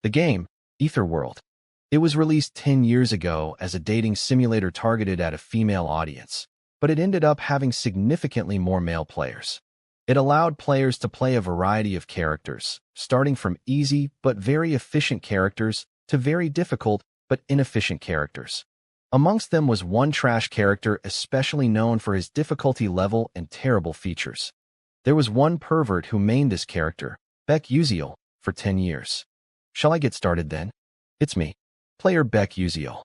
The game, Etherworld. It was released 10 years ago as a dating simulator targeted at a female audience, but it ended up having significantly more male players. It allowed players to play a variety of characters, starting from easy but very efficient characters to very difficult but inefficient characters. Amongst them was one trash character especially known for his difficulty level and terrible features. There was one pervert who mained this character, Beck Uziel, for 10 years. Shall I get started then? It's me, player Beck Uziel.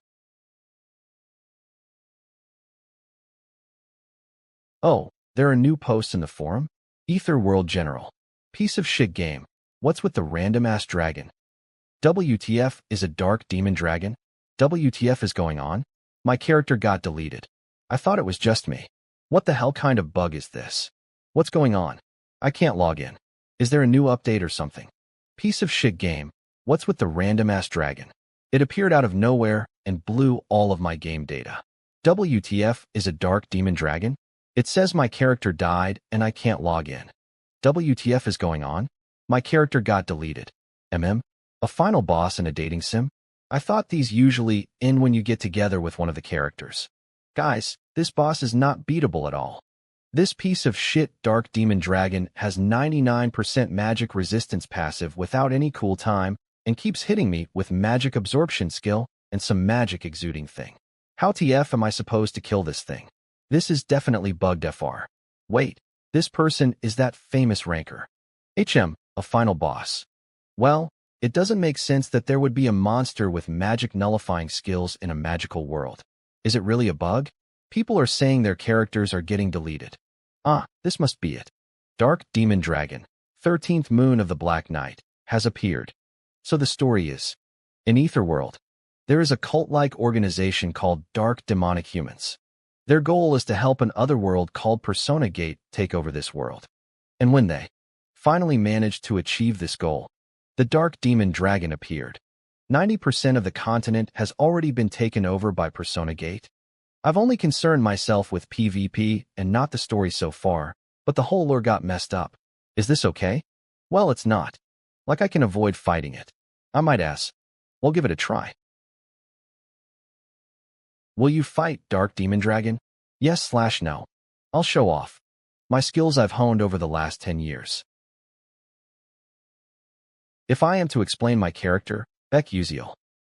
Oh, there are new posts in the forum? Etherworld General. Piece of shit game. What's with the random-ass dragon? WTF is a dark demon dragon? WTF is going on? My character got deleted. I thought it was just me. What the hell kind of bug is this? What's going on? I can't log in. Is there a new update or something? Piece of shit game. What's with the random-ass dragon? It appeared out of nowhere and blew all of my game data. WTF is a dark demon dragon? It says my character died and I can't log in. WTF is going on? My character got deleted. A final boss in a dating sim? I thought these usually end when you get together with one of the characters. Guys, this boss is not beatable at all. This piece of shit dark demon dragon has 99% magic resistance passive without any cool time and keeps hitting me with magic absorption skill and some magic exuding thing. How TF am I supposed to kill this thing? This is definitely bugged FR. Wait, this person is that famous ranker. A final boss. Well, it doesn't make sense that there would be a monster with magic nullifying skills in a magical world. Is it really a bug? People are saying their characters are getting deleted. This must be it. Dark Demon Dragon, 13th Moon of the Black Knight, has appeared. So the story is, in Etherworld, there is a cult-like organization called Dark Demonic Humans. Their goal is to help an otherworld called Persona Gate take over this world. And when they finally managed to achieve this goal, the Dark Demon Dragon appeared. 90% of the continent has already been taken over by Persona Gate. I've only concerned myself with PvP and not the story so far, but the whole lore got messed up. Is this okay? Well, it's not. Like I can avoid fighting it. I might ask. We'll give it a try. Will you fight Dark Demon Dragon? Yes/no. I'll show off my skills I've honed over the last 10 years. If I am to explain my character, Beck Uziel.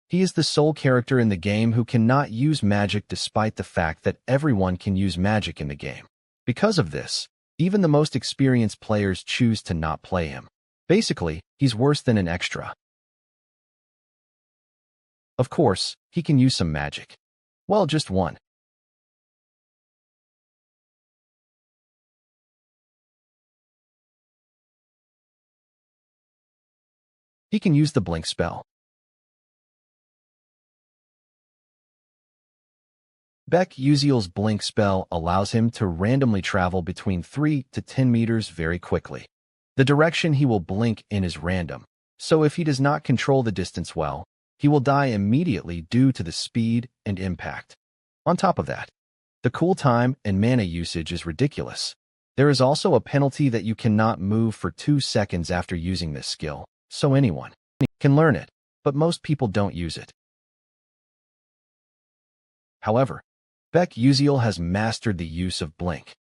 He is the sole character in the game who cannot use magic despite the fact that everyone can use magic in the game. Because of this, even the most experienced players choose to not play him. Basically, he's worse than an extra. Of course, he can use some magic. Well, just one. He can use the blink spell. Beck Uziel's blink spell allows him to randomly travel between 3 to 10 meters very quickly. The direction he will blink in is random, so if he does not control the distance well, he will die immediately due to the speed and impact. On top of that, the cool time and mana usage is ridiculous. There is also a penalty that you cannot move for 2 seconds after using this skill, so anyone can learn it, but most people don't use it. However, Beck Uziel has mastered the use of blink.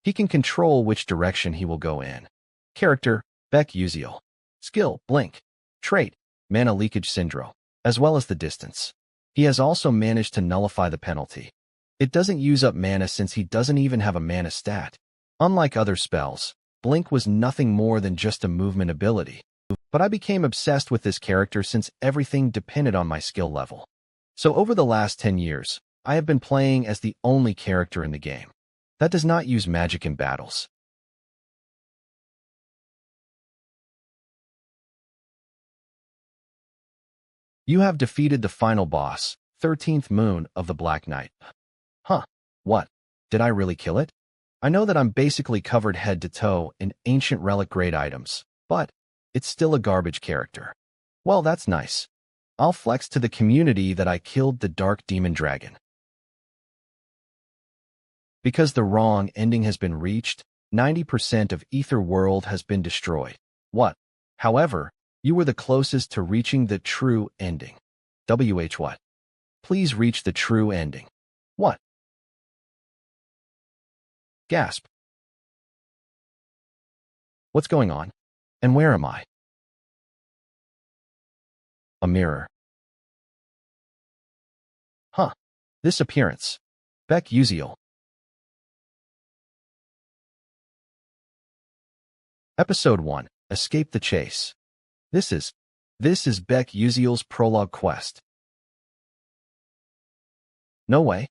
He can control which direction he will go in. Character, Beck Uziel. Skill, blink. Trait, mana leakage syndrome, as well as the distance. He has also managed to nullify the penalty. It doesn't use up mana since he doesn't even have a mana stat. Unlike other spells, blink was nothing more than just a movement ability. But I became obsessed with this character since everything depended on my skill level. So over the last 10 years, I have been playing as the only character in the game that does not use magic in battles. You have defeated the final boss, 13th Moon of the Black Knight. What? Did I really kill it? I know that I'm basically covered head to toe in ancient relic grade items, but it's still a garbage character. Well, that's nice. I'll flex to the community that I killed the Dark Demon Dragon. Because the wrong ending has been reached, 90% of Etherworld has been destroyed. What? However, You were the closest to reaching the true ending. What? Please reach the true ending. What? Gasp. What's going on? And where am I? A mirror. Huh. This appearance. Beck Uziel. Episode 1. Escape the Chase. This is Beck Uziel's prologue quest. No way.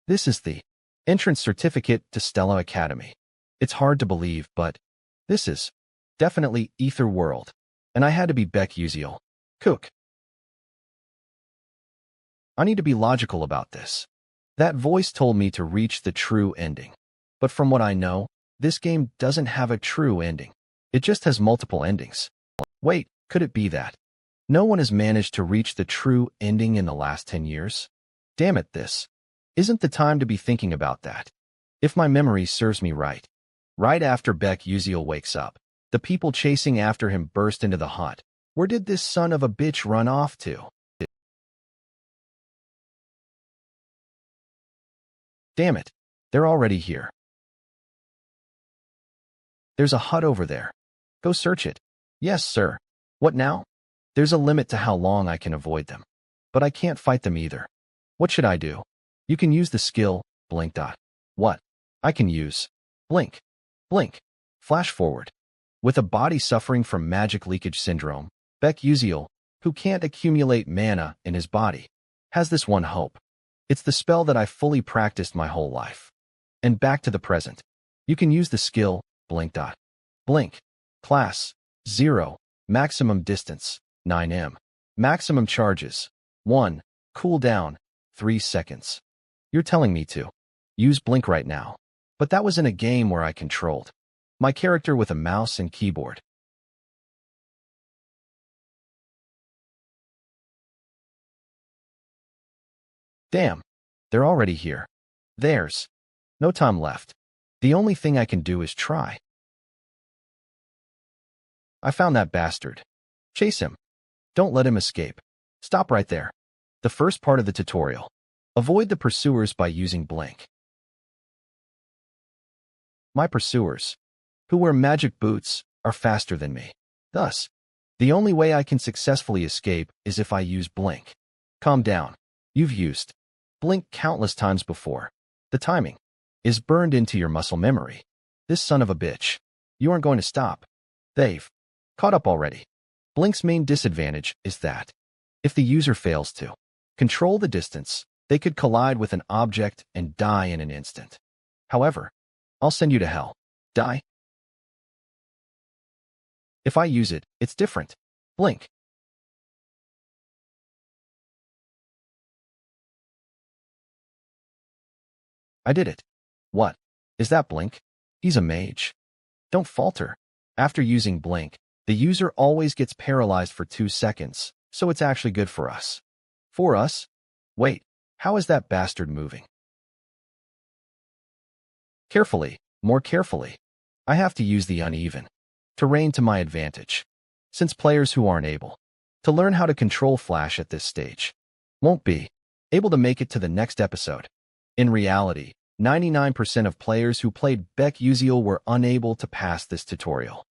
This is the entrance certificate to Stella Academy. It's hard to believe, but this is definitely Ether World. And I had to be Beck Uziel. Cook. I need to be logical about this. That voice told me to reach the true ending. But from what I know, this game doesn't have a true ending. It just has multiple endings. Wait, could it be that no one has managed to reach the true ending in the last 10 years? Damn it, this isn't the time to be thinking about that. If my memory serves me right after Beck Uziel wakes up, the people chasing after him burst into the hut. Where did this son of a bitch run off to? Damn it, they're already here. There's a hut over there. Go search it. Yes, sir. What now? There's a limit to how long I can avoid them. But I can't fight them either. What should I do? You can use the skill, blink dot. What? I can use blink. Blink. Flash forward. With a body suffering from magic leakage syndrome, Beck Uziel, who can't accumulate mana in his body, has this one hope. It's the spell that I fully practiced my whole life. And back to the present. You can use the skill, blink dot. Blink. Class, 0. Maximum distance, 9m. Maximum charges, 1. Cooldown, 3 seconds. You're telling me to use blink right now. But that was in a game where I controlled my character with a mouse and keyboard. Damn, they're already here. There's no time left. The only thing I can do is try. I found that bastard. Chase him. Don't let him escape. Stop right there. The first part of the tutorial. Avoid the pursuers by using blink. My pursuers, who wear magic boots, are faster than me. Thus, the only way I can successfully escape is if I use blink. Calm down. You've used blink countless times before. The timing is burned into your muscle memory. This son of a bitch. You aren't going to stop. They've caught up already. Blink's main disadvantage is that if the user fails to control the distance, they could collide with an object and die in an instant. However, I'll send you to hell. Die. If I use it, it's different. Blink. I did it. What? Is that blink? He's a mage. Don't falter. After using blink, the user always gets paralyzed for 2 seconds, so it's actually good for us. For us? Wait, how is that bastard moving? Carefully, more carefully. I have to use the uneven terrain to my advantage, since players who aren't able to learn how to control Flash at this stage won't be able to make it to the next episode. In reality, 99% of players who played Beck Uziel were unable to pass this tutorial.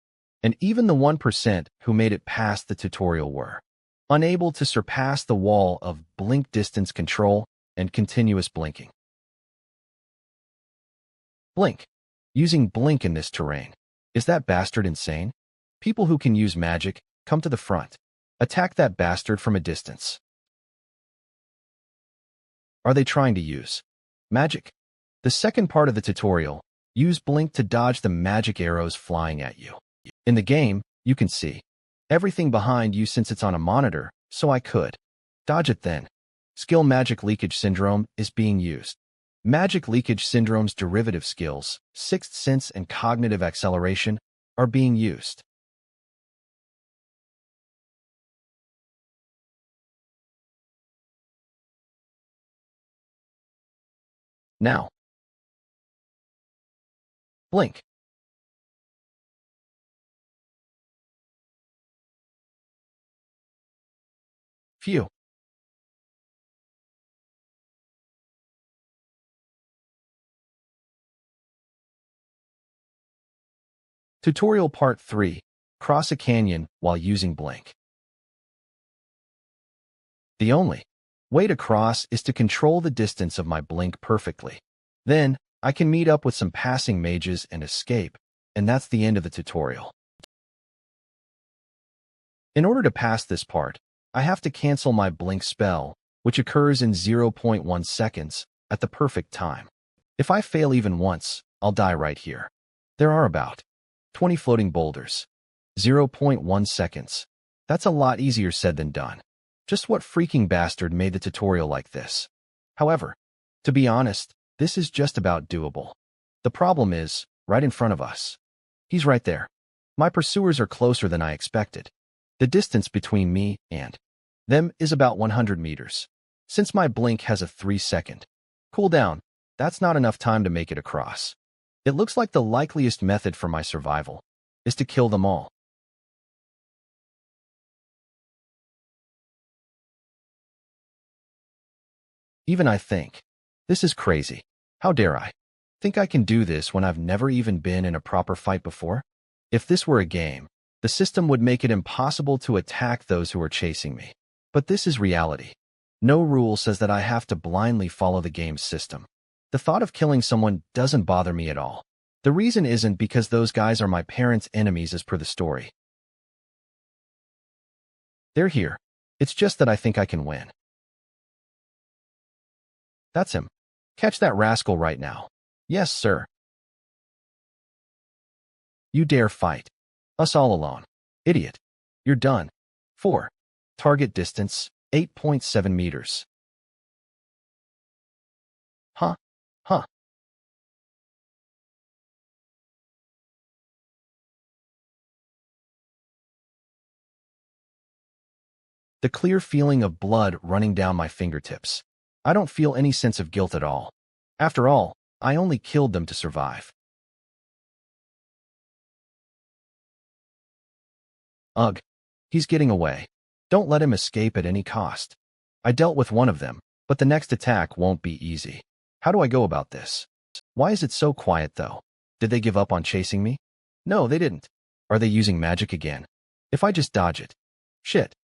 And even the 1% who made it past the tutorial were unable to surpass the wall of blink distance control and continuous blinking. Blink. Using blink in this terrain. Is that bastard insane? People who can use magic, come to the front. Attack that bastard from a distance. Are they trying to use magic? The second part of the tutorial, use blink to dodge the magic arrows flying at you. In the game, you can see everything behind you since it's on a monitor, so I could dodge it then. Skill Magic Leakage Syndrome is being used. Magic Leakage Syndrome's derivative skills, Sixth Sense and Cognitive Acceleration, are being used. Now, blink. Phew. Tutorial Part 3. Cross a canyon while using blink. The only way to cross is to control the distance of my blink perfectly. Then, I can meet up with some passing mages and escape, and that's the end of the tutorial. In order to pass this part, I have to cancel my blink spell, which occurs in 0.1 seconds, at the perfect time. If I fail even once, I'll die right here. There are about 20 floating boulders. 0.1 seconds. That's a lot easier said than done. Just what freaking bastard made the tutorial like this? However, to be honest, this is just about doable. The problem is, right in front of us. He's right there. My pursuers are closer than I expected. The distance between me and them is about 100 meters. Since my blink has a 3-second cooldown, that's not enough time to make it across. It looks like the likeliest method for my survival is to kill them all. Even I think, this is crazy. How dare I think I can do this when I've never even been in a proper fight before? If this were a game, the system would make it impossible to attack those who are chasing me. But this is reality. No rule says that I have to blindly follow the game's system. The thought of killing someone doesn't bother me at all. The reason isn't because those guys are my parents' enemies as per the story. They're here. It's just that I think I can win. That's him. Catch that rascal right now. Yes, sir. You dare fight us all alone. Idiot. You're done. 4. Target distance, 8.7 meters. Huh? The clear feeling of blood running down my fingertips. I don't feel any sense of guilt at all. After all, I only killed them to survive. Ugh. He's getting away. Don't let him escape at any cost. I dealt with one of them, but the next attack won't be easy. How do I go about this? Why is it so quiet, though? Did they give up on chasing me? No, they didn't. Are they using magic again? If I just dodge it. Shit.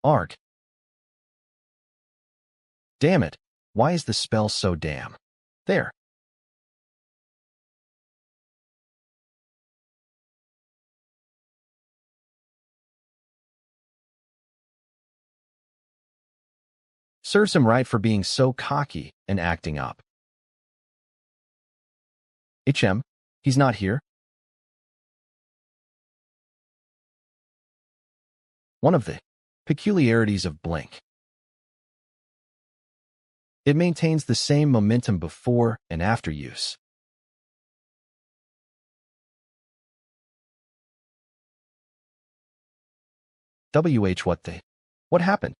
Arg. Damn it. Why is the spell so damn? There. Serves him right for being so cocky and acting up. He's not here? One of the peculiarities of blink. It maintains the same momentum before and after use. What happened?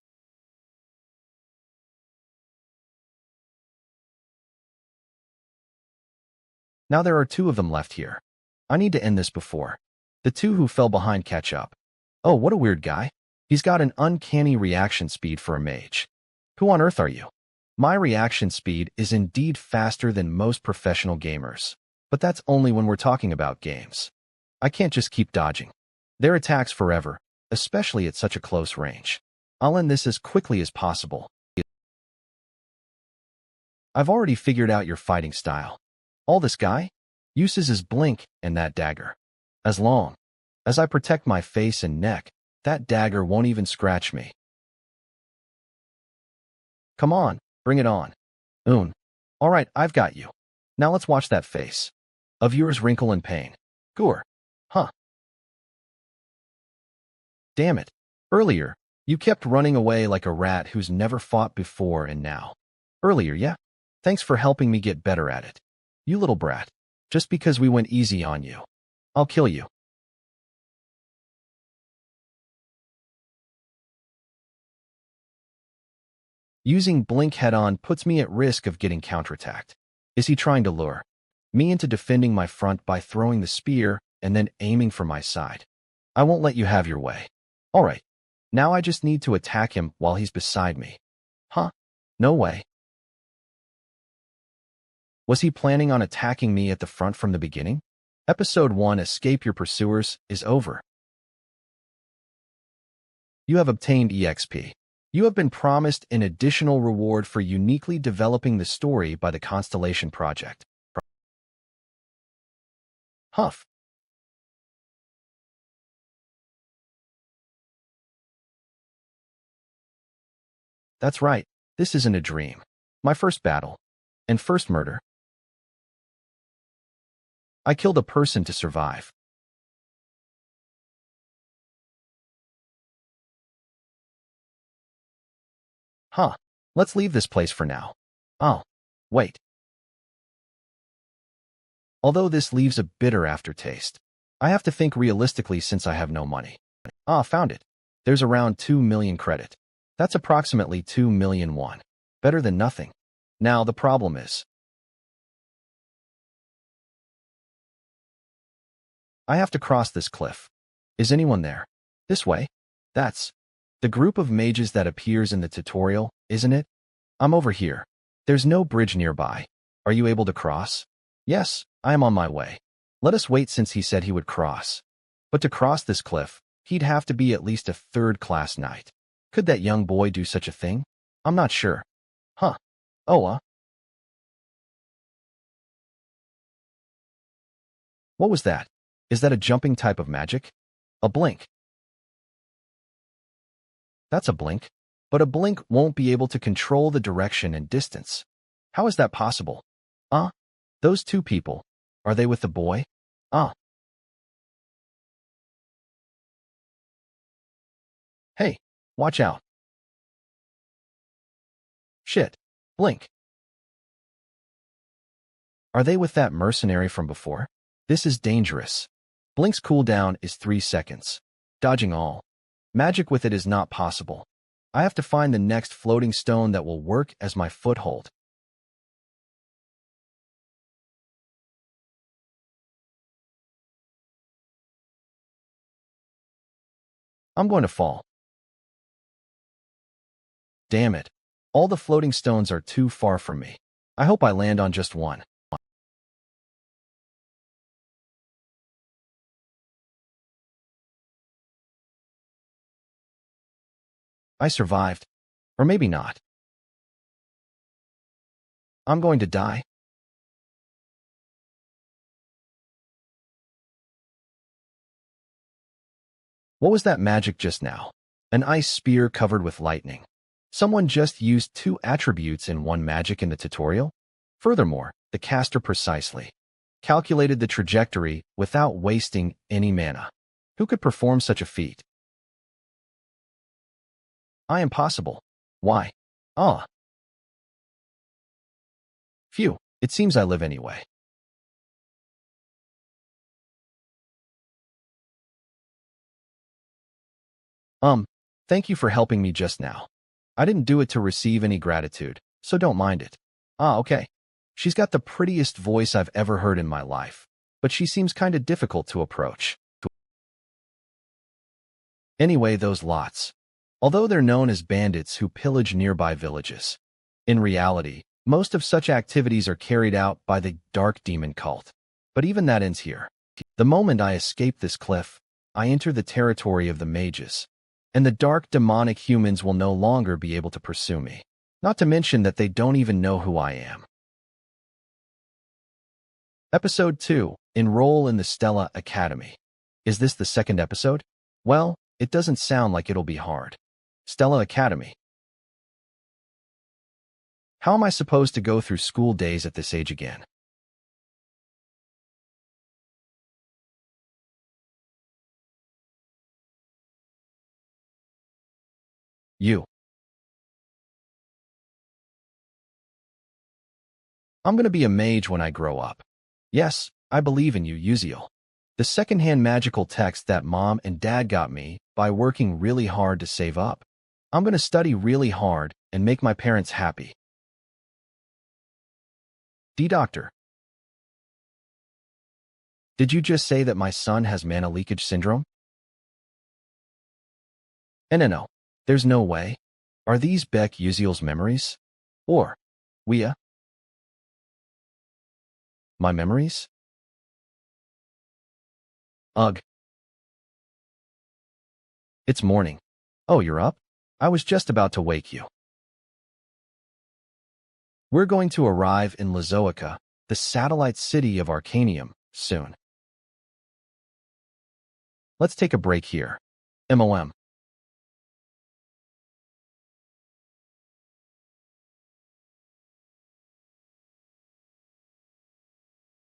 Now there are 2 of them left here. I need to end this before the 2 who fell behind catch up. Oh, what a weird guy. He's got an uncanny reaction speed for a mage. Who on earth are you? My reaction speed is indeed faster than most professional gamers. But that's only when we're talking about games. I can't just keep dodging their attacks forever, especially at such a close range. I'll end this as quickly as possible. I've already figured out your fighting style. All this guy uses his blink and that dagger. As long as I protect my face and neck, that dagger won't even scratch me. Come on, bring it on. All right, I've got you. Now let's watch that face of yours wrinkle in pain. Gore. Huh. Damn it. Earlier, you kept running away like a rat who's never fought before and now. Earlier, yeah? Thanks for helping me get better at it. You little brat. Just because we went easy on you. I'll kill you. Using blink head-on puts me at risk of getting counterattacked. Is he trying to lure me into defending my front by throwing the spear and then aiming for my side. I won't let you have your way. All right. Now I just need to attack him while he's beside me. Huh? No way. Was he planning on attacking me at the front from the beginning? Episode 1, Escape Your Pursuers, is over. You have obtained EXP. You have been promised an additional reward for uniquely developing the story by the Constellation Project. Huff. That's right. This isn't a dream. My first battle. And first murder. I killed a person to survive. Huh. Let's leave this place for now. Oh. Wait. Although this leaves a bitter aftertaste, I have to think realistically since I have no money. Ah, found it. There's around 2 million credit. That's approximately 2 million won. Better than nothing. Now the problem is, I have to cross this cliff. Is anyone there? This way? That's the group of mages that appears in the tutorial, isn't it? I'm over here. There's no bridge nearby. Are you able to cross? Yes, I am on my way. Let us wait since he said he would cross. But to cross this cliff, he'd have to be at least a third-class knight. Could that young boy do such a thing? I'm not sure. Huh. Oh, what was that? Is that a jumping type of magic? A blink. That's a blink. But a blink won't be able to control the direction and distance. How is that possible? Those two people. Are they with the boy? Hey, watch out. Shit. Blink. Are they with that mercenary from before? This is dangerous. Blink's cooldown is 3 seconds. Dodging all. Magic with it is not possible. I have to find the next floating stone that will work as my foothold. I'm going to fall. Damn it. All the floating stones are too far from me. I hope I land on just one. I survived. Or maybe not. I'm going to die. What was that magic just now? An ice spear covered with lightning. Someone just used 2 attributes in one magic in the tutorial? Furthermore, the caster precisely calculated the trajectory without wasting any mana. Who could perform such a feat? I am possible. Why? Phew, it seems I live anyway. Thank you for helping me just now. I didn't do it to receive any gratitude, so don't mind it. Okay. She's got the prettiest voice I've ever heard in my life, but she seems kinda difficult to approach. Anyway, those lots. Although they're known as bandits who pillage nearby villages, in reality, most of such activities are carried out by the dark demon cult. But even that ends here. The moment I escape this cliff, I enter the territory of the mages, and the dark demonic humans will no longer be able to pursue me. Not to mention that they don't even know who I am. Episode 2. Enroll in the Stella Academy. Is this the second episode? Well, it doesn't sound like it'll be hard. Stella Academy. How am I supposed to go through school days at this age again? I'm gonna be a mage when I grow up. Yes, I believe in you, Uziel. The secondhand magical text that mom and dad got me by working really hard to save up. I'm gonna study really hard and make my parents happy. D Doctor. Did you just say that my son has mana leakage syndrome? No. There's no way. Are these Beck Uziel's memories? Or, Wea? My memories? Ugh. It's morning. Oh, you're up? I was just about to wake you. We're going to arrive in Lazoica, the satellite city of Arcanium, soon. Let's take a break here. MOM.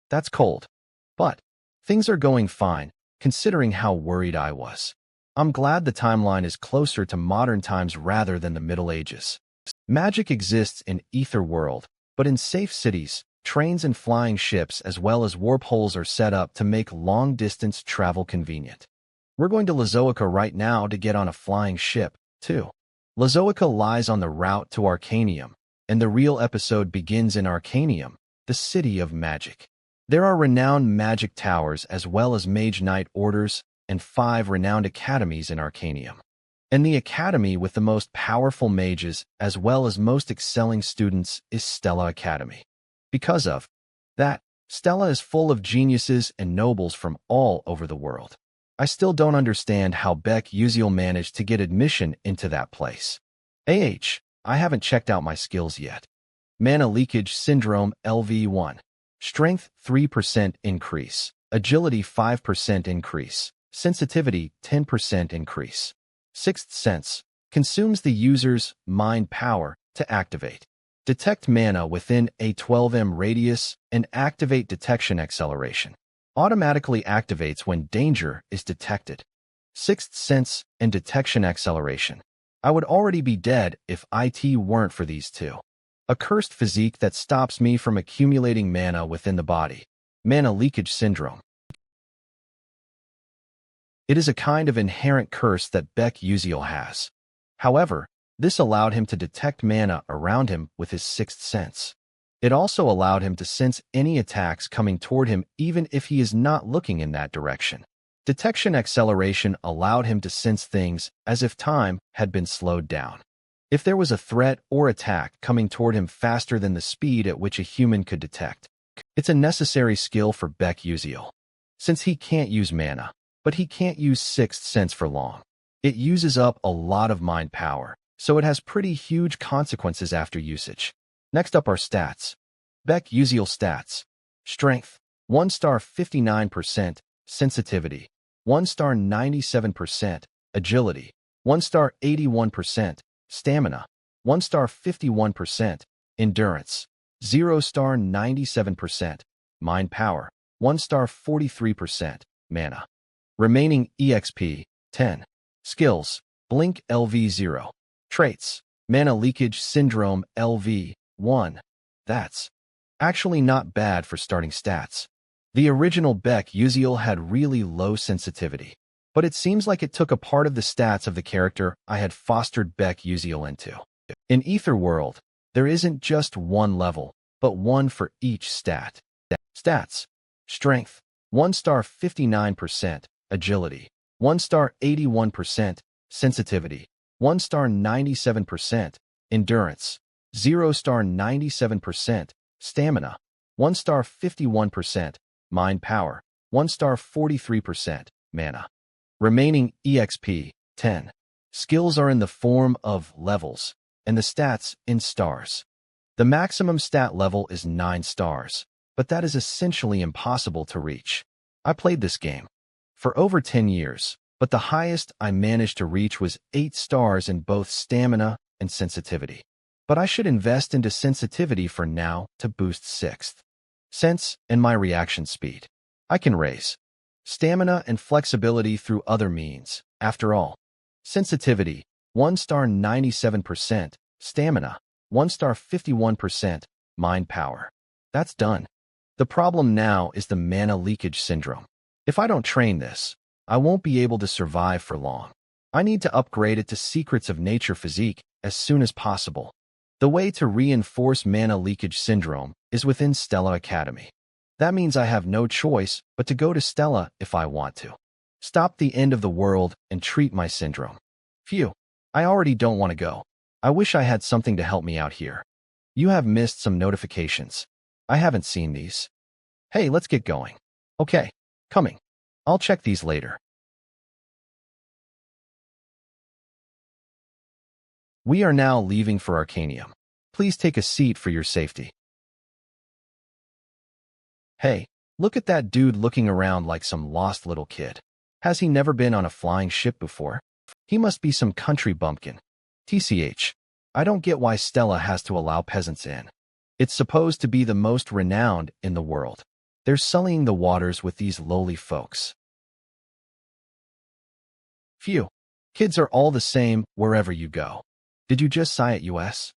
That's cold. But things are going fine, considering how worried I was. I'm glad the timeline is closer to modern times rather than the Middle Ages. Magic exists in Ether World, but in safe cities, trains and flying ships as well as warp holes are set up to make long-distance travel convenient. We're going to Lazoica right now to get on a flying ship, too. Lazoica lies on the route to Arcanium, and the real episode begins in Arcanium, the city of magic. There are renowned magic towers as well as mage knight orders and 5 renowned academies in Arcanium. And the academy with the most powerful mages as well as most excelling students is Stella Academy. Because of that, Stella is full of geniuses and nobles from all over the world. I still don't understand how Beck Uziel managed to get admission into that place. I haven't checked out my skills yet. Mana Leakage Syndrome LV1. Strength 3% increase. Agility 5% increase. Sensitivity 10% increase. Sixth Sense. Consumes the user's mind power to activate. Detect mana within a 12m radius and activate detection acceleration. Automatically activates when danger is detected. Sixth Sense and detection acceleration. I would already be dead if it weren't for these two. A cursed physique that stops me from accumulating mana within the body. Mana Leakage Syndrome. It is a kind of inherent curse that Beck Uziel has. However, this allowed him to detect mana around him with his sixth sense. It also allowed him to sense any attacks coming toward him even if he is not looking in that direction. Detection acceleration allowed him to sense things as if time had been slowed down. If there was a threat or attack coming toward him faster than the speed at which a human could detect, it's a necessary skill for Beck Uziel. Since he can't use mana, but he can't use sixth sense for long. It uses up a lot of mind power, so it has pretty huge consequences after usage. Next up are stats. Beck Uziel stats. Strength, 1 star 59%, sensitivity, 1 star 97%, agility, 1 star 81%, stamina, 1 star 51%, endurance, 0 star 97%, mind power, 1 star 43%, mana. Remaining EXP, 10. Skills, Blink LV0. Traits, Mana Leakage Syndrome LV1. That's actually not bad for starting stats. The original Beck Uziel had really low sensitivity, but it seems like it took a part of the stats of the character I had fostered Beck Uziel into. In Ether World, there isn't just one level, but one for each stat. Stats. Strength, 1 star 59%, agility, 1 star 81%, sensitivity, 1 star 97%, endurance, 0 star 97%, stamina, 1 star 51%, mind power, 1 star 43%, mana. Remaining EXP, 10. Skills are in the form of levels, and the stats in stars. The maximum stat level is 9 stars, but that is essentially impossible to reach. I played this game for over 10 years, but the highest I managed to reach was 8 stars in both stamina and sensitivity. But I should invest into sensitivity for now to boost 6th sense and my reaction speed. I can raise stamina and flexibility through other means. After all, sensitivity, 1 star 97%, stamina, 1 star 51%, mind power. That's done. The problem now is the mana leakage syndrome. If I don't train this, I won't be able to survive for long. I need to upgrade it to Secrets of Nature Physique as soon as possible. The way to reinforce mana leakage syndrome is within Stella Academy. That means I have no choice but to go to Stella if I want to. Stop the end of the world and treat my syndrome. Phew, I already don't want to go. I wish I had something to help me out here. You have missed some notifications. I haven't seen these. Hey, let's get going. Okay, coming. I'll check these later. We are now leaving for Arcanium. Please take a seat for your safety. Hey, look at that dude looking around like some lost little kid. Has he never been on a flying ship before? He must be some country bumpkin. TCH, I don't get why Stella has to allow peasants in. It's supposed to be the most renowned in the world. They're sullying the waters with these lowly folks. Phew, kids are all the same wherever you go. Did you just sigh at US?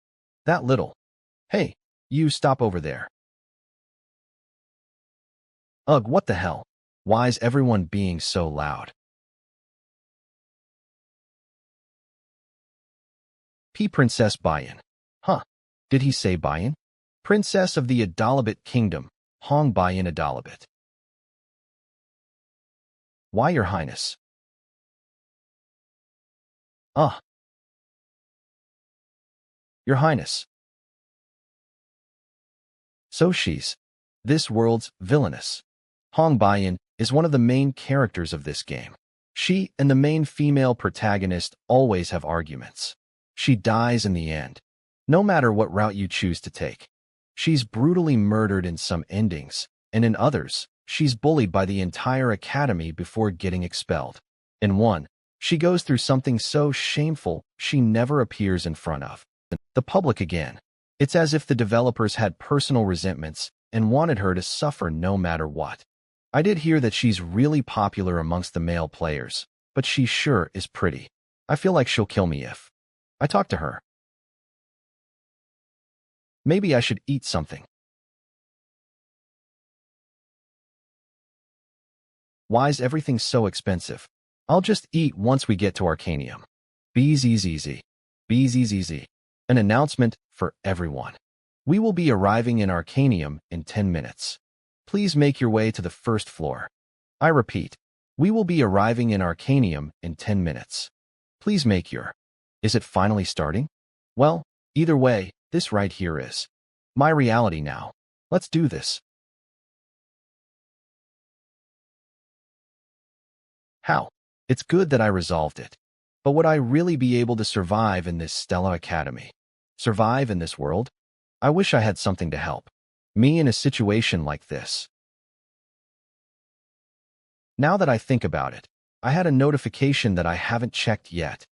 That little. Hey, you stop over there. Ugh, what the hell? Why is everyone being so loud? Princess Bayan. Huh, did he say Bayan? Princess of the Adalabit Kingdom, Hong Bayan Adalabit. Why, Your Highness? Your Highness. So she's this world's villainess. Hong Bayan is one of the main characters of this game. She and the main female protagonist always have arguments. She dies in the end, no matter what route you choose to take. She's brutally murdered in some endings, and in others, she's bullied by the entire academy before getting expelled. In one, she goes through something so shameful she never appears in front of the public again. It's as if the developers had personal resentments and wanted her to suffer no matter what. I did hear that she's really popular amongst the male players, but she sure is pretty. I feel like she'll kill me if I talk to her. Maybe I should eat something. Why's everything so expensive? I'll just eat once we get to Arcanium. BZZZ. BZZZ. An announcement for everyone. We will be arriving in Arcanium in 10 minutes. Please make your way to the first floor. I repeat, we will be arriving in Arcanium in 10 minutes. Please make your... Is it finally starting? Well, either way, this right here is my reality now. Let's do this. How? It's good that I resolved it. But would I really be able to survive in this Stella Academy? Survive in this world? I wish I had something to help me in a situation like this. Now that I think about it, I had a notification that I haven't checked yet.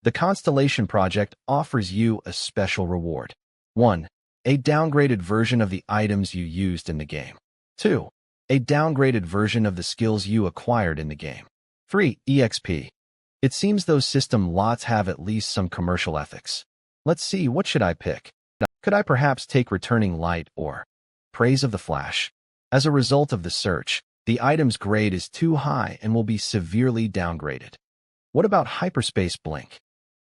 The Constellation Project offers you a special reward. 1. A downgraded version of the items you used in the game. 2. A downgraded version of the skills you acquired in the game. 3. EXP. It seems those system lots have at least some commercial ethics. Let's see, what should I pick? Could I perhaps take Returning Light or Praise of the Flash? As a result of the search, the item's grade is too high and will be severely downgraded. What about Hyperspace Blink?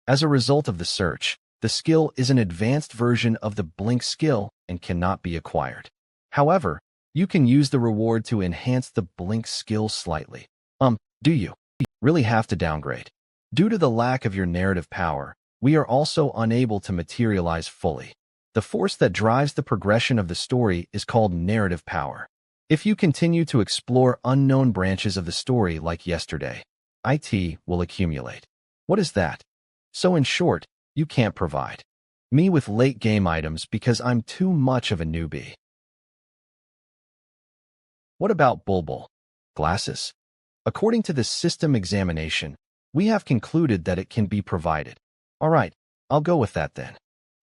As a result of the search, the skill is an advanced version of the Blink skill and cannot be acquired. However, you can use the reward to enhance the Blink skill slightly. Do you really have to downgrade? Due to the lack of your narrative power, we are also unable to materialize fully. The force that drives the progression of the story is called narrative power. If you continue to explore unknown branches of the story like yesterday, IT will accumulate. What is that? So in short, you can't provide me with late game items because I'm too much of a newbie. What about Bulbul? Glasses? According to the system examination, we have concluded that it can be provided. All right, I'll go with that then.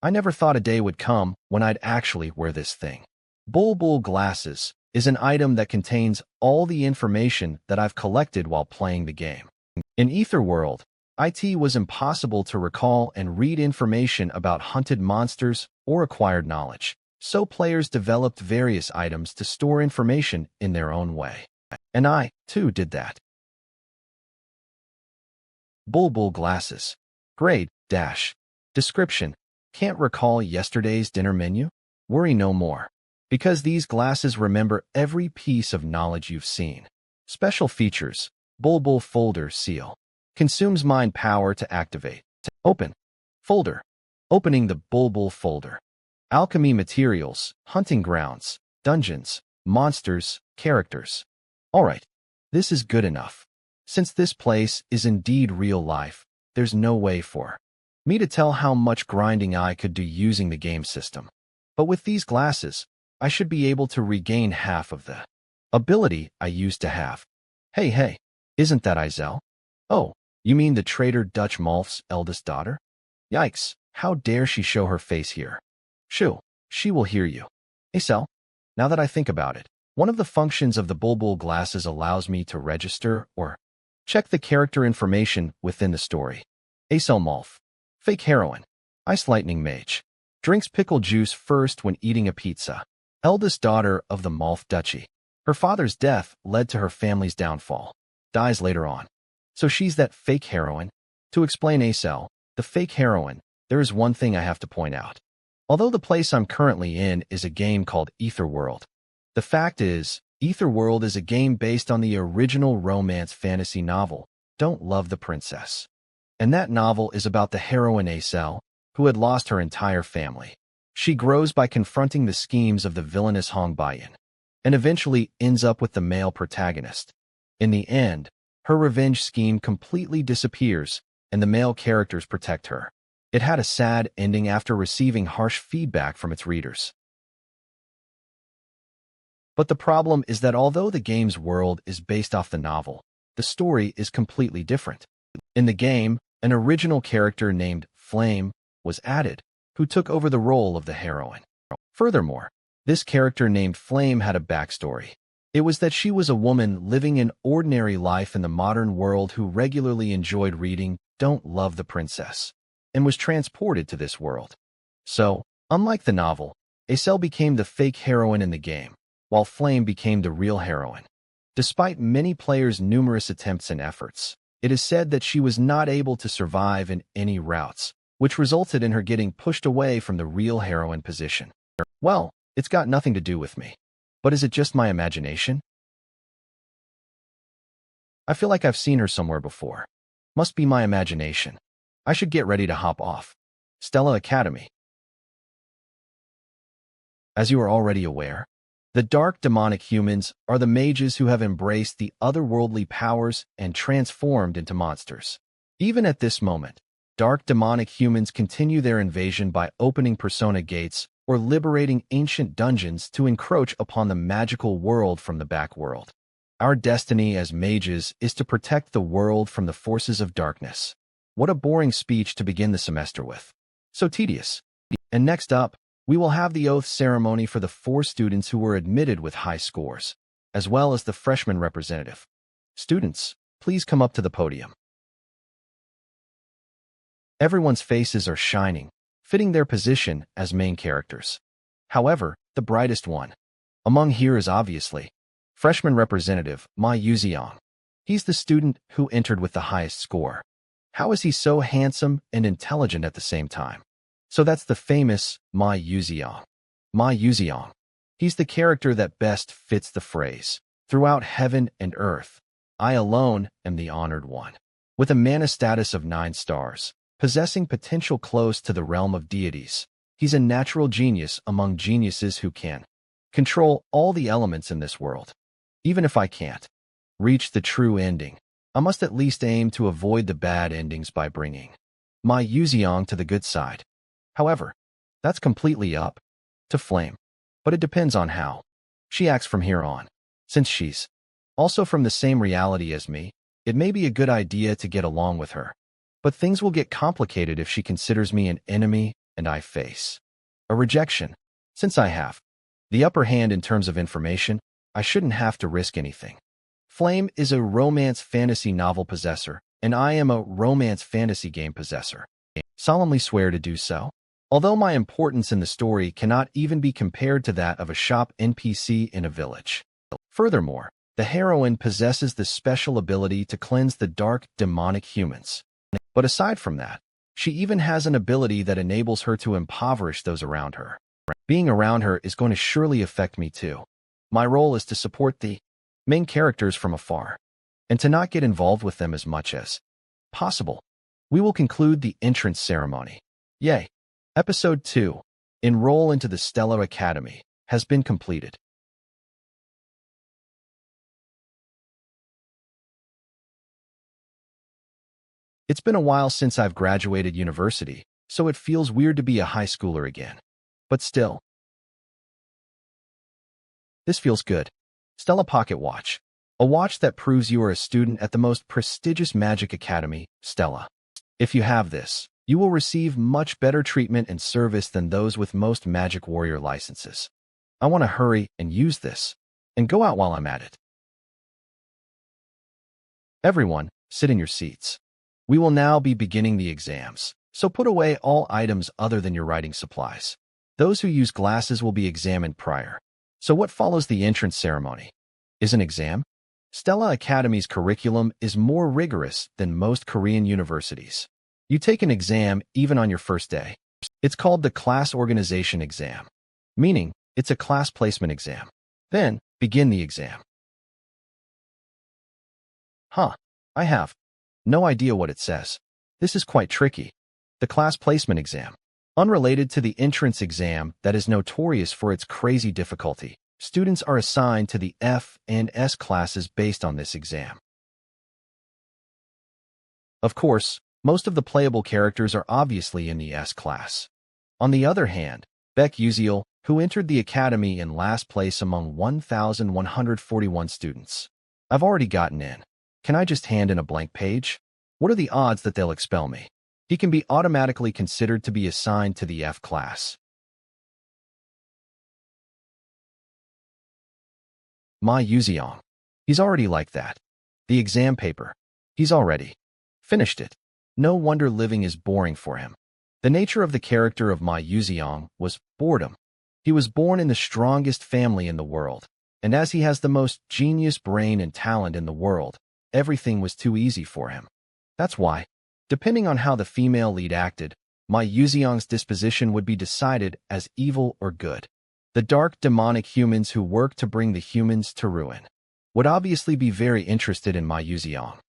I never thought a day would come when I'd actually wear this thing. Bulbul Glasses is an item that contains all the information that I've collected while playing the game. In Ether World, it was impossible to recall and read information about hunted monsters or acquired knowledge, so players developed various items to store information in their own way. And I, too, did that. Bulbul Glasses. Grade, Description. Can't recall yesterday's dinner menu? Worry no more. Because these glasses remember every piece of knowledge you've seen. Special features. Bulbul folder seal. Consumes mind power to activate. Open. Folder. Opening the Bulbul folder. Alchemy materials, hunting grounds, dungeons, monsters, characters. Alright, this is good enough. Since this place is indeed real life, there's no way for me to tell how much grinding I could do using the game system. But with these glasses, I should be able to regain half of the ability I used to have. Hey, isn't that Isel? Oh, you mean the traitor Dutch Malf's eldest daughter? Yikes, how dare she show her face here? Shoo, she will hear you. Isel, now that I think about it, one of the functions of the Bulbul glasses allows me to register or check the character information within the story. Isel Malf. Fake heroine. Ice lightning mage. Drinks pickle juice first when eating a pizza. Eldest daughter of the Malf Duchy. Her father's death led to her family's downfall. Dies later on. So she's that fake heroine. To explain Isel, the fake heroine, there is one thing I have to point out. Although the place I'm currently in is a game called Etherworld, the fact is, Etherworld is a game based on the original romance fantasy novel, Don't Love the Princess. And that novel is about the heroine Isel, who had lost her entire family. She grows by confronting the schemes of the villainous Hong Baiyan, and eventually ends up with the male protagonist. In the end, her revenge scheme completely disappears, and the male characters protect her. It had a sad ending after receiving harsh feedback from its readers. But the problem is that although the game's world is based off the novel, the story is completely different. In the game, an original character named Flame was added, who took over the role of the heroine. Furthermore, this character named Flame had a backstory. It was that she was a woman living an ordinary life in the modern world who regularly enjoyed reading Don't Love the Princess, and was transported to this world. So, unlike the novel, Isel became the fake heroine in the game, while Flame became the real heroine. Despite many players' numerous attempts and efforts, it is said that she was not able to survive in any routes, which resulted in her getting pushed away from the real heroine position. Well, it's got nothing to do with me. But is it just my imagination? I feel like I've seen her somewhere before. Must be my imagination. I should get ready to hop off. Stella Academy. As you are already aware, the dark demonic humans are the mages who have embraced the otherworldly powers and transformed into monsters. Even at this moment, dark demonic humans continue their invasion by opening persona gates or liberating ancient dungeons to encroach upon the magical world from the back world. Our destiny as mages is to protect the world from the forces of darkness. What a boring speech to begin the semester with. So tedious. And next up, we will have the oath ceremony for the 4 students who were admitted with high scores, as well as the freshman representative. Students, please come up to the podium. Everyone's faces are shining, fitting their position as main characters. However, the brightest one among here is obviously freshman representative Ma Yuziang. He's the student who entered with the highest score. How is he so handsome and intelligent at the same time? So that's the famous Ma Yuziang. Ma Yuziang. He's the character that best fits the phrase, throughout heaven and earth, I alone am the honored one. With a mana status of 9 stars, possessing potential close to the realm of deities, he's a natural genius among geniuses who can control all the elements in this world. Even if I can't reach the true ending, I must at least aim to avoid the bad endings by bringing Ma Yuziang to the good side. However, that's completely up to Flame, but it depends on how she acts from here on. Since she's also from the same reality as me, it may be a good idea to get along with her. But things will get complicated if she considers me an enemy and I face a rejection. Since I have the upper hand in terms of information, I shouldn't have to risk anything. Flame is a romance fantasy novel possessor, and I am a romance fantasy game possessor. Solemnly swear to do so. Although my importance in the story cannot even be compared to that of a shop NPC in a village. Furthermore, the heroine possesses the special ability to cleanse the dark, demonic humans. But aside from that, she even has an ability that enables her to impoverish those around her. Being around her is going to surely affect me too. My role is to support the main characters from afar, and to not get involved with them as much as possible. We will conclude the entrance ceremony. Yay! Episode 2, Enroll into the Stellar Academy, has been completed. It's been a while since I've graduated university, so it feels weird to be a high schooler again. But still, this feels good. Stella Pocket Watch. A watch that proves you are a student at the most prestigious magic academy, Stella. If you have this, you will receive much better treatment and service than those with most Magic Warrior licenses. I want to hurry and use this, and go out while I'm at it. Everyone, sit in your seats. We will now be beginning the exams, so put away all items other than your writing supplies. Those who use glasses will be examined prior. So what follows the entrance ceremony? Is an exam? Stella Academy's curriculum is more rigorous than most Korean universities. You take an exam even on your first day. It's called the class organization exam, meaning it's a class placement exam. Then, begin the exam. I have no idea what it says. This is quite tricky. The class placement exam. Unrelated to the entrance exam that is notorious for its crazy difficulty, students are assigned to the F and S classes based on this exam. Of course, most of the playable characters are obviously in the S class. On the other hand, Baek Yuziel, who entered the academy in last place among 1,141 students. I've already gotten in. Can I just hand in a blank page? What are the odds that they'll expel me? He can be automatically considered to be assigned to the F class. Ma Yuziong. He's already like that. The exam paper. He's already finished it. No wonder living is boring for him. The nature of the character of Ma Yuziong was boredom. He was born in the strongest family in the world, and as he has the most genius brain and talent in the world, everything was too easy for him. That's why, depending on how the female lead acted, Ma Yuziong's disposition would be decided as evil or good. The dark demonic humans who work to bring the humans to ruin would obviously be very interested in Ma Yuziong.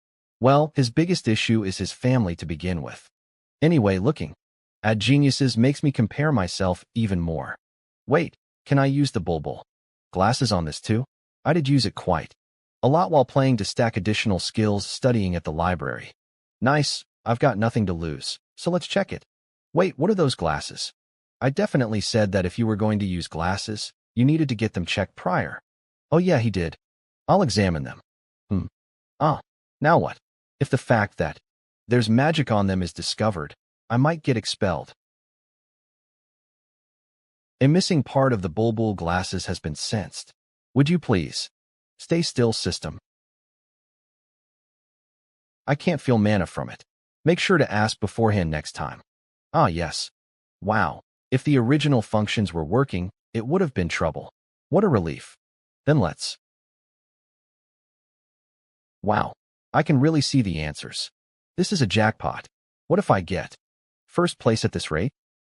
Well, his biggest issue is his family to begin with. Anyway, looking at geniuses makes me compare myself even more. Wait, can I use the bulbul glasses on this too? I did use it quite a lot while playing to stack additional skills studying at the library. Nice, I've got nothing to lose, so let's check it. Wait, what are those glasses? I definitely said that if you were going to use glasses, you needed to get them checked prior. Oh yeah, he did. I'll examine them. Now what? If the fact that there's magic on them is discovered, I might get expelled. A missing part of the bulbul glasses has been sensed. Would you please stay still, system? I can't feel mana from it. Make sure to ask beforehand next time. Yes. Wow. If the original functions were working, it would have been trouble. What a relief. Then let's. Wow. I can really see the answers. This is a jackpot. What if I get first place at this rate?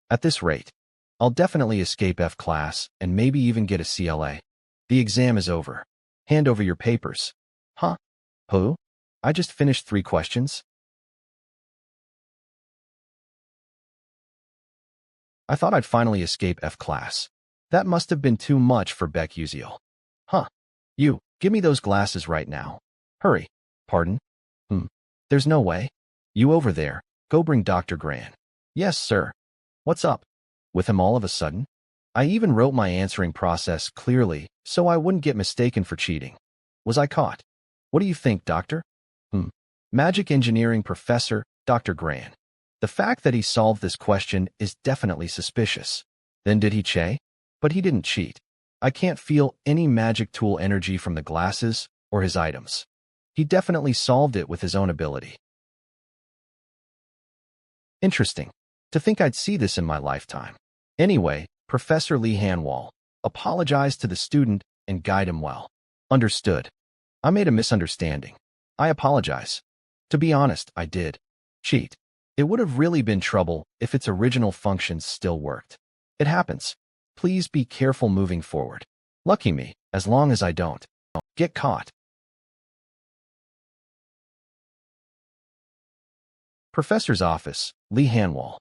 At this rate, I'll definitely escape F class and maybe even get a CLA. The exam is over. Hand over your papers. Who? I just finished 3 questions. I thought I'd finally escape F class. That must have been too much for Baek Yuziel. You, give me those glasses right now. Hurry. Pardon? There's no way. You over there, go bring Dr. Gran. Yes, sir. What's up? With him all of a sudden? I even wrote my answering process clearly so I wouldn't get mistaken for cheating. Was I caught? What do you think, doctor? Magic engineering professor, Dr. Gran. The fact that he solved this question is definitely suspicious. Then did he cheat? But he didn't cheat. I can't feel any magic tool energy from the glasses or his items. He definitely solved it with his own ability. Interesting. To think I'd see this in my lifetime. Anyway, Professor Lee Hanwall, apologize to the student and guide him well. Understood. I made a misunderstanding. I apologize. To be honest, I did cheat. It would have really been trouble if its original functions still worked. It happens. Please be careful moving forward. Lucky me, as long as I don't get caught. Professor's office, Lee Hanwall.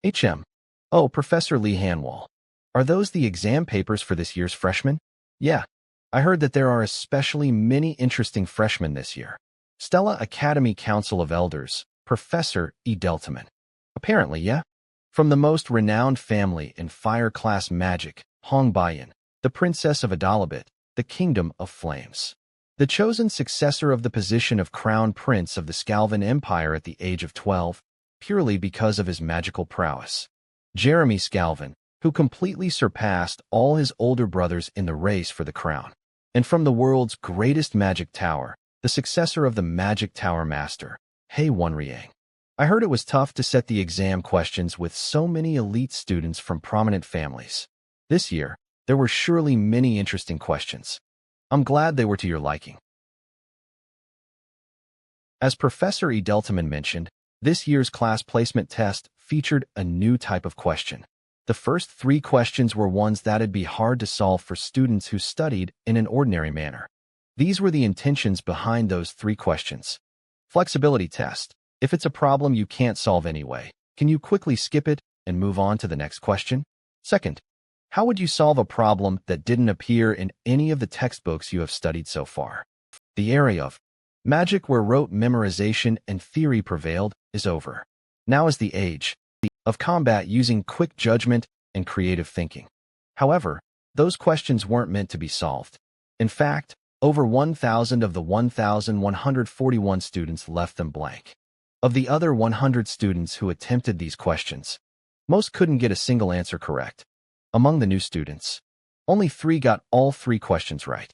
HM. Oh, Professor Lee Hanwall. Are those the exam papers for this year's freshmen? Yeah. I heard that there are especially many interesting freshmen this year. Stella Academy Council of Elders, Professor E. Deltaman. Apparently, yeah. From the most renowned family in fire class magic, Hong Baiyan, the Princess of Adalabit, the Kingdom of Flames. The chosen successor of the position of Crown Prince of the Scalvan Empire at the age of 12, purely because of his magical prowess. Jeremy Scalvan, who completely surpassed all his older brothers in the race for the crown. And from the world's greatest magic tower, the successor of the Magic Tower Master, Hei Wonriang. I heard it was tough to set the exam questions with so many elite students from prominent families. This year, there were surely many interesting questions. I'm glad they were to your liking. As Professor E. Deltaman mentioned, this year's class placement test featured a new type of question. The first 3 questions were ones that'd be hard to solve for students who studied in an ordinary manner. These were the intentions behind those 3 questions. Flexibility test. If it's a problem you can't solve anyway, can you quickly skip it and move on to the next question? Second, how would you solve a problem that didn't appear in any of the textbooks you have studied so far? The area of magic where rote memorization and theory prevailed is over. Now is the age of combat using quick judgment and creative thinking. However, those questions weren't meant to be solved. In fact, over 1,000 of the 1,141 students left them blank. Of the other 100 students who attempted these questions, most couldn't get a single answer correct. Among the new students, only 3 got all 3 questions right.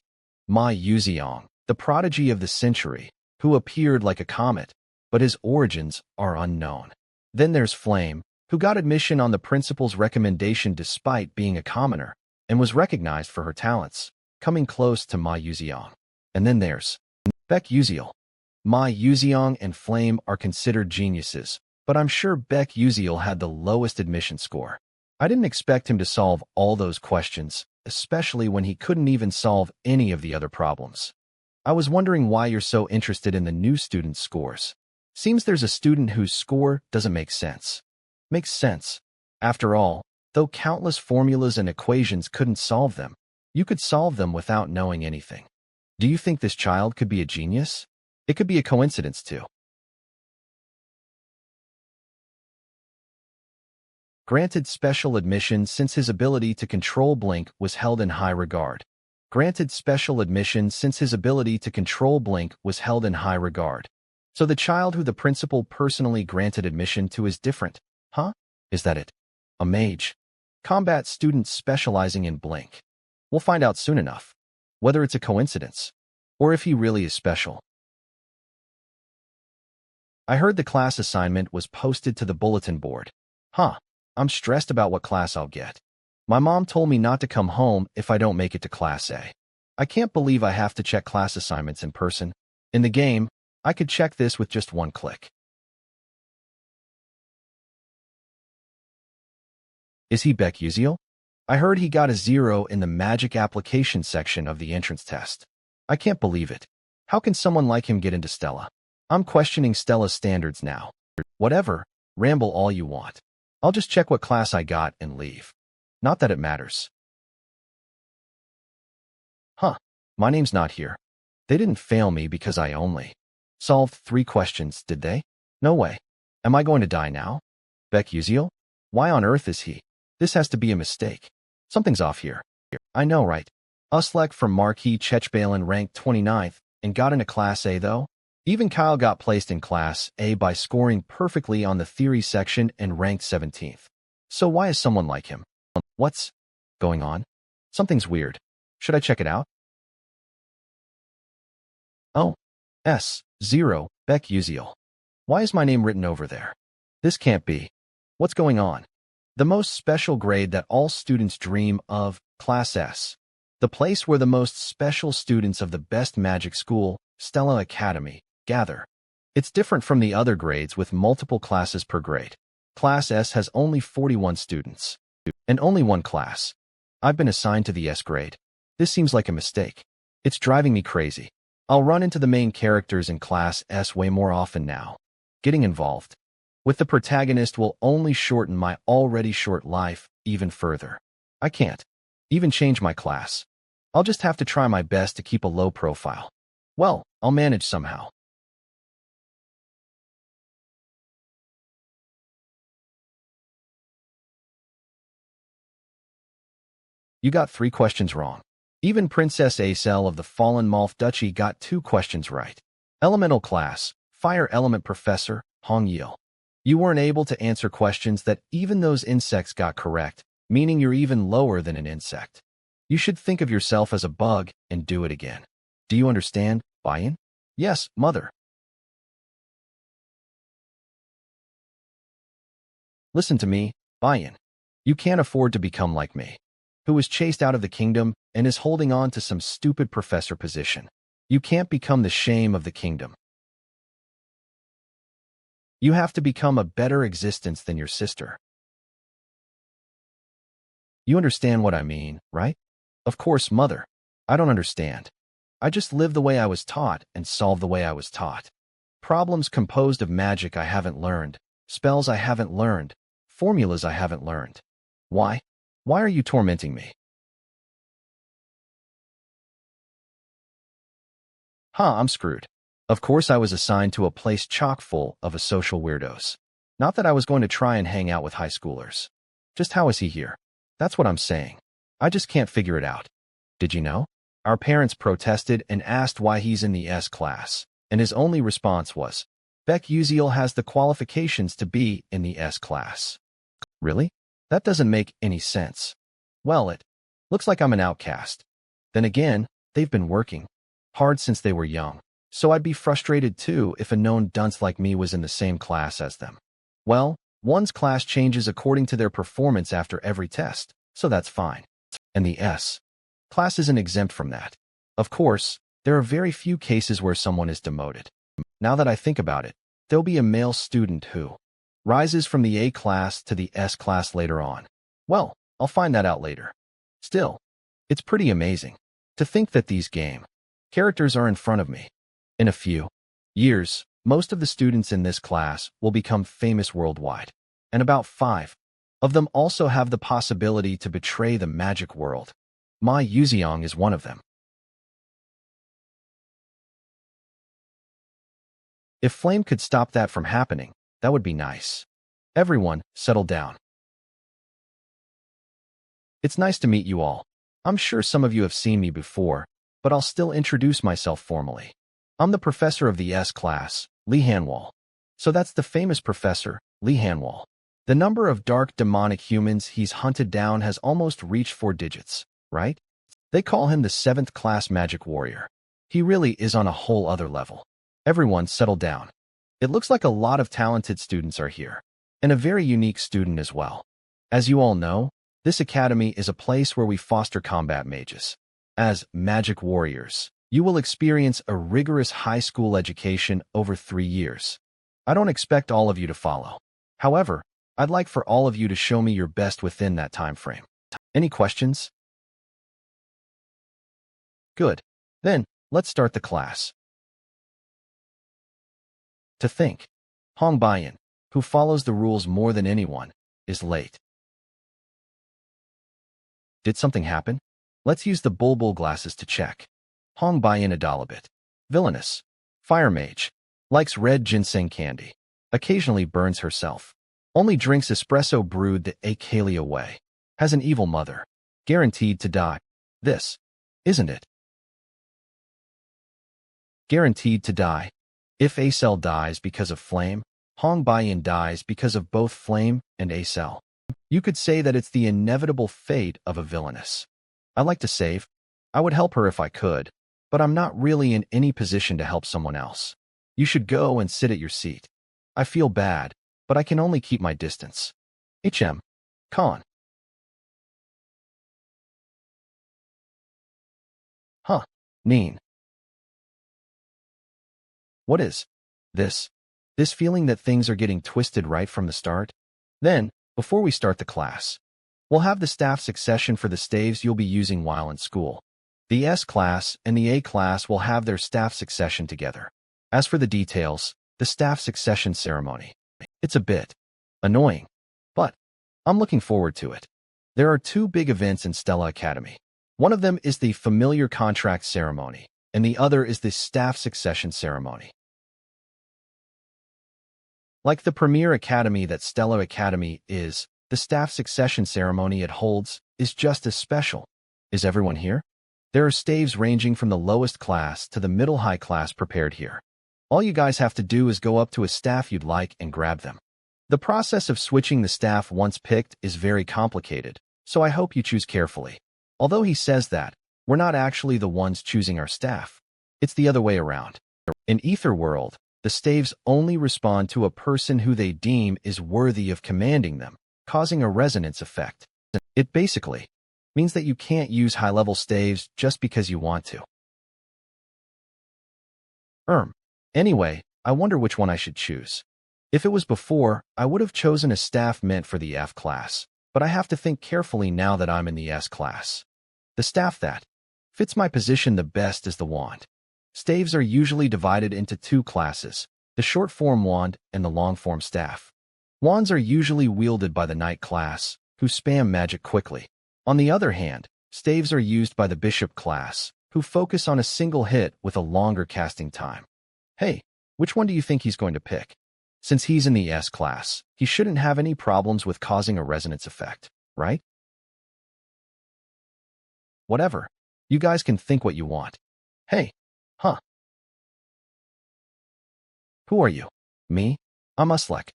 Ma Yuziong, the prodigy of the century, who appeared like a comet, but his origins are unknown. Then there's Flame, who got admission on the principal's recommendation despite being a commoner, and was recognized for her talents, coming close to Ma Yuziong. And then there's Baek Yuziel. Ma Yuziong and Flame are considered geniuses, but I'm sure Baek Yuziel had the lowest admission score. I didn't expect him to solve all those questions, especially when he couldn't even solve any of the other problems. I was wondering why you're so interested in the new students' scores. Seems there's a student whose score doesn't make sense. Makes sense. After all, though countless formulas and equations couldn't solve them, you could solve them without knowing anything. Do you think this child could be a genius? It could be a coincidence too. Granted special admission since his ability to control Blink was held in high regard. Granted special admission since his ability to control Blink was held in high regard. So the child who the principal personally granted admission to is different, huh? Is that it? A mage. Combat student specializing in Blink. We'll find out soon enough, whether it's a coincidence, or if he really is special. I heard the class assignment was posted to the bulletin board. Huh. I'm stressed about what class I'll get. My mom told me not to come home if I don't make it to Class A. I can't believe I have to check class assignments in person. In the game, I could check this with just one click. Is he Baek Yuziel? I heard he got a 0 in the magic application section of the entrance test. I can't believe it. How can someone like him get into Stella? I'm questioning Stella's standards now. Whatever, ramble all you want. I'll just check what class I got and leave. Not that it matters. Huh, my name's not here. They didn't fail me because I only solved 3 questions, did they? No way. Am I going to die now? Baek Yuziel? Why on earth is he? This has to be a mistake. Something's off here. I know, right? Uslek from Marquis Chechbalin ranked 29th and got into Class A though? Even Kyle got placed in Class A by scoring perfectly on the theory section and ranked 17th. So why is someone like him? What's going on? Something's weird. Should I check it out? Oh, S0, Baek Yuziel. Why is my name written over there? This can't be. What's going on? The most special grade that all students dream of, Class S. The place where the most special students of the best magic school, Stella Academy, gather. It's different from the other grades with multiple classes per grade. Class S has only 41 students. And only one class. I've been assigned to the S grade. This seems like a mistake. It's driving me crazy. I'll run into the main characters in Class S way more often now. Getting involved with the protagonist will only shorten my already short life even further. I can't even change my class. I'll just have to try my best to keep a low profile. Well, I'll manage somehow. You got 3 questions wrong. Even Princess Acel of the Fallen Malf Duchy got 2 questions right. Elemental class, Fire Element Professor, Hong Yil. You weren't able to answer questions that even those insects got correct, meaning you're even lower than an insect. You should think of yourself as a bug and do it again. Do you understand, Bayan? Yes, mother. Listen to me, Bayan. You can't afford to become like me, who was chased out of the kingdom and is holding on to some stupid professor position. You can't become the shame of the kingdom. You have to become a better existence than your sister. You understand what I mean, right? Of course, mother. I don't understand. I just live the way I was taught and solve the way I was taught. Problems composed of magic I haven't learned, spells I haven't learned, formulas I haven't learned. Why? Why are you tormenting me? I'm screwed. Of course I was assigned to a place chock full of a social weirdos. Not that I was going to try and hang out with high schoolers. Just how is he here? That's what I'm saying. I just can't figure it out. Did you know? Our parents protested and asked why he's in the S class, and his only response was, Beck Uziel has the qualifications to be in the S class. Really? That doesn't make any sense. Well, it looks like I'm an outcast. Then again, they've been working hard since they were young, so I'd be frustrated too if a known dunce like me was in the same class as them. Well, one's class changes according to their performance after every test, so that's fine. And the S class isn't exempt from that. Of course, there are very few cases where someone is demoted. Now that I think about it, there'll be a male student who rises from the A class to the S class later on. Well, I'll find that out later. Still, it's pretty amazing to think that these game characters are in front of me. In a few years, most of the students in this class will become famous worldwide, and about 5 of them also have the possibility to betray the magic world. My Yuziong is one of them. If Flame could stop that from happening, that would be nice. Everyone, settle down. It's nice to meet you all. I'm sure some of you have seen me before, but I'll still introduce myself formally. I'm the professor of the S class, Li Hanwal. So that's the famous professor, Li Hanwal. The number of dark demonic humans he's hunted down has almost reached 4 digits, right? They call him the 7th class magic warrior. He really is on a whole other level. Everyone settle down. It looks like a lot of talented students are here, and a very unique student as well. As you all know, this academy is a place where we foster combat mages. As magic warriors, you will experience a rigorous high school education over 3 years. I don't expect all of you to follow. However, I'd like for all of you to show me your best within that time frame. Any questions? Good. Then, let's start the class. To think, Hong Bayan, who follows the rules more than anyone, is late. Did something happen? Let's use the bulbul glasses to check. Hong Bayan Adalabit. Villainous. Fire mage. Likes red ginseng candy. Occasionally burns herself. Only drinks espresso brewed the Akalia way. Has an evil mother. Guaranteed to die. This, isn't it? Guaranteed to die. If Acel dies because of Flame, Hong Bayan dies because of both Flame and Acel. You could say that it's the inevitable fate of a villainess. I like to save. I would help her if I could, but I'm not really in any position to help someone else. You should go and sit at your seat. I feel bad, but I can only keep my distance. HM. Con. Huh. Neen. What is this? This feeling that things are getting twisted right from the start? Then, before we start the class, we'll have the staff succession for the staves you'll be using while in school. The S class and the A class will have their staff succession together. As for the details, the staff succession ceremony, it's a bit annoying, but I'm looking forward to it. There are two big events in Stella Academy. One of them is the familiar contract ceremony, and the other is the staff succession ceremony. Like the premier academy that Stella Academy is, the staff succession ceremony it holds is just as special. Is everyone here? There are staves ranging from the lowest class to the middle-high class prepared here. All you guys have to do is go up to a staff you'd like and grab them. The process of switching the staff once picked is very complicated, so I hope you choose carefully. Although he says that, we're not actually the ones choosing our staff. It's the other way around. In Ether World, the staves only respond to a person who they deem is worthy of commanding them, causing a resonance effect. It basically means that you can't use high-level staves just because you want to. Anyway, I wonder which one I should choose. If it was before, I would have chosen a staff meant for the F class, but I have to think carefully now that I'm in the S class. The staff that fits my position the best is the wand. Staves are usually divided into two classes, the short-form wand and the long-form staff. Wands are usually wielded by the knight class, who spam magic quickly. On the other hand, staves are used by the bishop class, who focus on a single hit with a longer casting time. Hey, which one do you think he's going to pick? Since he's in the S class, he shouldn't have any problems with causing a resonance effect, right? Whatever. You guys can think what you want. Hey. Huh. Who are you? Me? I'm Uslek.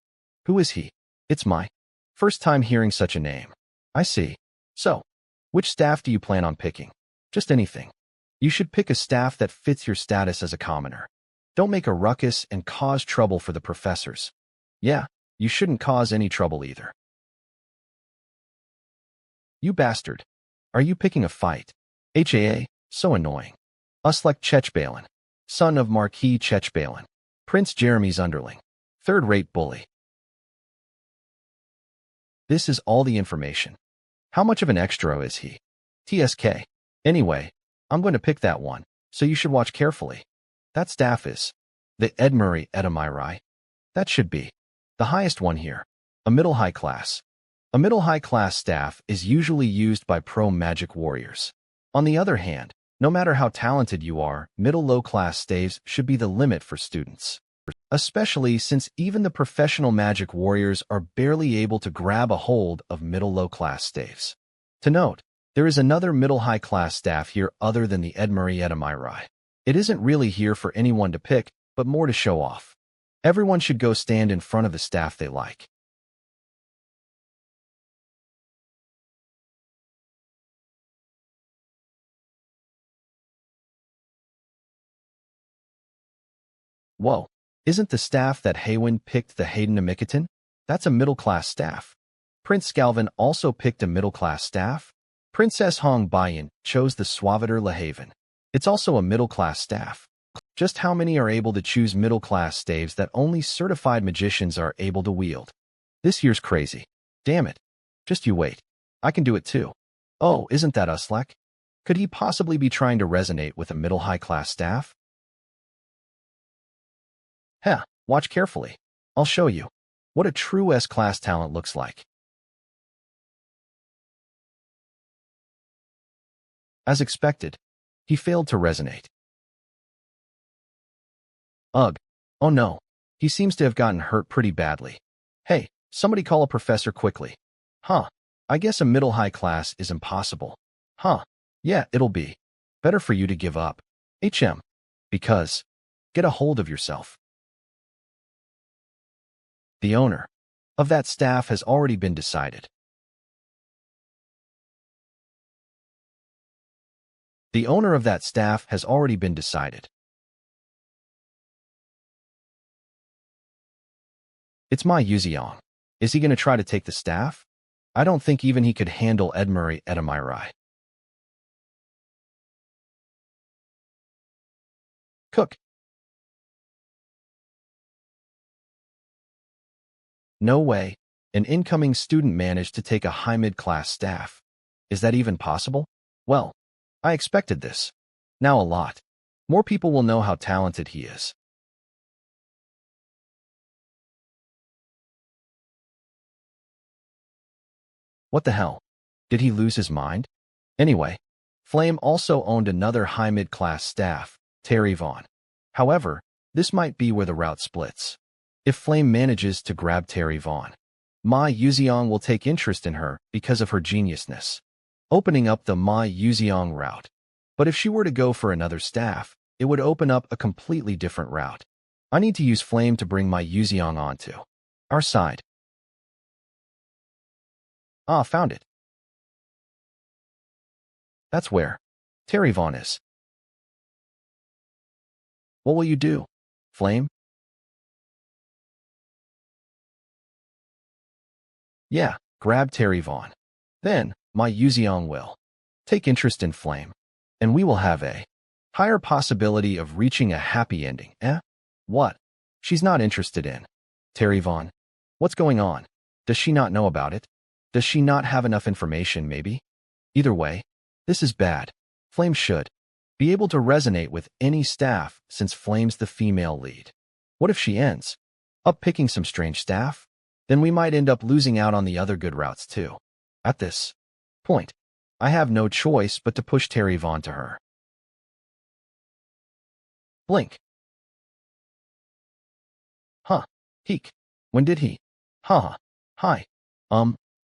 Who is he? It's my first time hearing such a name. I see. So, which staff do you plan on picking? Just anything. You should pick a staff that fits your status as a commoner. Don't make a ruckus and cause trouble for the professors. Yeah, you shouldn't cause any trouble either. You bastard. Are you picking a fight? HAA, so annoying. Uslek Chechbalin, son of Marquis Chechbalin, Prince Jeremy's underling, third-rate bully. This is all the information. How much of an extra is he? TSK. Anyway, I'm going to pick that one, so you should watch carefully. That staff is the Edmuri Edamirai. That should be the highest one here, a middle-high class. A middle-high class staff is usually used by pro-magic warriors. On the other hand, no matter how talented you are, middle-low class staves should be the limit for students. Especially since even the professional magic warriors are barely able to grab a hold of middle-low class staves. To note, there is another middle-high class staff here other than the Edmuri Edamirai. It isn't really here for anyone to pick, but more to show off. Everyone should go stand in front of the staff they like. Whoa, isn't the staff that Haywin picked the Hayden Amikatan? That's a middle-class staff. Prince Scalvin also picked a middle-class staff. Princess Hong Bayan chose the Suaviter Lahaven. It's also a middle-class staff. Just how many are able to choose middle-class staves that only certified magicians are able to wield? This year's crazy. Damn it. Just you wait. I can do it too. Oh, isn't that Uslek? Could he possibly be trying to resonate with a middle-high class staff? Heh, watch carefully. I'll show you what a true S-class talent looks like. As expected, he failed to resonate. Ugh. Oh no. He seems to have gotten hurt pretty badly. Hey, somebody call a professor quickly. Huh. I guess a middle-high class is impossible. Huh. Yeah, it'll be better for you to give up. Because get a hold of yourself. The owner of that staff has already been decided. The owner of that staff has already been decided. It's my Yuziong. Is he going to try to take the staff? I don't think even he could handle Edmuri Edamirai. Cook. No way. An incoming student managed to take a high mid-class staff. Is that even possible? Well, I expected this. Now a lot. More people will know how talented he is. What the hell? Did he lose his mind? Anyway, Flame also owned another high mid-class staff, Terry Vaughn. However, this might be where the route splits. If Flame manages to grab Terry Vaughn, Ma Yuziong will take interest in her because of her geniusness, opening up the Ma Yuziong route. But if she were to go for another staff, it would open up a completely different route. I need to use Flame to bring Ma Yuziong onto our side. Ah, found it. That's where Terry Vaughn is. What will you do, Flame? Yeah, grab Terry Vaughn. Then, my Yuziong will take interest in Flame, and we will have a higher possibility of reaching a happy ending, eh? What? She's not interested in Terry Vaughn. What's going on? Does she not know about it? Does she not have enough information, maybe? Either way, this is bad. Flame should be able to resonate with any staff since Flame's the female lead. What if she ends up picking some strange staff? Then we might end up losing out on the other good routes too. At this point, I have no choice but to push Terry Vaughn to her. Blink. Huh. Heek. When did he? Haha. Hi.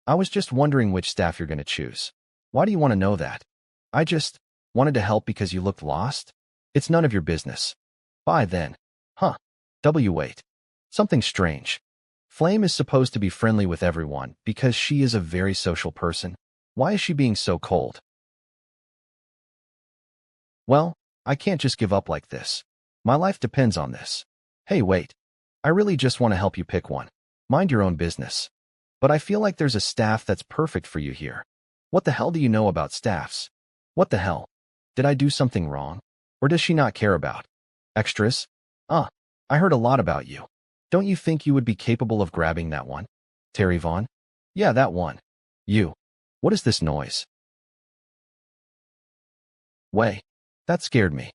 I was just wondering which staff you're gonna choose. Why do you want to know that? I just wanted to help because you looked lost? It's none of your business. Bye then. Huh. Wait. Something strange. Flame is supposed to be friendly with everyone because she is a very social person. Why is she being so cold? Well, I can't just give up like this. My life depends on this. Hey, wait. I really just want to help you pick one. Mind your own business. But I feel like there's a staff that's perfect for you here. What the hell do you know about staffs? What the hell? Did I do something wrong? Or does she not care about extras? I heard a lot about you. Don't you think you would be capable of grabbing that one? Terry Vaughn? Yeah, that one. You. What is this noise? Way. That scared me.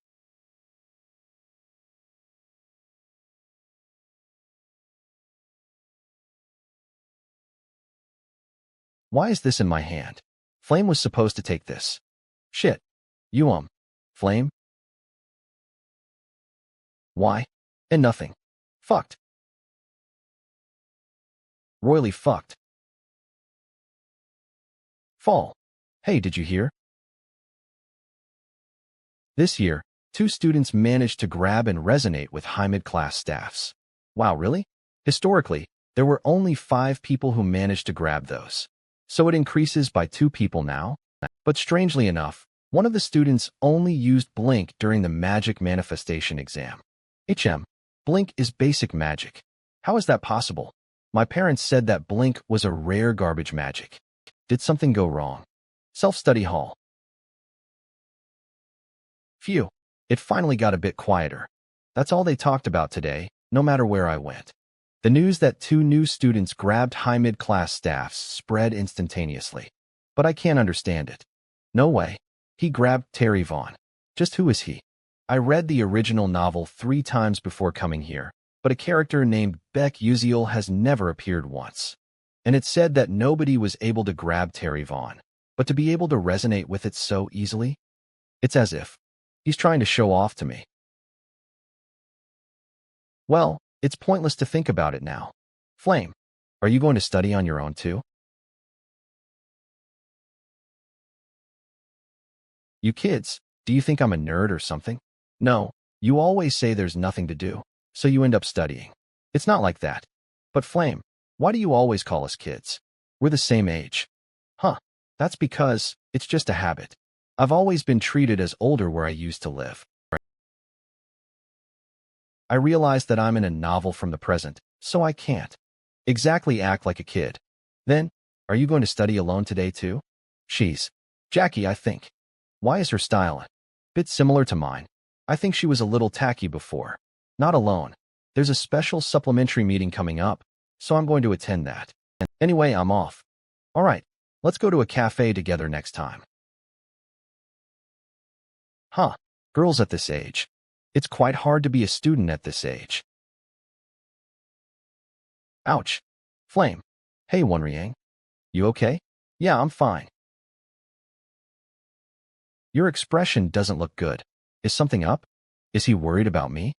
Why is this in my hand? Flame was supposed to take this. Shit. You, Flame? Why? And nothing. Fucked. Royally fucked. Fall. Hey, did you hear? This year, 2 students managed to grab and resonate with high mid-class staffs. Wow, really? Historically, there were only 5 people who managed to grab those. So it increases by 2 people now? But strangely enough, one of the students only used Blink during the magic manifestation exam. Blink is basic magic. How is that possible? My parents said that Blink was a rare garbage magic. Did something go wrong? Self-study hall. Phew, it finally got a bit quieter. That's all they talked about today, no matter where I went. The news that 2 new students grabbed high mid-class staffs spread instantaneously. But I can't understand it. No way. He grabbed Terry Vaughn. Just who is he? I read the original novel 3 times before coming here, but a character named Beck Uziel has never appeared once. And it said that nobody was able to grab Terry Vaughn, but to be able to resonate with it so easily? It's as if he's trying to show off to me. Well, it's pointless to think about it now. Flame, are you going to study on your own too? You kids, do you think I'm a nerd or something? No, you always say there's nothing to do, so you end up studying. It's not like that. But Flame, why do you always call us kids? We're the same age. Huh, that's because it's just a habit. I've always been treated as older where I used to live. I realize that I'm in a novel from the present, so I can't exactly act like a kid. Then, are you going to study alone today too? She's Jackie, I think. Why is her style a bit similar to mine? I think she was a little tacky before. Not alone. There's a special supplementary meeting coming up, so I'm going to attend that. Anyway, I'm off. All right, let's go to a cafe together next time. Huh, girls at this age. It's quite hard to be a student at this age. Ouch. Flame. Hey, Wonriang. You okay? Yeah, I'm fine. Your expression doesn't look good. Is something up? Is he worried about me?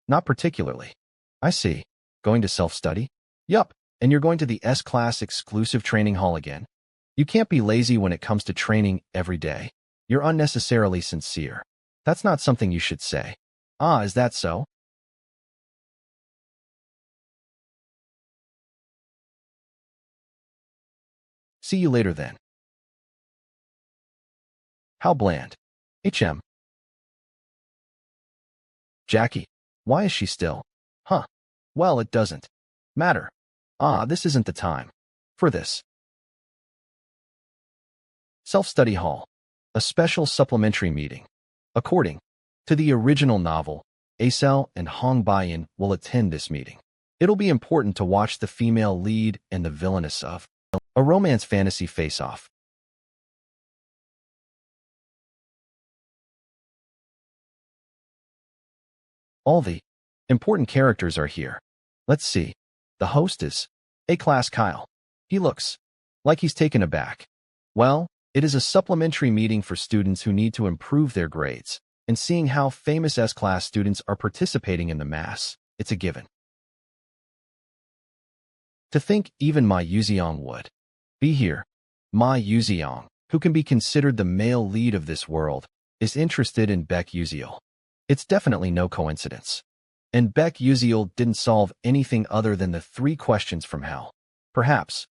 Not particularly. I see. Going to self-study? Yup, and you're going to the S-Class exclusive training hall again. You can't be lazy when it comes to training every day. You're unnecessarily sincere. That's not something you should say. Ah, is that so? See you later then. How bland. HM. Jackie. Why is she still? Huh. Well, it doesn't matter. Ah, this isn't the time for this. Self-study hall. A special supplementary meeting. According to the original novel, Acel and Hong Baiyan will attend this meeting. It'll be important to watch the female lead and the villainess of a romance fantasy face-off. All the important characters are here. Let's see. The host is A-Class Kyle. He looks like he's taken aback. Well, it is a supplementary meeting for students who need to improve their grades, and seeing how famous S-Class students are participating in the mass, it's a given. To think even Ma Yuziong would be here. Ma Yuziong, who can be considered the male lead of this world, is interested in Baek Yuziel. It's definitely no coincidence. And Baek Yuziel didn't solve anything other than the 3 questions from hell. Perhaps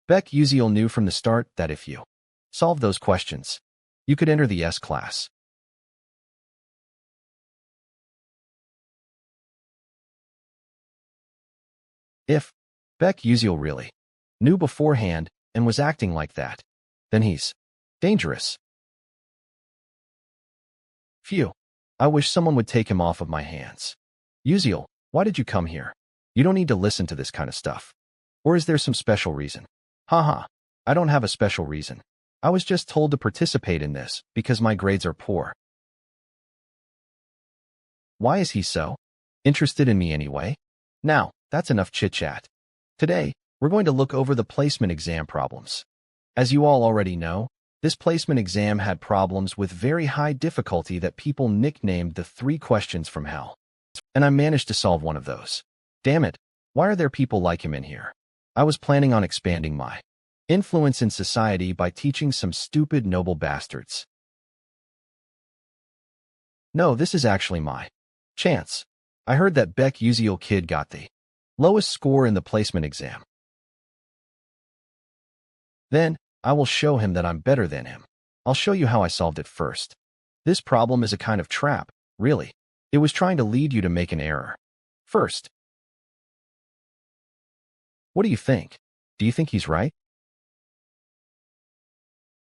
Baek Yuziel knew from the start that if you solve those questions, you could enter the S-Class. If Baek Yuziel really knew beforehand and was acting like that, then he's dangerous. Phew. I wish someone would take him off of my hands. Yuziel, why did you come here? You don't need to listen to this kind of stuff. Or is there some special reason? Haha, I don't have a special reason. I was just told to participate in this because my grades are poor. Why is he so interested in me anyway? Now, that's enough chit-chat. Today, we're going to look over the placement exam problems. As you all already know, this placement exam had problems with very high difficulty that people nicknamed the 3 questions from hell. And I managed to solve one of those. Damn it, why are there people like him in here? I was planning on expanding my influence in society by teaching some stupid noble bastards. No, this is actually my chance. I heard that Baek Yuziel kid got the lowest score in the placement exam. Then, I will show him that I'm better than him. I'll show you how I solved it first. This problem is a kind of trap, really. It was trying to lead you to make an error. First. What do you think? Do you think he's right?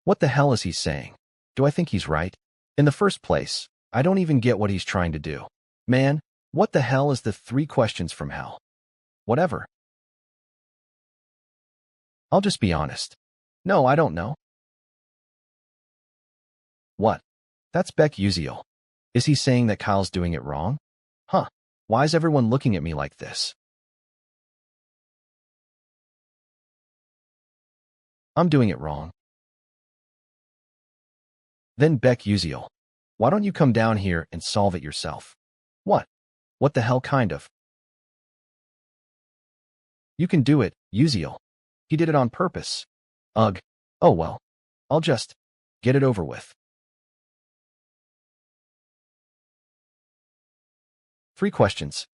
What the hell is he saying? Do I think he's right? In the first place, I don't even get what he's trying to do. Man, what the hell is the 3 questions from hell? Whatever. I'll just be honest. No, I don't know. What? That's Baek Yuziel. Is he saying that Kyle's doing it wrong? Huh. Why is everyone looking at me like this? I'm doing it wrong. Then Baek Yuziel. Why don't you come down here and solve it yourself? What? What the hell kind of? You can do it, Yuziel. He did it on purpose. Ugh. Oh well. I'll just get it over with. 3 questions.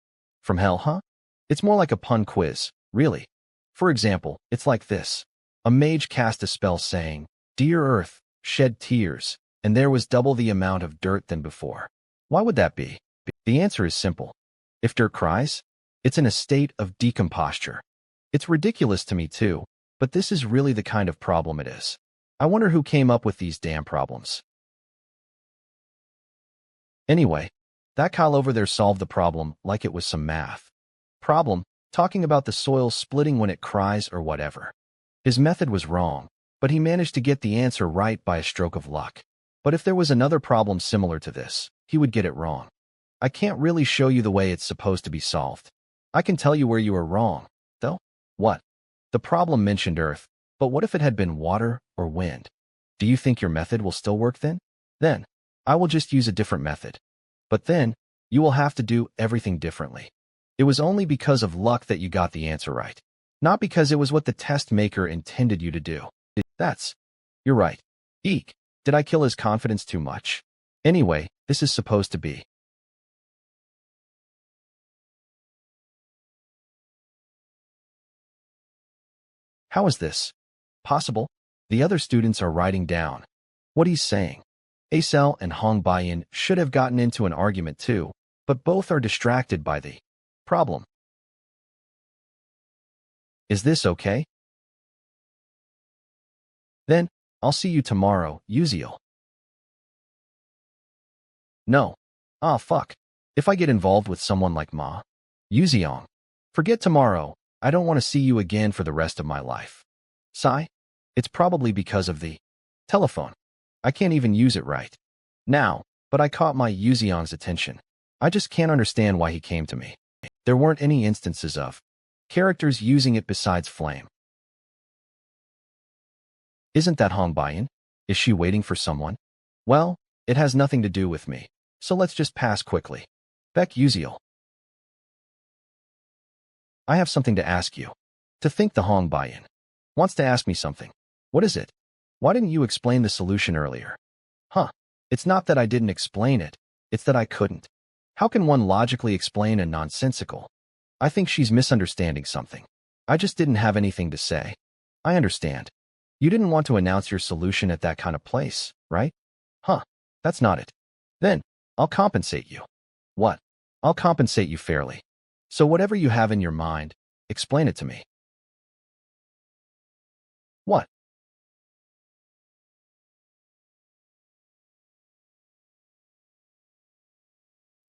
From hell, huh? It's more like a pun quiz, really. For example, it's like this. A mage cast a spell saying, "Dear Earth, shed tears," and there was double the amount of dirt than before. Why would that be? The answer is simple. If dirt cries, it's in a state of decomposture. It's ridiculous to me too, but this is really the kind of problem it is. I wonder who came up with these damn problems. Anyway, that Kyle over there solved the problem like it was some math problem, talking about the soil splitting when it cries or whatever. His method was wrong, but he managed to get the answer right by a stroke of luck. But if there was another problem similar to this, he would get it wrong. I can't really show you the way it's supposed to be solved. I can tell you where you are wrong, though. What? The problem mentioned earth, but what if it had been water or wind? Do you think your method will still work then? Then, I will just use a different method. But then, you will have to do everything differently. It was only because of luck that you got the answer right, not because it was what the test maker intended you to do. You're right. Eek, did I kill his confidence too much? Anyway, this is supposed to be. How is this possible? The other students are writing down what he's saying. Acel and Hong Baiyan should have gotten into an argument too, but both are distracted by the problem. Is this okay? Then, I'll see you tomorrow, Uziel. No. Ah, fuck. If I get involved with someone like Ma, Yuziong, forget tomorrow. I don't want to see you again for the rest of my life. Sigh? It's probably because of the telephone. I can't even use it right now, but I caught my Yuziong's attention. I just can't understand why he came to me. There weren't any instances of characters using it besides Flame. Isn't that Hong Baiyan? Is she waiting for someone? Well, it has nothing to do with me, so let's just pass quickly. Beck Uziel. I have something to ask you. To think the Hong Baiyan wants to ask me something. What is it? Why didn't you explain the solution earlier? Huh. It's not that I didn't explain it, it's that I couldn't. How can one logically explain a nonsensical? I think she's misunderstanding something. I just didn't have anything to say. I understand. You didn't want to announce your solution at that kind of place, right? Huh. That's not it. Then, I'll compensate you. What? I'll compensate you fairly. So whatever you have in your mind, explain it to me. What?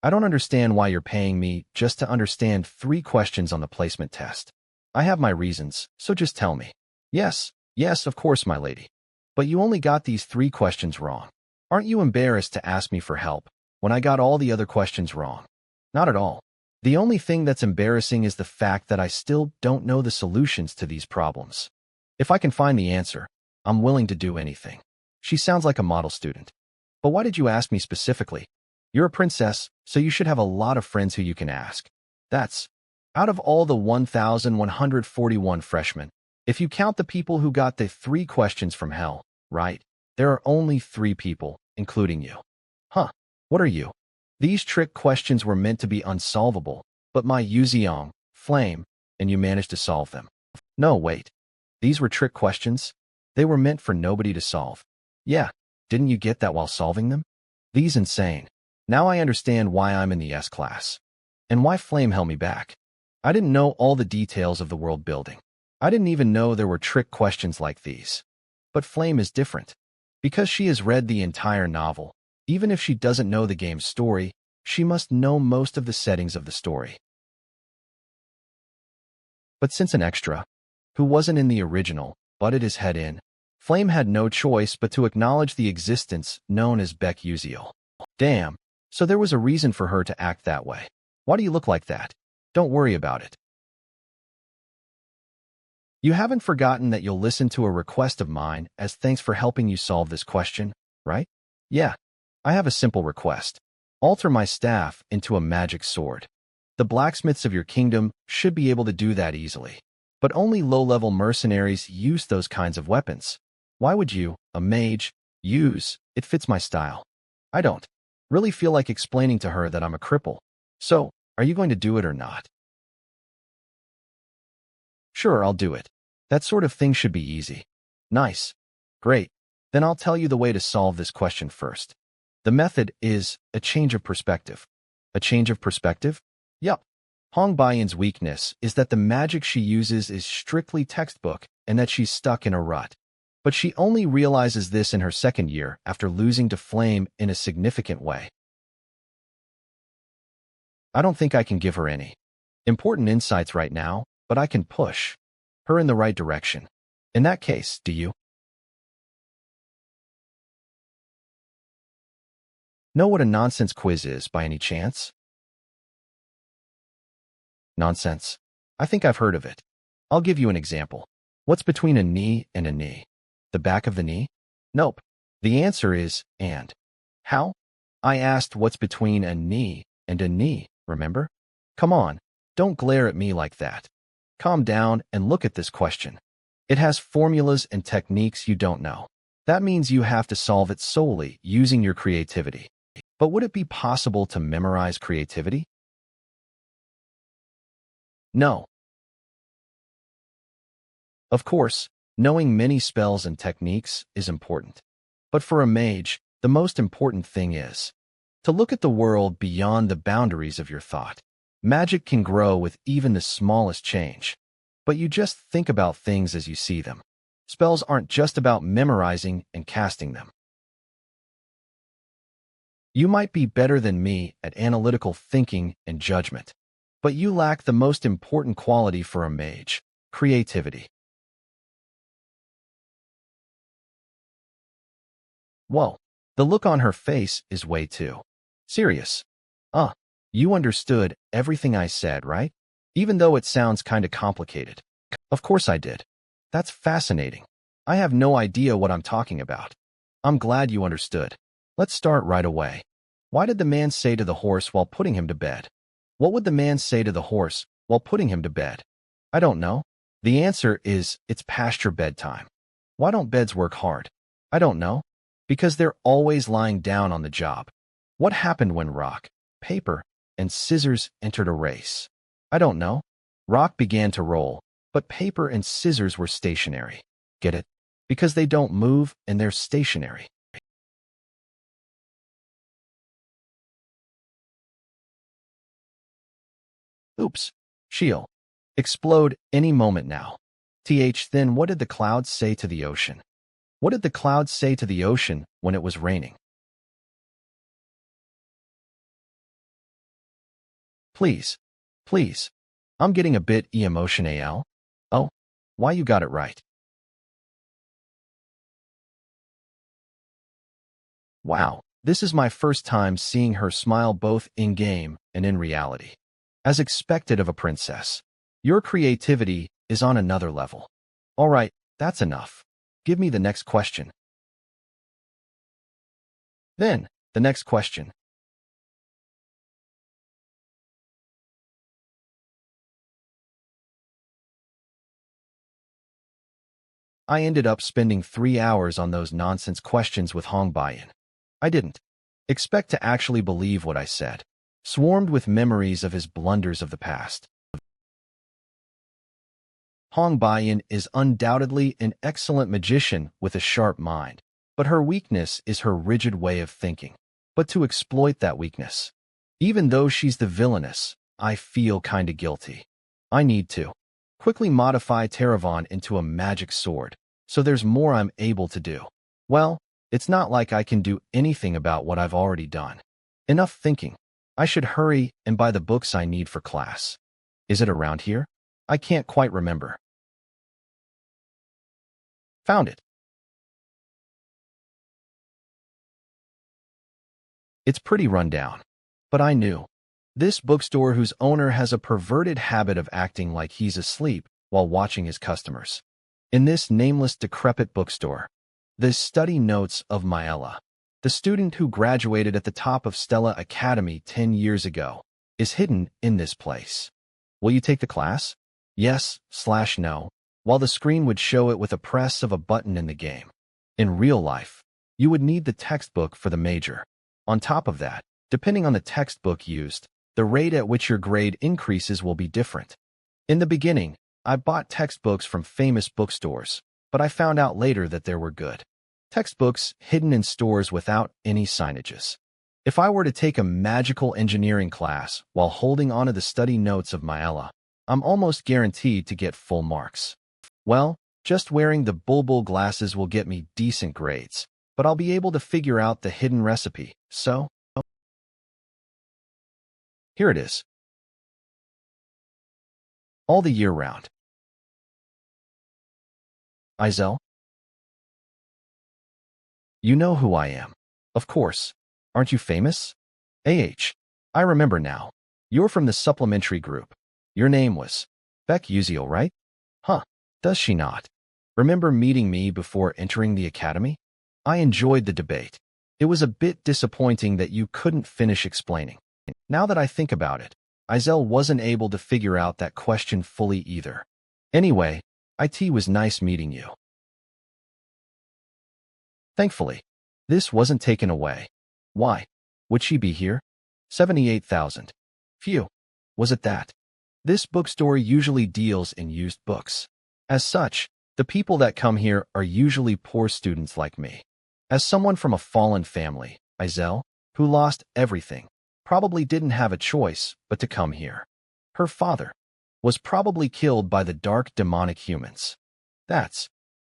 I don't understand why you're paying me just to understand 3 questions on the placement test. I have my reasons, so just tell me. Yes, of course, my lady. But you only got these 3 questions wrong. Aren't you embarrassed to ask me for help when I got all the other questions wrong? Not at all. The only thing that's embarrassing is the fact that I still don't know the solutions to these problems. If I can find the answer, I'm willing to do anything. She sounds like a model student. But why did you ask me specifically? You're a princess, so you should have a lot of friends who you can ask. That's out of all the 1,141 freshmen. If you count the people who got the 3 questions from hell, right? There are only 3 people, including you. Huh. What are you? These trick questions were meant to be unsolvable, but my Yuziong, Flame, and you managed to solve them. No, wait. These were trick questions? They were meant for nobody to solve. Yeah, didn't you get that while solving them? These insane. Now I understand why I'm in the S class. And why Flame held me back. I didn't know all the details of the world building. I didn't even know there were trick questions like these. But Flame is different. Because she has read the entire novel, even if she doesn't know the game's story, she must know most of the settings of the story. But since an extra, who wasn't in the original, butted his head in, Flame had no choice but to acknowledge the existence known as Beck Uziel. Damn, so there was a reason for her to act that way. Why do you look like that? Don't worry about it. You haven't forgotten that you'll listen to a request of mine as thanks for helping you solve this question, right? Yeah, I have a simple request. Alter my staff into a magic sword. The blacksmiths of your kingdom should be able to do that easily. But only low-level mercenaries use those kinds of weapons. Why would you, a mage, use? It fits my style. I don't really feel like explaining to her that I'm a cripple. So, are you going to do it or not? Sure, I'll do it. That sort of thing should be easy. Nice. Great. Then I'll tell you the way to solve this question first. The method is a change of perspective. A change of perspective? Yup. Hong Baiyan's weakness is that the magic she uses is strictly textbook and that she's stuck in a rut. But she only realizes this in her 2nd year after losing to Flame in a significant way. I don't think I can give her any. Important insights right now, but I can push her in the right direction. In that case, do you know what a nonsense quiz is by any chance? Nonsense. I think I've heard of it. I'll give you an example. What's between a knee and a knee? The back of the knee? Nope. The answer is and. How? I asked what's between a knee and a knee, remember? Come on, don't glare at me like that. Calm down and look at this question. It has formulas and techniques you don't know. That means you have to solve it solely using your creativity. But would it be possible to memorize creativity? No. Of course, knowing many spells and techniques is important. But for a mage, the most important thing is to look at the world beyond the boundaries of your thought. Magic can grow with even the smallest change, but you just think about things as you see them. Spells aren't just about memorizing and casting them. You might be better than me at analytical thinking and judgment, but you lack the most important quality for a mage, creativity. Whoa, the look on her face is way too serious. You understood everything I said, right? Even though it sounds kinda complicated. Of course I did. That's fascinating. I have no idea what I'm talking about. I'm glad you understood. Let's start right away. Why did the man say to the horse while putting him to bed? What would the man say to the horse while putting him to bed? I don't know. The answer is it's past your bedtime. Why don't beds work hard? I don't know. Because they're always lying down on the job. What happened when rock, paper, and scissors entered a race? I don't know. Rock began to roll, but paper and scissors were stationary. Get it? Because they don't move and they're stationary. Oops. She'll explode any moment now. Then what did the clouds say to the ocean? What did the clouds say to the ocean when it was raining? Please, please. I'm getting a bit emotional. Oh, why you got it right. Wow, this is my first time seeing her smile both in-game and in reality. As expected of a princess. Your creativity is on another level. All right, that's enough. Give me the next question. Then, the next question. I ended up spending 3 hours on those nonsense questions with Hong Baiyan. I didn't expect to actually believe what I said. Swarmed with memories of his blunders of the past. Hong Baiyan is undoubtedly an excellent magician with a sharp mind, but her weakness is her rigid way of thinking. But to exploit that weakness, even though she's the villainess, I feel kinda guilty. I need to quickly modify Taravon into a magic sword, so there's more I'm able to do. Well, it's not like I can do anything about what I've already done. Enough thinking. I should hurry and buy the books I need for class. Is it around here? I can't quite remember. Found it. It's pretty run down. But I knew. This bookstore whose owner has a perverted habit of acting like he's asleep while watching his customers. In this nameless decrepit bookstore, the study notes of Maella, the student who graduated at the top of Stella Academy 10 years ago, is hidden in this place. Will you take the class? Yes/no, while the screen would show it with a press of a button in the game. In real life, you would need the textbook for the major. On top of that, depending on the textbook used, the rate at which your grade increases will be different. In the beginning, I bought textbooks from famous bookstores, but I found out later that there were good textbooks hidden in stores without any signages. If I were to take a magical engineering class while holding onto the study notes of Maella, I'm almost guaranteed to get full marks. Well, just wearing the bulbul glasses will get me decent grades, but I'll be able to figure out the hidden recipe, so here it is. all the year round. Izel? You know who I am. Of course. Aren't you famous? I remember now. You're from the supplementary group. Your name was Beck Uziel, right? Huh, does she not? Remember meeting me before entering the academy? I enjoyed the debate. It was a bit disappointing that you couldn't finish explaining. Now that I think about it, Izel wasn't able to figure out that question fully either. Anyway, it was nice meeting you. Thankfully, this wasn't taken away. Why? Would she be here? 78,000. Phew. Was it that? This bookstore usually deals in used books. As such, the people that come here are usually poor students like me. As someone from a fallen family, Izel, who lost everything, probably didn't have a choice but to come here. Her father was probably killed by the dark demonic humans. That's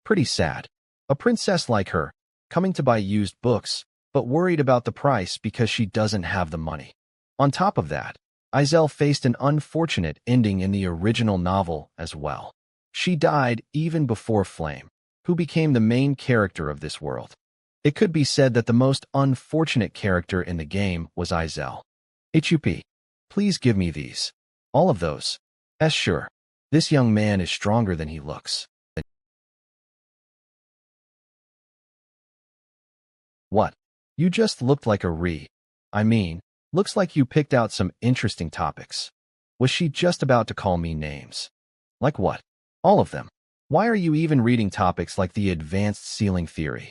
pretty sad. A princess like her, coming to buy used books, but worried about the price because she doesn't have the money. On top of that, Izel faced an unfortunate ending in the original novel as well. She died even before Flame, who became the main character of this world. It could be said that the most unfortunate character in the game was Izel. HUP, please give me these. All of those. Sure. This young man is stronger than he looks. What? You just looked like looks like you picked out some interesting topics. Was she just about to call me names? Like what? All of them. Why are you even reading topics like the advanced sealing theory?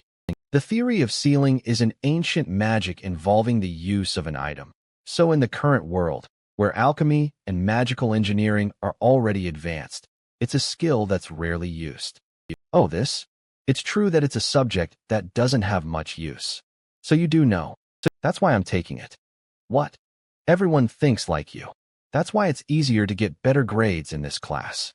The theory of sealing is an ancient magic involving the use of an item. So in the current world, where alchemy and magical engineering are already advanced, it's a skill that's rarely used. Oh, this? It's true that it's a subject that doesn't have much use. So you do know. So that's why I'm taking it. What? Everyone thinks like you. That's why it's easier to get better grades in this class.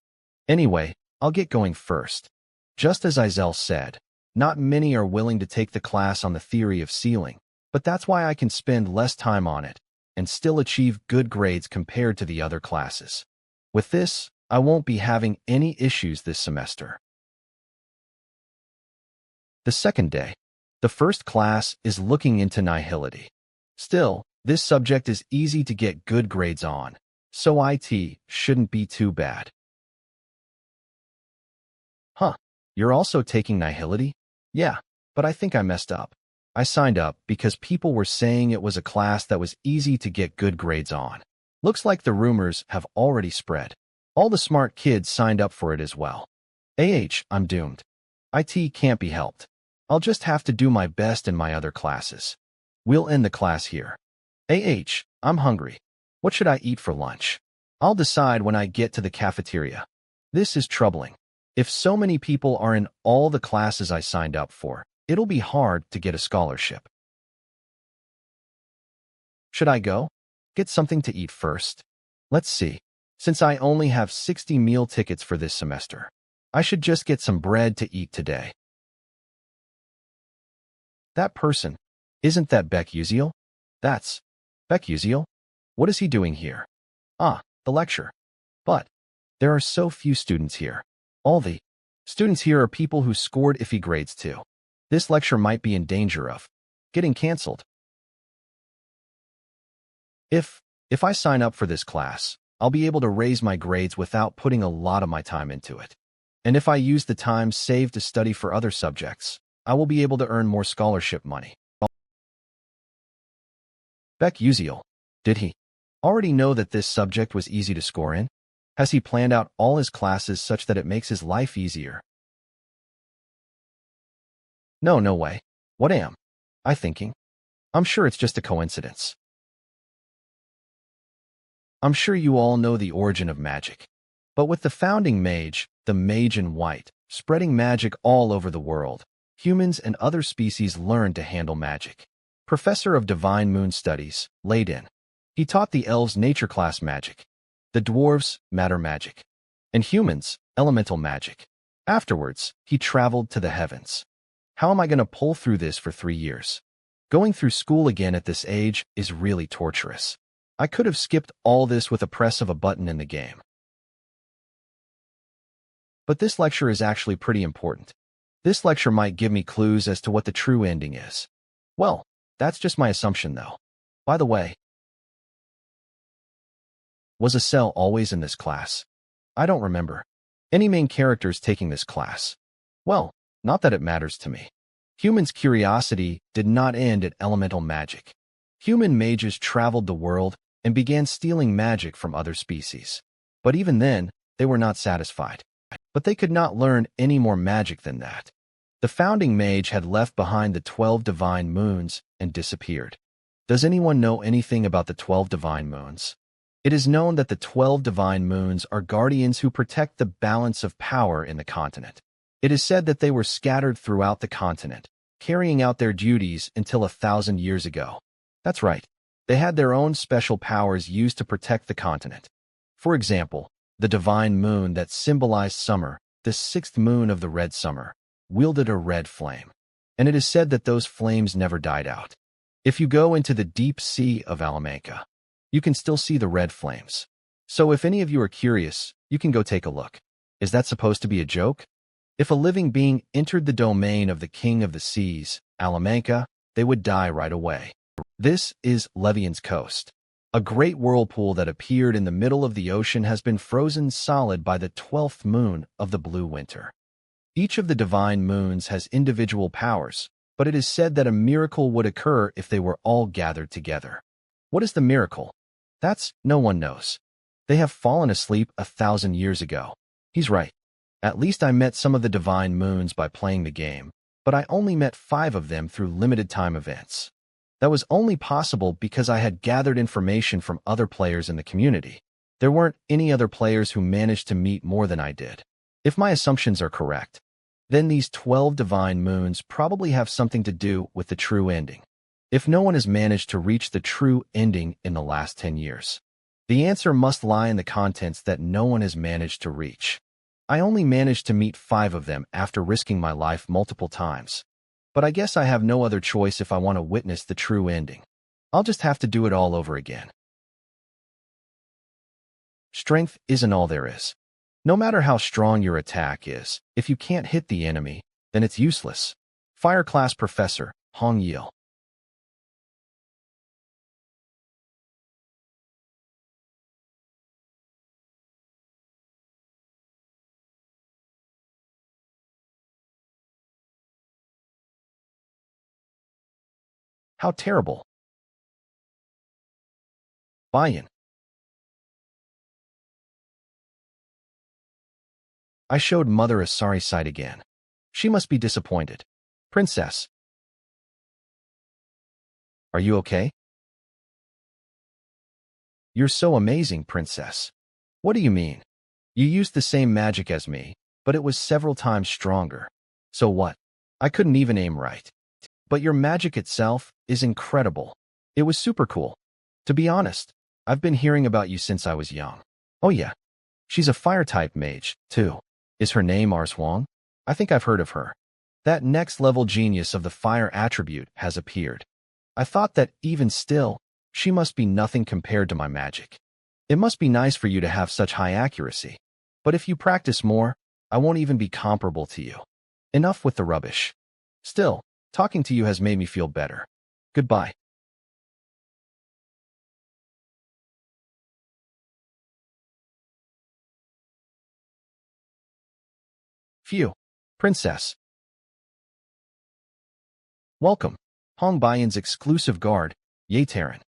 Anyway, I'll get going first. Just as Izel said, not many are willing to take the class on the theory of sealing, but that's why I can spend less time on it and still achieve good grades compared to the other classes. With this, I won't be having any issues this semester. The second day, the first class is looking into nihility. Still, this subject is easy to get good grades on, so it shouldn't be too bad. Huh, you're also taking nihility? Yeah, but I think I messed up. I signed up because people were saying it was a class that was easy to get good grades on. Looks like the rumors have already spread. All the smart kids signed up for it as well. I'm doomed. It can't be helped. I'll just have to do my best in my other classes. We'll end the class here. I'm hungry. What should I eat for lunch? I'll decide when I get to the cafeteria. This is troubling. If so many people are in all the classes I signed up for, it'll be hard to get a scholarship. Should I go? Get something to eat first? Let's see. Since I only have 60 meal tickets for this semester, I should just get some bread to eat today. That person, isn't that Beck Uziel? That's Beck Uziel? What is he doing here? Ah, the lecture. But there are so few students here. All the students here are people who scored iffy grades too. This lecture might be in danger of getting canceled. If I sign up for this class, I'll be able to raise my grades without putting a lot of my time into it. And if I use the time saved to study for other subjects, I will be able to earn more scholarship money. Beck Uziel, did he already know that this subject was easy to score in? Has he planned out all his classes such that it makes his life easier? No way. What am I thinking? I'm sure it's just a coincidence. I'm sure you all know the origin of magic. But with the founding mage, the Mage in White, spreading magic all over the world, humans and other species learned to handle magic. Professor of Divine Moon Studies, Laden. He taught the elves nature class magic, the dwarves matter magic, and humans elemental magic. Afterwards, he traveled to the heavens. How am I going to pull through this for 3 years? Going through school again at this age is really torturous. I could have skipped all this with a press of a button in the game. But this lecture is actually pretty important. This lecture might give me clues as to what the true ending is. Well, that's just my assumption though. By the way, was a cell always in this class? I don't remember any main characters taking this class. Well, not that it matters to me. Humans' curiosity did not end at elemental magic. Human mages traveled the world and began stealing magic from other species. But even then, they were not satisfied. But they could not learn any more magic than that. The founding mage had left behind the 12 divine moons and disappeared. Does anyone know anything about the 12 divine moons? It is known that the 12 divine moons are guardians who protect the balance of power in the continent. It is said that they were scattered throughout the continent, carrying out their duties until 1,000 years ago. That's right. They had their own special powers used to protect the continent. For example, the divine moon that symbolized summer, the 6th moon of the red summer, wielded a red flame. And it is said that those flames never died out. If you go into the deep sea of Alamanca, you can still see the red flames. So if any of you are curious, you can go take a look. Is that supposed to be a joke? If a living being entered the domain of the king of the seas, Alamanca, they would die right away. This is Levian's coast. A great whirlpool that appeared in the middle of the ocean has been frozen solid by the 12th moon of the blue winter. Each of the divine moons has individual powers, but it is said that a miracle would occur if they were all gathered together. What is the miracle? That's no one knows. They have fallen asleep 1,000 years ago. He's right. At least I met some of the divine moons by playing the game, but I only met 5 of them through limited time events. That was only possible because I had gathered information from other players in the community. There weren't any other players who managed to meet more than I did. If my assumptions are correct, then these 12 divine moons probably have something to do with the true ending. If no one has managed to reach the true ending in the last 10 years, the answer must lie in the contents that no one has managed to reach. I only managed to meet 5 of them after risking my life multiple times. But I guess I have no other choice if I want to witness the true ending. I'll just have to do it all over again. Strength isn't all there is. No matter how strong your attack is, if you can't hit the enemy, then it's useless. Fire Class Professor, Hong Yil. How terrible. Buy-in. I showed Mother a sorry sight again. She must be disappointed. Princess. Are you okay? You're so amazing, Princess. What do you mean? You used the same magic as me, but it was several times stronger. So what? I couldn't even aim right. But your magic itself is incredible. It was super cool. To be honest, I've been hearing about you since I was young. Oh yeah. She's a fire-type mage, too. Is her name Arswang? I think I've heard of her. That next-level genius of the fire attribute has appeared. I thought that even still, she must be nothing compared to my magic. It must be nice for you to have such high accuracy. But if you practice more, I won't even be comparable to you. Enough with the rubbish. Still, talking to you has made me feel better. Goodbye. Phew. Princess. Welcome. Hong Baiyan's exclusive guard, Yataran.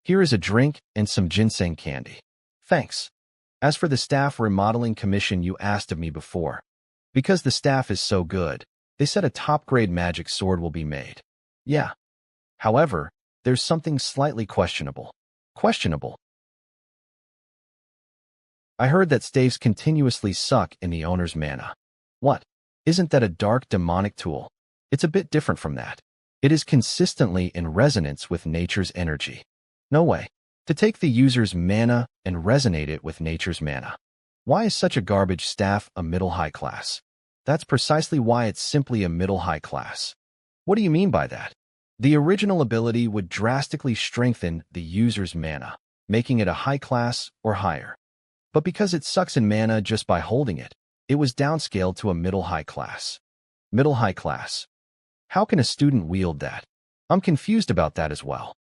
Here is a drink and some ginseng candy. Thanks. As for the staff remodeling commission you asked of me before, because the staff is so good, they said a top-grade magic sword will be made. Yeah. However, there's something slightly questionable. Questionable. I heard that staves continuously suck in the owner's mana. What? Isn't that a dark demonic tool? It's a bit different from that. It is consistently in resonance with nature's energy. No way. To take the user's mana and resonate it with nature's mana. Why is such a garbage staff a middle-high class? That's precisely why it's simply a middle-high class. What do you mean by that? The original ability would drastically strengthen the user's mana, making it a high class or higher. But because it sucks in mana just by holding it, It was downscaled to a middle-high class. Middle-high class. How can a student wield that? I'm confused about that as well.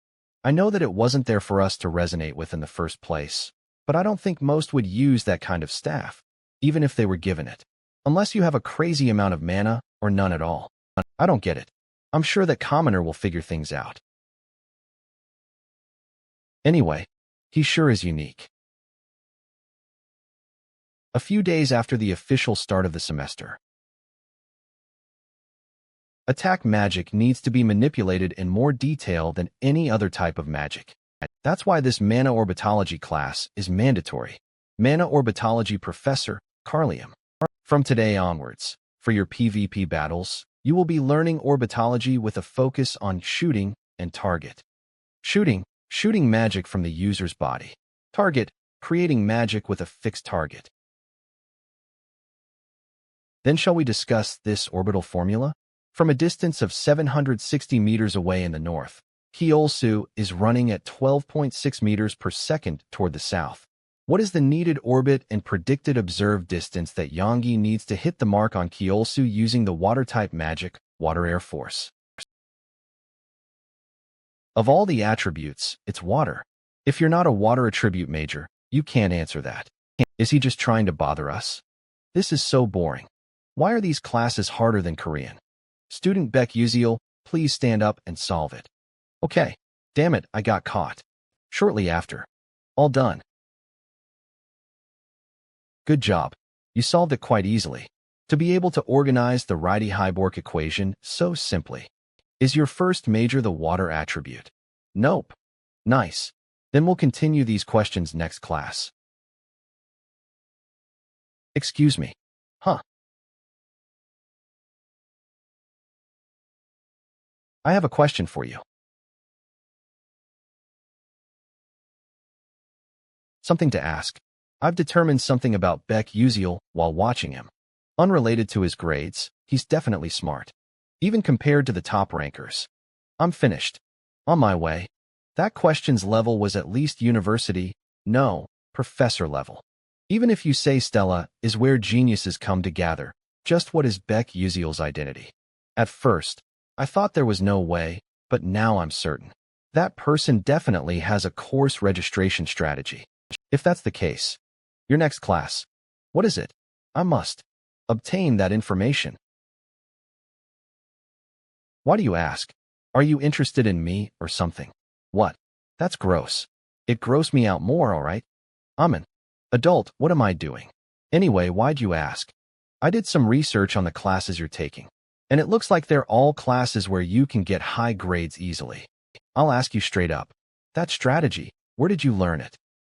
I know that it wasn't there for us to resonate with in the first place, but I don't think most would use that kind of staff, even if they were given it. Unless you have a crazy amount of mana or none at all. I don't get it. I'm sure that Commoner will figure things out. Anyway, he sure is unique. A few days after the official start of the semester. Attack magic needs to be manipulated in more detail than any other type of magic. That's why this Mana Orbitology class is mandatory. Mana Orbitology Professor, Carlium. From today onwards, for your PvP battles, you will be learning orbitology with a focus on shooting and target. Shooting magic from the user's body. Target, creating magic with a fixed target. Then shall we discuss this orbital formula? From a distance of 760 meters away in the north, Kyeolsu is running at 12.6 meters per second toward the south. What is the needed orbit and predicted observed distance that Yongi needs to hit the mark on Kyeolsu using the water-type magic, Water Air Force? Of all the attributes, it's water. If you're not a water attribute major, you can't answer that. Is he just trying to bother us? This is so boring. Why are these classes harder than Korean? Student Beck Uziel, please stand up and solve it. Okay. Damn it, I got caught. Shortly after. All done. Good job. You solved it quite easily. To be able to organize the Rydie-Hyborg equation so simply. Is your first major the water attribute? Nope. Nice. Then we'll continue these questions next class. Excuse me. Huh. I have a question for you. Something to ask. I've determined something about Beck Uziel while watching him. Unrelated to his grades, he's definitely smart. Even compared to the top rankers. I'm finished. On my way. That question's level was at least university, no, professor level. Even if you say Stella is where geniuses come to gather, just what is Beck Uziel's identity? At first, I thought there was no way, but now I'm certain. That person definitely has a course registration strategy. If that's the case, your next class, what is it? I must obtain that information. Why do you ask? Are you interested in me or something? What? That's gross. It grossed me out more, all right? I'm an adult, what am I doing? Anyway, why'd you ask? I did some research on the classes you're taking, and it looks like they're all classes where you can get high grades easily. I'll ask you straight up. That strategy, where did you learn it?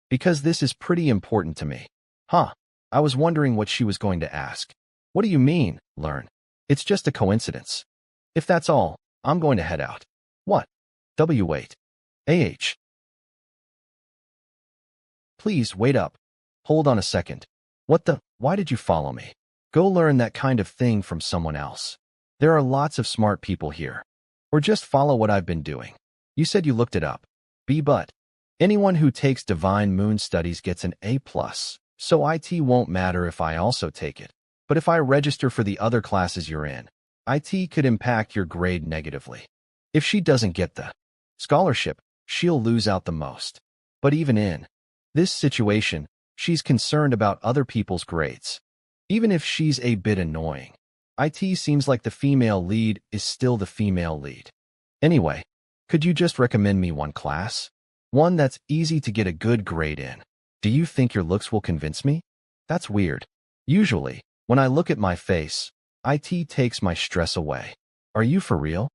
Because this is pretty important to me. Huh. I was wondering what she was going to ask. What do you mean, learn? It's just a coincidence. If that's all, I'm going to head out. What? Wait. AH. Please, wait up. Hold on a second. What the? Why did you follow me? Go learn that kind of thing from someone else. There are lots of smart people here. Or just follow what I've been doing. You said you looked it up. But anyone who takes Divine Moon Studies gets an A+, so IT won't matter if I also take it. But if I register for the other classes you're in, IT could impact your grade negatively. If she doesn't get the scholarship, she'll lose out the most. But even in this situation, she's concerned about other people's grades. Even if she's a bit annoying, IT seems like the female lead is still the female lead. Anyway, could you just recommend me one class? One that's easy to get a good grade in. Do you think your looks will convince me? That's weird. Usually, when I look at my face, IT takes my stress away. Are you for real?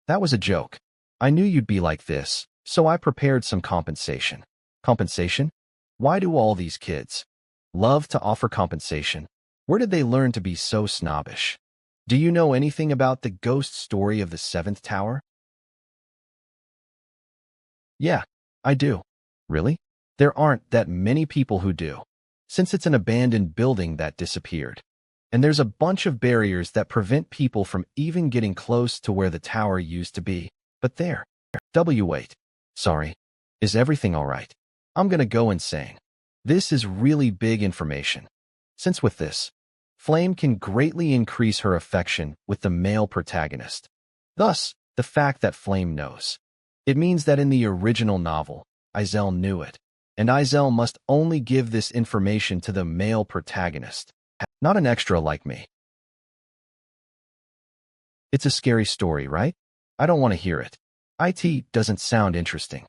That was a joke. I knew you'd be like this, so I prepared some compensation. Compensation? Why do all these kids love to offer compensation? Where did they learn to be so snobbish? Do you know anything about the ghost story of the seventh tower? Yeah, I do. Really? There aren't that many people who do, since it's an abandoned building that disappeared. And there's a bunch of barriers that prevent people from even getting close to where the tower used to be. But there. Wait. Sorry. Is everything all right? I'm gonna go insane. This is really big information. Since with this Flame can greatly increase her affection with the male protagonist. Thus, the fact that Flame knows. It means that in the original novel, Izel knew it, and Izel must only give this information to the male protagonist, not an extra like me. It's a scary story, right? I don't want to hear it. It doesn't sound interesting.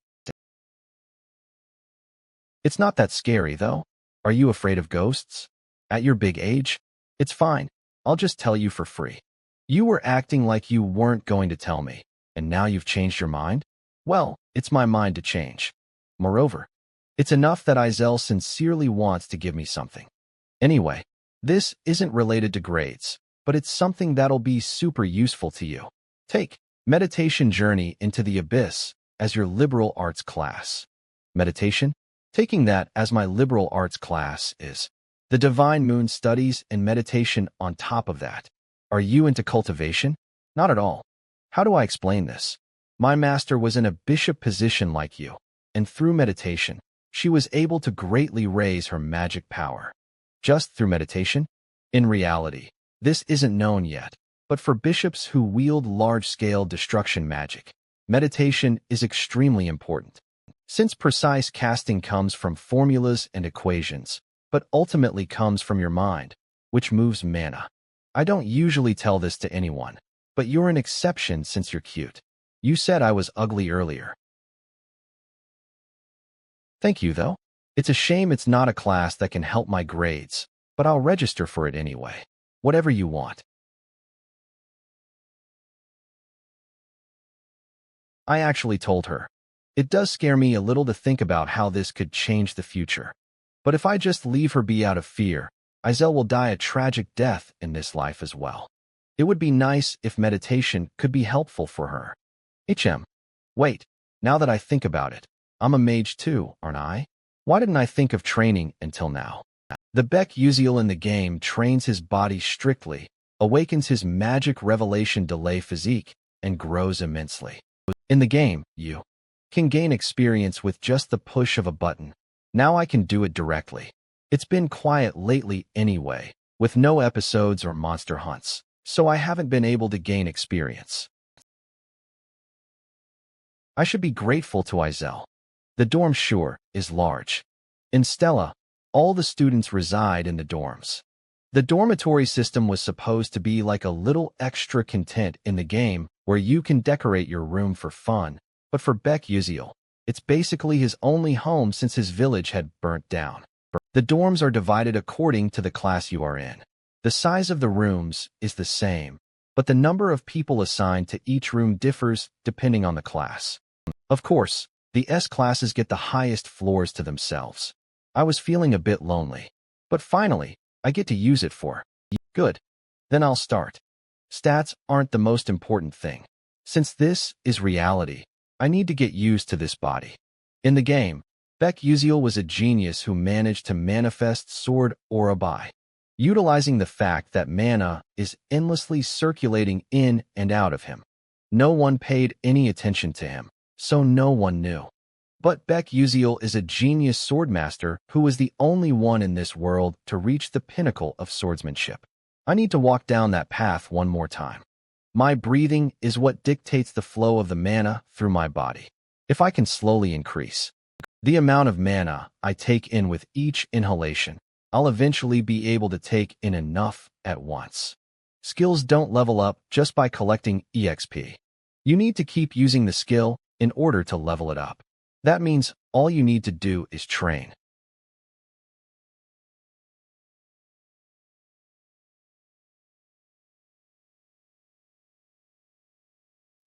It's not that scary, though. Are you afraid of ghosts? At your big age? It's fine. I'll just tell you for free. You were acting like you weren't going to tell me, and now you've changed your mind? Well, it's my mind to change. Moreover, it's enough that Izel sincerely wants to give me something. Anyway, this isn't related to grades, but it's something that'll be super useful to you. Take Meditation Journey into the Abyss as your liberal arts class. Meditation? Taking that as my liberal arts class is the Divine Moon studies and meditation on top of that. Are you into cultivation? Not at all. How do I explain this? My master was in a bishop position like you, and through meditation, she was able to greatly raise her magic power. Just through meditation? In reality, this isn't known yet, but for bishops who wield large-scale destruction magic, meditation is extremely important. Since precise casting comes from formulas and equations, but ultimately comes from your mind, which moves mana. I don't usually tell this to anyone, but you're an exception since you're cute. You said I was ugly earlier. Thank you, though. It's a shame it's not a class that can help my grades, but I'll register for it anyway. Whatever you want. I actually told her. It does scare me a little to think about how this could change the future. But if I just leave her be out of fear, Izel will die a tragic death in this life as well. It would be nice if meditation could be helpful for her. Wait, now that I think about it, I'm a mage too, aren't I? Why didn't I think of training until now? The Beck Uziel in the game trains his body strictly, awakens his magic revelation delay physique, and grows immensely. In the game, you can gain experience with just the push of a button. Now I can do it directly. It's been quiet lately anyway, with no episodes or monster hunts, so I haven't been able to gain experience. I should be grateful to Izel. The dorm sure is large. In Stella, all the students reside in the dorms. The dormitory system was supposed to be like a little extra content in the game where you can decorate your room for fun, but for Beck Uziel, it's basically his only home since his village had burnt down. The dorms are divided according to the class you are in. The size of the rooms is the same, but the number of people assigned to each room differs depending on the class. Of course, the S classes get the highest floors to themselves. I was feeling a bit lonely, but finally, I get to use it for good. Then I'll start. Stats aren't the most important thing. Since this is reality, I need to get used to this body. In the game, Beck Uziel was a genius who managed to manifest sword aura by utilizing the fact that mana is endlessly circulating in and out of him. No one paid any attention to him, so no one knew. But Beck Uziel is a genius swordmaster who was the only one in this world to reach the pinnacle of swordsmanship. I need to walk down that path one more time. My breathing is what dictates the flow of the mana through my body. If I can slowly increase the amount of mana I take in with each inhalation, I'll eventually be able to take in enough at once. Skills don't level up just by collecting EXP. You need to keep using the skill in order to level it up. That means all you need to do is train.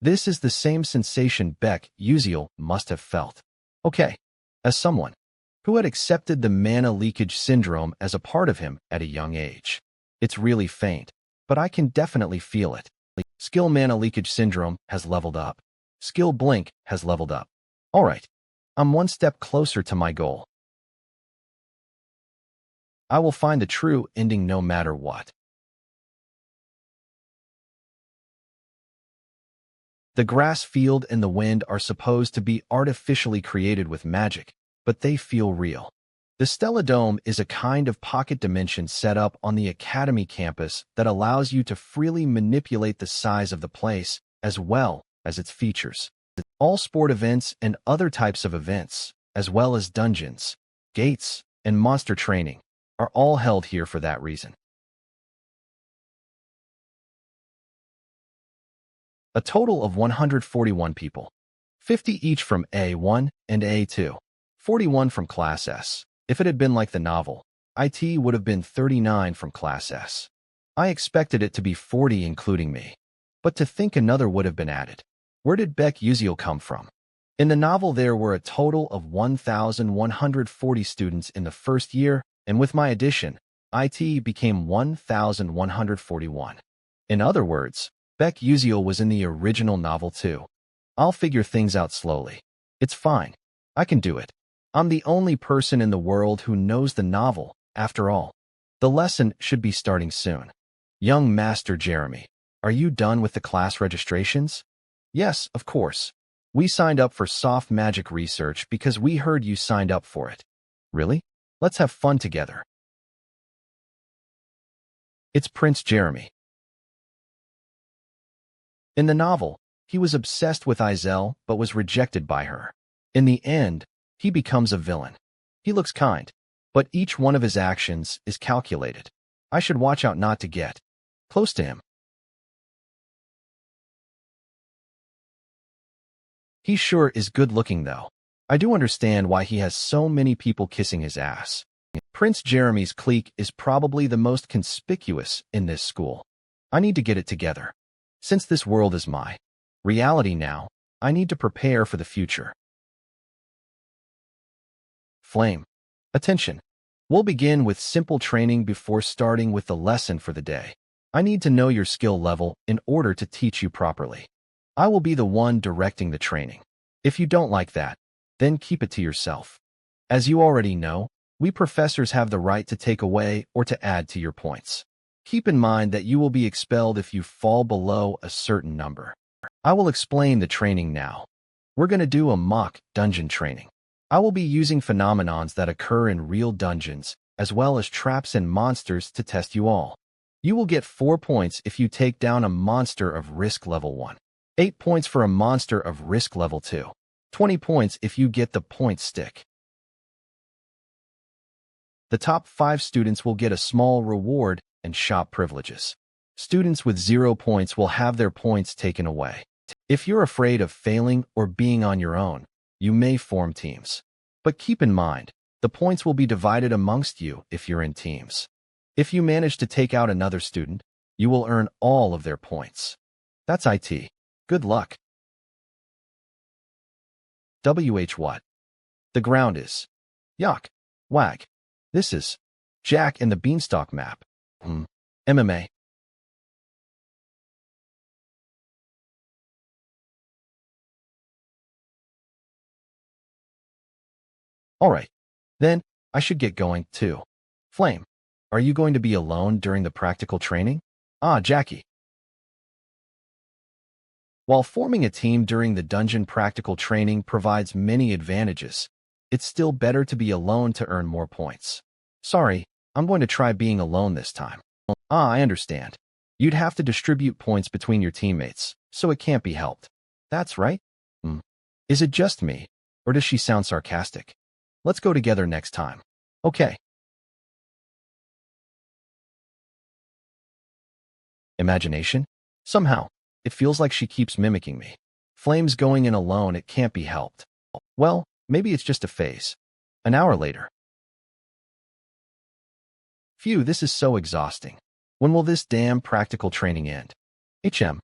This is the same sensation Beck Uziel must have felt. Okay, as someone who had accepted the mana leakage syndrome as a part of him at a young age. It's really faint, but I can definitely feel it. Skill mana leakage syndrome has leveled up. Skill blink has leveled up. All right, I'm one step closer to my goal. I will find the true ending no matter what. The grass field and the wind are supposed to be artificially created with magic, but they feel real. The Stella Dome is a kind of pocket dimension set up on the Academy campus that allows you to freely manipulate the size of the place as well as its features. All sport events and other types of events, as well as dungeons, gates, and monster training, are all held here for that reason. A total of 141 people, 50 each from A1 and A2, 41 from Class S. If it had been like the novel, IT would have been 39 from Class S. I expected it to be 40 including me, but to think another would have been added. Where did Beck Uziel come from? In the novel there were a total of 1,140 students in the first year, and with my addition, IT became 1,141. In other words, Beck Uziel was in the original novel too. I'll figure things out slowly. It's fine. I can do it. I'm the only person in the world who knows the novel, after all. The lesson should be starting soon. Young Master Jeremy, are you done with the class registrations? Yes, of course. We signed up for soft magic research because we heard you signed up for it. Really? Let's have fun together. It's Prince Jeremy. In the novel, he was obsessed with Izel but was rejected by her. In the end, he becomes a villain. He looks kind, but each one of his actions is calculated. I should watch out not to get close to him. He sure is good-looking, though. I do understand why he has so many people kissing his ass. Prince Jeremy's clique is probably the most conspicuous in this school. I need to get it together. Since this world is my reality now, I need to prepare for the future. Flame. Attention. We'll begin with simple training before starting with the lesson for the day. I need to know your skill level in order to teach you properly. I will be the one directing the training. If you don't like that, then keep it to yourself. As you already know, we professors have the right to take away or to add to your points. Keep in mind that you will be expelled if you fall below a certain number. I will explain the training now. We're going to do a mock dungeon training. I will be using phenomenons that occur in real dungeons, as well as traps and monsters to test you all. You will get 4 points if you take down a monster of risk level 1, 8 points for a monster of risk level 2, 20 points if you get the point stick. The top 5 students will get a small reward and shop privileges. Students with 0 points will have their points taken away. If you're afraid of failing or being on your own, you may form teams. But keep in mind, the points will be divided amongst you if you're in teams. If you manage to take out another student, you will earn all of their points. That's IT. Good luck. What? The ground is. Yuck. Wag. This is Jack and the Beanstalk map. MMA. Alright. Then, I should get going, too. Flame, are you going to be alone during the practical training? Ah, Jackie. While forming a team during the dungeon practical training provides many advantages, it's still better to be alone to earn more points. Sorry, I'm going to try being alone this time. Ah, I understand. You'd have to distribute points between your teammates, so it can't be helped. That's right. Is it just me, or does she sound sarcastic? Let's go together next time. Okay. Imagination? Somehow, it feels like she keeps mimicking me. Flame's going in alone, it can't be helped. Well, maybe it's just a phase. An hour later. Phew, this is so exhausting. When will this damn practical training end? HM.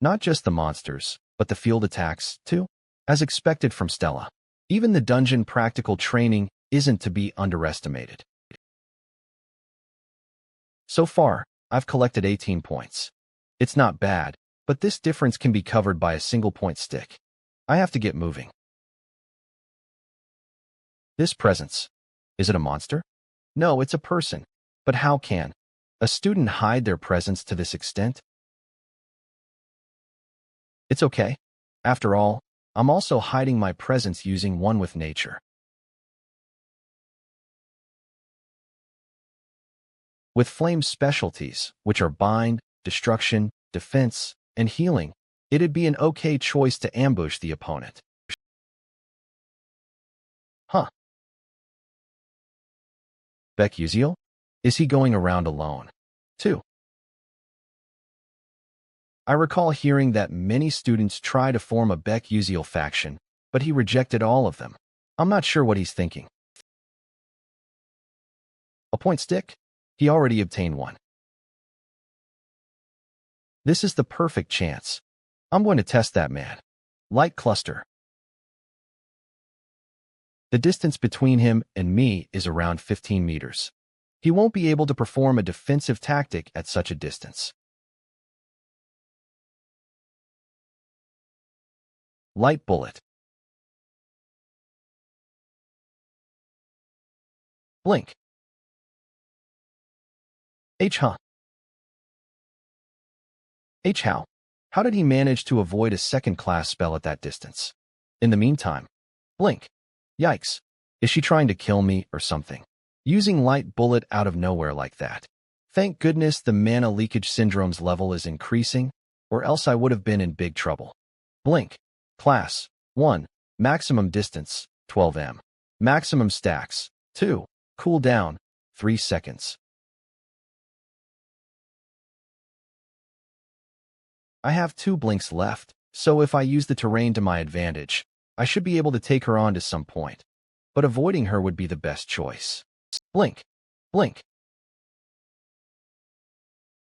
Not just the monsters, but the field attacks, too? As expected from Stella. Even the dungeon practical training isn't to be underestimated. So far, I've collected 18 points. It's not bad, but this difference can be covered by a single point stick. I have to get moving. This presence. Is it a monster? No, it's a person. But how can a student hide their presence to this extent? It's okay. After all, I'm also hiding my presence using one with nature. With Flame's specialties, which are bind, destruction, defense, and healing, it'd be an okay choice to ambush the opponent. Huh. Beck-Uziel? Is he going around alone? 2. I recall hearing that many students try to form a Beck-Uziel faction, but he rejected all of them. I'm not sure what he's thinking. A point stick? He already obtained one. This is the perfect chance. I'm going to test that man. Light cluster. The distance between him and me is around 15 meters. He won't be able to perform a defensive tactic at such a distance. Light bullet. Blink. How? How did he manage to avoid a second-class spell at that distance? In the meantime, blink. Yikes. Is she trying to kill me or something? Using light bullet out of nowhere like that. Thank goodness the mana leakage syndrome's level is increasing, or else I would have been in big trouble. Blink. Class 1. Maximum distance 12 m. Maximum stacks 2. Cooldown 3 seconds. I have 2 blinks left, so if I use the terrain to my advantage, I should be able to take her on to some point. But avoiding her would be the best choice. Blink. Blink.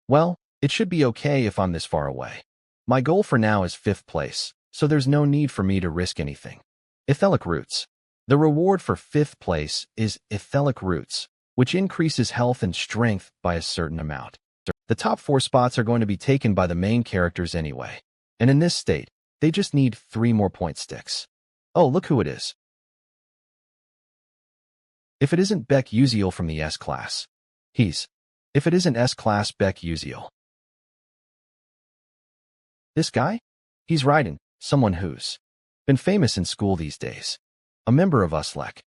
Well, it should be okay if I'm this far away. My goal for now is 5th place, so there's no need for me to risk anything. Ethelic Roots. The reward for 5th place is Ethelic Roots, which increases health and strength by a certain amount. The top 4 spots are going to be taken by the main characters anyway, and in this state, they just need 3 more point sticks. Oh, look who it is. If it isn't Beck-Uziel from the S-Class, he's. If it isn't S-Class Beck-Uziel. This guy? He's Raiden, someone who's been famous in school these days. A member of Uslek.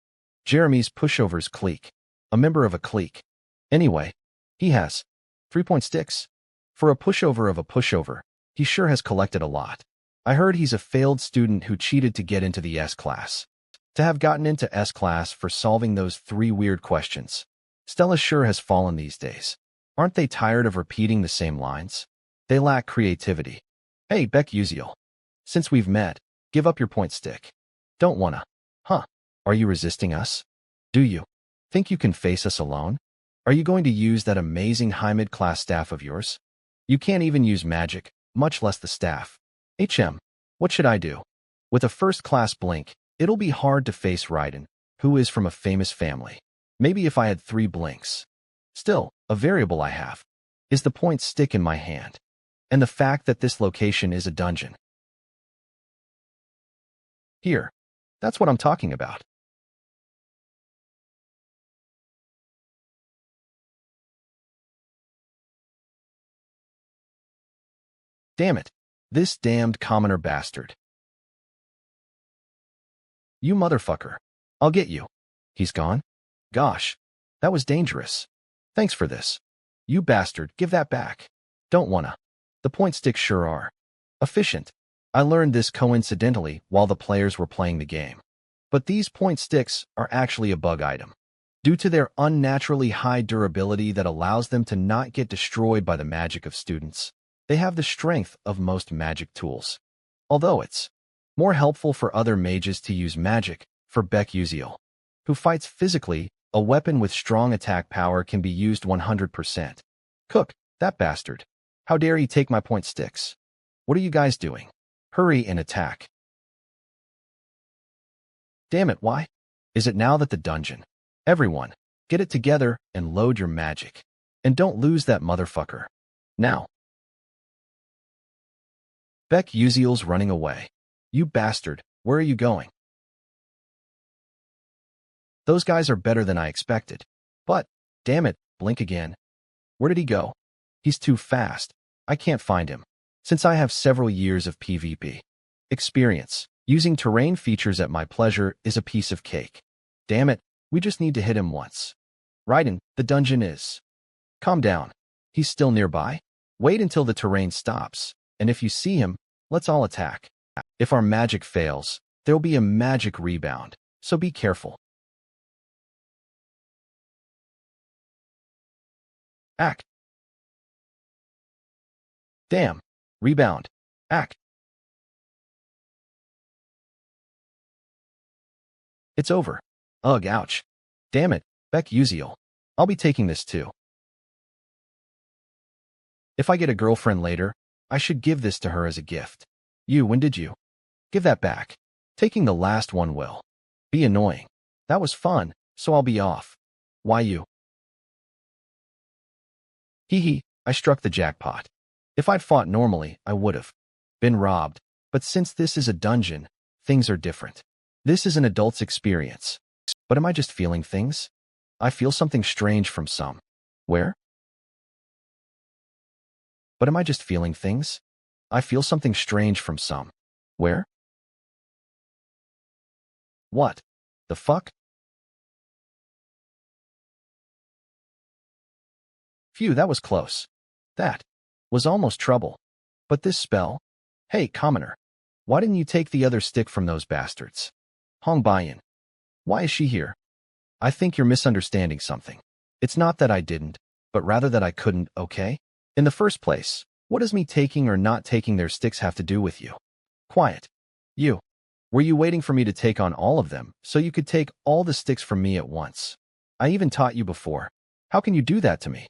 Jeremy's pushovers clique. A member of a clique. Anyway, he has 3 point sticks. For a pushover of a pushover, he sure has collected a lot. I heard he's a failed student who cheated to get into the S-Class. To have gotten into S-Class for solving those 3 weird questions. Stella sure has fallen these days. Aren't they tired of repeating the same lines? They lack creativity. Hey, Beck-Uziel. Since we've met, give up your point stick. Don't wanna. Huh? Are you resisting us? Do you think you can face us alone? Are you going to use that amazing high mid-class staff of yours? You can't even use magic, much less the staff. What should I do? With a first-class blink, it'll be hard to face Raiden, who is from a famous family. Maybe if I had 3 blinks. Still, a variable I have is the point stick in my hand, and the fact that this location is a dungeon. Here. That's what I'm talking about. Damn it. This damned commoner bastard. You motherfucker. I'll get you. He's gone? Gosh. That was dangerous. Thanks for this. You bastard, give that back. Don't wanna. The point sticks sure are efficient. I learned this coincidentally while the players were playing the game. But these point sticks are actually a bug item. Due to their unnaturally high durability that allows them to not get destroyed by the magic of students, they have the strength of most magic tools. Although it's more helpful for other mages to use magic, for Beck-Uziel, who fights physically, a weapon with strong attack power can be used 100%. Cook, that bastard. How dare he take my point sticks? What are you guys doing? Hurry and attack. Damn it, why? Is it now that the dungeon? Everyone, get it together and load your magic. And don't lose that motherfucker. Now. Beck-Uziel's running away. You bastard, where are you going? Those guys are better than I expected. But, damn it, blink again. Where did he go? He's too fast. I can't find him. Since I have several years of PvP experience, using terrain features at my pleasure is a piece of cake. Damn it, we just need to hit him once. Raiden, the dungeon is. Calm down. He's still nearby. Wait until the terrain stops, and if you see him, let's all attack. If our magic fails, there'll be a magic rebound, so be careful. Act. Damn. Rebound. Act. It's over. Ugh, ouch. Damn it, Beck Uziel. I'll be taking this too. If I get a girlfriend later, I should give this to her as a gift. When did you? Give that back. Taking the last one will be annoying. That was fun, so I'll be off. Why you? Hee hee, I struck the jackpot. If I'd fought normally, I would've been robbed. But since this is a dungeon, things are different. This is an adult's experience. But am I just feeling things? I feel something strange from some. Where? But am I just feeling things? I feel something strange from some. Where? What? The fuck? Phew, that was close. That was almost trouble. But this spell? Hey, commoner. Why didn't you take the other stick from those bastards? Hong Baiyan. Why is she here? I think you're misunderstanding something. It's not that I didn't, but rather that I couldn't, okay? In the first place, what does me taking or not taking their sticks have to do with you? Quiet. You. Were you waiting for me to take on all of them, so you could take all the sticks from me at once? I even taught you before. How can you do that to me?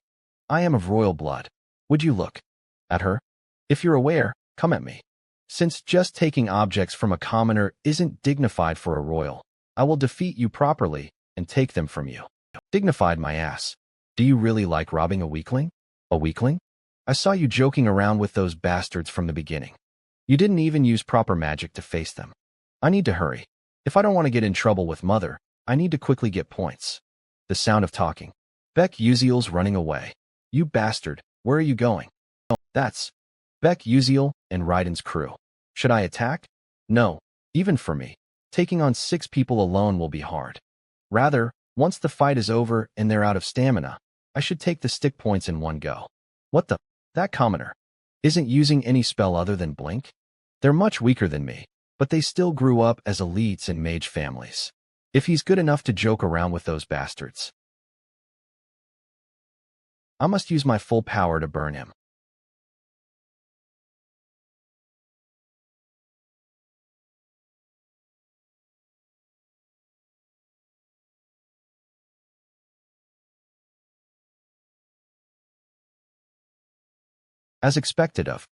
I am of royal blood. Would you look at her? If you're aware, come at me. Since just taking objects from a commoner isn't dignified for a royal, I will defeat you properly and take them from you. Dignified my ass. Do you really like robbing a weakling? A weakling? I saw you joking around with those bastards from the beginning. You didn't even use proper magic to face them. I need to hurry. If I don't want to get in trouble with Mother, I need to quickly get points. The sound of talking. Beck Uziel's running away. You bastard, where are you going? That's Beck Uziel and Raiden's crew. Should I attack? No, even for me. Taking on 6 people alone will be hard. Rather, once the fight is over and they're out of stamina, I should take the stick points in one go. What the? That commoner isn't using any spell other than blink? They're much weaker than me, but they still grew up as elites in mage families. If he's good enough to joke around with those bastards, I must use my full power to burn him. As expected of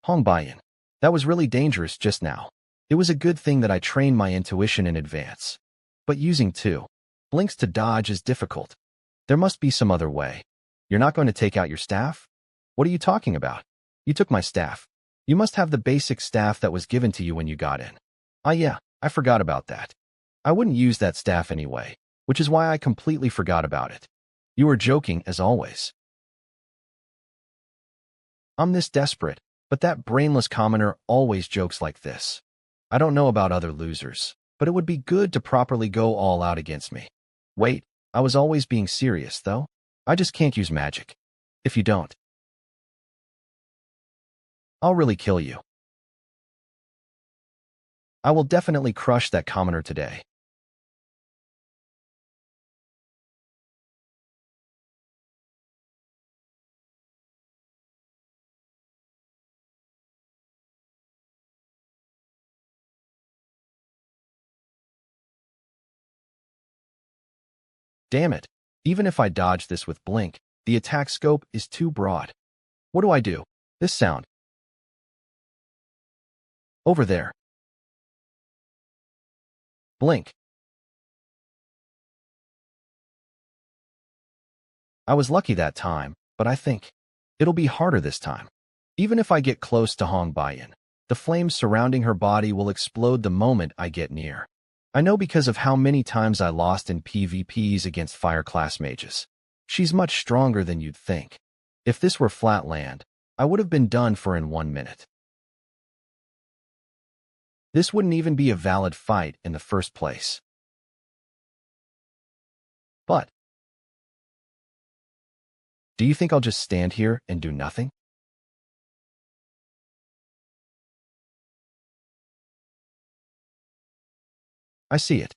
Hong Baiyan. That was really dangerous just now. It was a good thing that I trained my intuition in advance. But using 2 blinks to dodge is difficult. There must be some other way. You're not going to take out your staff? What are you talking about? You took my staff. You must have the basic staff that was given to you when you got in. Ah yeah, I forgot about that. I wouldn't use that staff anyway, which is why I completely forgot about it. You were joking as always. I'm this desperate, but that brainless commoner always jokes like this. I don't know about other losers, but it would be good to properly go all out against me. Wait, I was always being serious, though. I just can't use magic. If you don't, I'll really kill you. I will definitely crush that commoner today. Damn it. Even if I dodge this with blink, the attack scope is too broad. What do I do? This sound. Over there. Blink. I was lucky that time, but I think it'll be harder this time. Even if I get close to Hong Baiyan, the flames surrounding her body will explode the moment I get near. I know because of how many times I lost in PvPs against fire class mages. She's much stronger than you'd think. If this were flat land, I would have been done for in 1 minute. This wouldn't even be a valid fight in the first place. But, do you think I'll just stand here and do nothing? I see it.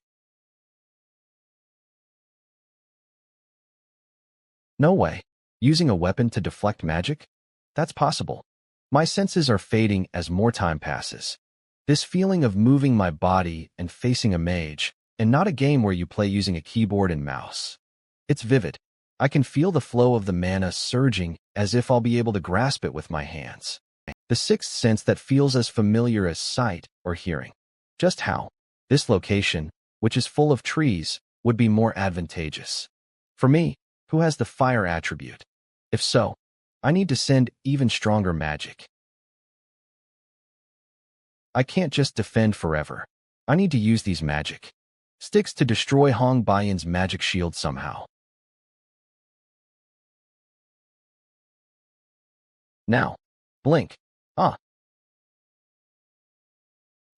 No way. Using a weapon to deflect magic? That's possible. My senses are fading as more time passes. This feeling of moving my body and facing a mage, and not a game where you play using a keyboard and mouse. It's vivid. I can feel the flow of the mana surging as if I'll be able to grasp it with my hands. The sixth sense that feels as familiar as sight or hearing. Just how? This location, which is full of trees, would be more advantageous. For me, who has the fire attribute? If so, I need to send even stronger magic. I can't just defend forever. I need to use these magic sticks to destroy Hong Baiyan's magic shield somehow. Now, blink.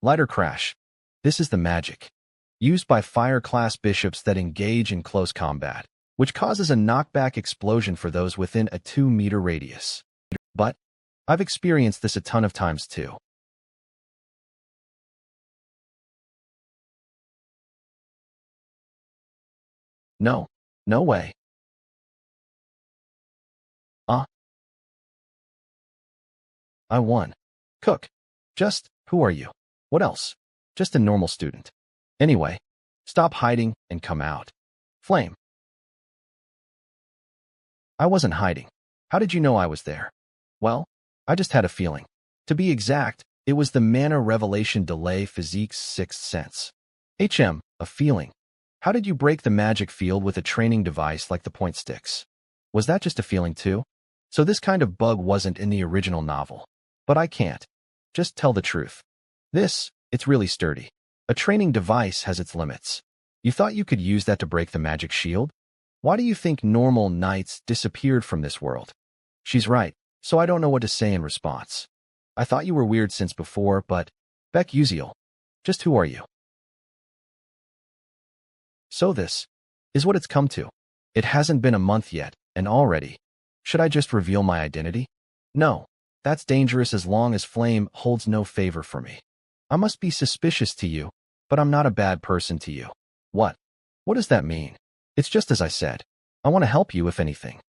Lighter crash. This is the magic used by fire-class bishops that engage in close combat, which causes a knockback explosion for those within a 2-meter radius. But I've experienced this a ton of times too. No, no way. I won. Cook. Just, who are you? What else? Just a normal student. Anyway, stop hiding and come out. Flame. I wasn't hiding. How did you know I was there? Well, I just had a feeling. To be exact, it was the mana revelation delay physique's sixth sense. A feeling. How did you break the magic field with a training device like the point sticks? Was that just a feeling too? So this kind of bug wasn't in the original novel. But I can't. Just tell the truth. It's really sturdy. A training device has its limits. You thought you could use that to break the magic shield? Why do you think normal knights disappeared from this world? She's right, so I don't know what to say in response. I thought you were weird since before, but Beck Uziel. Just who are you? So this is what it's come to. It hasn't been a month yet, and already. Should I just reveal my identity? No, that's dangerous as long as Flame holds no favor for me. I must be suspicious to you, but I'm not a bad person to you. What? What does that mean? It's just as I said. I want to help you if anything.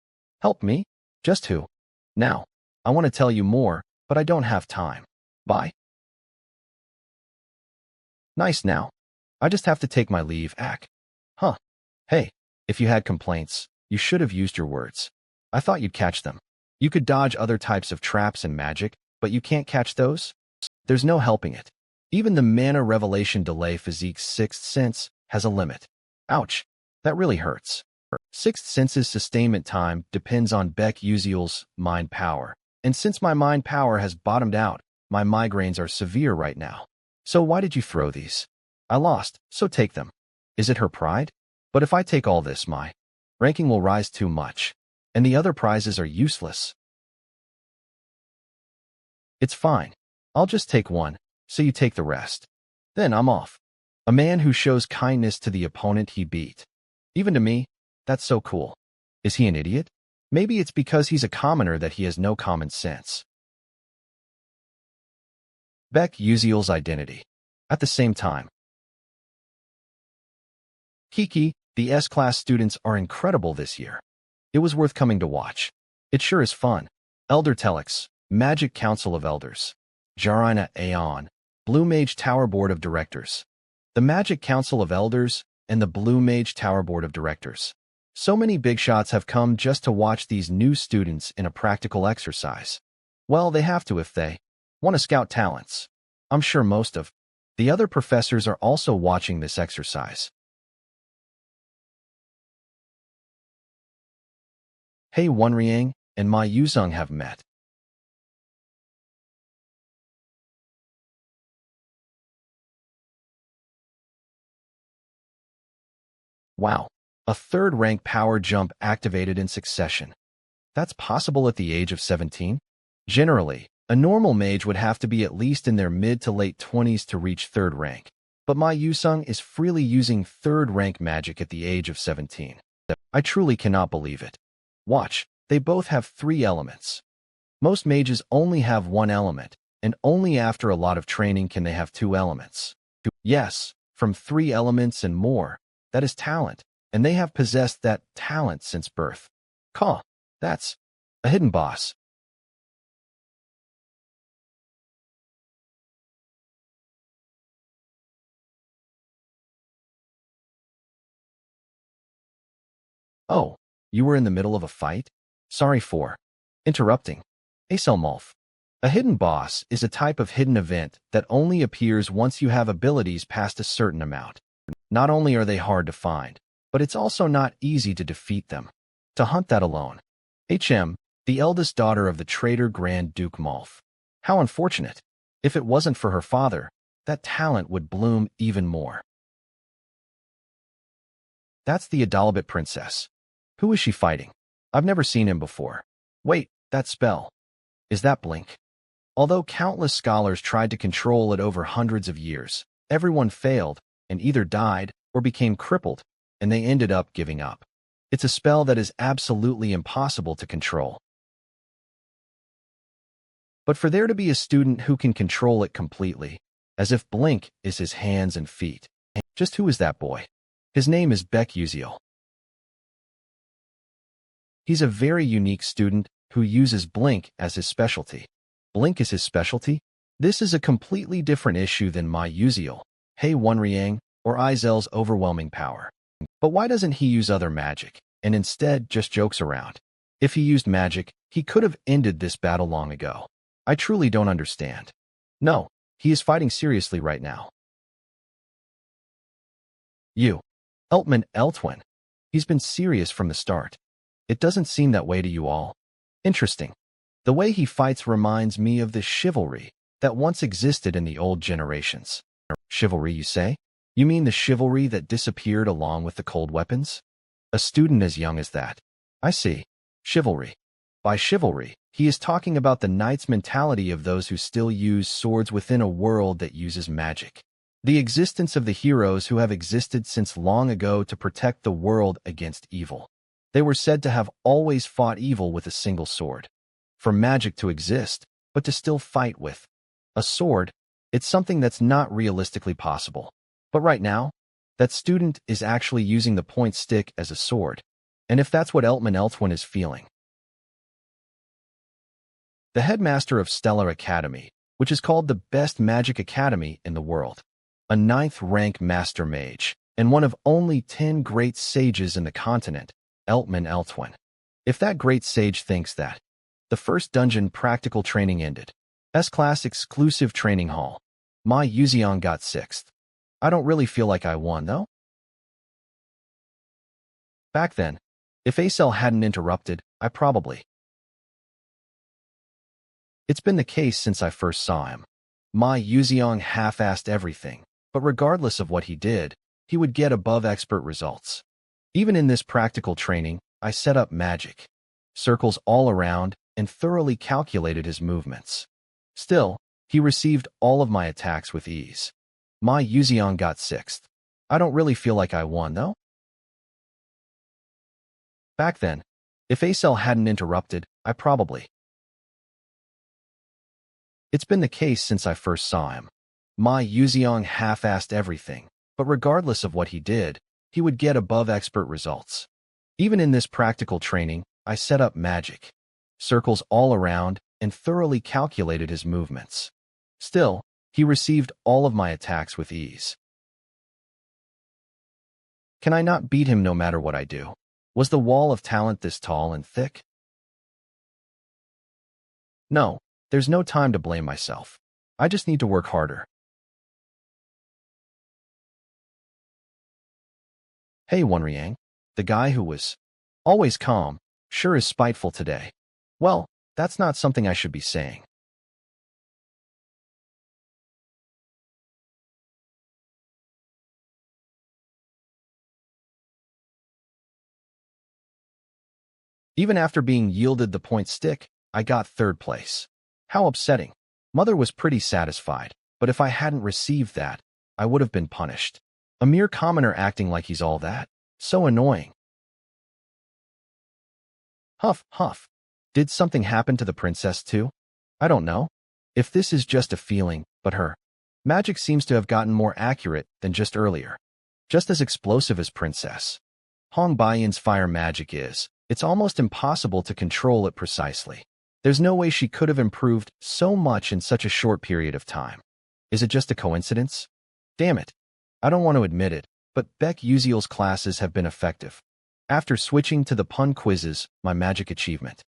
Help me? Just who? Now, I want to tell you more, but I don't have time. Bye. Nice now. I just have to take my leave, Ack. Huh. Hey, if you had complaints, you should have used your words. I thought you'd catch them. You could dodge other types of traps and magic, but you can't catch those? There's no helping it. Even the mana revelation delay physique's sixth sense has a limit. Ouch. That really hurts. Sixth sense's sustainment time depends on Beck Uziel's mind power. And since my mind power has bottomed out, my migraines are severe right now. So why did you throw these? I lost, so take them. Is it her pride? But if I take all this, my ranking will rise too much. And the other prizes are useless. It's fine. I'll just take one, so you take the rest. Then I'm off. A man who shows kindness to the opponent he beat. Even to me, that's so cool. Is he an idiot? Maybe it's because he's a commoner that he has no common sense. Beck Uziel's identity. At the same time. Kiki, the S-class students are incredible this year. It was worth coming to watch. It sure is fun. Elder Telex, Magic Council of Elders. Jarina SEAON, Blue Mage Tower Board of Directors. The Magic Council of Elders and the Blue Mage Tower Board of Directors. So many big shots have come just to watch these new students in a practical exercise. Well, they have to if they want to scout talents. I'm sure most of the other professors are also watching this exercise. Hey, Wonriang and Ma Yuzong have met. Wow, a third rank power jump activated in succession. That's possible at the age of 17? Generally, a normal mage would have to be at least in their mid to late 20s to reach 3rd rank, but my Yusung is freely using 3rd rank magic at the age of 17. I truly cannot believe it. Watch, they both have 3 elements. Most mages only have 1 element, and only after a lot of training can they have 2 elements. Yes, from 3 elements and more, that is talent, and they have possessed that talent since birth. That's a hidden boss. Oh, you were in the middle of a fight? Sorry for interrupting. Aselmolf. A hidden boss is a type of hidden event that only appears once you have abilities past a certain amount. Not only are they hard to find, but it's also not easy to defeat them. To hunt that alone. The eldest daughter of the traitor Grand Duke Malf. How unfortunate. If it wasn't for her father, that talent would bloom even more. That's the Adalabit princess. Who is she fighting? I've never seen him before. Wait, that spell. Is that Blink? Although countless scholars tried to control it over hundreds of years, everyone failed and either died or became crippled, and they ended up giving up. It's a spell that is absolutely impossible to control. But for there to be a student who can control it completely, as if Blink is his hands and feet. Just who is that boy? His name is Beck Uziel. He's a very unique student who uses Blink as his specialty. Blink is his specialty? This is a completely different issue than my Uziel, Hei Wonriang, or Izel's overwhelming power. But why doesn't he use other magic, and instead just jokes around? If he used magic, he could have ended this battle long ago. I truly don't understand. No, he is fighting seriously right now. Eltman Eltwin. He's been serious from the start. It doesn't seem that way to you all. Interesting. The way he fights reminds me of the chivalry that once existed in the old generations. Chivalry, you say? You mean the chivalry that disappeared along with the cold weapons? A student as young as that. I see. Chivalry. By chivalry, he is talking about the knight's mentality of those who still use swords within a world that uses magic. The existence of the heroes who have existed since long ago to protect the world against evil. They were said to have always fought evil with a single sword. For magic to exist, but to still fight with a sword, it's something that's not realistically possible. But right now, that student is actually using the point stick as a sword. And if that's what Eltman Eltwin is feeling. The headmaster of Stellar Academy, which is called the best magic academy in the world. A 9th rank master mage, and one of only 10 great sages in the continent, Eltman Eltwin. If that great sage thinks that, the first dungeon practical training ended. S-class exclusive training hall. My Yuzion got 6th. I don't really feel like I won, though. Back then, if Acel hadn't interrupted, I probably. It's been the case since I first saw him. My Yuzion half-assed everything, but regardless of what he did, he would get above expert results. Even in this practical training, I set up magic, circles all around, and thoroughly calculated his movements. Still, he received all of my attacks with ease. My Yuzion got 6th. I don't really feel like I won, though. Back then, if Acel hadn't interrupted, I probably. It's been the case since I first saw him. My Yuzion half-assed everything, but regardless of what he did, he would get above expert results. Even in this practical training, I set up magic, circles all around, and thoroughly calculated his movements. Still, he received all of my attacks with ease. Can I not beat him no matter what I do? Was the wall of talent this tall and thick? No, there's no time to blame myself. I just need to work harder. Hey Wonriang, the guy who was always calm, sure is spiteful today. Well, that's not something I should be saying. Even after being yielded the point stick, I got 3rd place. How upsetting. Mother was pretty satisfied, but if I hadn't received that, I would have been punished. A mere commoner acting like he's all that. So annoying. Huff, huff. Did something happen to the princess too? I don't know. If this is just a feeling, but her magic seems to have gotten more accurate than just earlier. Just as explosive as Princess Hong Baiyin's fire magic is, it's almost impossible to control it precisely. There's no way she could have improved so much in such a short period of time. Is it just a coincidence? Damn it. I don't want to admit it, but Beck Uziel's classes have been effective. After switching to the pun quizzes, my magic achievement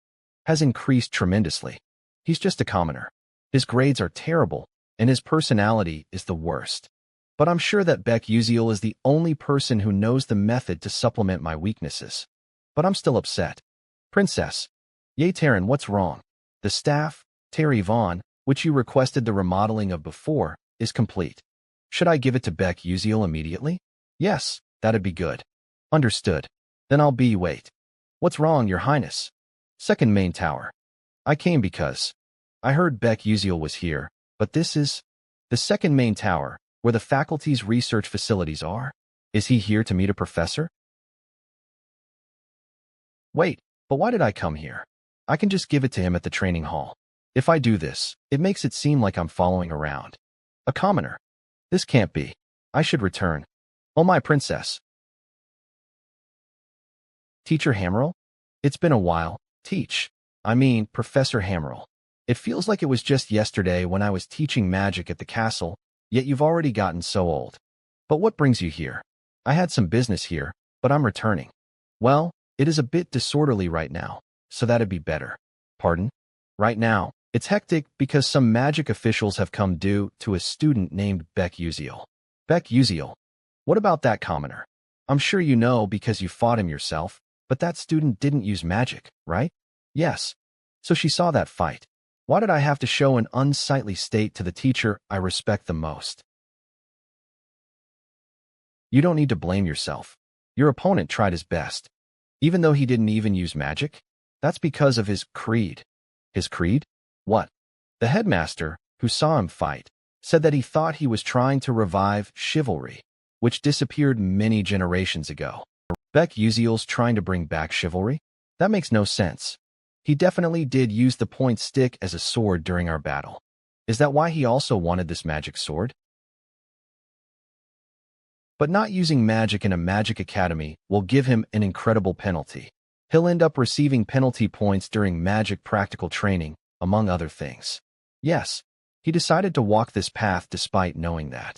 has increased tremendously. He's just a commoner. His grades are terrible, and his personality is the worst. But I'm sure that Beck Uziel is the only person who knows the method to supplement my weaknesses. But I'm still upset. Princess. Yay Taryn, what's wrong? The staff, Terry Vaughn, which you requested the remodeling of before, is complete. Should I give it to Beck Uziel immediately? Yes, that'd be good. Understood. Then I'll be wait. What's wrong, Your Highness? Second main tower. I came because I heard Beck Uziel was here, but this is the second main tower, where the faculty's research facilities are. Is he here to meet a professor? Wait, but why did I come here? I can just give it to him at the training hall. If I do this, it makes it seem like I'm following around a commoner. This can't be. I should return. Oh my princess. Teacher Hammerl? It's been a while. Professor Hammerl. It feels like it was just yesterday when I was teaching magic at the castle, yet you've already gotten so old. But what brings you here? I had some business here, but I'm returning. Well, it is a bit disorderly right now, so that'd be better. Pardon? Right now, it's hectic because some magic officials have come due to a student named Beck Uziel. Beck Uziel? What about that commoner? I'm sure you know because you fought him yourself, but that student didn't use magic, right? Yes. So she saw that fight. Why did I have to show an unsightly state to the teacher I respect the most? You don't need to blame yourself. Your opponent tried his best. Even though he didn't even use magic? That's because of his creed. His creed? What? The headmaster, who saw him fight, said that he thought he was trying to revive chivalry, which disappeared many generations ago. Beck Uziel's trying to bring back chivalry? That makes no sense. He definitely did use the point stick as a sword during our battle. Is that why he also wanted this magic sword? But not using magic in a magic academy will give him an incredible penalty. He'll end up receiving penalty points during magic practical training, among other things. Yes, he decided to walk this path despite knowing that.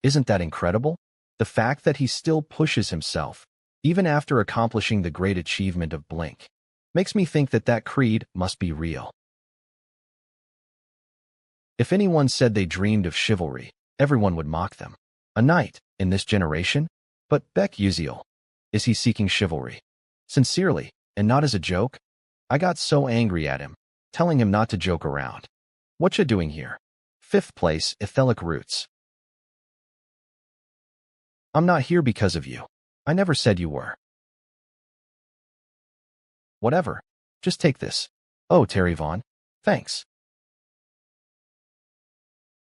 Isn't that incredible? The fact that he still pushes himself, even after accomplishing the great achievement of Blink, makes me think that that creed must be real. If anyone said they dreamed of chivalry, everyone would mock them. A knight, in this generation? But Beck Uziel, is he seeking chivalry? Sincerely, and not as a joke? I got so angry at him, telling him not to joke around. What you doing here? 5th place, ethelic roots. I'm not here because of you. I never said you were. Whatever. Just take this. Oh, Terry Vaughn. Thanks.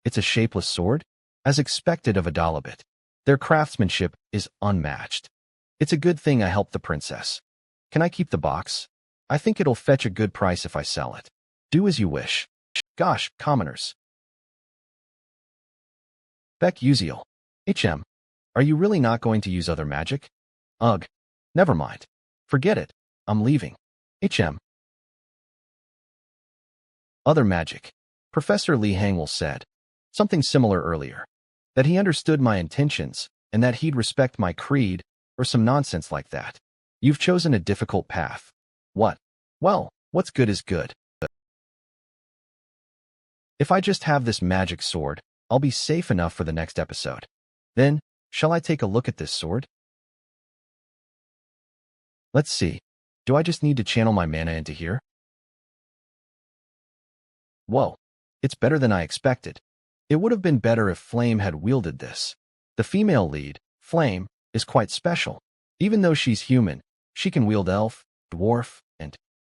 It's a shapeless sword? As expected of a Dalabit. Their craftsmanship is unmatched. It's a good thing I helped the princess. Can I keep the box? I think it'll fetch a good price if I sell it. Do as you wish. Gosh, commoners. Beck Uziel. HM. Are you really not going to use other magic? Ugh. Never mind. Forget it. I'm leaving. HM. Other magic. Professor Lee Hangwell said something similar earlier. That he understood my intentions, and that he'd respect my creed, or some nonsense like that. You've chosen a difficult path. What? Well, what's good is good. If I just have this magic sword, I'll be safe enough for the next episode. Then, shall I take a look at this sword? Let's see. Do I just need to channel my mana into here? Whoa. It's better than I expected. It would have been better if Flame had wielded this. The female lead, Flame, is quite special. Even though she's human, she can wield elf, dwarf, and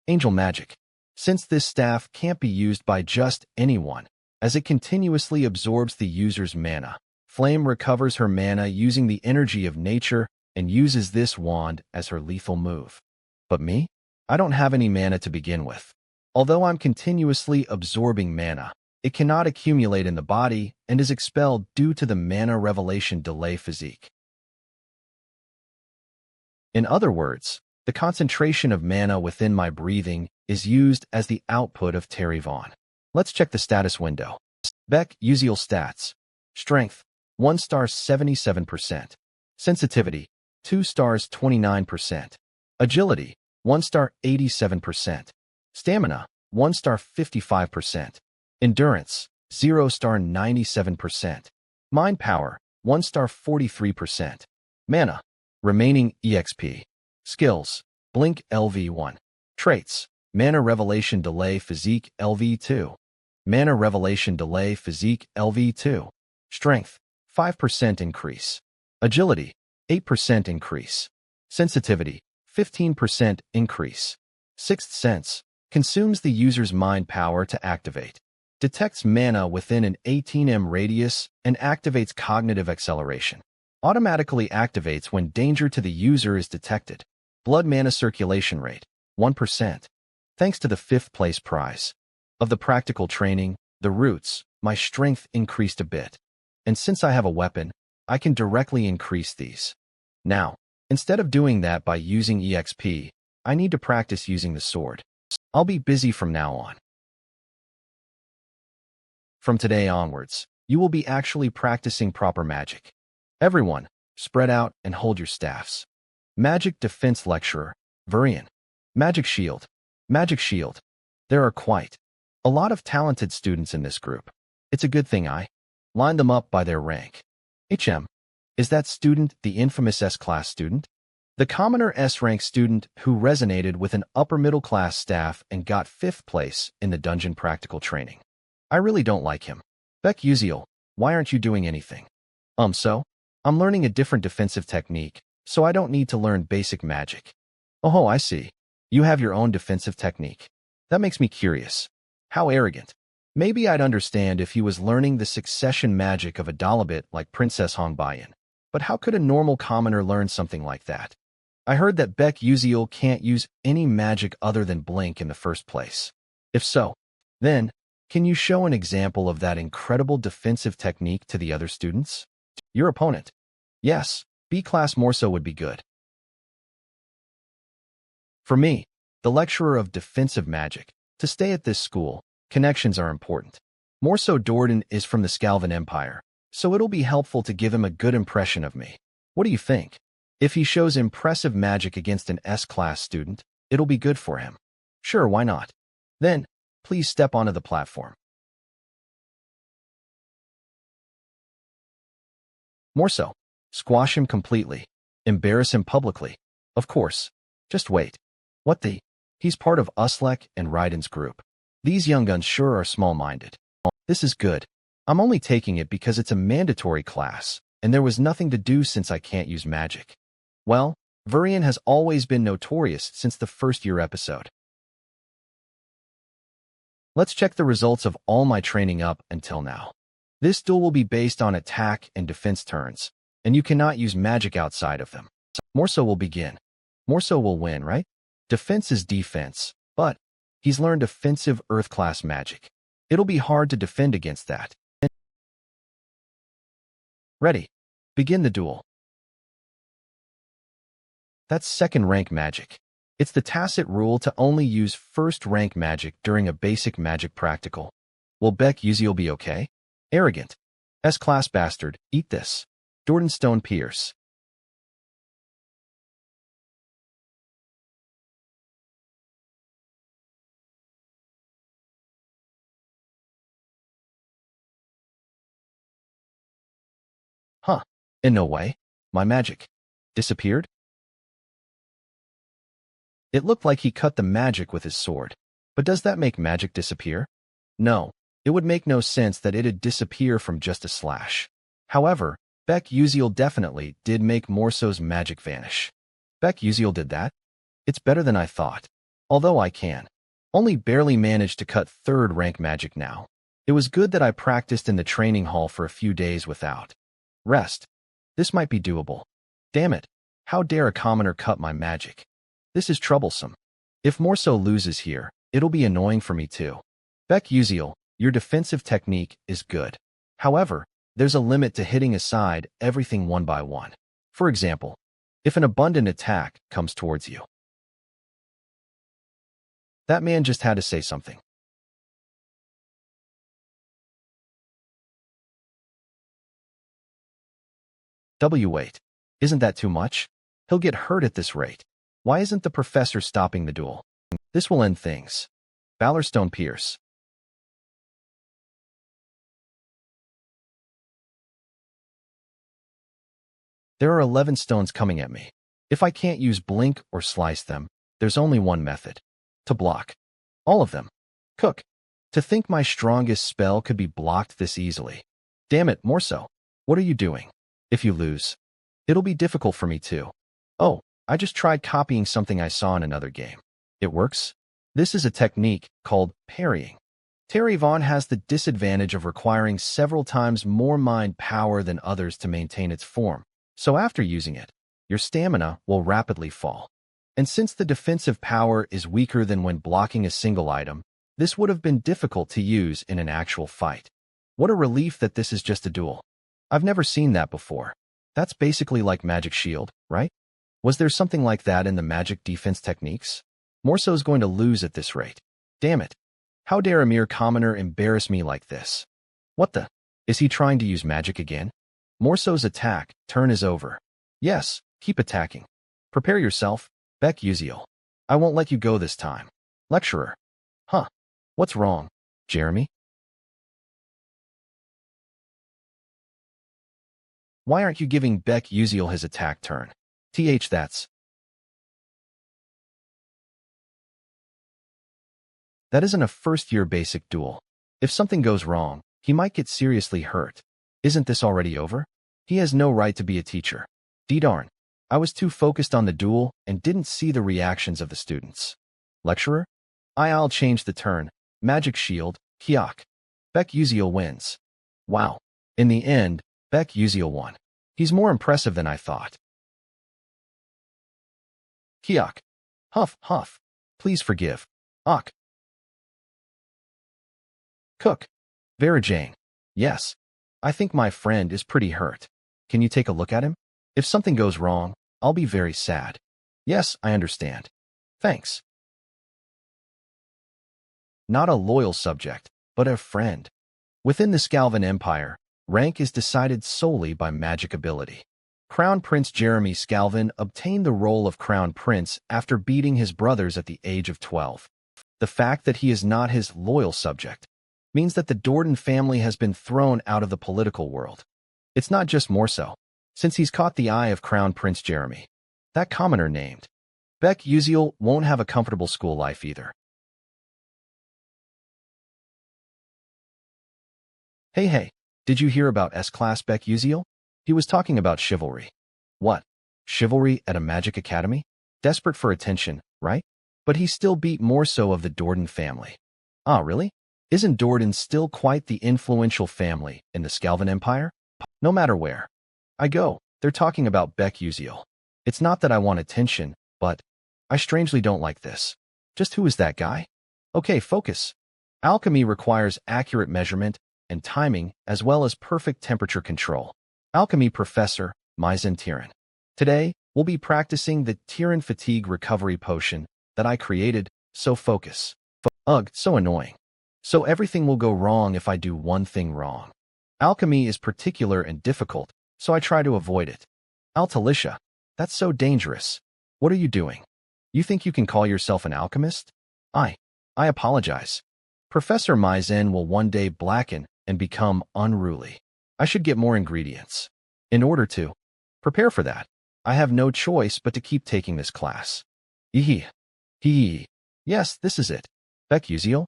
angel magic. since this staff can't be used by just anyone, as it continuously absorbs the user's mana. Flame recovers her mana using the energy of nature and uses this wand as her lethal move. But me? I don't have any mana to begin with. Although I'm continuously absorbing mana, it cannot accumulate in the body and is expelled due to the mana revelation delay physique. In other words, the concentration of mana within my breathing is used as the output of Terry Vaughn. Let's check the status window. Beck Uziel stats. Strength, 1 star 77%. Sensitivity, 2 stars 29%. Agility, 1 star 87%. Stamina, 1 star 55%. Endurance, 0 star 97%. Mind power, 1 star 43%. Mana, remaining EXP. Skills, Blink LV1. Traits, Mana Revelation Delay Physique LV2. Mana Revelation Delay Physique LV2. Strength, 5% increase. Agility, 8% increase. Sensitivity, 15% increase. Sixth Sense, consumes the user's mind power to activate. Detects mana within an 18m radius and activates cognitive acceleration. Automatically activates when danger to the user is detected. Blood mana circulation rate, 1%. Thanks to the 5th place prize. Of the practical training, the roots, my strength increased a bit. And since I have a weapon, I can directly increase these. Now, instead of doing that by using EXP, I need to practice using the sword. I'll be busy from now on. From today onwards, you will be actually practicing proper magic. Everyone, spread out and hold your staffs. Magic Defense Lecturer, Varian. Magic Shield. Magic Shield. There are quite a lot of talented students in this group. It's a good thing I line them up by their rank. HM. Is that student the infamous S-class student? The commoner S-rank student who resonated with an upper-middle-class staff and got 5th place in the dungeon practical training. I really don't like him. Beck Uziel, why aren't you doing anything? So? I'm learning a different defensive technique, so I don't need to learn basic magic. Oh, I see. You have your own defensive technique. That makes me curious. How arrogant. Maybe I'd understand if he was learning the succession magic of a Dalabit like Princess Hongbayan. But how could a normal commoner learn something like that? I heard that Beck Uziel can't use any magic other than Blink in the first place. If so, then, can you show an example of that incredible defensive technique to the other students? Your opponent. Yes, B-class more so would be good. For me, the lecturer of defensive magic, to stay at this school, connections are important. More so Dordan is from the Scalvan Empire, so it'll be helpful to give him a good impression of me. What do you think? If he shows impressive magic against an S-class student, it'll be good for him. Sure, why not? Then, please step onto the platform. More so, squash him completely. Embarrass him publicly. Of course. Just wait. What the? He's part of Uslek and Raiden's group. These young guns sure are small-minded. This is good. I'm only taking it because it's a mandatory class, and there was nothing to do since I can't use magic. Well, Varian has always been notorious since the first-year episode. Let's check the results of all my training up until now. This duel will be based on attack and defense turns, and you cannot use magic outside of them. More so will begin. More so will win, right? Defense is defense, but he's learned offensive Earth-class magic. It'll be hard to defend against that. Ready. Begin the duel. That's second-rank magic. It's the tacit rule to only use first-rank magic during a basic magic practical. Will Beck Uziel be okay? Arrogant. S-class bastard, eat this. Jordan Stone Pierce. Huh. In no way. My magic disappeared? It looked like he cut the magic with his sword. But does that make magic disappear? No. It would make no sense that it'd disappear from just a slash. However, Beck Uziel definitely did make Morso's magic vanish. Beck Uziel did that? It's better than I thought. Although I can Only barely managed to cut 3rd rank magic now. It was good that I practiced in the training hall for a few days without rest. This might be doable. Damn it. How dare a commoner cut my magic? This is troublesome. If Morso loses here, it'll be annoying for me too. Beck Uziel, your defensive technique is good. However, there's a limit to hitting aside everything one by one. For example, if an abundant attack comes towards you. That man just had to say something. Wait. Isn't that too much? He'll get hurt at this rate. Why isn't the professor stopping the duel? This will end things. Ballerstone Pierce. There are 11 stones coming at me. If I can't use blink or slice them, there's only one method. To block. All of them. Cook. To think my strongest spell could be blocked this easily. Damn it, Morso. What are you doing? If you lose, it'll be difficult for me too. Oh, I just tried copying something I saw in another game. It works? This is a technique called parrying. Terry Vaughn has the disadvantage of requiring several times more mind power than others to maintain its form. So after using it, your stamina will rapidly fall. And since the defensive power is weaker than when blocking a single item, this would have been difficult to use in an actual fight. What a relief that this is just a duel. I've never seen that before. That's basically like Magic Shield, right? Was there something like that in the Magic defense techniques? Morso's going to lose at this rate. Damn it. How dare a mere commoner embarrass me like this? What the? Is he trying to use magic again? Morso's attack turn is over. Yes, keep attacking. Prepare yourself, Beck Uziel. I won't let you go this time. Lecturer. Huh. What's wrong, Jeremy? Why aren't you giving Beck Uziel his attack turn? That isn't a first-year basic duel. If something goes wrong, he might get seriously hurt. Isn't this already over? He has no right to be a teacher. Darn. I was too focused on the duel and didn't see the reactions of the students. Lecturer? I'll change the turn. Magic Shield, Hyok. Beck Uziel wins. Wow. In the end, Beck Uziel won. He's more impressive than I thought. Hyok. Huff, huff. Please forgive. Ok. Cook. Vera Jane. Yes. I think my friend is pretty hurt. Can you take a look at him? If something goes wrong, I'll be very sad. Yes, I understand. Thanks. Not a loyal subject, but a friend. Within the Scalvan Empire, rank is decided solely by magic ability. Crown Prince Jeremy Scalvan obtained the role of Crown Prince after beating his brothers at the age of 12. The fact that he is not his loyal subject means that the Dordan family has been thrown out of the political world. It's not just Morso, since he's caught the eye of Crown Prince Jeremy. That commoner named Beck Uziel won't have a comfortable school life either. Hey, did you hear about S-Class Beck Uziel? He was talking about chivalry. What? Chivalry at a magic academy? Desperate for attention, right? But he still beat Morso of the Dordan family. Ah, really? Isn't Dordan still quite the influential family in the Scalvan Empire? No matter where I go, they're talking about Beck Uziel. It's not that I want attention, but I strangely don't like this. Just who is that guy? Okay, focus. Alchemy requires accurate measurement and timing as well as perfect temperature control. Alchemy Professor Maizen Tyran. Today, we'll be practicing the Tyran Fatigue Recovery Potion that I created, so focus. Ugh, so annoying. So everything will go wrong if I do one thing wrong. Alchemy is particular and difficult, so I try to avoid it. Altalicia, that's so dangerous. What are you doing? You think you can call yourself an alchemist? I apologize. Professor Maizen will one day blacken and become unruly. I should get more ingredients. In order to prepare for that, I have no choice but to keep taking this class. Yes, this is it. Beck Uziel?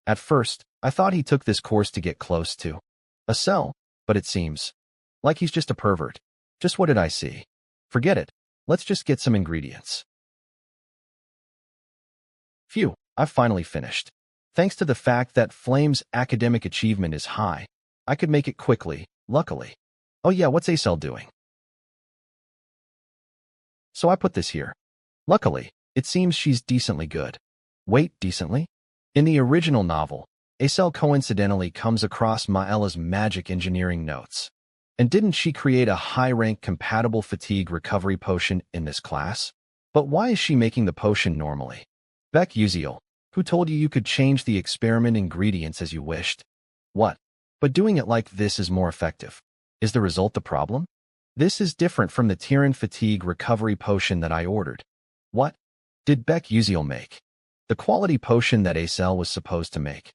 At first, I thought he took this course to get close to a cell, but it seems like he's just a pervert. Just what did I see? Forget it. Let's just get some ingredients. Phew, I've finally finished. Thanks to the fact that Flame's academic achievement is high, I could make it quickly, luckily. Oh yeah, what's Acel doing? So I put this here. Luckily, it seems she's decently good. Wait, decently? In the original novel, Acel coincidentally comes across Maella's magic engineering notes. And didn't she create a high-rank compatible fatigue recovery potion in this class? But why is she making the potion normally? Beck Uziel, who told you could change the experiment ingredients as you wished? What? But doing it like this is more effective. Is the result the problem? This is different from the Tyrann fatigue recovery potion that I ordered. What did Beck Uziel make? The quality potion that Acel was supposed to make.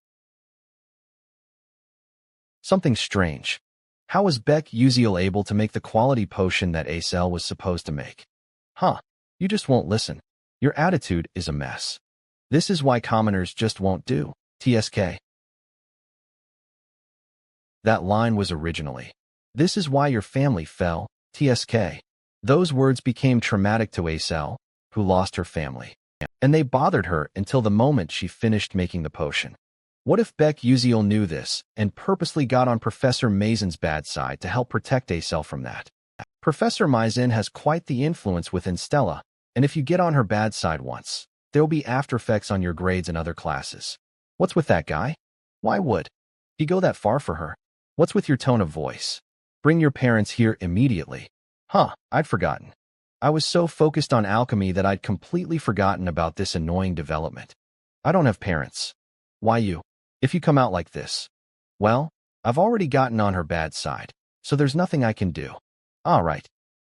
Something strange. How was Beck Uziel able to make the quality potion that Acel was supposed to make? Huh, you just won't listen. Your attitude is a mess. This is why commoners just won't do. TSK. That line was originally, "This is why your family fell." TSK. Those words became traumatic to Acel, who lost her family. And they bothered her until the moment she finished making the potion. What if Beck Uziel knew this and purposely got on Professor Maizen's bad side to help protect Acel from that? Professor Maizen has quite the influence within Stella, and if you get on her bad side once, there will be after effects on your grades in other classes. What's with that guy? Why would he go that far for her? What's with your tone of voice? Bring your parents here immediately. Huh, I'd forgotten. I was so focused on alchemy that I'd completely forgotten about this annoying development. I don't have parents. Why you? If you come out like this. Well, I've already gotten on her bad side, so there's nothing I can do. All right.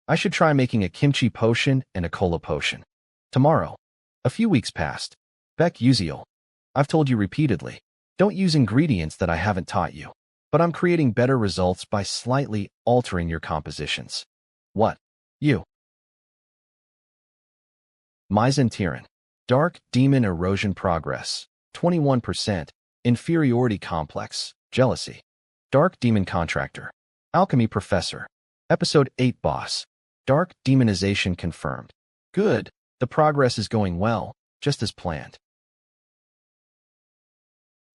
I should try making a kimchi potion and a cola potion. Tomorrow. A few weeks passed. Beck Uziel. I've told you repeatedly, don't use ingredients that I haven't taught you. But I'm creating better results by slightly altering your compositions. What? You. Maizen Tyrann. Dark Demon Erosion Progress. 21%. Inferiority Complex. Jealousy. Dark Demon Contractor. Alchemy Professor. Episode 8 Boss. Dark Demonization Confirmed. Good. The progress is going well, just as planned.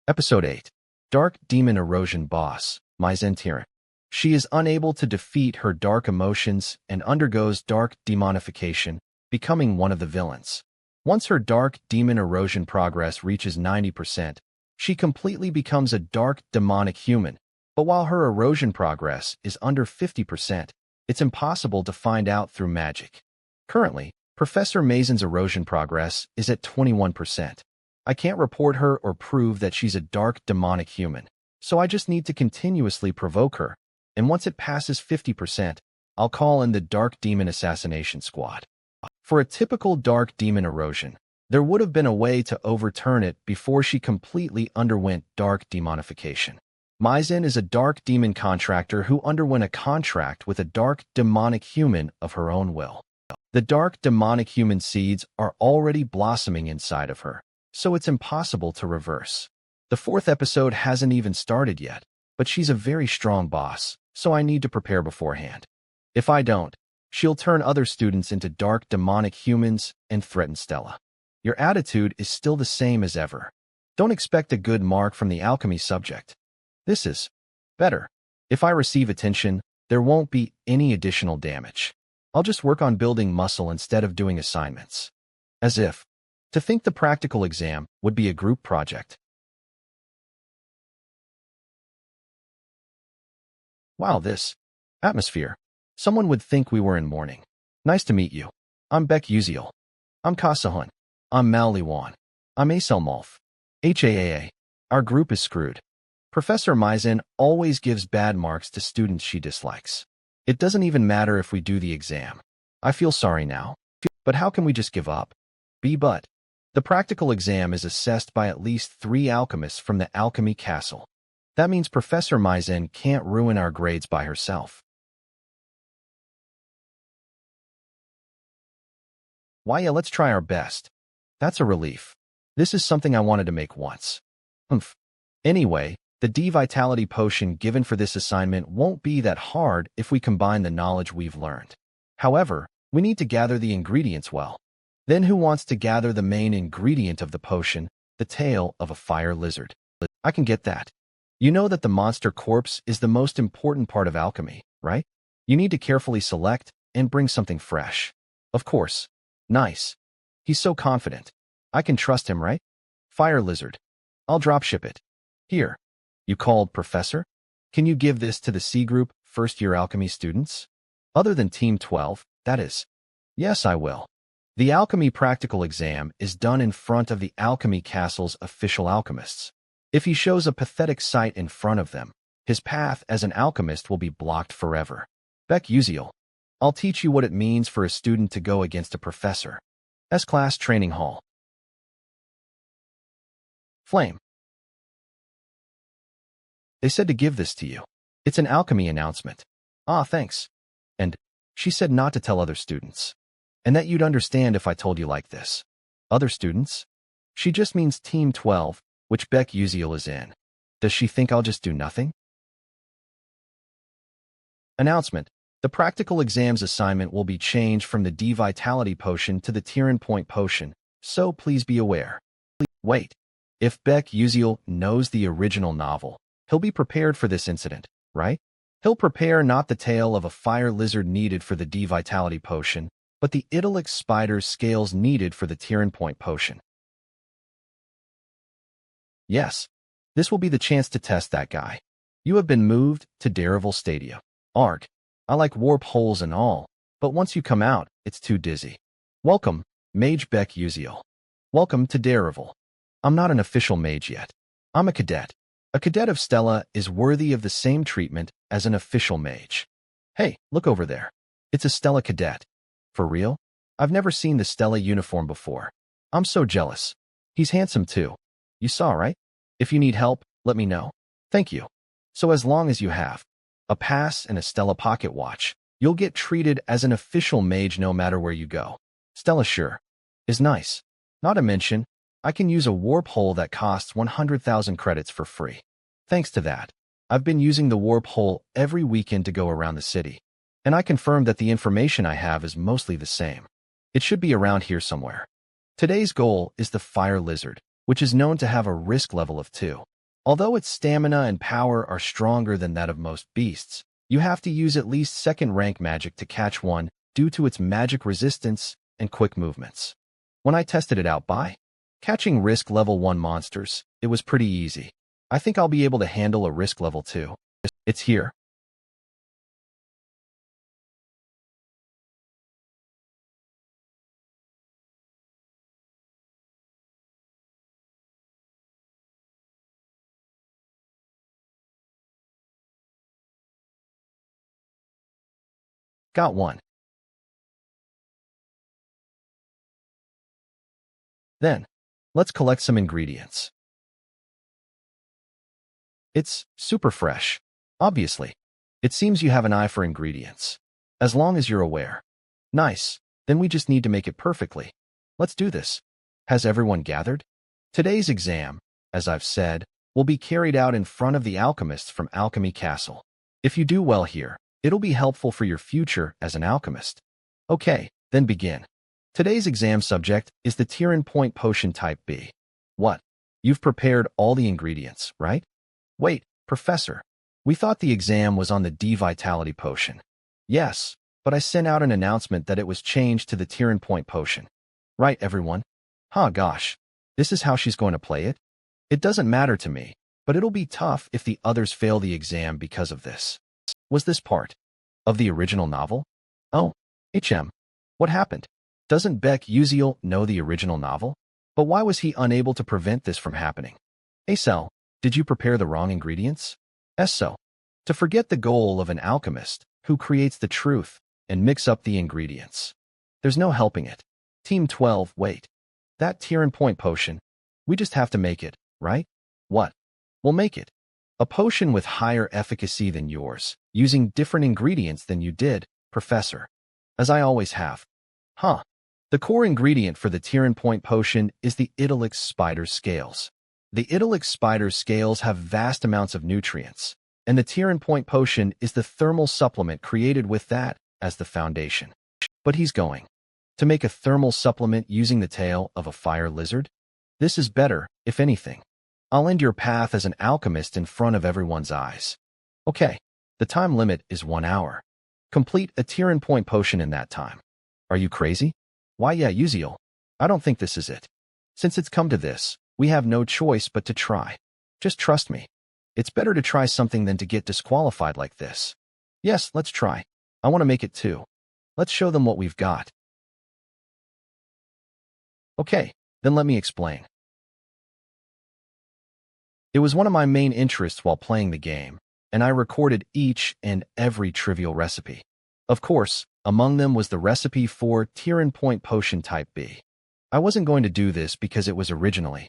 Episode 8. Dark Demon Erosion Boss. Maizen Tyrann. She is unable to defeat her dark emotions and undergoes dark demonification, becoming one of the villains. Once her dark demon erosion progress reaches 90%, she completely becomes a dark demonic human, but while her erosion progress is under 50%, it's impossible to find out through magic. Currently, Professor Maizen's erosion progress is at 21%. I can't report her or prove that she's a dark demonic human, so I just need to continuously provoke her, and once it passes 50%, I'll call in the Dark Demon Assassination Squad. For a typical dark demon erosion, there would have been a way to overturn it before she completely underwent dark demonification. Maizen is a dark demon contractor who underwent a contract with a dark demonic human of her own will. The dark demonic human seeds are already blossoming inside of her, so it's impossible to reverse. The 4th episode hasn't even started yet, but she's a very strong boss, so I need to prepare beforehand. If I don't, she'll turn other students into dark demonic humans and threaten Stella. Your attitude is still the same as ever. Don't expect a good mark from the alchemy subject. This is better. If I receive attention, there won't be any additional damage. I'll just work on building muscle instead of doing assignments. As if to think the practical exam would be a group project. Wow, this atmosphere. Someone would think we were in mourning. Nice to meet you. I'm Beck Uziel. I'm Kasahun. I'm Mal Liwan. I'm Acel Malf. HAAA. Our group is screwed. Professor Maizen always gives bad marks to students she dislikes. It doesn't even matter if we do the exam. I feel sorry now. But how can we just give up? But the practical exam is assessed by at least 3 alchemists from the Alchemy Castle. That means Professor Maizen can't ruin our grades by herself. Why, yeah, let's try our best. That's a relief. This is something I wanted to make once. Anyway, the D-Vitality potion given for this assignment won't be that hard if we combine the knowledge we've learned. However, we need to gather the ingredients well. Then who wants to gather the main ingredient of the potion, the tail of a fire lizard. I can get that. You know that the monster corpse is the most important part of alchemy, right? You need to carefully select and bring something fresh. Of course. Nice. He's so confident. I can trust him, right? Fire lizard. I'll dropship it. Here. You called, Professor? Can you give this to the C group first-year alchemy students? Other than Team 12, that is. Yes, I will. The alchemy practical exam is done in front of the alchemy castle's official alchemists. If he shows a pathetic sight in front of them, his path as an alchemist will be blocked forever. Beck Uziel. I'll teach you what it means for a student to go against a professor. S-Class Training Hall. Flame. They said to give this to you. It's an alchemy announcement. Ah, thanks. And she said not to tell other students. And that you'd understand if I told you like this. Other students? She just means Team 12, which Beck Uziel is in. Does she think I'll just do nothing? Announcement. The practical exams assignment will be changed from the D-Vitality Potion to the Tyran Point Potion, so please be aware. Wait. If Beck Uziel knows the original novel, he'll be prepared for this incident, right? He'll prepare not the tail of a fire lizard needed for the D-Vitality Potion, but the idyllic spider's scales needed for the Tyran Point Potion. Yes, this will be the chance to test that guy. You have been moved to Darival Stadia. Arg. I like warp holes and all, but once you come out, it's too dizzy. Welcome, Mage Beck Uziel. Welcome to Darival. I'm not an official mage yet. I'm a cadet. A cadet of Stella is worthy of the same treatment as an official mage. Hey, look over there. It's a Stella cadet. For real? I've never seen the Stella uniform before. I'm so jealous. He's handsome too. You saw, right? If you need help, let me know. Thank you. So as long as you have a pass and a Stella pocket watch, you'll get treated as an official mage no matter where you go. Stella sure is nice. Not to mention, I can use a warp hole that costs 100,000 credits for free. Thanks to that, I've been using the warp hole every weekend to go around the city. And I confirm that the information I have is mostly the same. It should be around here somewhere. Today's goal is the fire lizard, which is known to have a risk level of 2. Although its stamina and power are stronger than that of most beasts, you have to use at least second-rank magic to catch one due to its magic resistance and quick movements. When I tested it out by catching risk level 1 monsters, it was pretty easy. I think I'll be able to handle a risk level 2. It's here. Got one. Then, let's collect some ingredients. It's super fresh. Obviously. It seems you have an eye for ingredients. As long as you're aware. Nice. Then we just need to make it perfectly. Let's do this. Has everyone gathered? Today's exam, as I've said, will be carried out in front of the alchemists from Alchemy Castle. If you do well here, it'll be helpful for your future as an alchemist. Okay, then begin. Today's exam subject is the Tyran Point Potion Type B. What? You've prepared all the ingredients, right? Wait, Professor. We thought the exam was on the D-Vitality Potion. Yes, but I sent out an announcement that it was changed to the Tyran Point Potion. Right, everyone? Huh, gosh. This is how she's going to play it? It doesn't matter to me, but it'll be tough if the others fail the exam because of this. Was this part of the original novel? Oh, what happened? Doesn't Beck Uziel know the original novel? But why was he unable to prevent this from happening? Acel, did you prepare the wrong ingredients? So. To forget the goal of an alchemist who creates the truth and mix up the ingredients. There's no helping it. Team 12, wait. That Tyran Point Potion, we just have to make it, right? What? We'll make it. A potion with higher efficacy than yours, using different ingredients than you did, Professor. As I always have. Huh. The core ingredient for the Tyran Point Potion is the idyllic spider scales. The idyllic spider scales have vast amounts of nutrients, and the Tyran Point Potion is the thermal supplement created with that as the foundation. But he's going to make a thermal supplement using the tail of a fire lizard? This is better, if anything. I'll end your path as an alchemist in front of everyone's eyes. Okay, the time limit is 1 hour. Complete a Tyrann point potion in that time. Are you crazy? Why yeah, Uziel. I don't think this is it. Since it's come to this, we have no choice but to try. Just trust me. It's better to try something than to get disqualified like this. Yes, let's try. I want to make it too. Let's show them what we've got. Okay, then let me explain. It was one of my main interests while playing the game, and I recorded each and every trivial recipe. Of course, among them was the recipe for Tyrann point potion type B. I wasn't going to do this because it was originally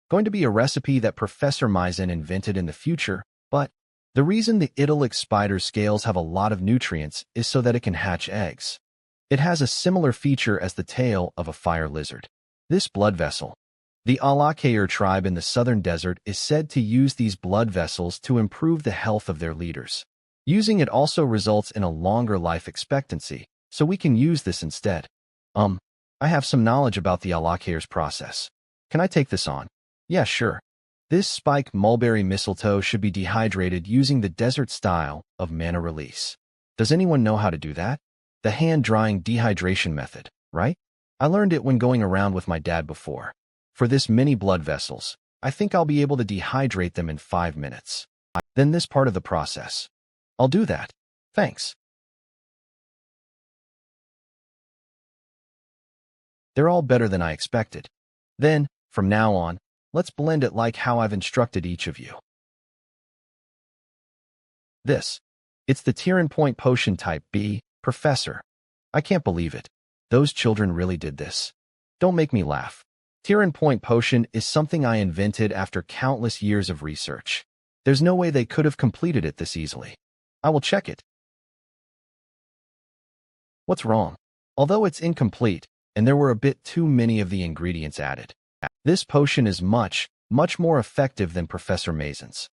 going to be a recipe that Professor Maizen invented in the future, but the reason the idyllic spider scales have a lot of nutrients is so that it can hatch eggs. It has a similar feature as the tail of a fire lizard. This blood vessel. The Alakair tribe in the southern desert is said to use these blood vessels to improve the health of their leaders. Using it also results in a longer life expectancy, so we can use this instead. I have some knowledge about the Alakair's process. Can I take this on? Yeah, sure. This spike mulberry mistletoe should be dehydrated using the desert style of mana release. Does anyone know how to do that? The hand-drying dehydration method, right? I learned it when going around with my dad before. For this many blood vessels, I think I'll be able to dehydrate them in 5 minutes. Then this part of the process. I'll do that. Thanks. They're all better than I expected. Then, from now on, let's blend it like how I've instructed each of you. It's the Tyrann point potion type B, Professor. I can't believe it. Those children really did this. Don't make me laugh. Tyrann point potion is something I invented after countless years of research. There's no way they could have completed it this easily. I will check it. What's wrong? Although it's incomplete, and there were a bit too many of the ingredients added, this potion is much, much more effective than Professor Maizen's.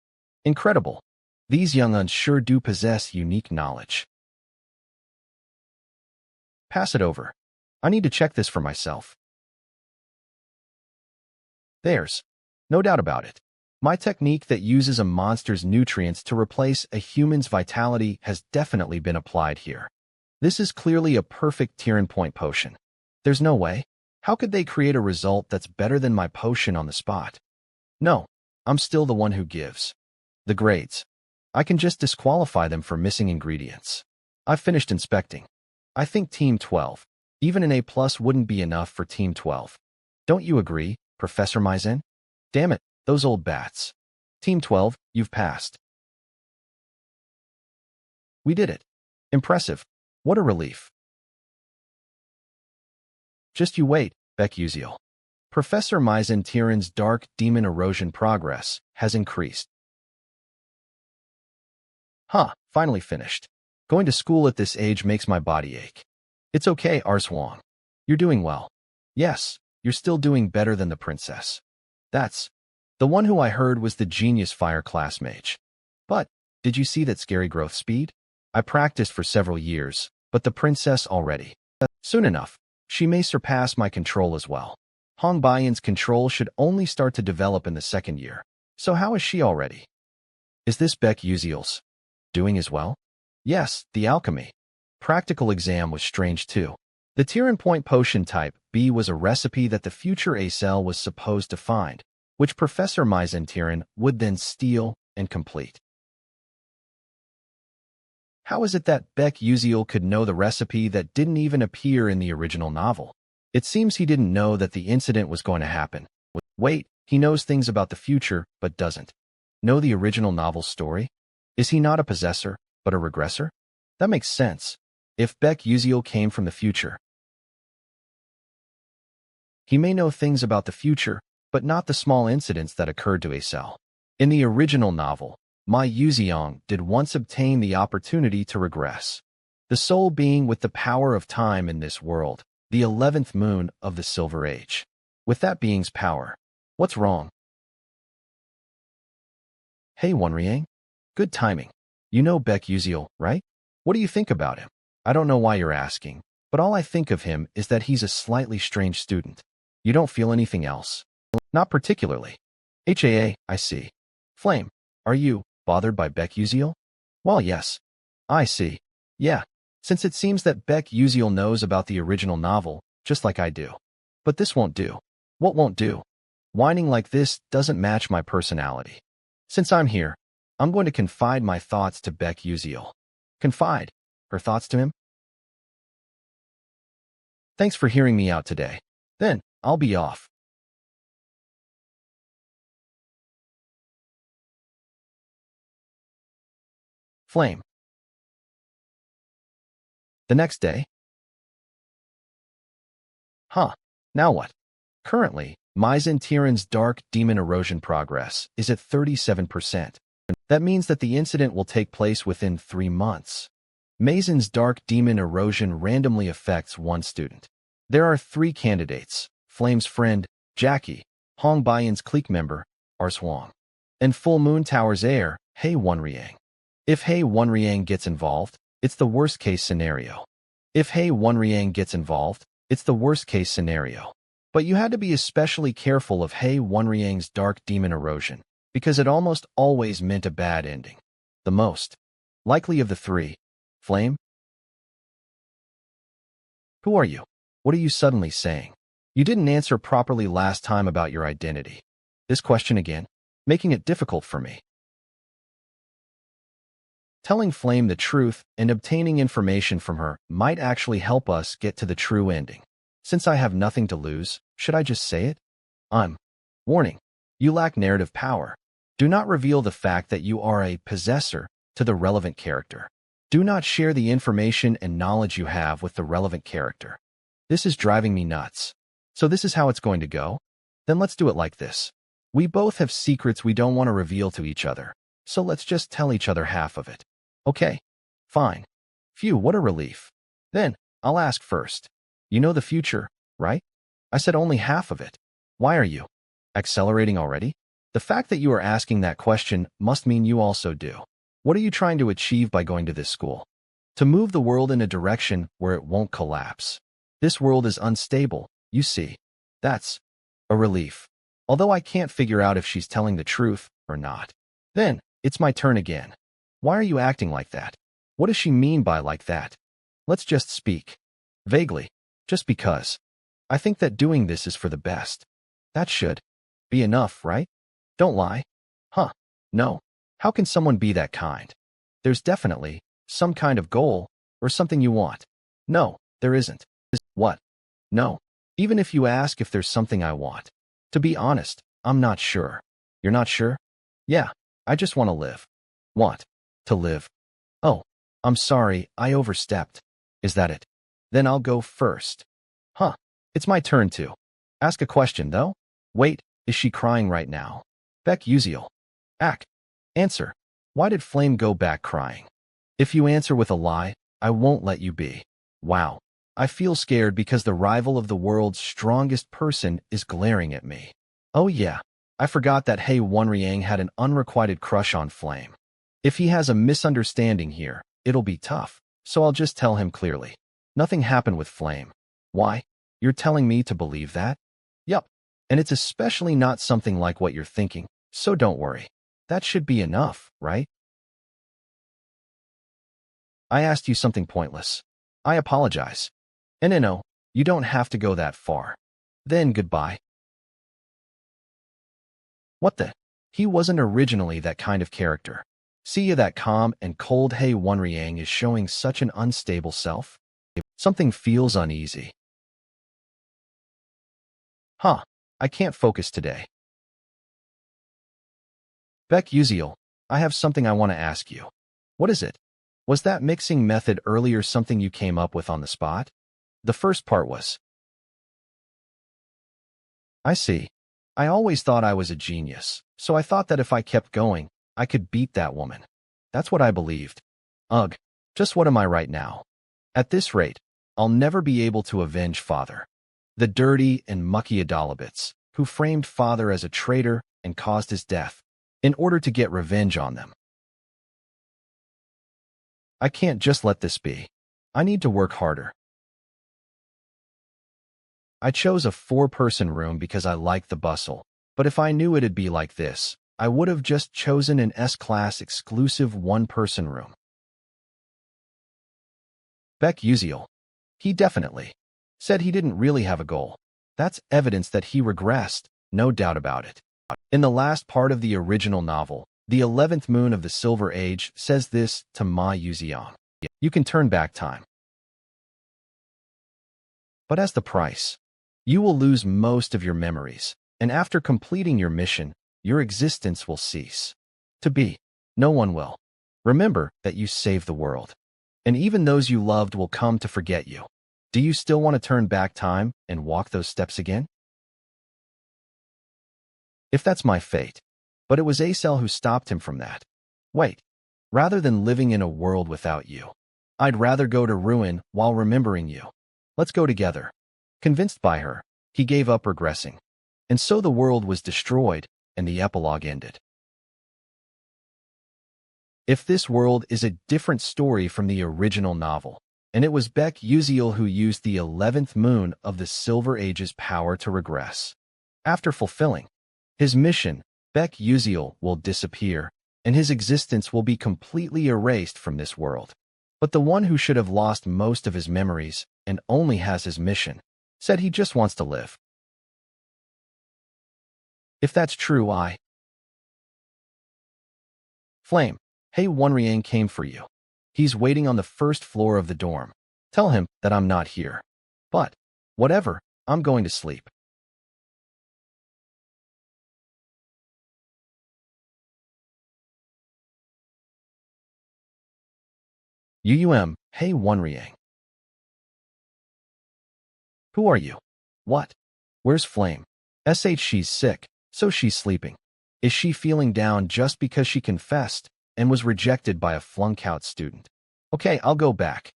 Incredible. These young uns sure do possess unique knowledge. Pass it over. I need to check this for myself. There's no doubt about it. My technique that uses a monster's nutrients to replace a human's vitality has definitely been applied here. This is clearly a perfect Tyrann point potion. There's no way. How could they create a result that's better than my potion on the spot? No, I'm still the one who gives the grades. I can just disqualify them for missing ingredients. I've finished inspecting. I think Team 12. Even an A+ wouldn't be enough for Team 12. Don't you agree, Professor Maizen? Damn it, those old bats. Team 12, you've passed. We did it. Impressive. What a relief. Just you wait, Uziel. Professor Maizen Tyrann's dark demon erosion progress has increased. Finally finished. Going to school at this age makes my body ache. It's okay, Arswang. You're doing well. Yes, you're still doing better than the princess. That's the one who I heard was the genius fire class mage. But, did you see that scary growth speed? I practiced for several years, but the princess already. Soon enough, she may surpass my control as well. Hong Baiyan's control should only start to develop in the 2nd year. So how is she already? Is this Uziel's doing as well? Yes, the alchemy. Practical exam was strange too. The Tyrann point potion type B was a recipe that the future Acel was supposed to find, which Professor Maizen Tyrann would then steal and complete. How is it that Uziel could know the recipe that didn't even appear in the original novel? It seems he didn't know that the incident was going to happen. Wait, he knows things about the future, but doesn't know the original novel's story? Is he not a possessor, but a regressor? That makes sense. If Uziel came from the future, he may know things about the future, but not the small incidents that occurred to Acel. In the original novel, Mai Yuziang did once obtain the opportunity to regress. The sole being with the power of time in this world, the 11th moon of the Silver Age. With that being's power, what's wrong? Hey Wonriang. Good timing. You know Uziel, right? What do you think about him? I don't know why you're asking, but all I think of him is that he's a slightly strange student. You don't feel anything else? Not particularly. I see. Flame, are you bothered by Beck Uziel? Well, yes. I see. Yeah, since it seems that Beck Uziel knows about the original novel, just like I do. But this won't do. What won't do? Whining like this doesn't match my personality. Since I'm here, I'm going to confide my thoughts to Beck Uziel. Confide her thoughts to him? Thanks for hearing me out today. Then, I'll be off. Flame. The next day? Huh. Now what? Currently, Maizen Tiran's dark demon erosion progress is at 37%. That means that the incident will take place within 3 months. Maizen's dark demon erosion randomly affects one student. There are 3 candidates: Flame's friend, Jackie, Hong Baiyan's clique member, Ars Huang, and Full Moon Tower's heir, He Wenriang. If He Wenriang gets involved, it's the worst-case scenario. If He Wenriang gets involved, it's the worst-case scenario. But you had to be especially careful of He Wenriang's dark demon erosion, because it almost always meant a bad ending. The most likely of the 3. Flame? Who are you? What are you suddenly saying? You didn't answer properly last time about your identity. This question again, making it difficult for me. Telling Flame the truth and obtaining information from her might actually help us get to the true ending. Since I have nothing to lose, should I just say it? Warning. You lack narrative power. Do not reveal the fact that you are a possessor to the relevant character. Do not share the information and knowledge you have with the relevant character. This is driving me nuts. So this is how it's going to go? Then let's do it like this. We both have secrets we don't want to reveal to each other, so let's just tell each other half of it. Okay. Fine. Phew, what a relief. Then, I'll ask first. You know the future, right? I said only half of it. Why are you accelerating already? The fact that you are asking that question must mean you also do. What are you trying to achieve by going to this school? To move the world in a direction where it won't collapse. This world is unstable, you see. That's a relief. Although I can't figure out if she's telling the truth or not. Then, it's my turn again. Why are you acting like that? What does she mean by like that? Let's just speak. Vaguely. Just because. I think that doing this is for the best. That should be enough, right? Don't lie. Huh. No. How can someone be that kind? There's definitely some kind of goal or something you want. No, there isn't. What? No. Even if you ask if there's something I want. To be honest, I'm not sure. You're not sure? Yeah, I just want to live. Want to live. Oh, I'm sorry, I overstepped. Is that it? Then I'll go first. Huh. It's my turn to ask a question, though. Wait, is she crying right now? Beck Uziel. Answer. Why did Flame go back crying? If you answer with a lie, I won't let you be. Wow. I feel scared because the rival of the world's strongest person is glaring at me. Oh yeah, I forgot that He Wenriang had an unrequited crush on Flame. If he has a misunderstanding here, it'll be tough, so I'll just tell him clearly. Nothing happened with Flame. Why? You're telling me to believe that? Yup. And it's especially not something like what you're thinking, so don't worry. That should be enough, right? I asked you something pointless. I apologize. And no, you don't have to go that far. Then goodbye. What the? He wasn't originally that kind of character. See ya, that calm and cold He Wenriang is showing such an unstable self. Something feels uneasy. Huh. I can't focus today. Beck Uziel, I have something I want to ask you. What is it? Was that mixing method earlier something you came up with on the spot? The first part was. I see. I always thought I was a genius, so I thought that if I kept going, I could beat that woman. That's what I believed. Ugh, just what am I right now? At this rate, I'll never be able to avenge Father. The dirty and mucky Adalabits, who framed Father as a traitor and caused his death, in order to get revenge on them. I can't just let this be. I need to work harder. I chose a 4-person room because I like the bustle. But if I knew it'd be like this, I would have just chosen an S-class exclusive 1-person room. Baek Uziel. He definitely said he didn't really have a goal. That's evidence that he regressed, no doubt about it. In the last part of the original novel, the 11th moon of the Silver Age says this to Ma Yuziang. You can turn back time. But as the price, you will lose most of your memories, and after completing your mission, your existence will cease to be. No one will remember that you saved the world, and even those you loved will come to forget you. Do you still want to turn back time and walk those steps again? If that's my fate. But it was Acel who stopped him from that. Wait, rather than living in a world without you, I'd rather go to ruin while remembering you. Let's go together. Convinced by her, he gave up regressing. And so the world was destroyed, and the epilogue ended. If this world is a different story from the original novel, and it was Baek Uziel who used the 11th moon of the Silver Age's power to regress. After fulfilling his mission, Baek Uziel will disappear, and his existence will be completely erased from this world. But the one who should have lost most of his memories and only has his mission, said he just wants to live. If that's true, Flame, hey, Wonriang came for you. He's waiting on the first floor of the dorm. Tell him that I'm not here. But, whatever, I'm going to sleep. Hey, Wonriang. Who are you? What? Where's Flame? She's sick, so she's sleeping. Is she feeling down just because she confessed and was rejected by a flunk-out student? Okay, I'll go back.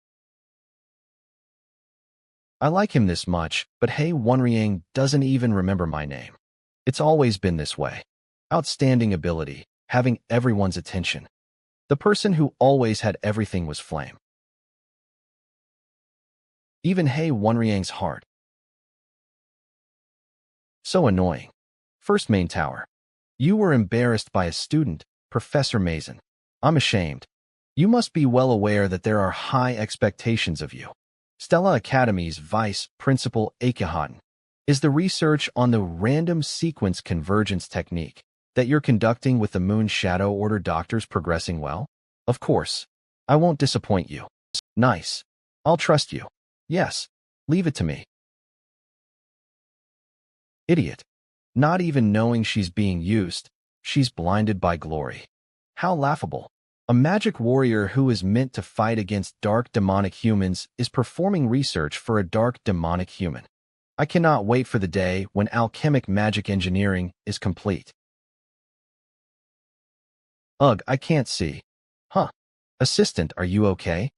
I like him this much, but hey, Wonriang doesn't even remember my name. It's always been this way. Outstanding ability, having everyone's attention. The person who always had everything was Flame. Even Hey Wonriang's heart. So annoying. First main tower. You were embarrassed by a student, Professor Mason. I'm ashamed. You must be well aware that there are high expectations of you. Stella Academy's Vice Principal Akihatan. Is the research on the random sequence convergence technique that you're conducting with the Moon Shadow Order doctors progressing well? Of course. I won't disappoint you. Nice. I'll trust you. Yes. Leave it to me. Idiot. Not even knowing she's being used, she's blinded by glory. How laughable. A magic warrior who is meant to fight against dark demonic humans is performing research for a dark demonic human. I cannot wait for the day when alchemic magic engineering is complete. Ugh, I can't see. Huh. Assistant, are you okay?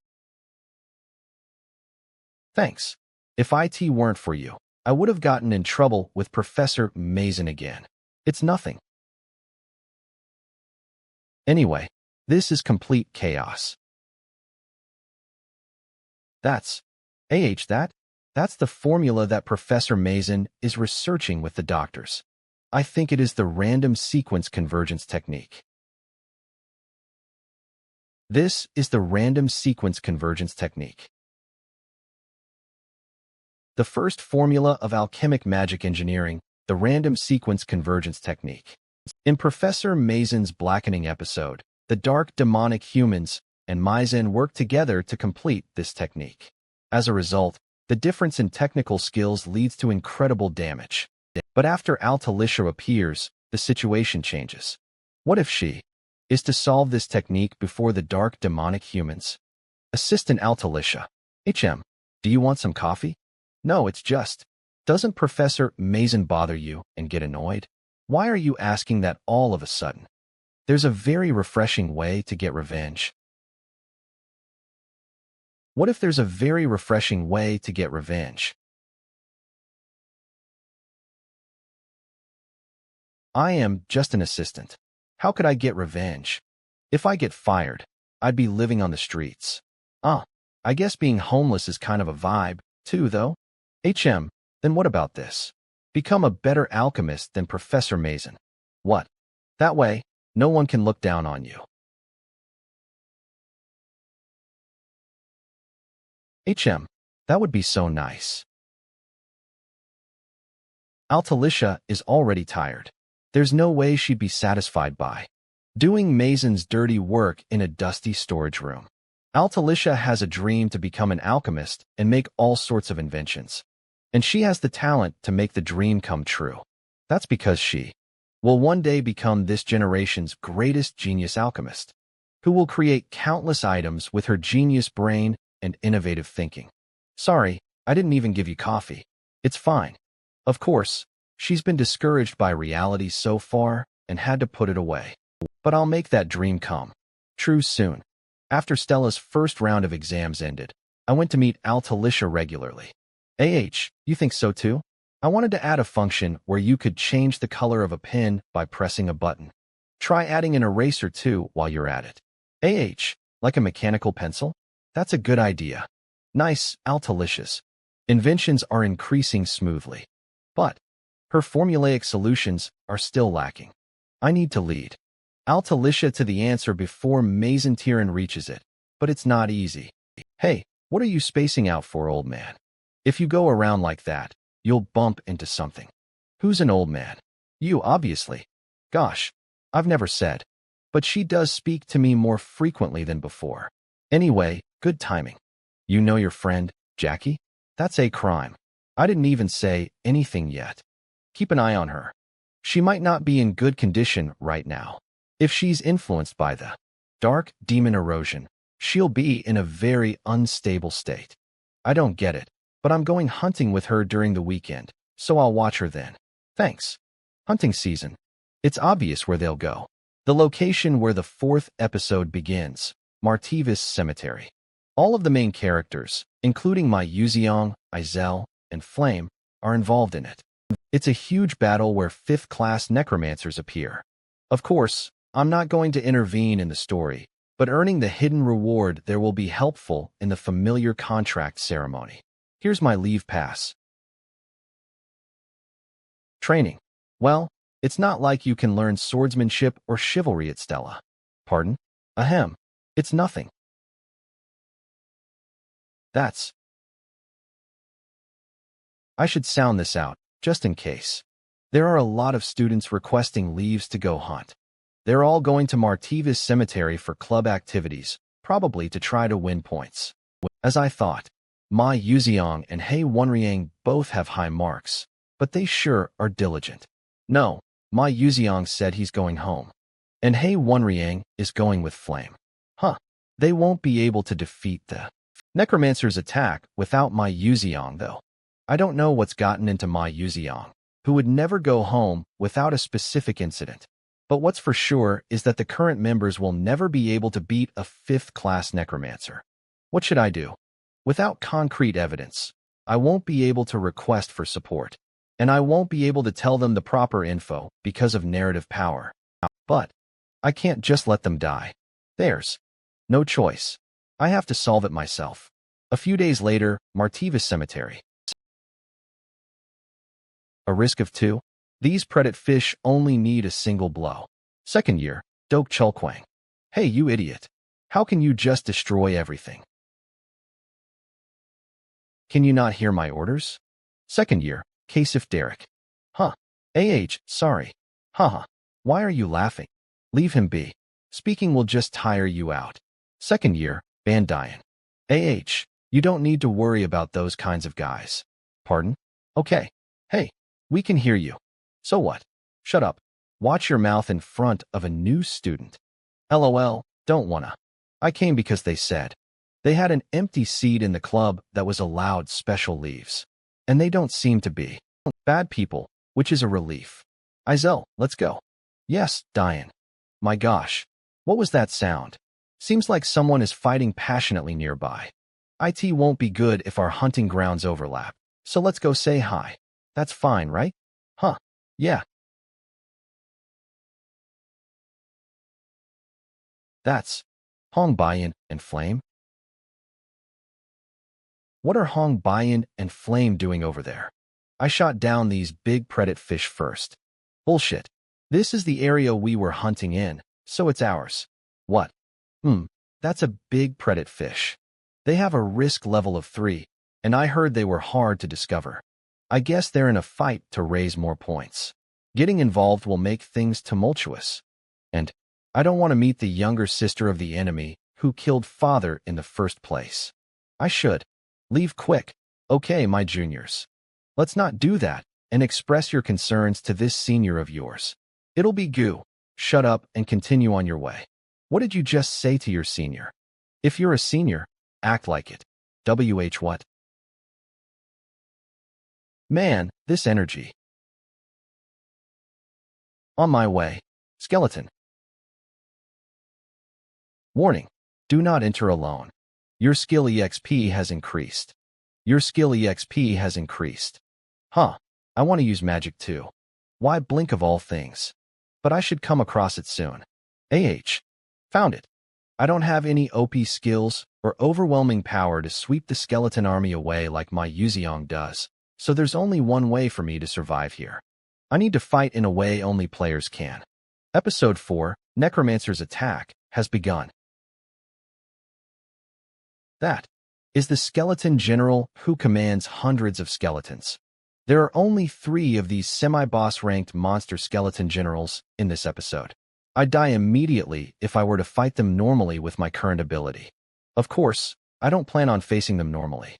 Thanks. If IT weren't for you, I would have gotten in trouble with Professor Mason again. It's nothing. Anyway, this is complete chaos. That's the formula that Professor Mason is researching with the doctors. I think it is the random sequence convergence technique. This is the random sequence convergence technique. The first formula of alchemic magic engineering, the random sequence convergence technique. In Professor Mason's blackening episode, the dark demonic humans and Maizen work together to complete this technique. As a result, the difference in technical skills leads to incredible damage. But after Altalicia appears, the situation changes. What if she is to solve this technique before the dark demonic humans? Assistant Altalicia. Do you want some coffee? No, it's just. Doesn't Professor Mason bother you and get annoyed? Why are you asking that all of a sudden? There's a very refreshing way to get revenge. What if there's a very refreshing way to get revenge? I am just an assistant. How could I get revenge? If I get fired, I'd be living on the streets. I guess being homeless is kind of a vibe, too, though. Then what about this? Become a better alchemist than Professor Mason. What? That way, no one can look down on you. That would be so nice. Altalicia is already tired. There's no way she'd be satisfied by doing Mason's dirty work in a dusty storage room. Altalicia has a dream to become an alchemist and make all sorts of inventions. And she has the talent to make the dream come true. That's because she will one day become this generation's greatest genius alchemist, who will create countless items with her genius brain and innovative thinking. Sorry, I didn't even give you coffee. It's fine. Of course, she's been discouraged by reality so far and had to put it away. But I'll make that dream come true soon. After Stella's first round of exams ended, I went to meet Altalicia regularly. You think so too? I wanted to add a function where you could change the color of a pen by pressing a button. Try adding an eraser too while you're at it. Like a mechanical pencil? That's a good idea. Nice, Altalicia's inventions are increasing smoothly. But her formulaic solutions are still lacking. I need to lead Altalicia to the answer before Mason reaches it, but it's not easy. Hey, what are you spacing out for, old man? If you go around like that, you'll bump into something. Who's an old man? You, obviously. Gosh, I've never said. But she does speak to me more frequently than before. Anyway, good timing. You know your friend, Jackie? That's a crime. I didn't even say anything yet. Keep an eye on her. She might not be in good condition right now. If she's influenced by the dark demon erosion, she'll be in a very unstable state. I don't get it, but I'm going hunting with her during the weekend, so I'll watch her then. Thanks. Hunting season. It's obvious where they'll go. The location where the 4th episode begins, Martivis Cemetery. All of the main characters, including my Yuziong, Izel, and Flame, are involved in it. It's a huge battle where 5th-class necromancers appear. Of course, I'm not going to intervene in the story, but earning the hidden reward there will be helpful in the familiar contract ceremony. Here's my leave pass. Training. Well, it's not like you can learn swordsmanship or chivalry at Stella. Pardon? Ahem. It's nothing. I should sound this out, just in case. There are a lot of students requesting leaves to go hunt. They're all going to Martivis Cemetery for club activities, probably to try to win points. As I thought, Ma Yuziong and He Wenriang both have high marks, but they sure are diligent. No, Ma Yuziong said he's going home, and He Wenriang is going with Flame. They won't be able to defeat the necromancer's attack without Ma Yuziong, though. I don't know what's gotten into Ma Yuziong, who would never go home without a specific incident. But what's for sure is that the current members will never be able to beat a 5th-class necromancer. What should I do? Without concrete evidence, I won't be able to request for support, and I won't be able to tell them the proper info because of narrative power. But I can't just let them die. There's no choice. I have to solve it myself. A few days later, Martivis Cemetery. A risk of 2? These predate fish only need a single blow. Second year, Dok Chulkwang. Hey, you idiot. How can you just destroy everything? Can you not hear my orders? Second year, Kasif Derek. Sorry. Why are you laughing? Leave him be. Speaking will just tire you out. Second year, Bandian. You don't need to worry about those kinds of guys. Pardon? Okay. Hey, we can hear you. So what? Shut up. Watch your mouth in front of a new student. LOL, don't wanna. I came because they said they had an empty seat in the club that was allowed special leaves. And they don't seem to be bad people, which is a relief. Izel, let's go. Yes, Diane. My gosh. What was that sound? Seems like someone is fighting passionately nearby. IT won't be good if our hunting grounds overlap, so let's go say hi. That's fine, right? Yeah. That's Hong Bayan and Flame. What are Hong Bayan and Flame doing over there? I shot down these big predator fish first. Bullshit. This is the area we were hunting in, so it's ours. What? That's a big predator fish. They have a risk level of 3, and I heard they were hard to discover. I guess they're in a fight to raise more points. Getting involved will make things tumultuous. And I don't want to meet the younger sister of the enemy who killed father in the first place. I should. Leave quick. Okay, my juniors. Let's not do that and express your concerns to this senior of yours. It'll be goo. Shut up and continue on your way. What did you just say to your senior? If you're a senior, act like it. What? Man, this energy. On my way. Skeleton. Warning. Do not enter alone. Your skill EXP has increased. Your skill EXP has increased. Huh. I want to use magic too. Why blink of all things? But I should come across it soon. Found it. I don't have any OP skills or overwhelming power to sweep the skeleton army away like my SEAON does, so there's only one way for me to survive here. I need to fight in a way only players can. Episode 4, Necromancer's Attack, has begun. That is the skeleton general who commands hundreds of skeletons. There are only 3 of these semi-boss ranked monster skeleton generals in this episode. I'd die immediately if I were to fight them normally with my current ability. Of course, I don't plan on facing them normally.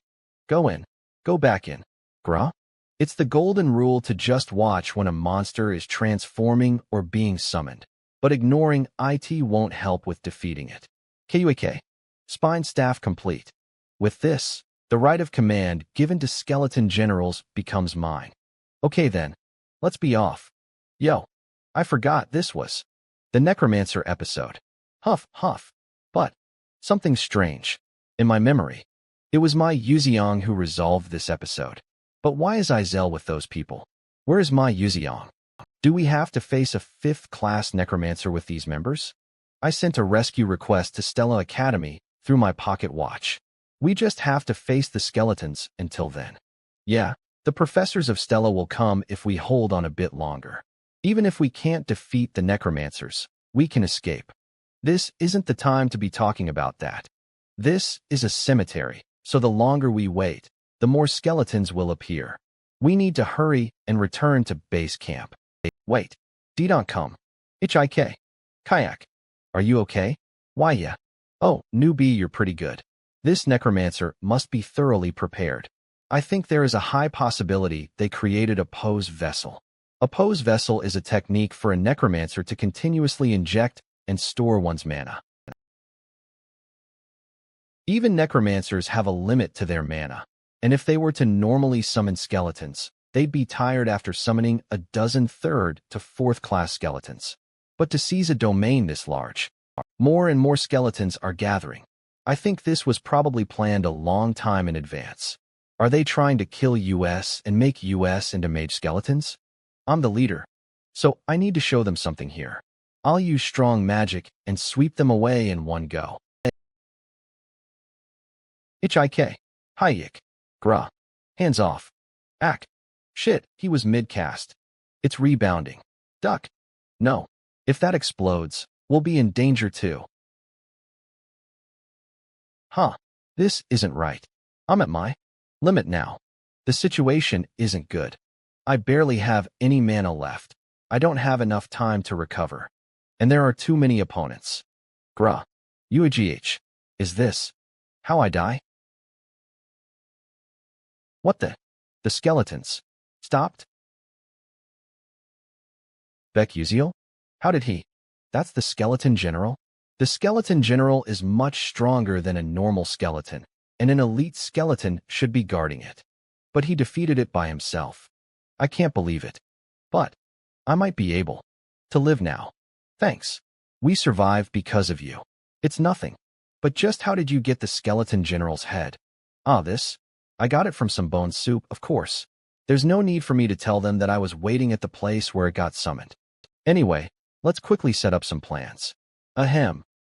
Go in. Go back in. Grah? It's the golden rule to just watch when a monster is transforming or being summoned, but ignoring it won't help with defeating it. KUAK. Spine staff complete. With this, the right of command given to skeleton generals becomes mine. Okay then, let's be off. Yo, I forgot this was the Necromancer episode. Huff, huff. But something strange. In my memory, it was my SEAON who resolved this episode. But why is Izel with those people? Where is my SEAON? Do we have to face a 5th-class Necromancer with these members? I sent a rescue request to Stella Academy through my pocket watch. We just have to face the skeletons until then. Yeah, the professors of Stella will come if we hold on a bit longer. Even if we can't defeat the Necromancers, we can escape. This isn't the time to be talking about that. This is a cemetery, so the longer we wait, the more skeletons will appear. We need to hurry and return to base camp. Wait. Don't come. HIK. Kayak. Are you okay? Why yeah. Oh, newbie, you're pretty good. This necromancer must be thoroughly prepared. I think there is a high possibility they created a pose vessel. A pose vessel is a technique for a necromancer to continuously inject and store one's mana. Even necromancers have a limit to their mana, and if they were to normally summon skeletons, they'd be tired after summoning a dozen 3rd to 4th class skeletons. But to seize a domain this large, more and more skeletons are gathering. I think this was probably planned a long time in advance. Are they trying to kill US and make US into mage skeletons? I'm the leader, so I need to show them something here. I'll use strong magic and sweep them away in one go. HIK. Hayik. Grah. Hands off. Ack. Shit, he was mid-cast. It's rebounding. Duck. No. If that explodes, we'll be in danger too. Huh. This isn't right. I'm at my limit now. The situation isn't good. I barely have any mana left. I don't have enough time to recover. And there are too many opponents. Grah. UAGH. Is this how I die? What the? The skeletons stopped? Beck Uziel? How did he? That's the skeleton general? The skeleton general is much stronger than a normal skeleton, and an elite skeleton should be guarding it. But he defeated it by himself. I can't believe it. But I might be able to live now. Thanks. We survived because of you. It's nothing. But just how did you get the skeleton general's head? This? I got it from some bone soup, of course. There's no need for me to tell them that I was waiting at the place where it got summoned. Anyway, let's quickly set up some plans.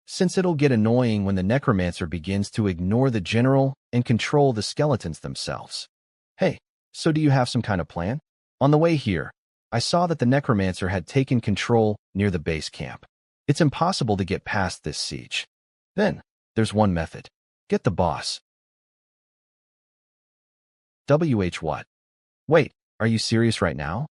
Since it'll get annoying when the necromancer begins to ignore the general and control the skeletons themselves. Hey, So do you have some kind of plan? On the way here, I saw that the necromancer had taken control near the base camp. It's impossible to get past this siege. Then, there's one method. Get the boss. What? Wait, are you serious right now?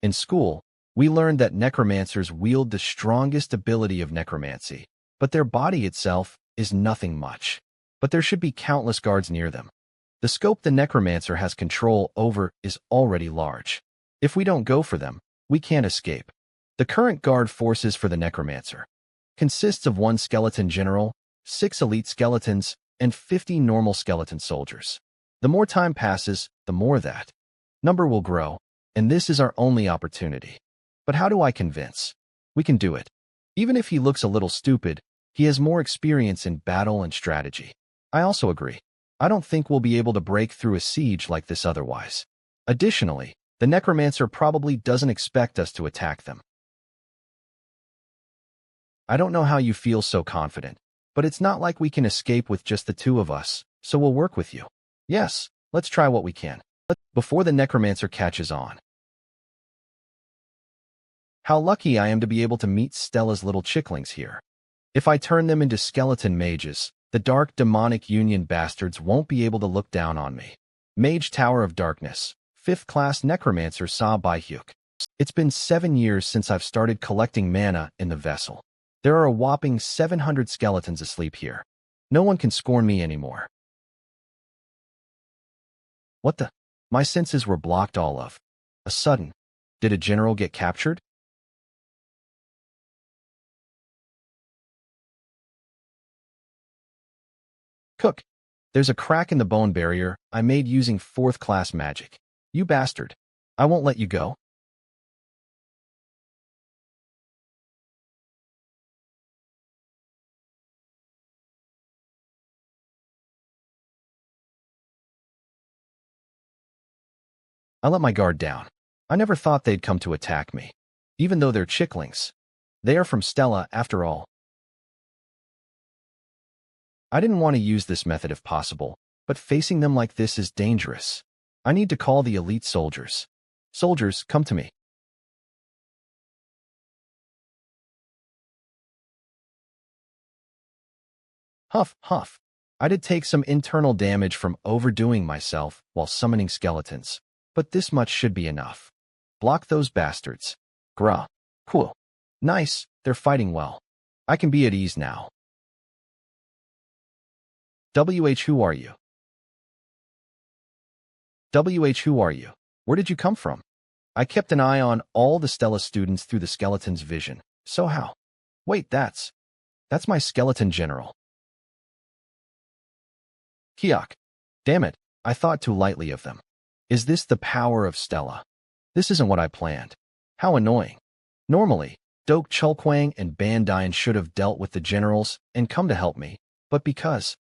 In school, we learned that necromancers wield the strongest ability of necromancy, but their body itself is nothing much. But there should be countless guards near them. The scope the necromancer has control over is already large. If we don't go for them, we can't escape. The current guard forces for the necromancer consists of 1 skeleton general, 6 elite skeletons, and 50 normal skeleton soldiers. The more time passes, the more that number will grow, and this is our only opportunity. But how do I convince? We can do it. Even if he looks a little stupid, he has more experience in battle and strategy. I also agree. I don't think we'll be able to break through a siege like this otherwise. Additionally, the necromancer probably doesn't expect us to attack them. I don't know how you feel so confident, but it's not like we can escape with just the 2 of us, so we'll work with you. Yes, let's try what we can. Before the necromancer catches on. How lucky I am to be able to meet Stella's little chicklings here. If I turn them into skeleton mages, the dark demonic union bastards won't be able to look down on me. Mage Tower of Darkness, 5th class necromancer Sa Bai Hyuk. It's been 7 years since I've started collecting mana in the vessel. There are a whopping 700 skeletons asleep here. No one can scorn me anymore. What the? My senses were blocked all of a sudden. Did a general get captured? Cook, there's a crack in the bone barrier I made using 4th class magic. You bastard. I won't let you go. I let my guard down. I never thought they'd come to attack me. Even though they're chicklings. They are from Stella, after all. I didn't want to use this method if possible, but facing them like this is dangerous. I need to call the elite soldiers. Soldiers, come to me. Huff, huff. I did take some internal damage from overdoing myself while summoning skeletons, but this much should be enough. Block those bastards. Grah. Cool. Nice, they're fighting well. I can be at ease now. Who are you? Who are you? Where did you come from? I kept an eye on all the Stella students through the skeleton's vision. So how? Wait, that's my skeleton general. Hyuk. Damn it, I thought too lightly of them. Is this the power of Stella? This isn't what I planned. How annoying. Normally, Dok Chulkwang and Bandian should have dealt with the generals and come to help me, but because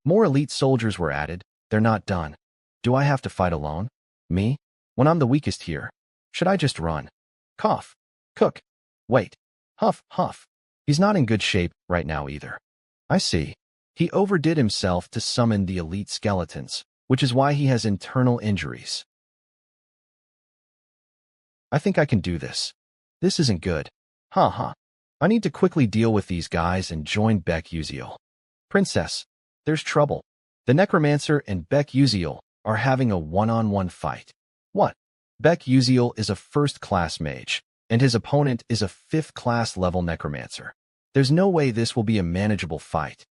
more elite soldiers were added, they're not done. Do I have to fight alone? Me? When I'm the weakest here? Should I just run? Cough. Cook. Wait. Huff, huff. He's not in good shape right now either. I see. He overdid himself to summon the elite skeletons, which is why he has internal injuries. I think I can do this. This isn't good. Ha. I need to quickly deal with these guys and join Baek Uziel. Princess, there's trouble. The necromancer and Baek Uziel are having a one-on-one fight. What? Baek Uziel is a 1st class mage, and his opponent is a 5th class level necromancer. There's no way this will be a manageable fight.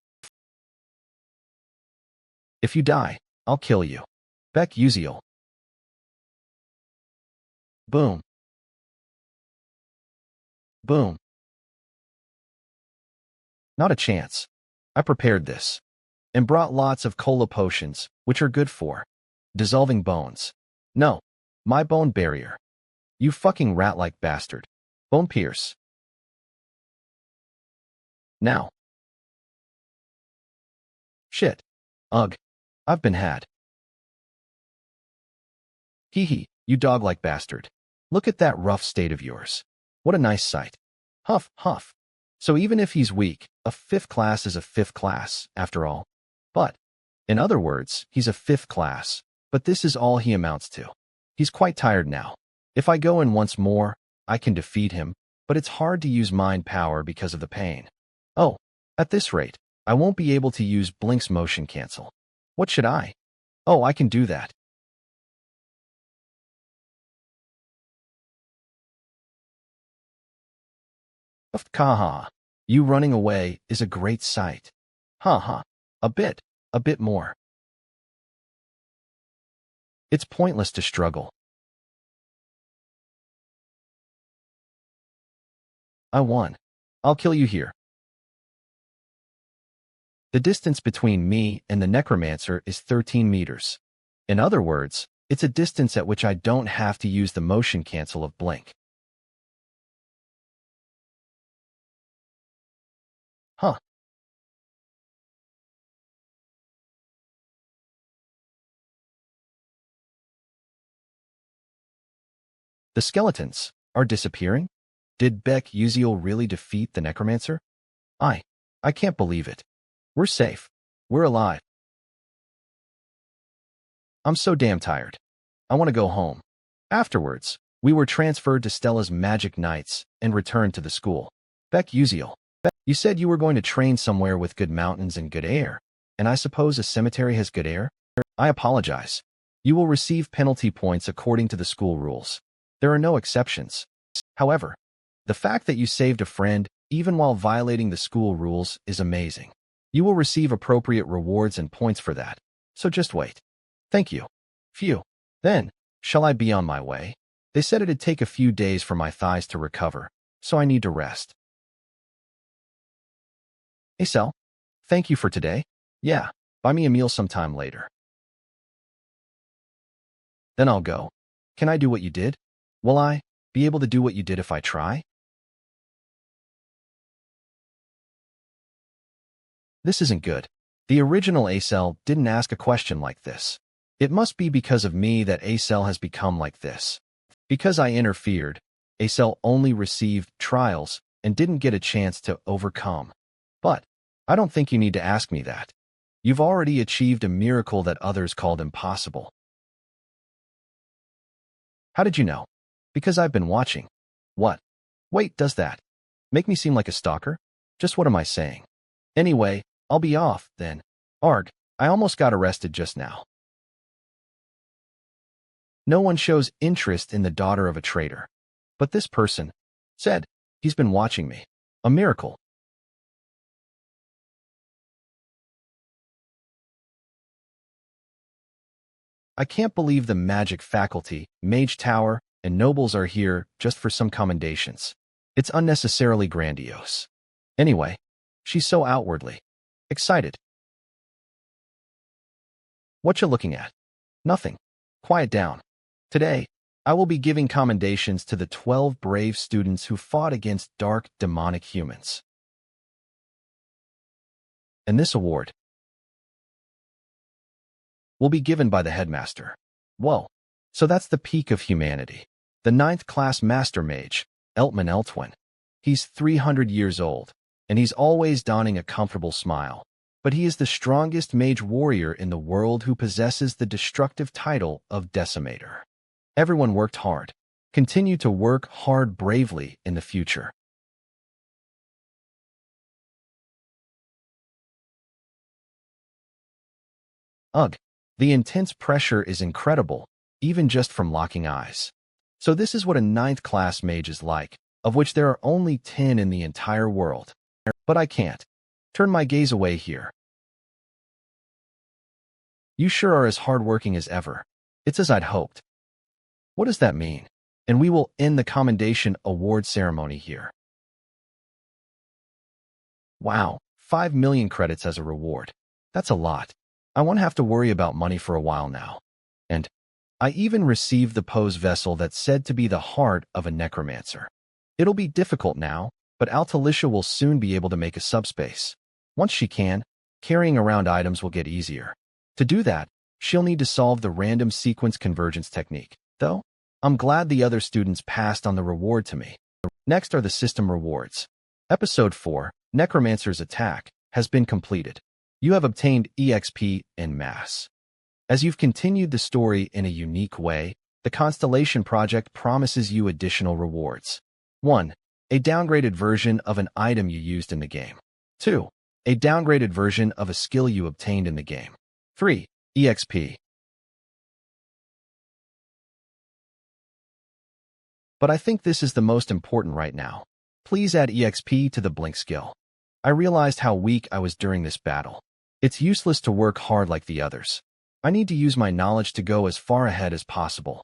If you die, I'll kill you. Baek Uziel. Boom. Boom. Not a chance. I prepared this and brought lots of cola potions, which are good for dissolving bones. No, my bone barrier. You fucking rat-like bastard. Bone pierce. Now. Shit. Ugh. I've been had. Hee hee, you dog-like bastard. Look at that rough state of yours. What a nice sight. Huff, huff. So even if he's weak, a 5th class is a 5th class, after all. But, in other words, he's a 5th class, but this is all he amounts to. He's quite tired now. If I go in once more, I can defeat him, but it's hard to use mind power because of the pain. Oh, at this rate, I won't be able to use Blink's motion cancel. What should I? Oh, I can do that. Kaha. You running away is a great sight. Ha. A bit more. It's pointless to struggle. I won. I'll kill you here. The distance between me and the necromancer is 13 meters. In other words, it's a distance at which I don't have to use the motion cancel of Blink. Huh. The skeletons are disappearing? Did Beck Uziel really defeat the necromancer? I can't believe it. We're safe. We're alive. I'm so damn tired. I want to go home. Afterwards, we were transferred to Stella's Magic Nights and returned to the school. Beck Uziel, you said you were going to train somewhere with good mountains and good air, and I suppose a cemetery has good air? I apologize. You will receive penalty points according to the school rules. There are no exceptions. However, the fact that you saved a friend, even while violating the school rules, is amazing. You will receive appropriate rewards and points for that, so just wait. Thank you. Phew. Then, shall I be on my way? They said it'd take a few days for my thighs to recover, so I need to rest. Hey, Cell. Thank you for today. Yeah, buy me a meal sometime later. Then I'll go. Can I do what you did? Will I be able to do what you did if I try? This isn't good. The original Acel didn't ask a question like this. It must be because of me that Acel has become like this. Because I interfered, Acel only received trials and didn't get a chance to overcome. But I don't think you need to ask me that. You've already achieved a miracle that others called impossible. How did you know? Because I've been watching. What? Wait, does that make me seem like a stalker? Just what am I saying? Anyway, I'll be off, then. Arg, I almost got arrested just now. No one shows interest in the daughter of a traitor. But this person said, he's been watching me. A miracle. I can't believe the magic faculty, mage tower, and nobles are here just for some commendations. It's unnecessarily grandiose. Anyway, she's so outwardly excited. What you looking at? Nothing. Quiet down. Today, I will be giving commendations to the 12 brave students who fought against dark, demonic humans. And this award will be given by the headmaster. Whoa. So that's the peak of humanity. The 9th class master mage, Eltman Eltwin. He's 300 years old, and he's always donning a comfortable smile. But he is the strongest mage warrior in the world who possesses the destructive title of Decimator. Everyone worked hard. Continue to work hard bravely in the future. Ugh. The intense pressure is incredible, even just from locking eyes. So this is what a 9th class mage is like, of which there are only 10 in the entire world. But I can't turn my gaze away here. You sure are as hardworking as ever. It's as I'd hoped. What does that mean? And we will end the commendation award ceremony here. Wow, 5 million credits as a reward. That's a lot. I won't have to worry about money for a while now. And I even received the pose vessel that's said to be the heart of a necromancer. It'll be difficult now, but Altalicia will soon be able to make a subspace. Once she can, carrying around items will get easier. To do that, she'll need to solve the random sequence convergence technique. Though, I'm glad the other students passed on the reward to me. Next are the system rewards. Episode 4, Necromancer's Attack, has been completed. You have obtained EXP en masse. As you've continued the story in a unique way, The Constellation Project promises you additional rewards. 1. A downgraded version of an item you used in the game. 2. A downgraded version of a skill you obtained in the game. 3. EXP. But I think this is the most important right now. Please add EXP to the Blink skill. I realized how weak I was during this battle. It's useless to work hard like the others. I need to use my knowledge to go as far ahead as possible.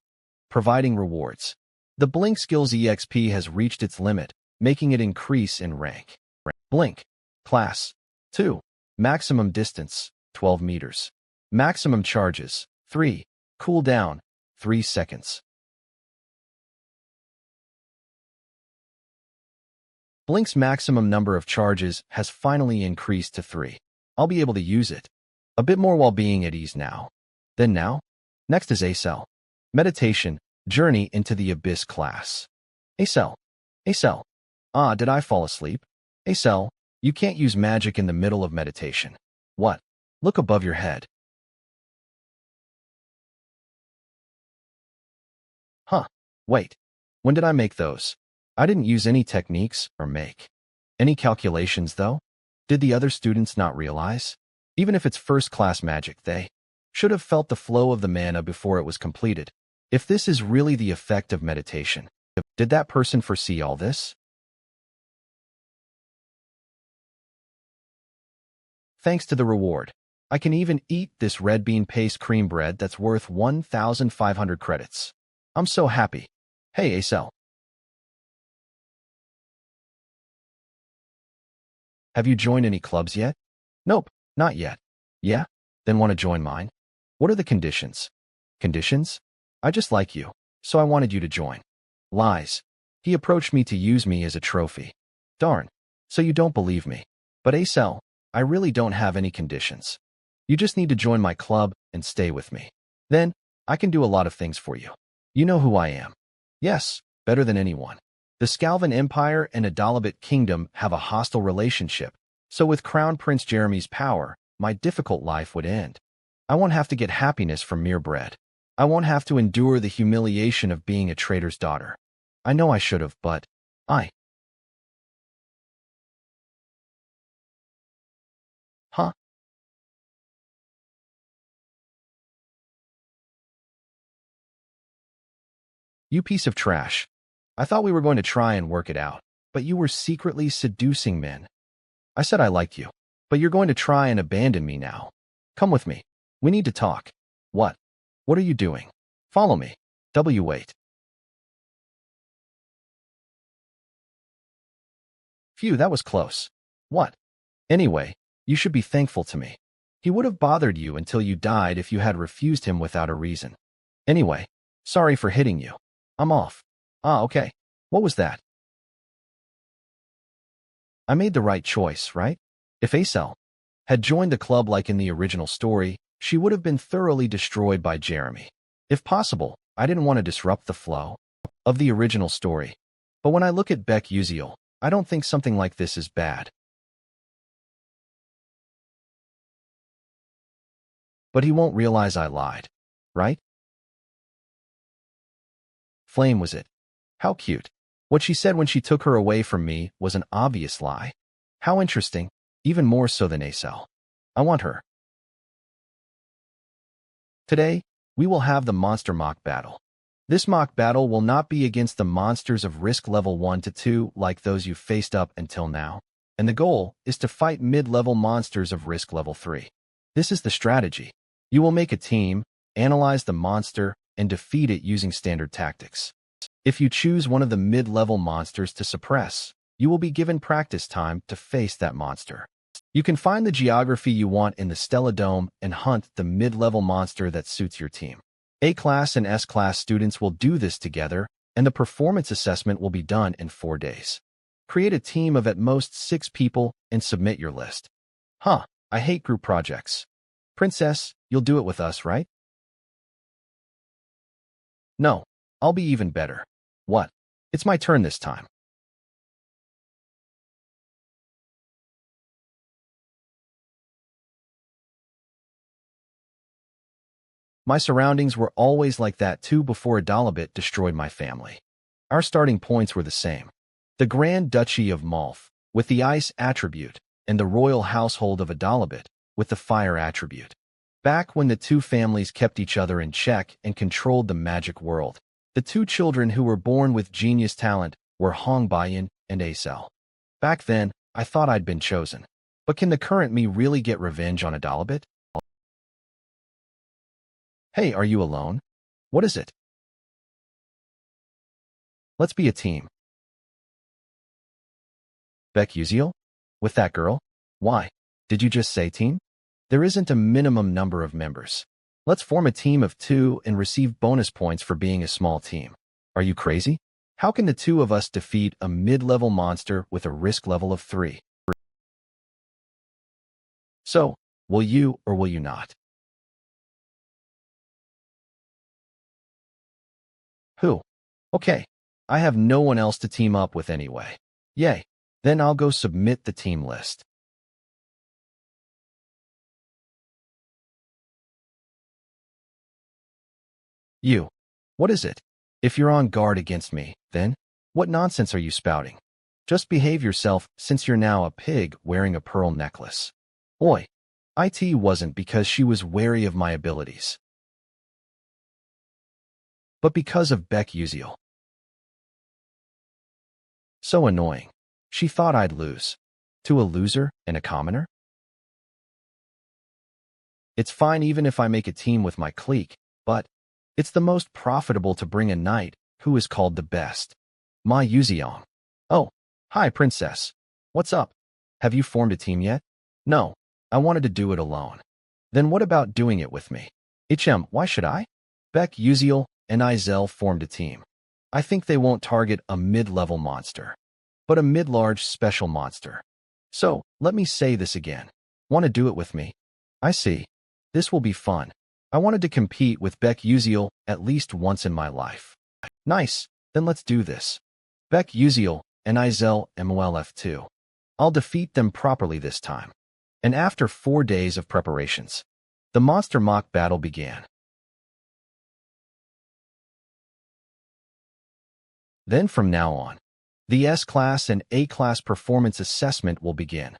Providing rewards. The Blink skill's EXP has reached its limit, making it increase in rank. Blink. Class. 2. Maximum distance, 12 meters. Maximum charges, 3. Cooldown, 3 seconds. Blink's maximum number of charges has finally increased to 3. I'll be able to use it. A bit more while being at ease now. Then now? Next is ACell. Meditation, Journey into the Abyss class. ACell. ACell. Ah, did I fall asleep? ACell, you can't use magic in the middle of meditation. What? Look above your head. Huh. Wait. When did I make those? I didn't use any techniques or make any calculations, though. Did the other students not realize? Even if it's first-class magic, they should have felt the flow of the mana before it was completed. If this is really the effect of meditation, did that person foresee all this? Thanks to the reward, I can even eat this red bean paste cream bread that's worth 1,500 credits. I'm so happy. Hey, ACell. Have you joined any clubs yet? Nope, not yet. Yeah? Then want to join mine? What are the conditions? Conditions? I just like you, so I wanted you to join. Lies. He approached me to use me as a trophy. Darn. So you don't believe me. But ACell, I really don't have any conditions. You just need to join my club and stay with me. Then, I can do a lot of things for you. You know who I am. Yes, better than anyone. The Scalvan Empire and Adalabit Kingdom have a hostile relationship, so with Crown Prince Jeremy's power, my difficult life would end. I won't have to get happiness from mere bread. I won't have to endure the humiliation of being a traitor's daughter. I know I should have, but Huh? You piece of trash. I thought we were going to try and work it out, but you were secretly seducing men. I said I liked you, but you're going to try and abandon me now. Come with me. We need to talk. What? What are you doing? Follow me. Wait. Phew, that was close. What? Anyway, you should be thankful to me. He would have bothered you until you died if you had refused him without a reason. Anyway, sorry for hitting you. I'm off. Ah, okay. What was that? I made the right choice, right? If ACell had joined the club like in the original story, she would have been thoroughly destroyed by Jeremy. If possible, I didn't want to disrupt the flow of the original story. But when I look at Beck Uziel, I don't think something like this is bad. But he won't realize I lied, right? Flame was it. How cute. What she said when she took her away from me was an obvious lie. How interesting, even more so than ACell. I want her. Today, we will have the monster mock battle. This mock battle will not be against the monsters of risk level 1 to 2 like those you've faced up until now, and the goal is to fight mid-level monsters of risk level 3. This is the strategy. You will make a team, analyze the monster, and defeat it using standard tactics. If you choose one of the mid-level monsters to suppress, you will be given practice time to face that monster. You can find the geography you want in the Stella Dome and hunt the mid-level monster that suits your team. A-class and S-class students will do this together, and the performance assessment will be done in 4 days. Create a team of at most 6 people and submit your list. Huh, I hate group projects. Princess, you'll do it with us, right? No, I'll be even better. What? It's my turn this time. My surroundings were always like that too before Adalabit destroyed my family. Our starting points were the same. The Grand Duchy of Malf, with the ice attribute, and the royal household of Adalabit, with the fire attribute. Back when the two families kept each other in check and controlled the magic world, the two children who were born with genius talent were Hong Baiyan and Acel. Back then, I thought I'd been chosen. But can the current me really get revenge on Adalabit? Hey, are you alone? What is it? Let's be a team. Beck Uziel? With that girl? Why? Did you just say team? There isn't a minimum number of members. Let's form a team of 2 and receive bonus points for being a small team. Are you crazy? How can the 2 of us defeat a mid-level monster with a risk level of 3? So, will you or will you not? Who? Okay. I have no one else to team up with anyway. Yay. Then I'll go submit the team list. You. What is it? If you're on guard against me, then what nonsense are you spouting? Just behave yourself since you're now a pig wearing a pearl necklace. Oi. It wasn't because she was wary of my abilities, but because of Beck Uziel. So annoying. She thought I'd lose. To a loser and a commoner? It's fine even if I make a team with my clique, but it's the most profitable to bring a knight who is called the best. Ma Yuziong. Oh, hi, princess. What's up? Have you formed a team yet? No, I wanted to do it alone. Then what about doing it with me? Why should I? Beck Uziel and Izel formed a team. I think they won't target a mid-level monster, but a mid-large special monster. So, let me say this again. Want to do it with me? I see. This will be fun. I wanted to compete with Beck Uziel at least once in my life. Nice, then let's do this. Beck Uziel and Izel MOLF2. I'll defeat them properly this time. And after 4 days of preparations, the monster mock battle began. Then from now on, the S-Class and A-Class performance assessment will begin.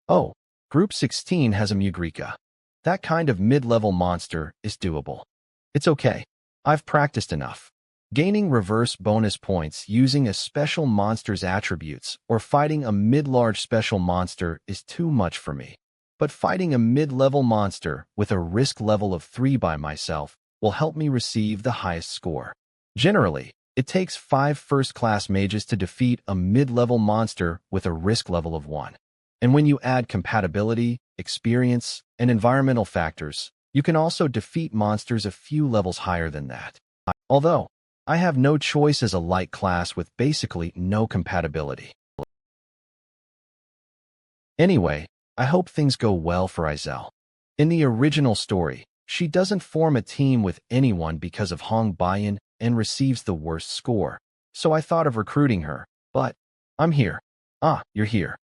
Oh, Group 16 has a Mugrika. That kind of mid-level monster is doable. It's okay. I've practiced enough. Gaining reverse bonus points using a special monster's attributes or fighting a mid-large special monster is too much for me. But fighting a mid-level monster with a risk level of 3 by myself will help me receive the highest score. Generally, it takes 5 first-class mages to defeat a mid-level monster with a risk level of 1. And when you add compatibility, experience, and environmental factors, you can also defeat monsters a few levels higher than that. Although, I have no choice as a light class with basically no compatibility. Anyway, I hope things go well for Izel. In the original story, she doesn't form a team with anyone because of Hong Baiyan and receives the worst score. So I thought of recruiting her, but I'm here. Ah, you're here.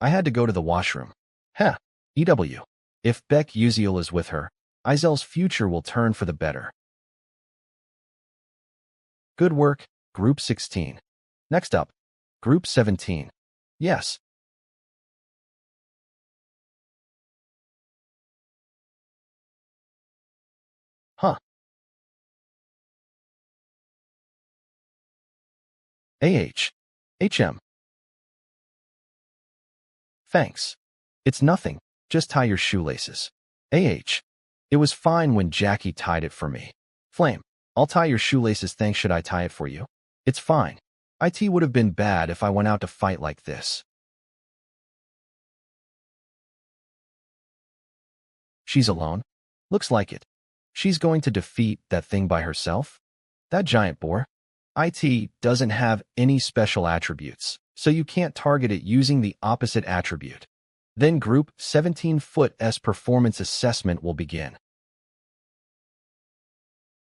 I had to go to the washroom. Heh, EW. If Beck Uziel is with her, Izel's future will turn for the better. Good work, Group 16. Next up, Group 17. Yes. Huh. AH. HM. Thanks. It's nothing. Just tie your shoelaces. AH. It was fine when Jackie tied it for me. Flame. I'll tie your shoelaces, thanks. Should I tie it for you? It's fine. IT would have been bad if I went out to fight like this. She's alone? Looks like it. She's going to defeat that thing by herself? That giant boar? IT doesn't have any special attributes, so you can't target it using the opposite attribute. Then Group 17's performance assessment will begin.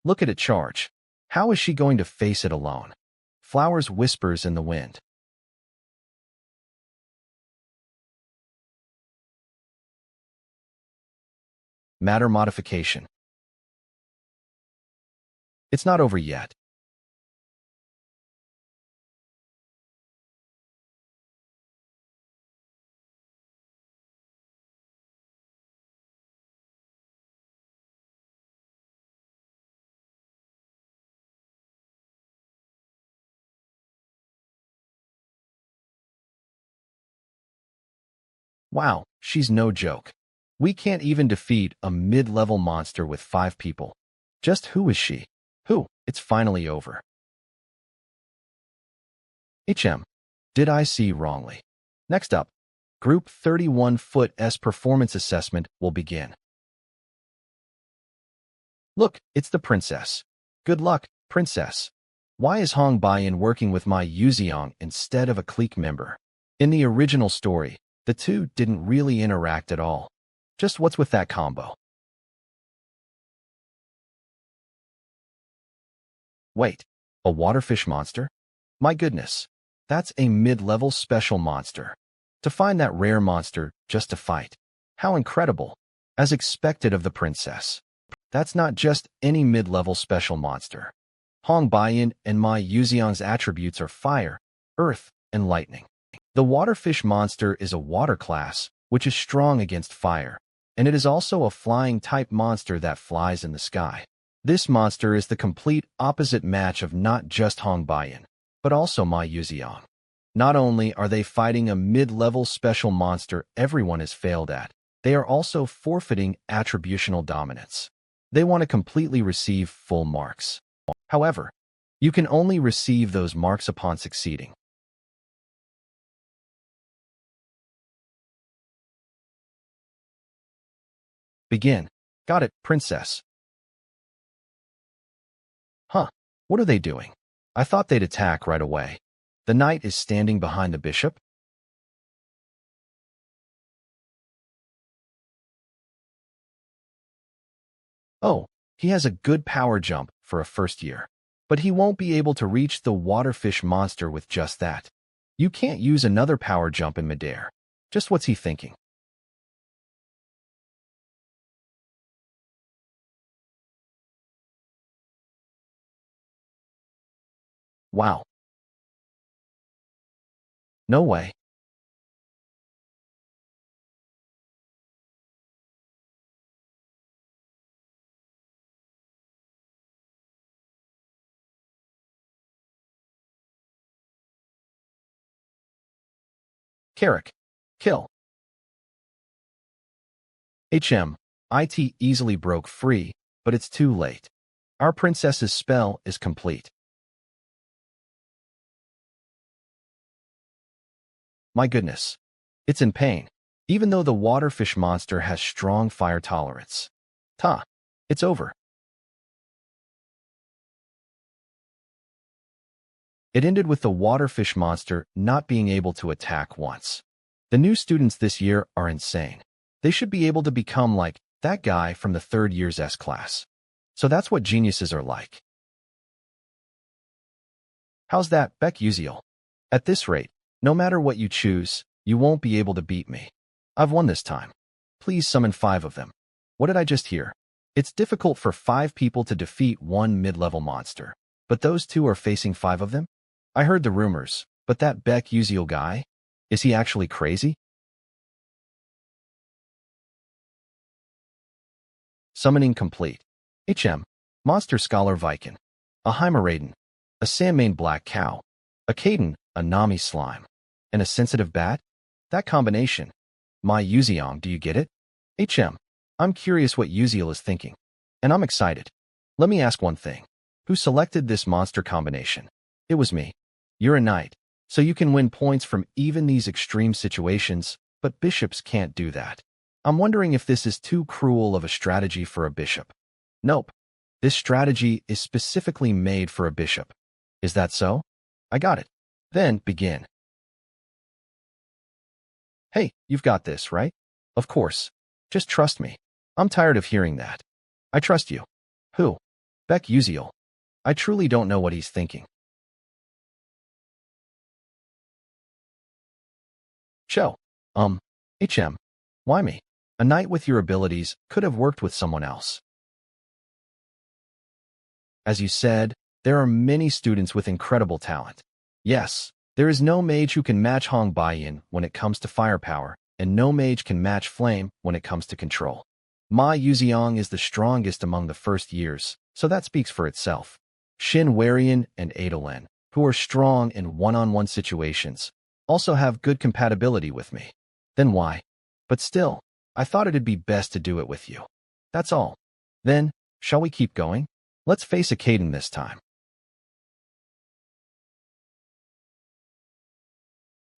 Look at it charge. How is she going to face it alone? Flowers whispers in the wind. Matter modification. It's not over yet. Wow, she's no joke. We can't even defeat a mid-level monster with 5 people. Just who is she? Who? It's finally over. Did I see wrongly? Next up, Group 31-foot performance assessment will begin. Look, it's the princess. Good luck, princess. Why is Hong Baiyan working with my Yuziong instead of a clique member? In the original story, the two didn't really interact at all. Just what's with that combo? Wait, a waterfish monster? My goodness, that's a mid-level special monster. To find that rare monster just to fight. How incredible. As expected of the princess. That's not just any mid-level special monster. Hong Baiyan and my Yuziong's attributes are fire, earth, and lightning. The waterfish monster is a water class, which is strong against fire, and it is also a flying type monster that flies in the sky. This monster is the complete opposite match of not just Hong Baiyan, but also my Yuziong. Not only are they fighting a mid-level special monster everyone has failed at, they are also forfeiting attributional dominance. They want to completely receive full marks. However, you can only receive those marks upon succeeding. Begin. Got it, princess. Huh, what are they doing? I thought they'd attack right away. The knight is standing behind the bishop? Oh, he has a good power jump for a first year. But he won't be able to reach the waterfish monster with just that. You can't use another power jump in midair. Just what's he thinking? Wow. No way. Carrick. Kill. It easily broke free, but it's too late. Our princess's spell is complete. My goodness. It's in pain, even though the waterfish monster has strong fire tolerance. It's over. It ended with the waterfish monster not being able to attack once. The new students this year are insane. They should be able to become like that guy from the 3rd year's S class. So that's what geniuses are like. How's that, Beck Uziel? At this rate, no matter what you choose, you won't be able to beat me. I've won this time. Please summon 5 of them. What did I just hear? It's difficult for 5 people to defeat one mid-level monster, but those 2 are facing 5 of them? I heard the rumors, but that Beck Uziel guy? Is he actually crazy? Summoning complete. Monster Scholar Viking. A Heimeraden. A Sandmane Black Cow. A Caden, a Nami Slime. And a Sensitive Bat? That combination. My Yuziong, do you get it? I'm curious what Uziel is thinking. And I'm excited. Let me ask one thing. Who selected this monster combination? It was me. You're a knight, so you can win points from even these extreme situations, but bishops can't do that. I'm wondering if this is too cruel of a strategy for a bishop. Nope. This strategy is specifically made for a bishop. Is that so? I got it. Then begin. Hey, you've got this, right? Of course. Just trust me. I'm tired of hearing that. I trust you. Who? Beck Uziel. I truly don't know what he's thinking. Cho. HM. Why me? A knight with your abilities could have worked with someone else. As you said, there are many students with incredible talent. Yes, there is no mage who can match Hong Baiyin when it comes to firepower, and no mage can match Flame when it comes to control. Ma Yuziang is the strongest among the first years, so that speaks for itself. Xin Warian and Adolin, who are strong in one-on-one situations, also have good compatibility with me. Then why? But still, I thought it'd be best to do it with you. That's all. Then, shall we keep going? Let's face a Caden this time.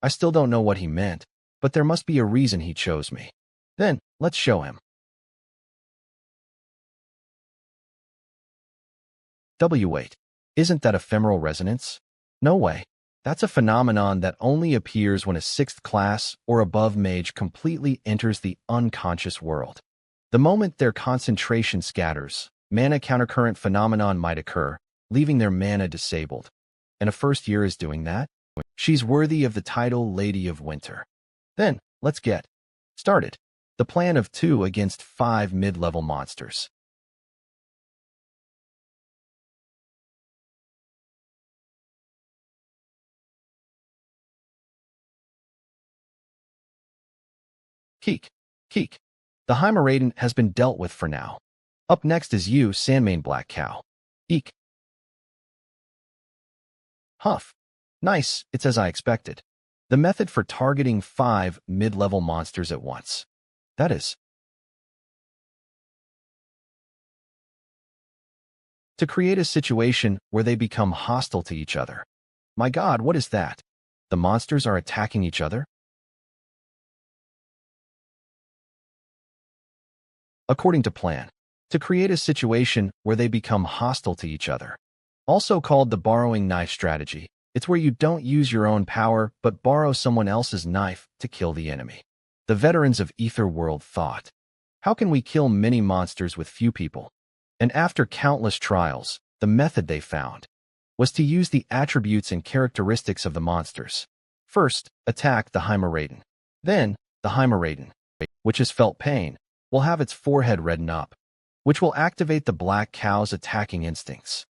I still don't know what he meant, but there must be a reason he chose me. Then, let's show him. Wait, isn't that ephemeral resonance? No way. That's a phenomenon that only appears when a 6th class or above mage completely enters the unconscious world. The moment their concentration scatters, mana countercurrent phenomenon might occur, leaving their mana disabled. And a first year is doing that? She's worthy of the title Lady of Winter. Then, let's get started. The plan of 2 against 5 mid-level monsters. Keek. Keek. The Heimerraden has been dealt with for now. Up next is you, Sandmane Black Cow. Eek. Huff. Nice, it's as I expected. The method for targeting 5 mid-level monsters at once. That is, to create a situation where they become hostile to each other. My god, what is that? The monsters are attacking each other? According to plan, to create a situation where they become hostile to each other. Also called the borrowing knife strategy, it's where you don't use your own power but borrow someone else's knife to kill the enemy. The veterans of Ether World thought, how can we kill many monsters with few people? And after countless trials, the method they found was to use the attributes and characteristics of the monsters. First, attack the Heimerraden. Then, the Heimerraden, which has felt pain, will have its forehead redden up, which will activate the black cow's attacking instincts.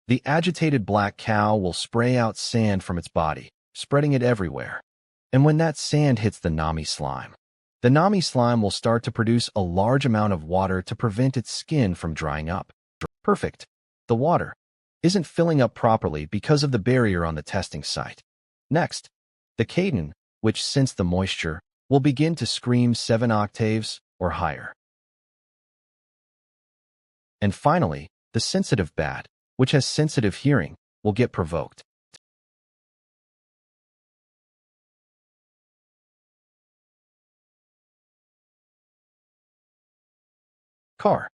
The agitated black cow will spray out sand from its body, spreading it everywhere. And when that sand hits the Nami slime, the Nami slime will start to produce a large amount of water to prevent its skin from drying up. Perfect. The water isn't filling up properly because of the barrier on the testing site. Next, the Caden, which sense the moisture, will begin to scream 7 octaves or higher. And finally, the sensitive bat, which has sensitive hearing, will get provoked. Car.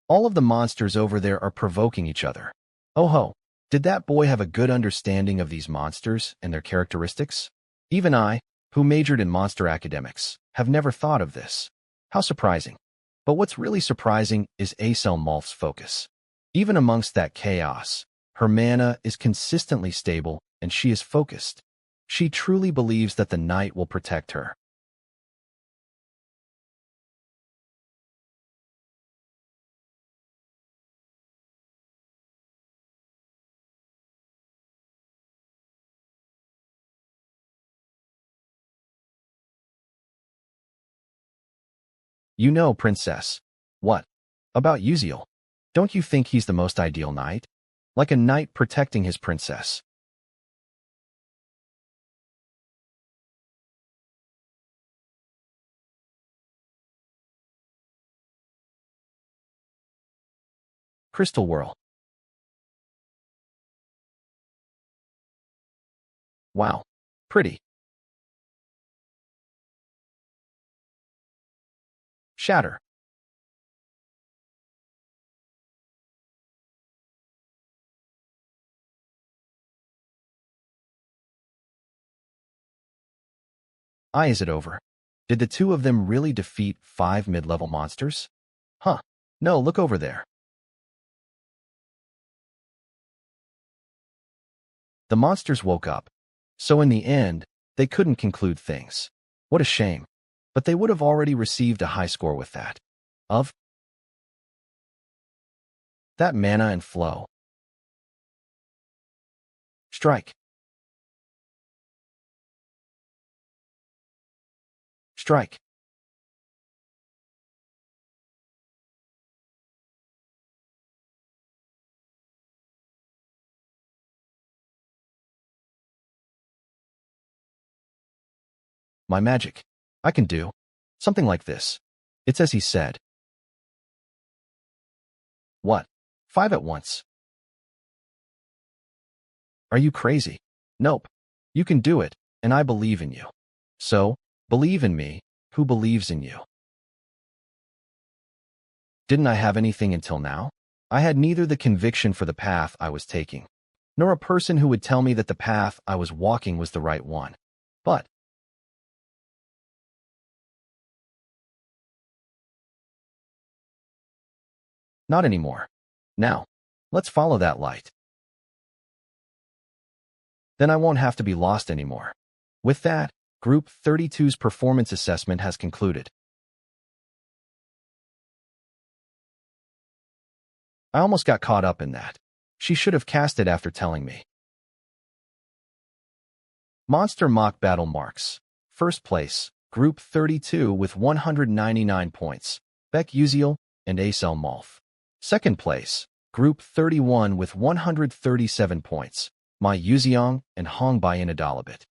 All of the monsters over there are provoking each other. Oh ho, did that boy have a good understanding of these monsters and their characteristics? Even I, who majored in monster academics, have never thought of this. How surprising. But what's really surprising is Acel Malf's focus. Even amongst that chaos, her mana is consistently stable and she is focused. She truly believes that the knight will protect her. You know, princess. What? About Uziel. Don't you think he's the most ideal knight? Like a knight protecting his princess. Crystal Whirl. Wow. Pretty. Shatter. Is it over? Did the two of them really defeat 5 mid-level monsters? Huh. No, look over there. The monsters woke up. So in the end, They couldn't conclude things. What a shame. But they would have already received a high score with that. Of that mana and flow. Strike. Strike. My magic. I can do something like this. It's as he said. What? 5 at once. Are you crazy? Nope. You can do it, and I believe in you. So, believe in me, who believes in you. Didn't I have anything until now? I had neither the conviction for the path I was taking, nor a person who would tell me that the path I was walking was the right one. But not anymore. Now, let's follow that light. Then I won't have to be lost anymore. With that, Group 32's performance assessment has concluded. I almost got caught up in that. She should have cast it after telling me. Monster Mock Battle Marks. First place, Group 32 with 199 points, Beck Uziel and Acel Malf. Second place, Group 31 with 137 points, Mai Yuziong and Hong Bayan Adalabit.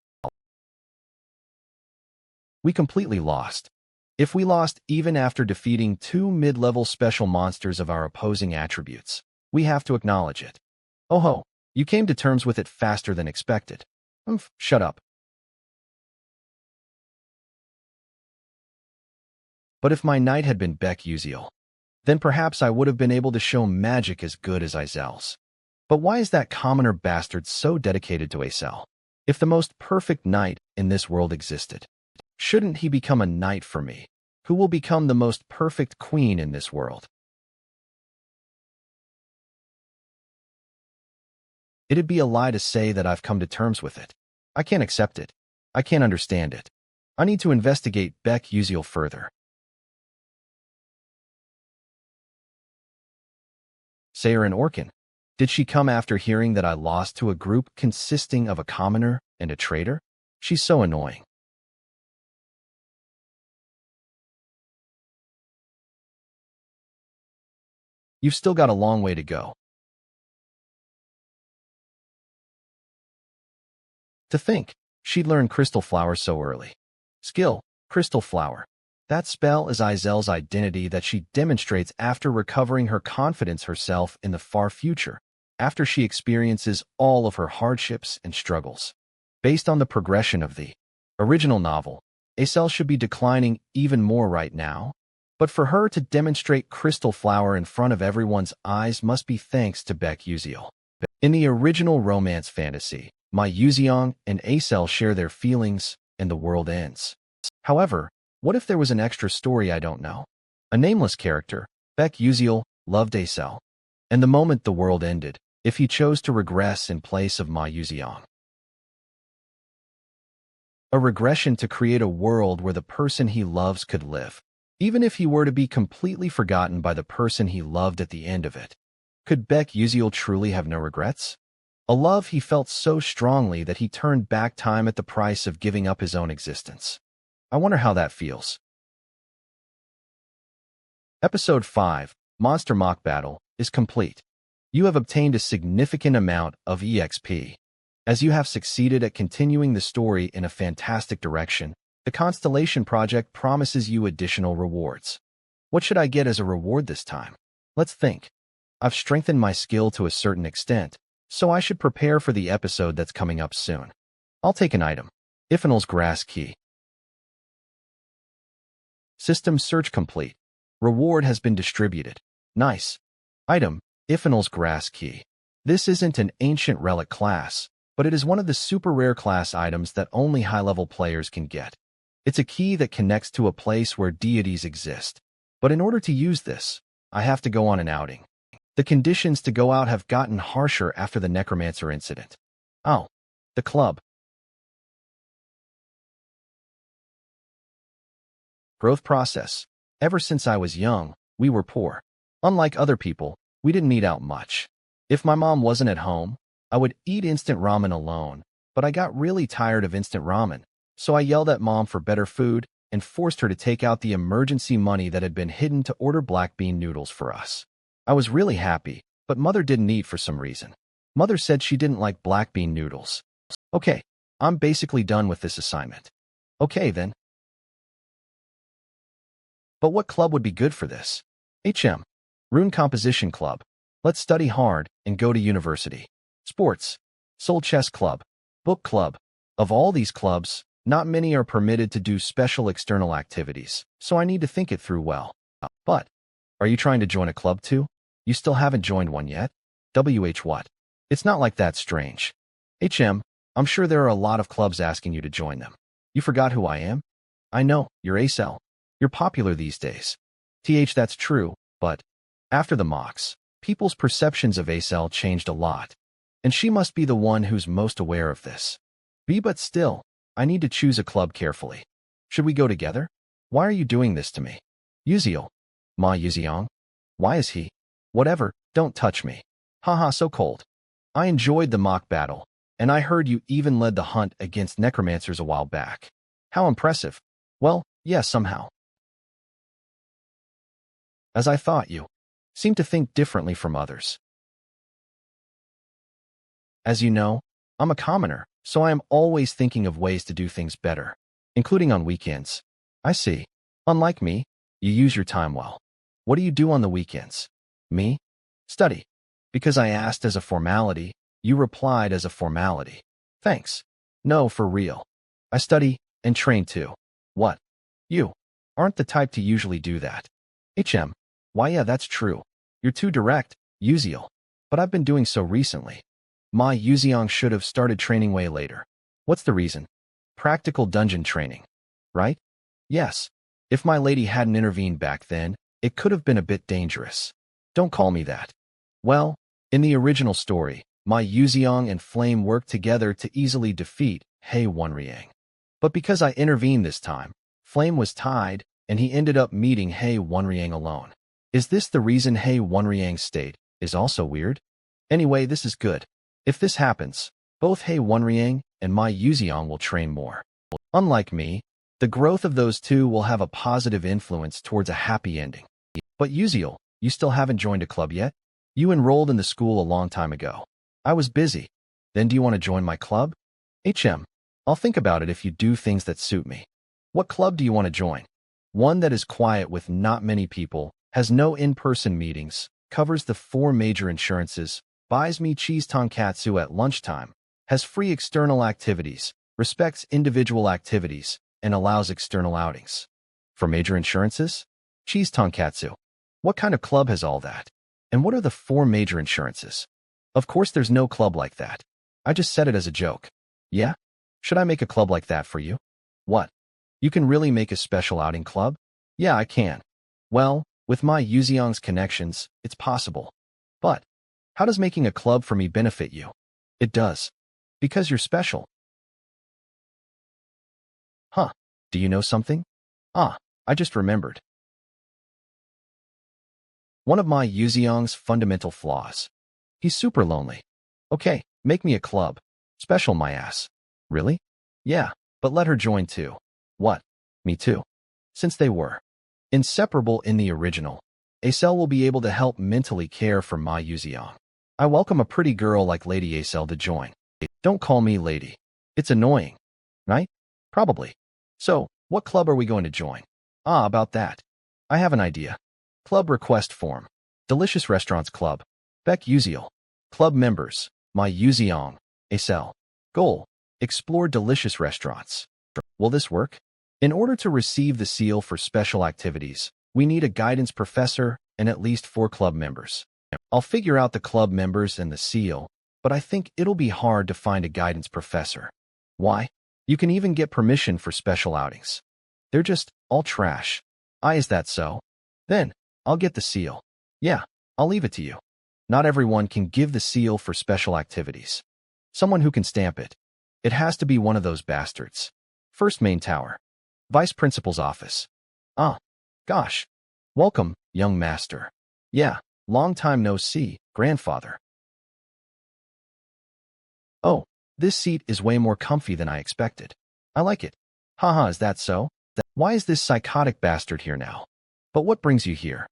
We completely lost. If we lost even after defeating 2 mid-level special monsters of our opposing attributes, we have to acknowledge it. Oh ho, you came to terms with it faster than expected. Shut up. But if my knight had been Beck Uziel, then perhaps I would have been able to show magic as good as Izel's. But why is that commoner bastard so dedicated to Acel? If the most perfect knight in this world existed, shouldn't he become a knight for me, who will become the most perfect queen in this world? It'd be a lie to say that I've come to terms with it. I can't accept it. I can't understand it. I need to investigate Beck Uziel further. Sayer and Orkin. Did she come after hearing that I lost to a group consisting of a commoner and a traitor? She's so annoying. You've still got a long way to go. To think, she'd learn Crystal Flower so early. Skill, Crystal Flower. That spell is Izel's identity that she demonstrates after recovering her confidence herself in the far future, after she experiences all of her hardships and struggles. Based on the progression of the original novel, Acel should be declining even more right now, but for her to demonstrate Crystal Flower in front of everyone's eyes must be thanks to Beck Uziel. In the original romance fantasy, Mai Yuziong and Acel share their feelings, and the world ends. However, what if there was an extra story I don't know? A nameless character, Beck Uziel, loved Acel, and the moment the world ended, if he chose to regress in place of Mai Yuziong. A regression to create a world where the person he loves could live, even if he were to be completely forgotten by the person he loved at the end of it. Could Beck Uziel truly have no regrets? A love he felt so strongly that he turned back time at the price of giving up his own existence. I wonder how that feels. Episode 5, Monster Mock Battle, is complete. You have obtained a significant amount of EXP. As you have succeeded at continuing the story in a fantastic direction, the Constellation Project promises you additional rewards. What should I get as a reward this time? Let's think. I've strengthened my skill to a certain extent, so I should prepare for the episode that's coming up soon. I'll take an item. Iphanal's Grass Key. System search complete. Reward has been distributed. Nice. Item, Iphanal's Grass Key. This isn't an ancient relic class, but it is one of the super rare class items that only high-level players can get. It's a key that connects to a place where deities exist. But in order to use this, I have to go on an outing. The conditions to go out have gotten harsher after the Necromancer incident. Oh, the club. Growth process. Ever since I was young, we were poor. Unlike other people, we didn't eat out much. If my mom wasn't at home, I would eat instant ramen alone, but I got really tired of instant ramen, so I yelled at mom for better food and forced her to take out the emergency money that had been hidden to order black bean noodles for us. I was really happy, but mother didn't eat for some reason. Mother said she didn't like black bean noodles. Okay, I'm basically done with this assignment. Okay then. But what club would be good for this? Rune Composition Club. Let's study hard and go to university. Sports. Soul Chess Club. Book Club. Of all these clubs, not many are permitted to do special external activities, so I need to think it through well. But, are you trying to join a club too? You still haven't joined one yet? What? It's not like that strange. I'm sure there are a lot of clubs asking you to join them. You forgot who I am? I know, you're ACEL. You're popular these days. That's true, but after the mocks, people's perceptions of ACEL changed a lot, and she must be the one who's most aware of this. But still, I need to choose a club carefully. Should we go together? Why are you doing this to me? Yuziel. Ma Yuziong? Why is he? Whatever, don't touch me. Haha, so cold. I enjoyed the mock battle, and I heard you even led the hunt against necromancers a while back. How impressive. Well, yeah, somehow. As I thought, you seem to think differently from others. As you know, I'm a commoner, so I am always thinking of ways to do things better, including on weekends. I see. Unlike me, you use your time well. What do you do on the weekends? Me? Study. Because I asked as a formality, you replied as a formality. Thanks. No, for real. I study and train too. What? You aren't the type to usually do that. Why yeah, that's true. You're too direct, Yuziel. But I've been doing so recently. Ma Yuziong should have started training way later. What's the reason? Practical dungeon training. Right? Yes. If my lady hadn't intervened back then, it could have been a bit dangerous. Don't call me that. Well, in the original story, Ma Yuziong and Flame worked together to easily defeat He Wonriang. But because I intervened this time, Flame was tied, and he ended up meeting He Wonriang alone. Is this the reason He Wonriang's state is also weird? Anyway, this is good. If this happens, both He Wonriang and Ma Yuziong will train more. Unlike me, the growth of those two will have a positive influence towards a happy ending. But Yuziel, you still haven't joined a club yet? You enrolled in the school a long time ago. I was busy. Then do you want to join my club? I'll think about it if you do things that suit me. What club do you want to join? One that is quiet with not many people, has no in-person meetings, covers the 4 major insurances, buys me cheese tonkatsu at lunchtime, has free external activities, respects individual activities, and allows external outings. For major insurances? Cheese tonkatsu. What kind of club has all that? And what are the 4 major insurances? Of course there's no club like that. I just said it as a joke. Yeah? Should I make a club like that for you? What? You can really make a special outing club? Yeah, I can. Well, with my Yuziong's connections, it's possible. But how does making a club for me benefit you? It does. Because you're special. Huh. Do you know something? Ah, I just remembered. One of my Yuziong's fundamental flaws. He's super lonely. Okay, make me a club. Special my ass. Really? Yeah, but let her join too. What? Me too. Since they were inseparable in the original, ACEL will be able to help mentally care for Ma Yuziong. I welcome a pretty girl like Lady ACEL to join. Don't call me lady. It's annoying. Right? Probably. So, what club are we going to join? Ah, about that. I have an idea. Club request form. Delicious Restaurants Club. Beck Yuziel. Club members. Ma Yuziong. ACEL. Goal. Explore delicious restaurants. Will this work? In order to receive the seal for special activities, we need a guidance professor and at least 4 club members. I'll figure out the club members and the seal, but I think it'll be hard to find a guidance professor. Why? You can even get permission for special outings. They're just all trash. Is that so? Then, I'll get the seal. Yeah, I'll leave it to you. Not everyone can give the seal for special activities. Someone who can stamp it. It has to be one of those bastards. First main tower. Vice Principal's office. Ah, gosh. Welcome, young master. Yeah, long time no see, grandfather. Oh, this seat is way more comfy than I expected. I like it. Haha, is that so? Why is this psychotic bastard here now? But what brings you here?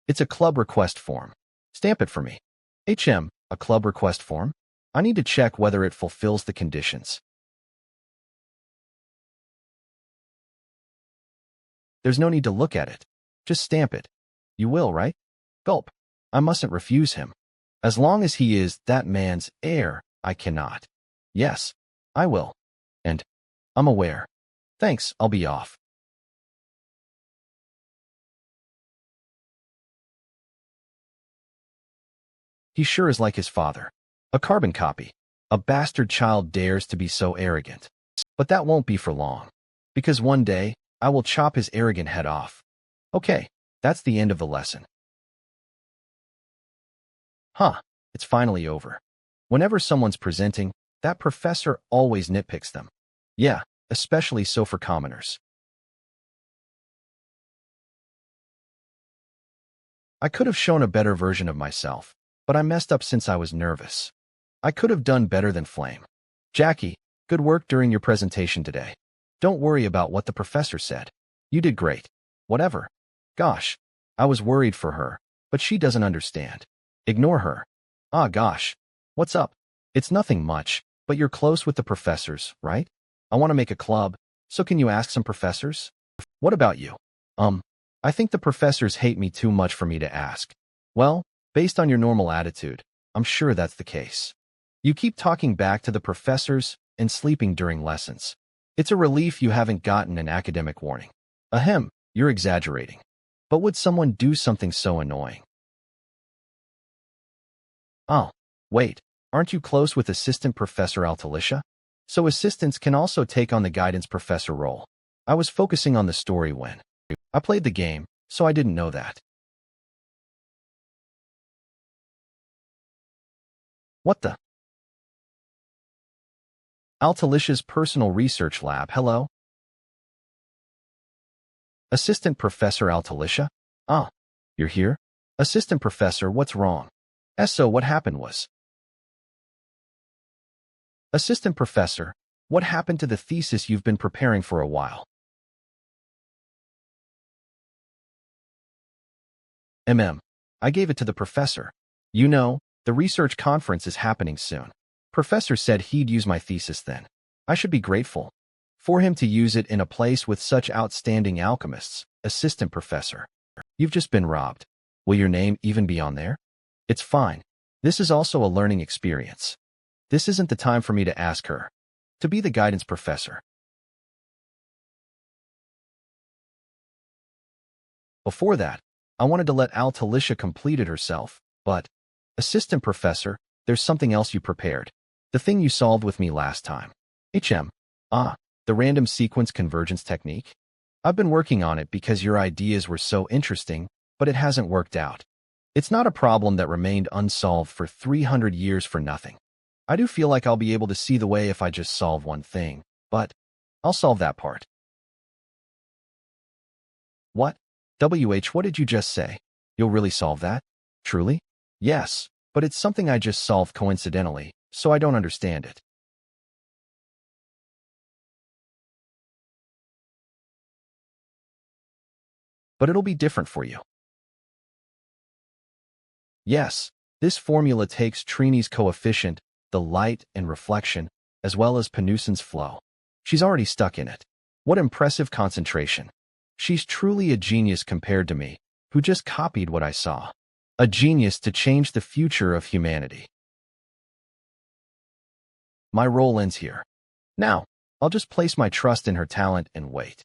It's a club request form. Stamp it for me. A club request form? I need to check whether it fulfills the conditions. There's no need to look at it. Just stamp it. You will, right? Gulp. I mustn't refuse him. As long as he is that man's heir, I cannot. Yes, I will. And I'm aware. Thanks, I'll be off. He sure is like his father. A carbon copy. A bastard child dares to be so arrogant. But that won't be for long. Because one day, I will chop his arrogant head off. Okay, that's the end of the lesson. Huh, it's finally over. Whenever someone's presenting, that professor always nitpicks them. Yeah, especially so for commoners. I could have shown a better version of myself, but I messed up since I was nervous. I could have done better than Flame. Jackie, good work during your presentation today. Don't worry about what the professor said. You did great. Whatever. Gosh, I was worried for her, but she doesn't understand. Ignore her. Ah, gosh. What's up? It's nothing much, but you're close with the professors, right? I want to make a club, so can you ask some professors? What about you? I think the professors hate me too much for me to ask. Well, based on your normal attitude, I'm sure that's the case. You keep talking back to the professors and sleeping during lessons. It's a relief you haven't gotten an academic warning. Ahem, you're exaggerating. But would someone do something so annoying? Oh, wait, aren't you close with Assistant Professor Altalicia? So assistants can also take on the guidance professor role. I was focusing on the story when I played the game, so I didn't know that. What the? Altalicia's personal research lab, hello? Assistant Professor Altalicia? Ah, you're here? Assistant Professor, what's wrong? So what happened was? Assistant Professor, what happened to the thesis you've been preparing for a while? I gave it to the professor. You know, the research conference is happening soon. Professor said he'd use my thesis then. I should be grateful for him to use it in a place with such outstanding alchemists. Assistant Professor, you've just been robbed. Will your name even be on there? It's fine. This is also a learning experience. This isn't the time for me to ask her to be the guidance professor. Before that, I wanted to let Altalicia complete it herself, but, Assistant Professor, there's something else you prepared. The thing you solved with me last time. The random sequence convergence technique? I've been working on it because your ideas were so interesting, but it hasn't worked out. It's not a problem that remained unsolved for 300 years for nothing. I do feel like I'll be able to see the way if I just solve one thing, but I'll solve that part. What? What did you just say? You'll really solve that? Truly? Yes, but it's something I just solved coincidentally, so I don't understand it. But it'll be different for you. Yes, this formula takes Trini's coefficient, the light and reflection, as well as Penuson's flow. She's already stuck in it. What impressive concentration. She's truly a genius compared to me, who just copied what I saw. A genius to change the future of humanity. My role ends here. Now, I'll just place my trust in her talent and wait.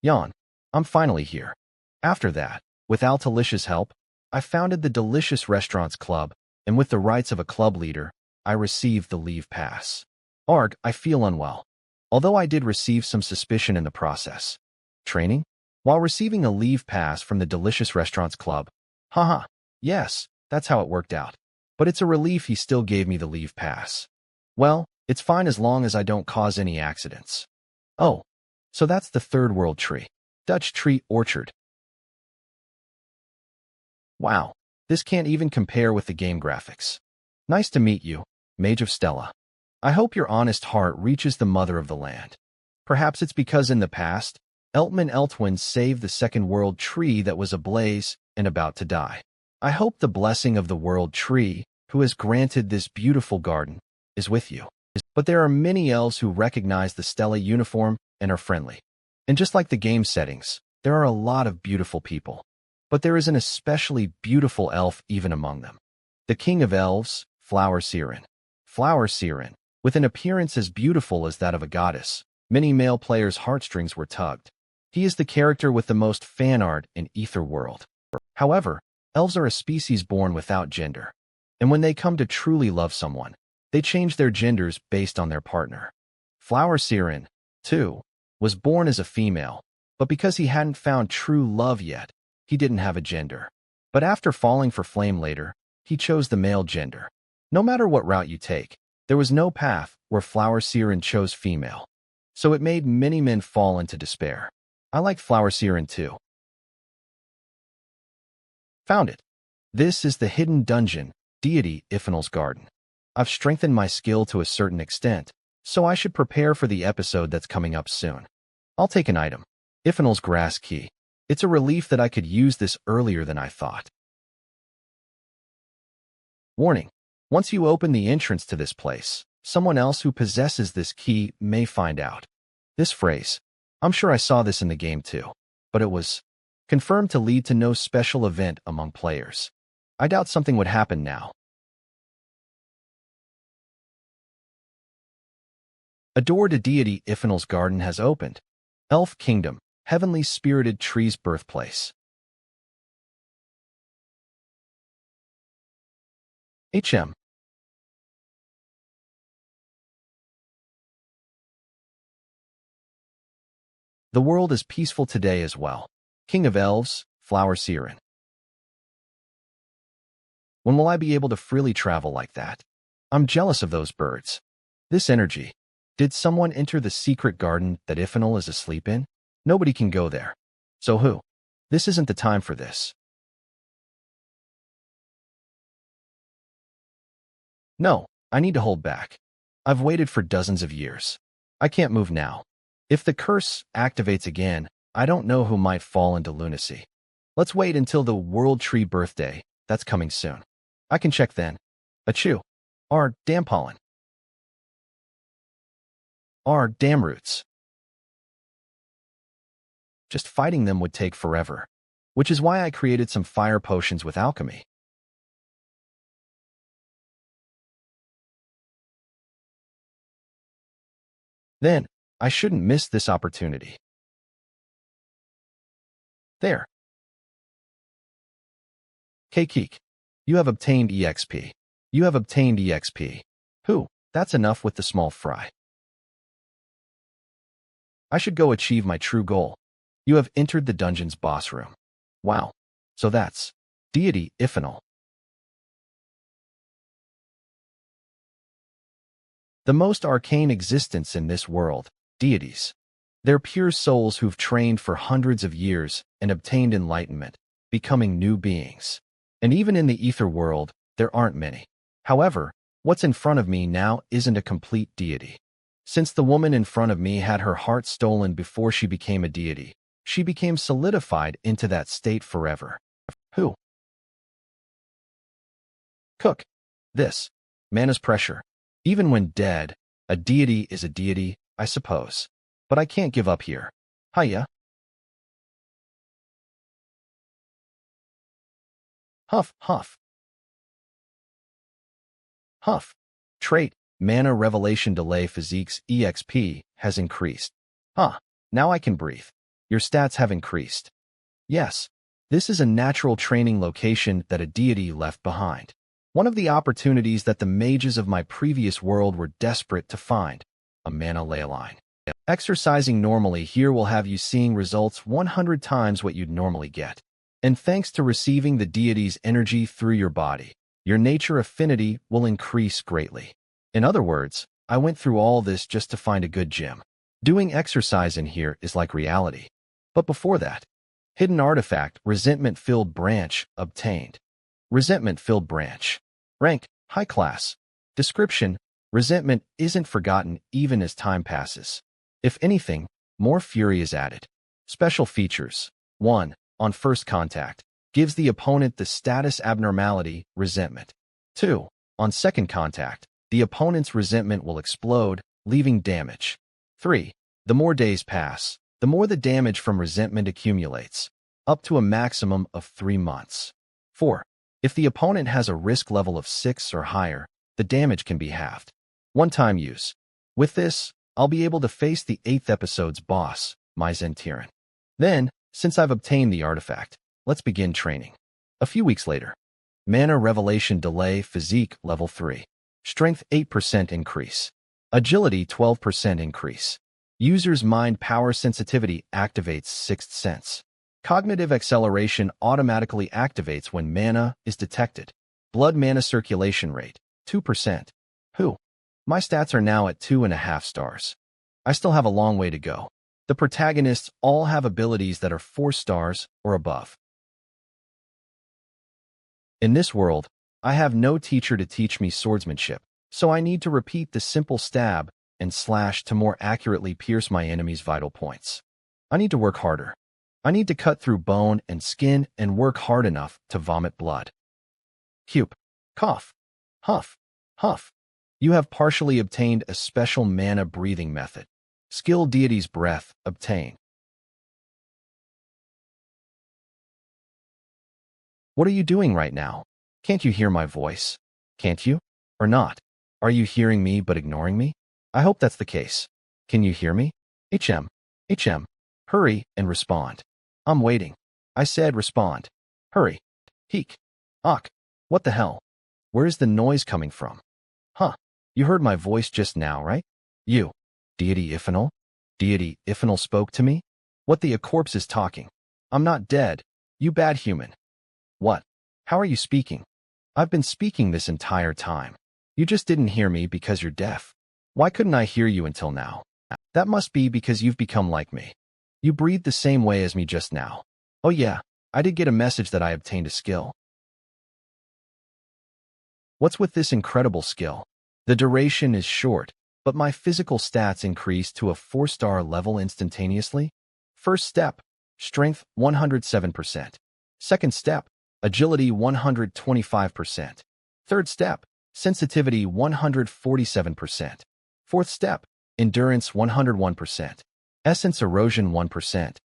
Yawn. I'm finally here. After that, with Altalicia's help, I founded the Delicious Restaurants Club, and with the rights of a club leader, I received the leave pass. Arg, I feel unwell. Although I did receive some suspicion in the process. Training? While receiving a leave pass from the Delicious Restaurants Club. Haha, yes, that's how it worked out. But it's a relief he still gave me the leave pass. Well, it's fine as long as I don't cause any accidents. Oh, So that's the third world tree. Dutch tree orchard. Wow, this can't even compare with the game graphics. Nice to meet you, Mage of Stella. I hope your honest heart reaches the mother of the land. Perhaps it's because in the past, Eltman Eltwin saved the second world tree that was ablaze and about to die. I hope the blessing of the world tree, who has granted this beautiful garden, is with you. But there are many elves who recognize the Stella uniform and are friendly. And just like the game settings, there are a lot of beautiful people. But there is an especially beautiful elf even among them. The king of elves, Flower Siren. Flower Siren, with an appearance as beautiful as that of a goddess, many male players' heartstrings were tugged. He is the character with the most fan art in Ether World. However, elves are a species born without gender. And when they come to truly love someone, they change their genders based on their partner. Flower Siren, too, was born as a female, but because he hadn't found true love yet, he didn't have a gender. But after falling for Flame later, he chose the male gender. No matter what route you take, there was no path where Flower Siren chose female. So it made many men fall into despair. I liked Flower Siren too. Found it. This is the hidden dungeon, deity Iphanal's garden. I've strengthened my skill to a certain extent, so I should prepare for the episode that's coming up soon. I'll take an item. Iphanal's grass key. It's a relief that I could use this earlier than I thought. Warning. Once you open the entrance to this place, someone else who possesses this key may find out. This phrase, I'm sure I saw this in the game too, but it was confirmed to lead to no special event among players. I doubt something would happen now. A door to deity Iphanal's garden has opened. Elf Kingdom, heavenly spirited tree's birthplace. HM. The world is peaceful today as well. King of Elves, Flower Siren. When will I be able to freely travel like that? I'm jealous of those birds. This energy. Did someone enter the secret garden that Iphanal is asleep in? Nobody can go there. So who? This isn't the time for this. No, I need to hold back. I've waited for dozens of years. I can't move now. If the curse activates again, I don't know who might fall into lunacy. Let's wait until the World Tree birthday. That's coming soon. I can check then. Achoo. Damn pollen. Damn roots. Just fighting them would take forever, which is why I created some fire potions with alchemy. Then, I shouldn't miss this opportunity. There. Keek. You have obtained EXP. You have obtained EXP. Who? That's enough with the small fry. I should go achieve my true goal. You have entered the dungeon's boss room. Wow. So that's deity Iphanal. The most arcane existence in this world, deities. They're pure souls who've trained for hundreds of years and obtained enlightenment, becoming new beings. And even in the ether world, there aren't many. However, what's in front of me now isn't a complete deity. Since the woman in front of me had her heart stolen before she became a deity, she became solidified into that state forever. Who? Cook. This. Mana's pressure. Even when dead, a deity is a deity, I suppose. But I can't give up here. Hiya. Huff. Trait, mana revelation delay physiques EXP has increased. Now I can breathe. Your stats have increased. Yes, this is a natural training location that a deity left behind. One of the opportunities that the mages of my previous world were desperate to find, a mana ley line. Exercising normally here will have you seeing results 100 times what you'd normally get. And thanks to receiving the deity's energy through your body, your nature affinity will increase greatly. In other words, I went through all this just to find a good gym. Doing exercise in here is like reality. But before that, hidden artifact, resentment-filled branch, obtained. Resentment-filled branch. Rank, high class. Description, resentment isn't forgotten even as time passes. If anything, more fury is added. Special features. 1. On first contact, gives the opponent the status abnormality, resentment. 2. On second contact, the opponent's resentment will explode, leaving damage. 3. The more days pass, the more the damage from resentment accumulates, up to a maximum of 3 months. 4. If the opponent has a risk level of 6 or higher, the damage can be halved. One-time use. With this, I'll be able to face the 8th episode's boss, my Zentiran. Then, since I've obtained the artifact, let's begin training. A few weeks later. Mana Revelation Delay Physique Level 3. Strength 8% increase. Agility 12% increase. User's mind power sensitivity activates Sixth Sense. Cognitive acceleration automatically activates when mana is detected. Blood mana circulation rate, 2%. My stats are now at 2.5 stars. I still have a long way to go. The protagonists all have abilities that are 4 stars or above. In this world, I have no teacher to teach me swordsmanship, so I need to repeat the simple stab and slash to more accurately pierce my enemy's vital points. I need to work harder. I need to cut through bone and skin and work hard enough to vomit blood. Hupe. Cough. Huff. Huff. You have partially obtained a special mana breathing method. Skill Deity's Breath, obtain. What are you doing right now? Can't you hear my voice? Can't you? Or not? Are you hearing me but ignoring me? I hope that's the case. Can you hear me? HM. Hurry and respond. I'm waiting. I said respond. Hurry. Heek. Ach. What the hell? Where is the noise coming from? Huh. You heard my voice just now, right? You. Deity Iphanal? Deity Iphanal spoke to me? What the corpse is talking? I'm not dead. You bad human. What? How are you speaking? I've been speaking this entire time. You just didn't hear me because you're deaf. Why couldn't I hear you until now? That must be because you've become like me. You breathed the same way as me just now. Oh yeah, I did get a message that I obtained a skill. What's with this incredible skill? The duration is short, but my physical stats increase to a 4-star level instantaneously. First step, strength 107%. Second step, agility 125%. Third step, sensitivity 147%. Fourth step, endurance 101%. Essence erosion 1%.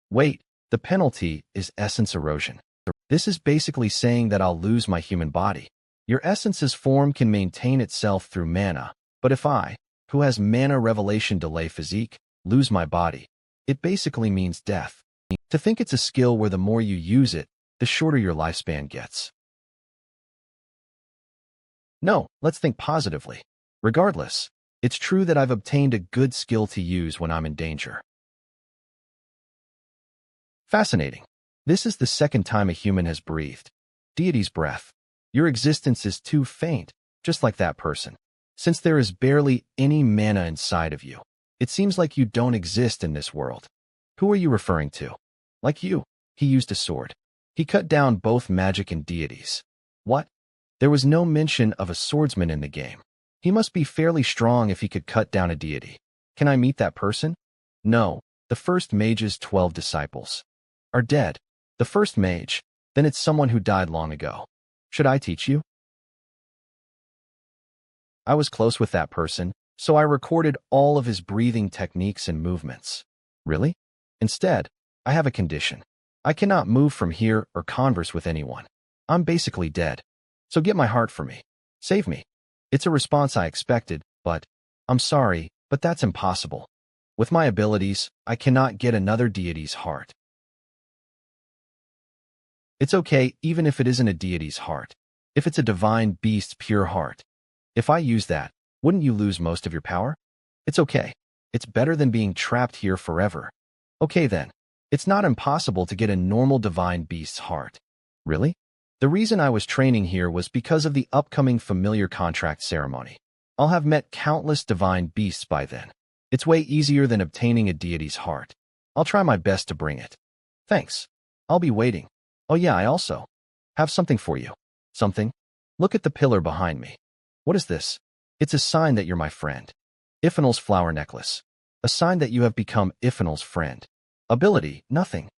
Wait, the penalty is essence erosion. This is basically saying that I'll lose my human body. Your essence's form can maintain itself through mana, but if I, who has Mana Revelation Delay Physique, lose my body, it basically means death. To think it's a skill where the more you use it, the shorter your lifespan gets. No, let's think positively. Regardless, it's true that I've obtained a good skill to use when I'm in danger. Fascinating. This is the second time a human has breathed. Deity's breath. Your existence is too faint, just like that person. Since there is barely any mana inside of you, it seems like you don't exist in this world. Who are you referring to? Like you. He used a sword. He cut down both magic and deities. What? There was no mention of a swordsman in the game. He must be fairly strong if he could cut down a deity. Can I meet that person? No. The first mage's 12 disciples are dead. The first mage, then it's someone who died long ago. Should I teach you? I was close with that person, so I recorded all of his breathing techniques and movements. Really? Instead, I have a condition. I cannot move from here or converse with anyone. I'm basically dead. So get my heart for me. Save me. It's a response I expected, but I'm sorry, but that's impossible. With my abilities, I cannot get another deity's heart. It's okay even if it isn't a deity's heart. If it's a divine beast's pure heart. If I use that, wouldn't you lose most of your power? It's okay. It's better than being trapped here forever. Okay then. It's not impossible to get a normal divine beast's heart. Really? The reason I was training here was because of the upcoming familiar contract ceremony. I'll have met countless divine beasts by then. It's way easier than obtaining a deity's heart. I'll try my best to bring it. Thanks. I'll be waiting. Oh yeah, I also have something for you. Something? Look at the pillar behind me. What is this? It's a sign that you're my friend. Iphanal's flower necklace. A sign that you have become Iphanal's friend. Ability, nothing.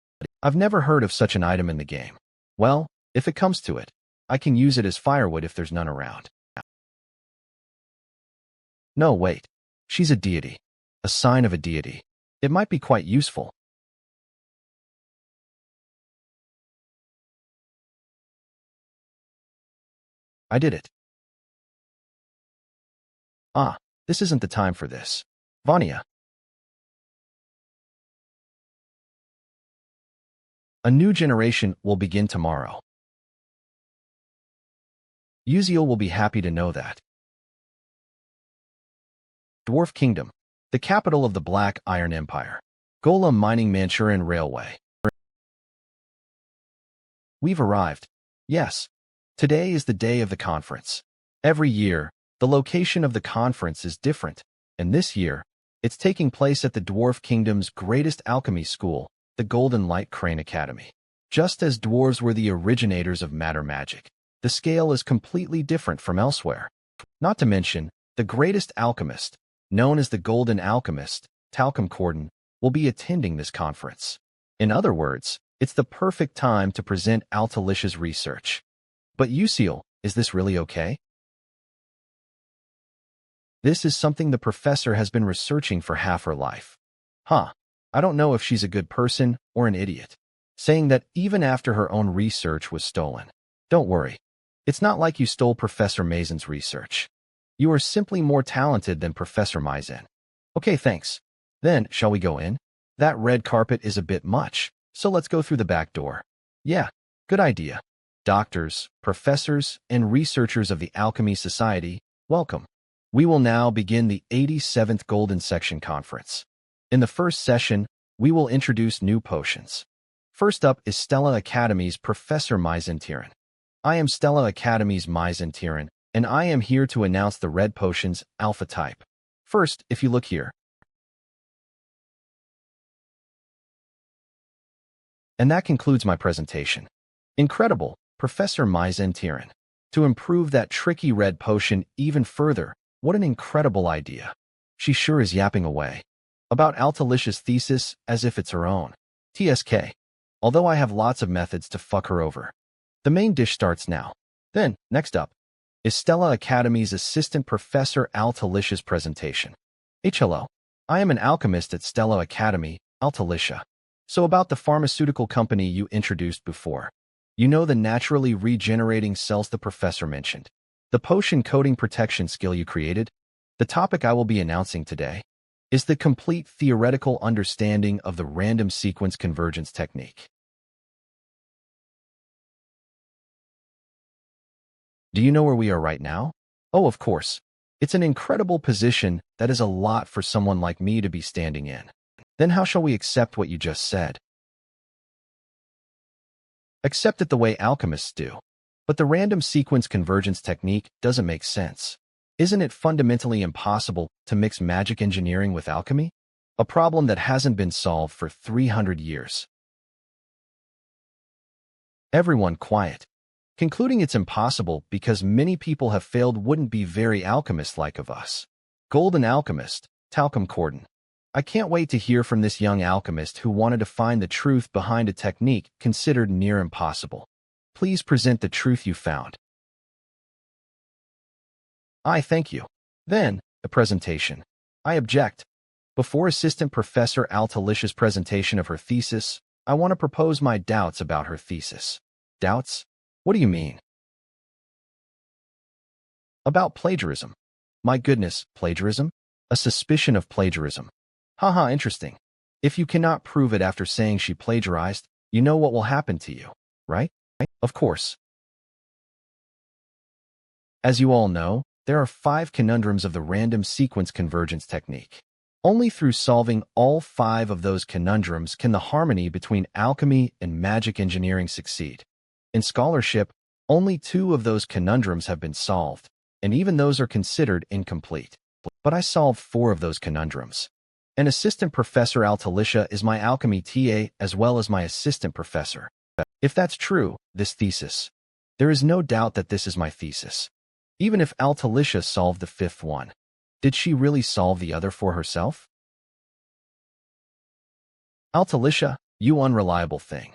I've never heard of such an item in the game. Well, if it comes to it, I can use it as firewood if there's none around. No, wait. She's a deity. A sign of a deity. It might be quite useful. I did it. Ah, this isn't the time for this. Vanya. A new generation will begin tomorrow. Uziel will be happy to know that. Dwarf Kingdom, the capital of the Black Iron Empire. Golem Mining Manchurian Railway. We've arrived. Yes. Today is the day of the conference. Every year, the location of the conference is different, and this year, it's taking place at the Dwarf Kingdom's greatest alchemy school, the Golden Light Crane Academy. Just as dwarves were the originators of matter magic, the scale is completely different from elsewhere. Not to mention, the greatest alchemist, known as the Golden Alchemist, Talcum Corden, will be attending this conference. In other words, it's the perfect time to present Altalicia's research. But Uziel, is this really okay? This is something the professor has been researching for half her life. Huh. I don't know if she's a good person or an idiot, saying that even after her own research was stolen. Don't worry. It's not like you stole Professor Maizen's research. You are simply more talented than Professor Maizen. Okay, thanks. Then, shall we go in? That red carpet is a bit much, so let's go through the back door. Yeah, good idea. Doctors, professors, and researchers of the Alchemy Society, welcome. We will now begin the 87th Golden Section Conference. In the first session, we will introduce new potions. First up is Stella Academy's Professor Maizen Tiran. I am Stella Academy's Maizen Tiran, and I am here to announce the red potions alpha type. First, if you look here. And that concludes my presentation. Incredible, Professor Maizen Tiran. To improve that tricky red potion even further, what an incredible idea. She sure is yapping away about Altalicia's thesis as if it's her own. TSK. Although I have lots of methods to fuck her over. The main dish starts now. Then, next up, is Stella Academy's Assistant Professor Altalicia's presentation. Hello. I am an alchemist at Stella Academy, Altalicia. So about the pharmaceutical company you introduced before. You know the naturally regenerating cells the professor mentioned. The potion coating protection skill you created. The topic I will be announcing today is the complete theoretical understanding of the random sequence convergence technique. Do you know where we are right now? Oh, of course. It's an incredible position that is a lot for someone like me to be standing in. Then how shall we accept what you just said? Accept it the way alchemists do. But the random sequence convergence technique doesn't make sense. Isn't it fundamentally impossible to mix magic engineering with alchemy? A problem that hasn't been solved for 300 years. Everyone quiet. Concluding it's impossible because many people have failed wouldn't be very alchemist-like of us. Golden Alchemist, Talcum Corden. I can't wait to hear from this young alchemist who wanted to find the truth behind a technique considered near impossible. Please present the truth you found. I thank you. Then, the presentation. I object. Before Assistant Professor Altalicia's presentation of her thesis, I want to propose my doubts about her thesis. Doubts? What do you mean? About plagiarism. My goodness, plagiarism? A suspicion of plagiarism. Haha, interesting. If you cannot prove it after saying she plagiarized, you know what will happen to you, right? Of course. As you all know, there are 5 conundrums of the random sequence convergence technique. Only through solving all 5 of those conundrums can the harmony between alchemy and magic engineering succeed. In scholarship, only 2 of those conundrums have been solved, and even those are considered incomplete. But I solved 4 of those conundrums. And assistant professor Altalicia is my alchemy TA as well as my assistant professor. If that's true, this thesis. There is no doubt that this is my thesis. Even if Altalicia solved the fifth one, did she really solve the other for herself? Altalicia, you unreliable thing.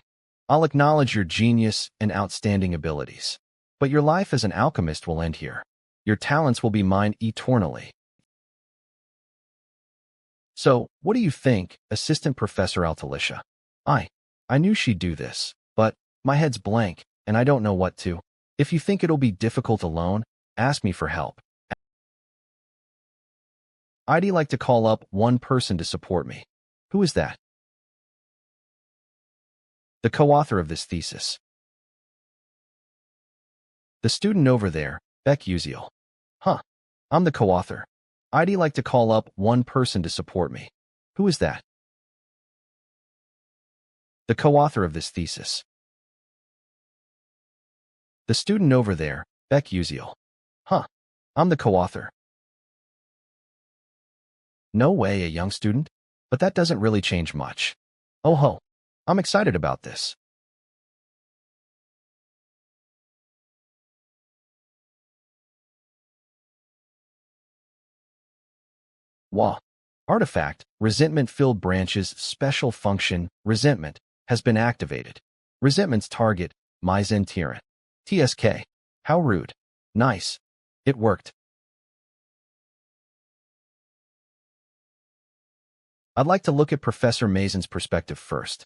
I'll acknowledge your genius and outstanding abilities. But your life as an alchemist will end here. Your talents will be mine eternally. So, what do you think, Assistant Professor Altalicia? I knew she'd do this, but my head's blank, and I don't know what to. If you think it'll be difficult alone, ask me for help. I'd like to call up one person to support me. Who is that? The co-author of this thesis. The student over there, Beck Uziel. Huh. I'm the co-author. I'd like to call up one person to support me. Who is that? The co-author of this thesis. The student over there, Beck Uziel. Huh. I'm the co-author. No way, a young student? But that doesn't really change much. Oh ho. I'm excited about this. Wah. Artifact, resentment-filled branches, special function, resentment, has been activated. Resentment's target, Maizen Tyrant. TSK. How rude. Nice. It worked. I'd like to look at Professor Maizen's perspective first.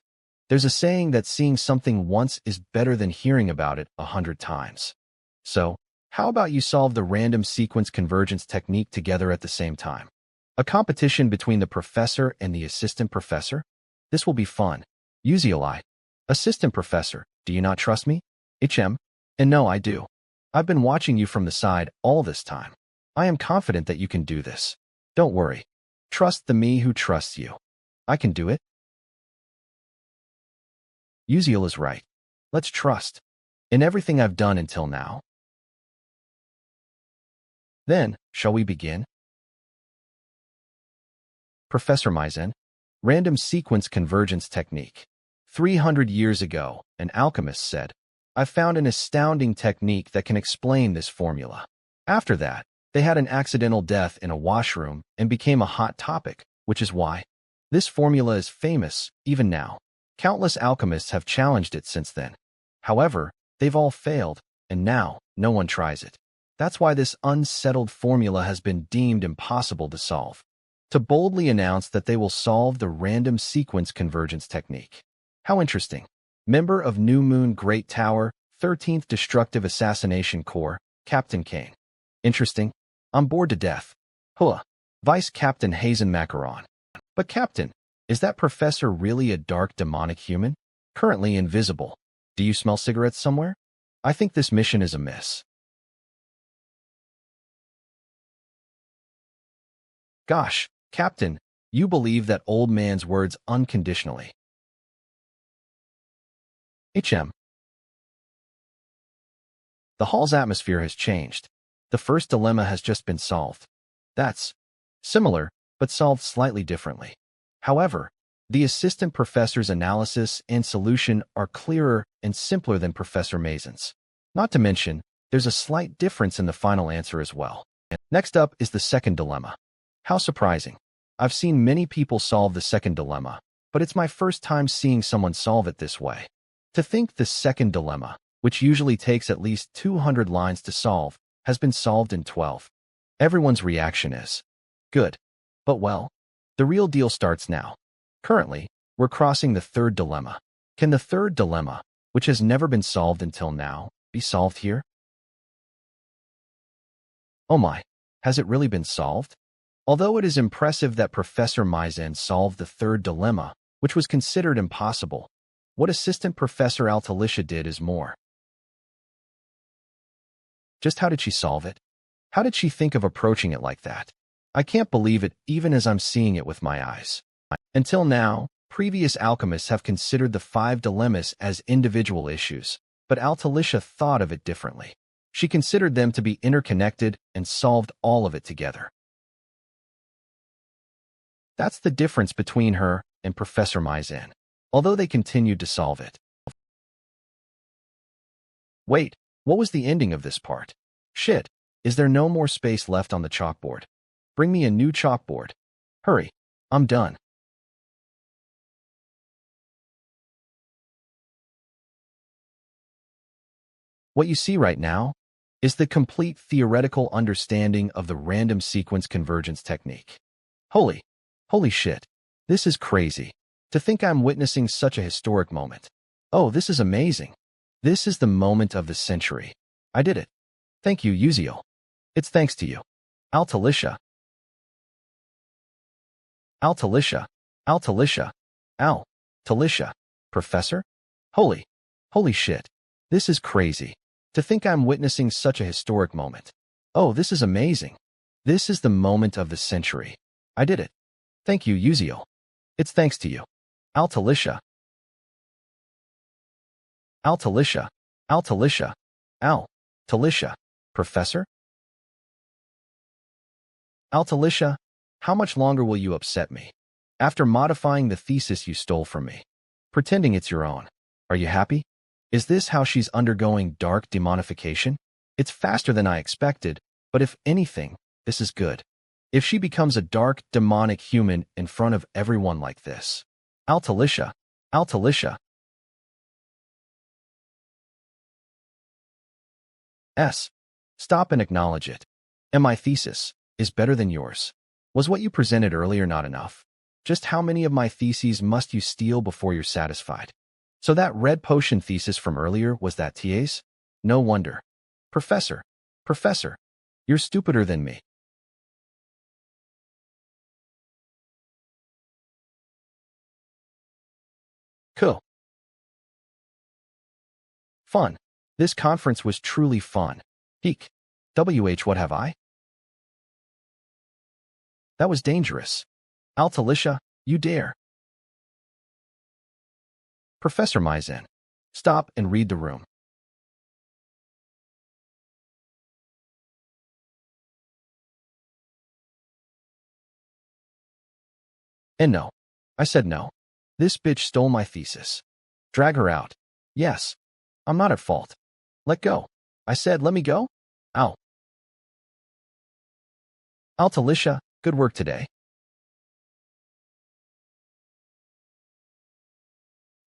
There's a saying that seeing something once is better than hearing about it 100 times. So, how about you solve the random sequence convergence technique together at the same time? A competition between the professor and the assistant professor? This will be fun. Uziel, assistant professor, do you not trust me? HM? And no, I do. I've been watching you from the side all this time. I am confident that you can do this. Don't worry. Trust the me who trusts you. I can do it. Uziel is right. Let's trust. In everything I've done until now. Then, shall we begin? Professor Maizen, random sequence convergence technique. 300 years ago, an alchemist said, I found an astounding technique that can explain this formula. After that, they had an accidental death in a washroom and became a hot topic, which is why this formula is famous even now. Countless alchemists have challenged it since then. However, they've all failed, and now no one tries it. That's why this unsettled formula has been deemed impossible to solve. To boldly announce that they will solve the random sequence convergence technique. How interesting. Member of New Moon Great Tower, 13th Destructive Assassination Corps, Captain Kane. Interesting. I'm bored to death. Hua. Vice Captain Hazen Macaron. But Captain, is that professor really a dark demonic human? Currently invisible. Do you smell cigarettes somewhere? I think this mission is a miss. Gosh, Captain, you believe that old man's words unconditionally. HM. The hall's atmosphere has changed. The first dilemma has just been solved. That's similar, but solved slightly differently. However, the assistant professor's analysis and solution are clearer and simpler than Professor Maizen's. Not to mention, there's a slight difference in the final answer as well. Next up is the second dilemma. How surprising. I've seen many people solve the second dilemma, but it's my first time seeing someone solve it this way. To think the second dilemma, which usually takes at least 200 lines to solve, has been solved in 12. Everyone's reaction is, good. But well, the real deal starts now. Currently, we're crossing the third dilemma. Can the third dilemma, which has never been solved until now, be solved here? Oh my, has it really been solved? Although it is impressive that Professor Maizen solved the third dilemma, which was considered impossible, what Assistant Professor Altalicia did is more. Just how did she solve it? How did she think of approaching it like that? I can't believe it even as I'm seeing it with my eyes. Until now, previous alchemists have considered the 5 dilemmas as individual issues, but Altalicia thought of it differently. She considered them to be interconnected and solved all of it together. That's the difference between her and Professor Maizen, although they continued to solve it. Wait, what was the ending of this part? Shit, is there no more space left on the chalkboard? Bring me a new chalkboard. Hurry, I'm done. What you see right now is the complete theoretical understanding of the random sequence convergence technique. Holy shit, this is crazy. To think I'm witnessing such a historic moment. Oh, this is amazing. This is the moment of the century. I did it. Thank you, Uziel. It's thanks to you. Altalicia. Altalicia. Altalicia. Talicia. Professor? Holy shit. This is crazy. To think I'm witnessing such a historic moment. Oh, this is amazing. This is the moment of the century. I did it. Thank you, Uziel. It's thanks to you. Altalicia. Altalicia. Altalicia. Talicia. Professor? Altalicia, how much longer will you upset me? After modifying the thesis you stole from me. Pretending it's your own. Are you happy? Is this how she's undergoing dark demonification? It's faster than I expected, but if anything, this is good. If she becomes a dark, demonic human in front of everyone like this. Altalicia. Altalicia. Stop and acknowledge it. And my thesis is better than yours. Was what you presented earlier not enough? Just how many of my theses must you steal before you're satisfied? So that red potion thesis from earlier was that TA's? No wonder. Professor, you're stupider than me. Cool. Fun. This conference was truly fun. Eek. What have I? That was dangerous. Altalicia, you dare. Professor Maizen, stop and read the room. And no. I said no. This bitch stole my thesis. Drag her out. Yes. I'm not at fault. Let go. I said let me go? Ow. Altalicia, good work today.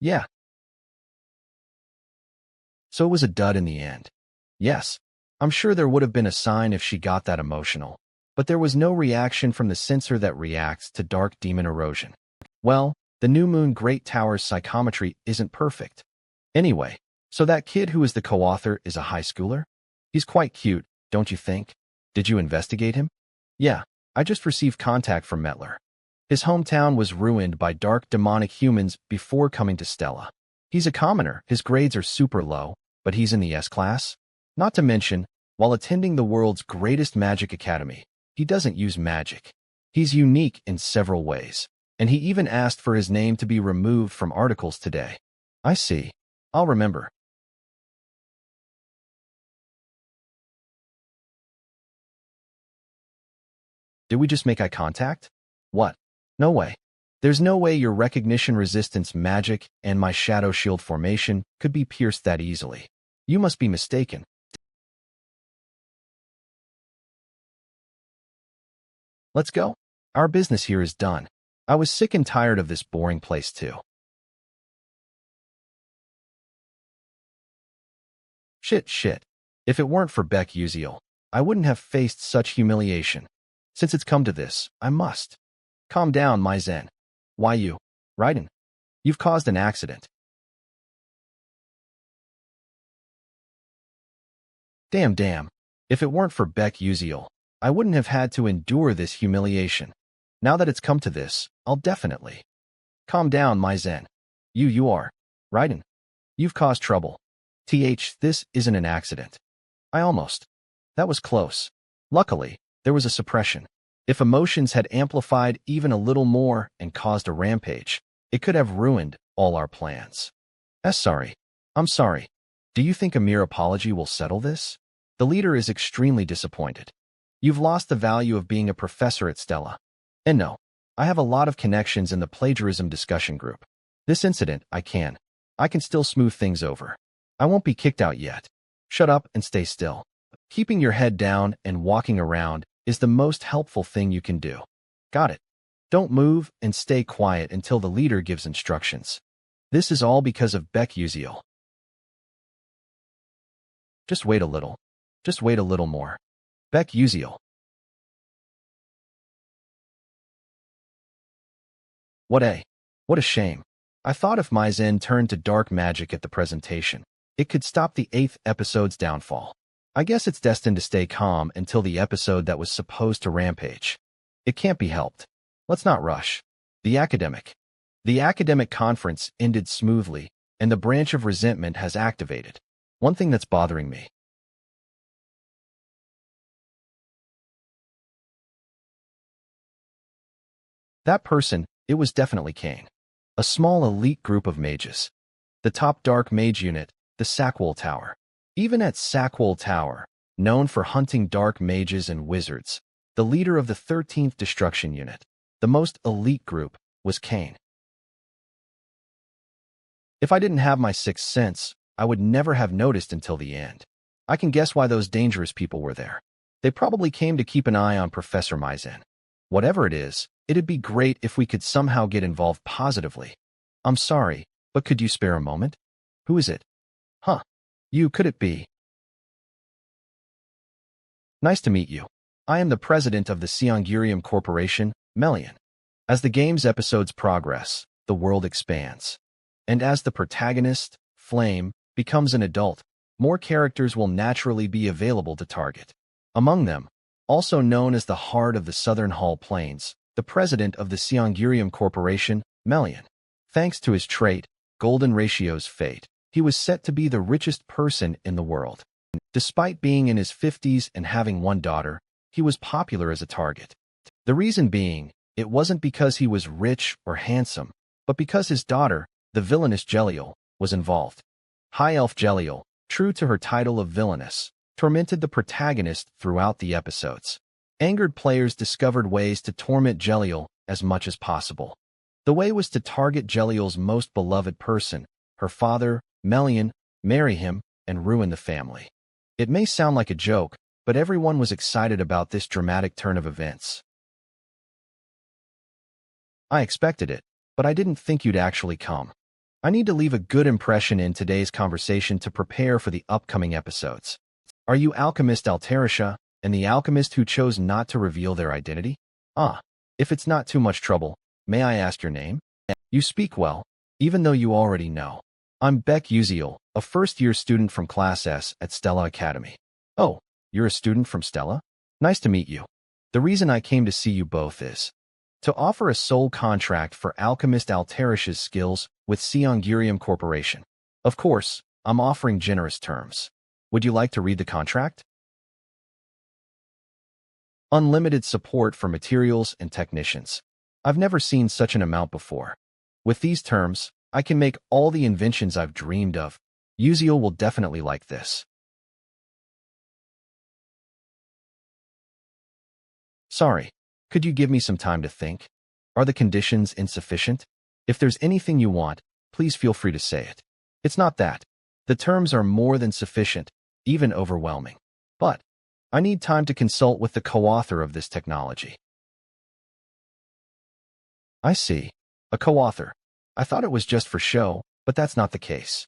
Yeah. So it was a dud in the end. Yes. I'm sure there would have been a sign if she got that emotional. But there was no reaction from the sensor that reacts to dark demon erosion. Well, the New Moon Great Tower's psychometry isn't perfect. Anyway, so that kid who is the co-author is a high schooler? He's quite cute, don't you think? Did you investigate him? Yeah, I just received contact from Metler. His hometown was ruined by dark demonic humans before coming to Stella. He's a commoner, his grades are super low, but he's in the S class. Not to mention, while attending the world's greatest magic academy, he doesn't use magic. He's unique in several ways, and he even asked for his name to be removed from articles today. I see. I'll remember. Did we just make eye contact? What? No way. There's no way your recognition resistance magic and my shadow shield formation could be pierced that easily. You must be mistaken. Let's go. Our business here is done. I was sick and tired of this boring place too. Shit. If it weren't for Beck Uziel, I wouldn't have faced such humiliation. Since it's come to this, I must. Calm down, Maizen. Why you? Raiden. You've caused an accident. Damn. If it weren't for Beck Uziel, I wouldn't have had to endure this humiliation. Now that it's come to this, I'll definitely. Calm down, Maizen. You are. Raiden. You've caused trouble. This isn't an accident. I almost. That was close. Luckily, there was a suppression. If emotions had amplified even a little more and caused a rampage, it could have ruined all our plans. Sorry. I'm sorry. Do you think a mere apology will settle this? The leader is extremely disappointed. You've lost the value of being a professor at Stella. And no. I have a lot of connections in the plagiarism discussion group. This incident, I can still smooth things over. I won't be kicked out yet. Shut up and stay still. Keeping your head down and walking around is the most helpful thing you can do. Got it? Don't move and stay quiet until the leader gives instructions. This is all because of Beck Uziel. Just wait a little. Just wait a little more. Beck Uziel. What a shame. I thought if Maizen turned to dark magic at the presentation, it could stop the 8th episode's downfall. I guess it's destined to stay calm until the episode that was supposed to rampage. It can't be helped. Let's not rush. The academic conference ended smoothly, and the branch of resentment has activated. One thing that's bothering me. That person, it was definitely Kane. A small elite group of mages. The top dark mage unit, the Sackwell Tower. Even at Sackwell Tower, known for hunting dark mages and wizards, the leader of the 13th Destruction Unit, the most elite group, was Kane. If I didn't have my sixth sense, I would never have noticed until the end. I can guess why those dangerous people were there. They probably came to keep an eye on Professor Maizen. Whatever it is, it'd be great if we could somehow get involved positively. I'm sorry, but could you spare a moment? Who is it? Huh. You, could it be? Nice to meet you. I am the president of the SEAON Corporation, Melian. As the game's episodes progress, the world expands. And as the protagonist, Flame, becomes an adult, more characters will naturally be available to target. Among them, also known as the Heart of the Southern Hall Plains, the president of the SEAON Corporation, Melian. Thanks to his trait, Golden Ratio's fate, he was set to be the richest person in the world. Despite being in his 50s and having one daughter, he was popular as a target. The reason being, it wasn't because he was rich or handsome, but because his daughter, the villainous Jeliel, was involved. High Elf Jeliel, true to her title of villainess, tormented the protagonist throughout the episodes. Angered players discovered ways to torment Jeliel as much as possible. The way was to target Jeliel's most beloved person, her father, Melian, marry him, and ruin the family. It may sound like a joke, but everyone was excited about this dramatic turn of events. I expected it, but I didn't think you'd actually come. I need to leave a good impression in today's conversation to prepare for the upcoming episodes. Are you Alchemist Altarisha, and the alchemist who chose not to reveal their identity? If it's not too much trouble, may I ask your name? You speak well, even though you already know. I'm Beck Uziel, a first-year student from Class S at Stella Academy. Oh, you're a student from Stella? Nice to meet you. The reason I came to see you both is to offer a sole contract for Alchemist Altarisha's skills with SEAON Corporation. Of course, I'm offering generous terms. Would you like to read the contract? Unlimited support for materials and technicians. I've never seen such an amount before. With these terms, I can make all the inventions I've dreamed of. Uziel will definitely like this. Sorry, could you give me some time to think? Are the conditions insufficient? If there's anything you want, please feel free to say it. It's not that. The terms are more than sufficient, even overwhelming. But I need time to consult with the co-author of this technology. I see. A co-author. I thought it was just for show, but that's not the case.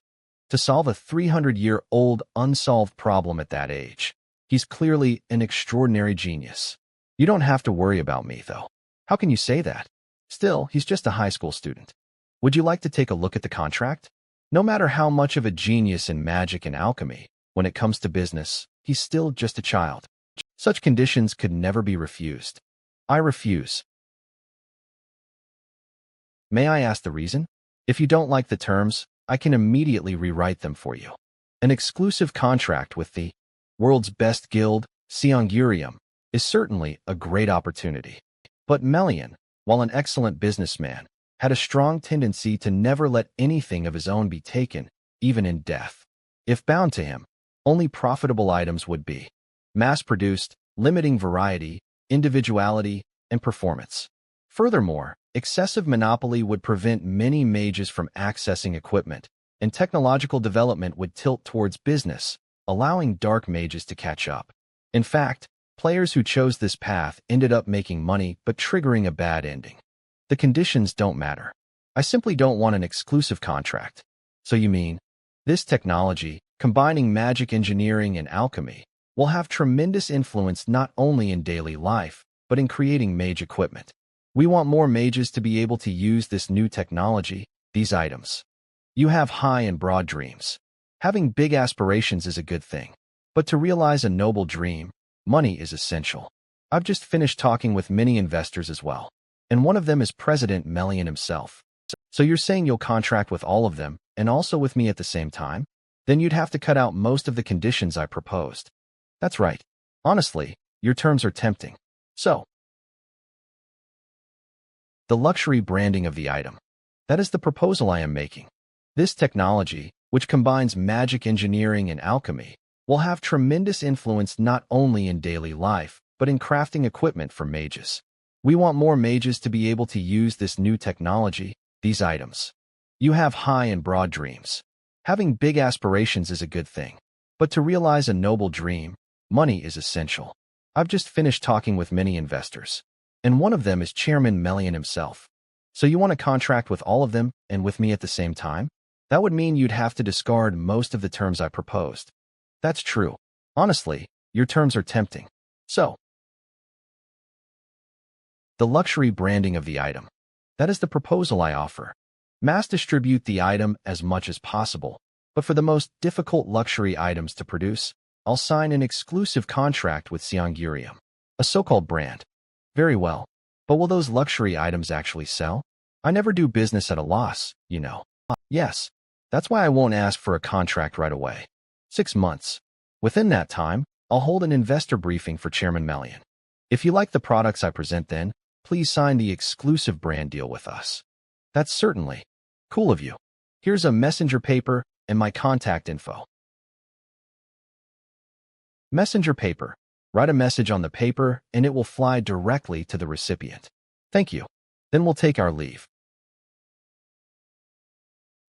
To solve a 300-year-old unsolved problem at that age, he's clearly an extraordinary genius. You don't have to worry about me, though. How can you say that? Still, he's just a high school student. Would you like to take a look at the contract? No matter how much of a genius in magic and alchemy, when it comes to business, he's still just a child. Such conditions could never be refused. I refuse. May I ask the reason? If you don't like the terms, I can immediately rewrite them for you. An exclusive contract with the world's best guild, SEAON, is certainly a great opportunity. But Melian, while an excellent businessman, had a strong tendency to never let anything of his own be taken, even in death. If bound to him, only profitable items would be mass-produced, limiting variety, individuality, and performance. Furthermore, excessive monopoly would prevent many mages from accessing equipment, and technological development would tilt towards business, allowing dark mages to catch up. In fact, players who chose this path ended up making money but triggering a bad ending. The conditions don't matter. I simply don't want an exclusive contract. So you mean, this technology, combining magic engineering and alchemy, will have tremendous influence not only in daily life, but in creating mage equipment. We want more mages to be able to use this new technology, these items. You have high and broad dreams. Having big aspirations is a good thing. But to realize a noble dream, money is essential. I've just finished talking with many investors as well. And one of them is President Melian himself. So you're saying you'll contract with all of them, and also with me at the same time? Then you'd have to cut out most of the conditions I proposed. That's right. Honestly, your terms are tempting. So, the luxury branding of the item. That is the proposal I am making. This technology, which combines magic engineering and alchemy, will have tremendous influence not only in daily life, but in crafting equipment for mages. We want more mages to be able to use this new technology, these items. You have high and broad dreams. Having big aspirations is a good thing. But to realize a noble dream, money is essential. I've just finished talking with many investors. And one of them is Chairman Melian himself. So you want to contract with all of them and with me at the same time? That would mean you'd have to discard most of the terms I proposed. That's true. Honestly, your terms are tempting. So, the luxury branding of the item. That is the proposal I offer. Mass distribute the item as much as possible, but for the most difficult luxury items to produce, I'll sign an exclusive contract with SEAON, a so-called brand. Very well, but will those luxury items actually sell? I never do business at a loss, you know. Yes, that's why I won't ask for a contract right away. 6 months. Within that time, I'll hold an investor briefing for Chairman Melian. If you like the products I present then, please sign the exclusive brand deal with us. That's certainly cool of you. Here's a messenger paper and my contact info. Messenger paper. Write a message on the paper and it will fly directly to the recipient. Thank you. Then we'll take our leave.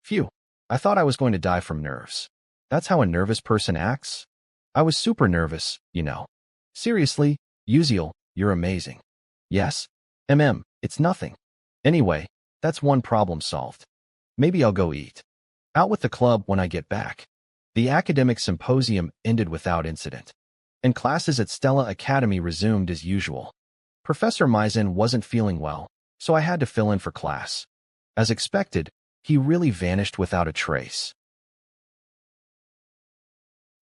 Phew. I thought I was going to die from nerves. That's how a nervous person acts? I was super nervous, you know. Seriously, Uziel, you're amazing. Yes? It's nothing. Anyway, that's one problem solved. Maybe I'll go eat out with the club when I get back. The academic symposium ended without incident, and classes at Stella Academy resumed as usual. Professor Maizen wasn't feeling well, so I had to fill in for class. As expected, he really vanished without a trace.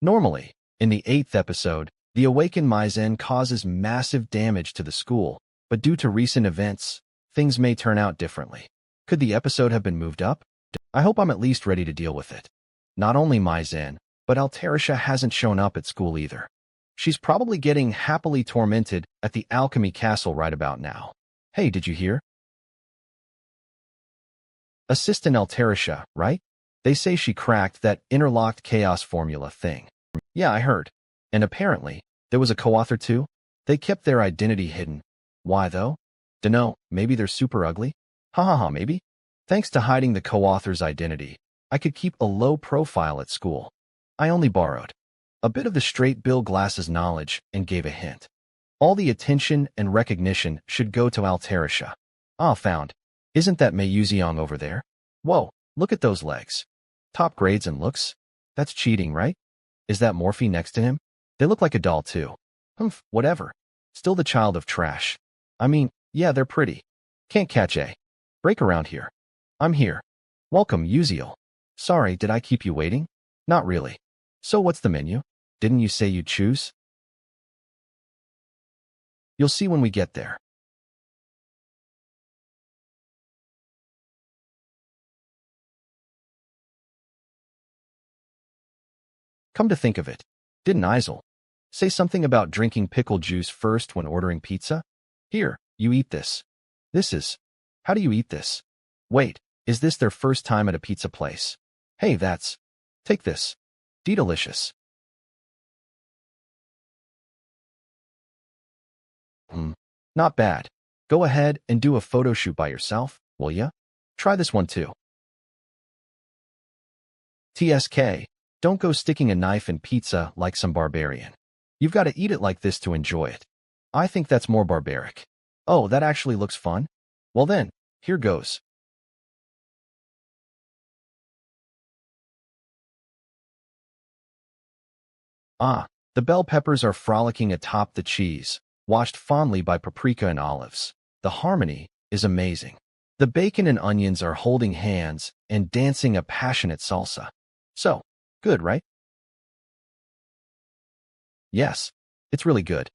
Normally, in the 8th episode, the awakened Maizen causes massive damage to the school, but due to recent events, things may turn out differently. Could the episode have been moved up? I hope I'm at least ready to deal with it. Not only Maizen, but Altarisha hasn't shown up at school either. She's probably getting happily tormented at the Alchemy Castle right about now. Hey, did you hear? Assistant Altarisha, right? They say she cracked that interlocked chaos formula thing. Yeah, I heard. And apparently, there was a co-author too? They kept their identity hidden. Why though? Dunno, maybe they're super ugly? Maybe? Thanks to hiding the co-author's identity, I could keep a low profile at school. I only borrowed a bit of the straight Bill Glass's knowledge and gave a hint. All the attention and recognition should go to Altarisha. Found. Isn't that Mei Yuziang over there? Whoa, look at those legs. Top grades and looks? That's cheating, right? Is that Morphe next to him? They look like a doll too. Whatever. Still the child of trash. I mean, yeah, they're pretty. Can't catch a break around here. I'm here. Welcome, Uziel. Sorry, did I keep you waiting? Not really. So what's the menu? Didn't you say you'd choose? You'll see when we get there. Come to think of it, didn't Isel say something about drinking pickle juice first when ordering pizza? Here, you eat this. How do you eat this? Wait, is this their first time at a pizza place? Hey, take this. Delicious. Not bad. Go ahead and do a photo shoot by yourself, will ya? Try this one too. TSK, don't go sticking a knife in pizza like some barbarian. You've got to eat it like this to enjoy it. I think that's more barbaric. Oh, that actually looks fun? Well then, here goes. Ah, the bell peppers are frolicking atop the cheese, washed fondly by paprika and olives. The harmony is amazing. The bacon and onions are holding hands and dancing a passionate salsa. So, good, right? Yes, it's really good.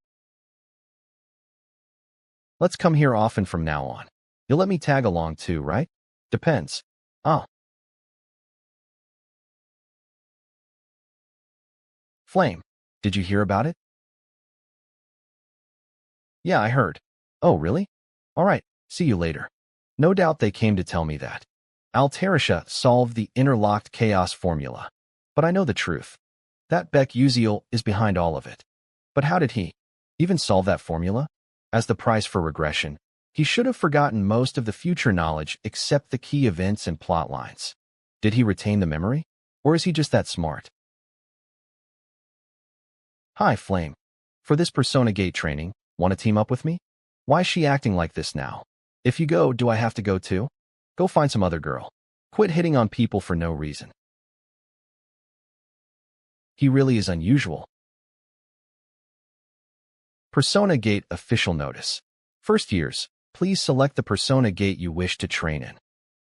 Let's come here often from now on. You'll let me tag along too, right? Depends. Ah, Flame. Did you hear about it? Yeah, I heard. Oh, really? All right, see you later. No doubt they came to tell me that. Altarisha solved the interlocked chaos formula. But I know the truth. That Beck Uziel is behind all of it. But how did he even solve that formula? As the price for regression, he should have forgotten most of the future knowledge except the key events and plot lines. Did he retain the memory? Or is he just that smart? Hi, Flame. For this Persona Gate training, want to team up with me? Why is she acting like this now? If you go, do I have to go too? Go find some other girl. Quit hitting on people for no reason. He really is unusual. Persona Gate official notice. First years, please select the Persona Gate you wish to train in.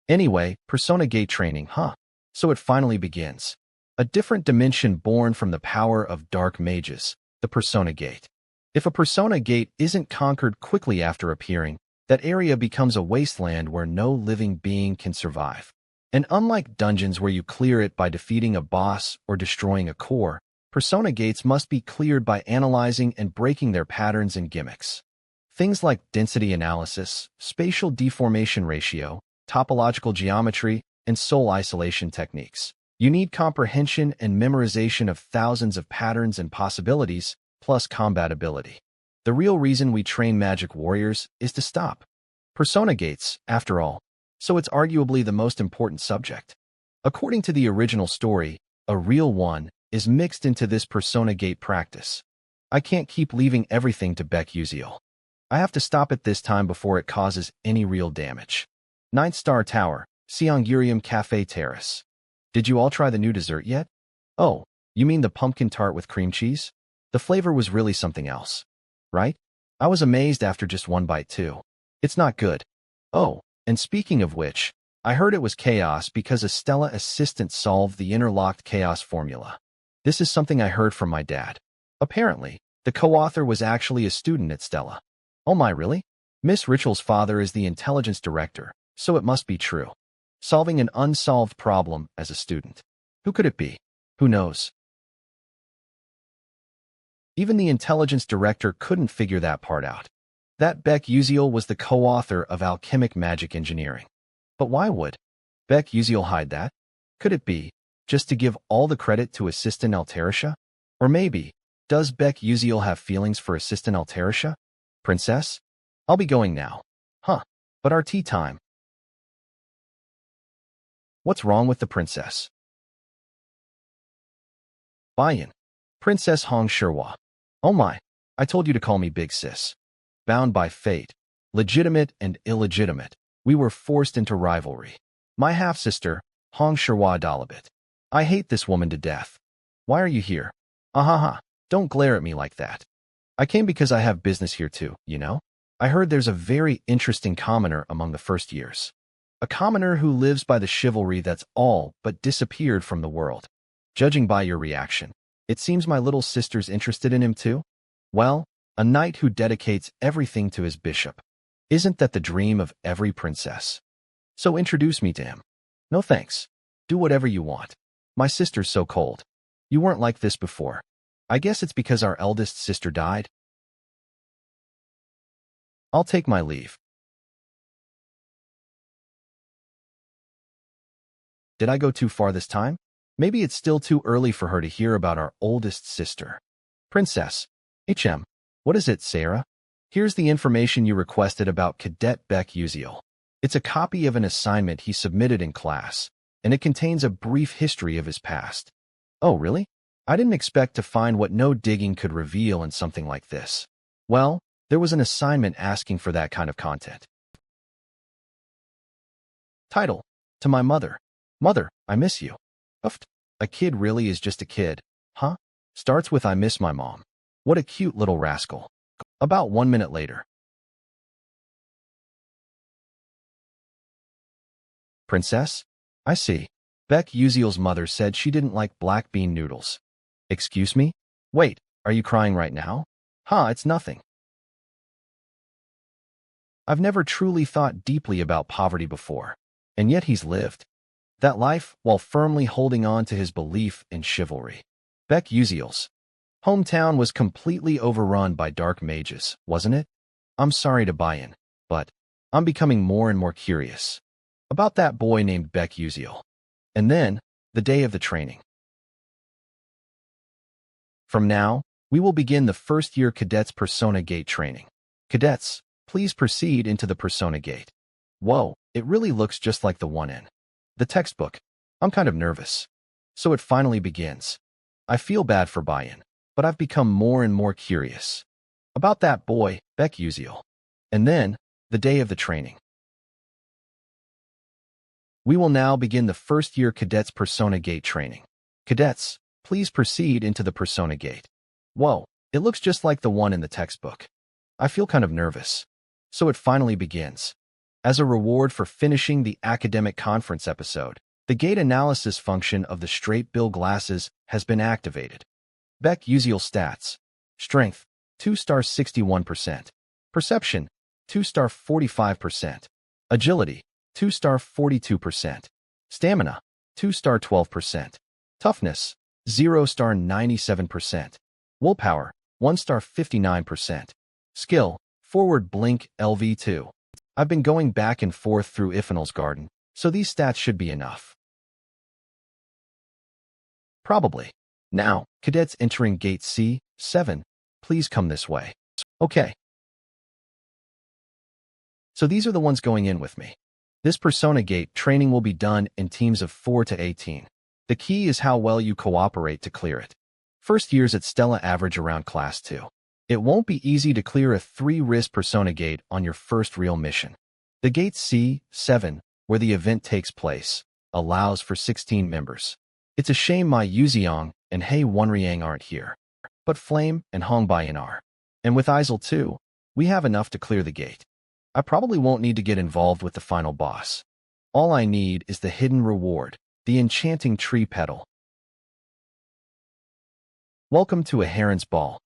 Anyway, Persona Gate training, huh? So it finally begins. A different dimension born from the power of dark mages, the Persona Gate. If a Persona Gate isn't conquered quickly after appearing, that area becomes a wasteland where no living being can survive. And unlike dungeons where you clear it by defeating a boss or destroying a core, Persona Gates must be cleared by analyzing and breaking their patterns and gimmicks. Things like density analysis, spatial deformation ratio, topological geometry, and soul isolation techniques. You need comprehension and memorization of thousands of patterns and possibilities, plus combat ability. The real reason we train magic warriors is to stop Persona Gates, after all, so it's arguably the most important subject. According to the original story, a real one is mixed into this Persona Gate practice. I can't keep leaving everything to Beck Uziel. I have to stop it this time before it causes any real damage. Ninth Star Tower, SEAON Cafe Terrace. Did you all try the new dessert yet? Oh, you mean the pumpkin tart with cream cheese? The flavor was really something else. Right? I was amazed after just one bite too. It's not good. Oh, and speaking of which, I heard it was chaos because a Stella assistant solved the interlocked chaos formula. This is something I heard from my dad. Apparently, the co-author was actually a student at Stella. Oh my, really? Miss Ritual's father is the intelligence director, so it must be true. Solving an unsolved problem as a student. Who could it be? Who knows? Even the intelligence director couldn't figure that part out. That Beck Uziel was the co-author of Alchemic Magic Engineering. But why would Beck Uziel hide that? Could it be just to give all the credit to Assistant Altarisha? Or maybe, does Beck Uziel have feelings for Assistant Altarisha? Princess? I'll be going now. Huh, but our tea time. What's wrong with the princess? Buy-in. Princess Hong Shirwa. Oh my, I told you to call me Big Sis. Bound by fate, legitimate and illegitimate, we were forced into rivalry. My half-sister, Hong Shirwa Dalabit. I hate this woman to death. Why are you here? Ahaha, don't glare at me like that. I came because I have business here too, you know? I heard there's a very interesting commoner among the first years. A commoner who lives by the chivalry that's all but disappeared from the world. Judging by your reaction, it seems my little sister's interested in him too? Well, a knight who dedicates everything to his bishop. Isn't that the dream of every princess? So introduce me to him. No thanks. Do whatever you want. My sister's so cold. You weren't like this before. I guess it's because our eldest sister died. I'll take my leave. Did I go too far this time? Maybe it's still too early for her to hear about our oldest sister. Princess. HM. What is it, Sarah? Here's the information you requested about Cadet Beck Uziel. It's a copy of an assignment he submitted in class, and it contains a brief history of his past. Oh, really? I didn't expect to find what no digging could reveal in something like this. Well, there was an assignment asking for that kind of content. Title: To my mother. Mother, I miss you. Uft. A kid really is just a kid, huh? Starts with I miss my mom. What a cute little rascal. About 1 minute later. Princess? I see. Beck Uziel's mother said she didn't like black bean noodles. Excuse me? Wait, are you crying right now? Huh, it's nothing. I've never truly thought deeply about poverty before, and yet he's lived that life while firmly holding on to his belief in chivalry. Beck Uziel's hometown was completely overrun by dark mages, wasn't it? I'm sorry to buy in, but I'm becoming more and more curious about that boy named Beck Uziel. And then, the day of the training. From now, we will begin the first-year Cadets Persona Gate training. Cadets, please proceed into the Persona Gate. Whoa, it really looks just like the one in the textbook. I'm kind of nervous. So it finally begins. I feel bad for buy-in, but I've become more and more curious about that boy, Beck Uziel. And then, the day of the training. We will now begin the first-year Cadets Persona Gate training. Cadets, please proceed into the Persona Gate. Whoa, it looks just like the one in the textbook. I feel kind of nervous. So it finally begins. As a reward for finishing the academic conference episode, the gate analysis function of the straight bill glasses has been activated. Beck Uziel stats. Strength, 2-star 61%. Perception, 2-star 45%. Agility, 2-star 42%. Stamina, 2-star 12%. Toughness, 0-star 97%. Willpower, 1-star 59%. Skill, forward blink LV2. I've been going back and forth through Ifanal's garden, so these stats should be enough. Probably. Now, cadets entering gate C7, please come this way. Okay. So these are the ones going in with me. This Persona Gate training will be done in teams of 4 to 18. The key is how well you cooperate to clear it. First years at Stella average around class 2. It won't be easy to clear a 3-risk Persona Gate on your first real mission. The Gate C7, where the event takes place, allows for 16 members. It's a shame my Yuziong and Hei Wonriang aren't here, but Flame and Hongbayan are. And with Isel too, we have enough to clear the gate. I probably won't need to get involved with the final boss. All I need is the hidden reward, the enchanting tree petal. Welcome to a heron's ball.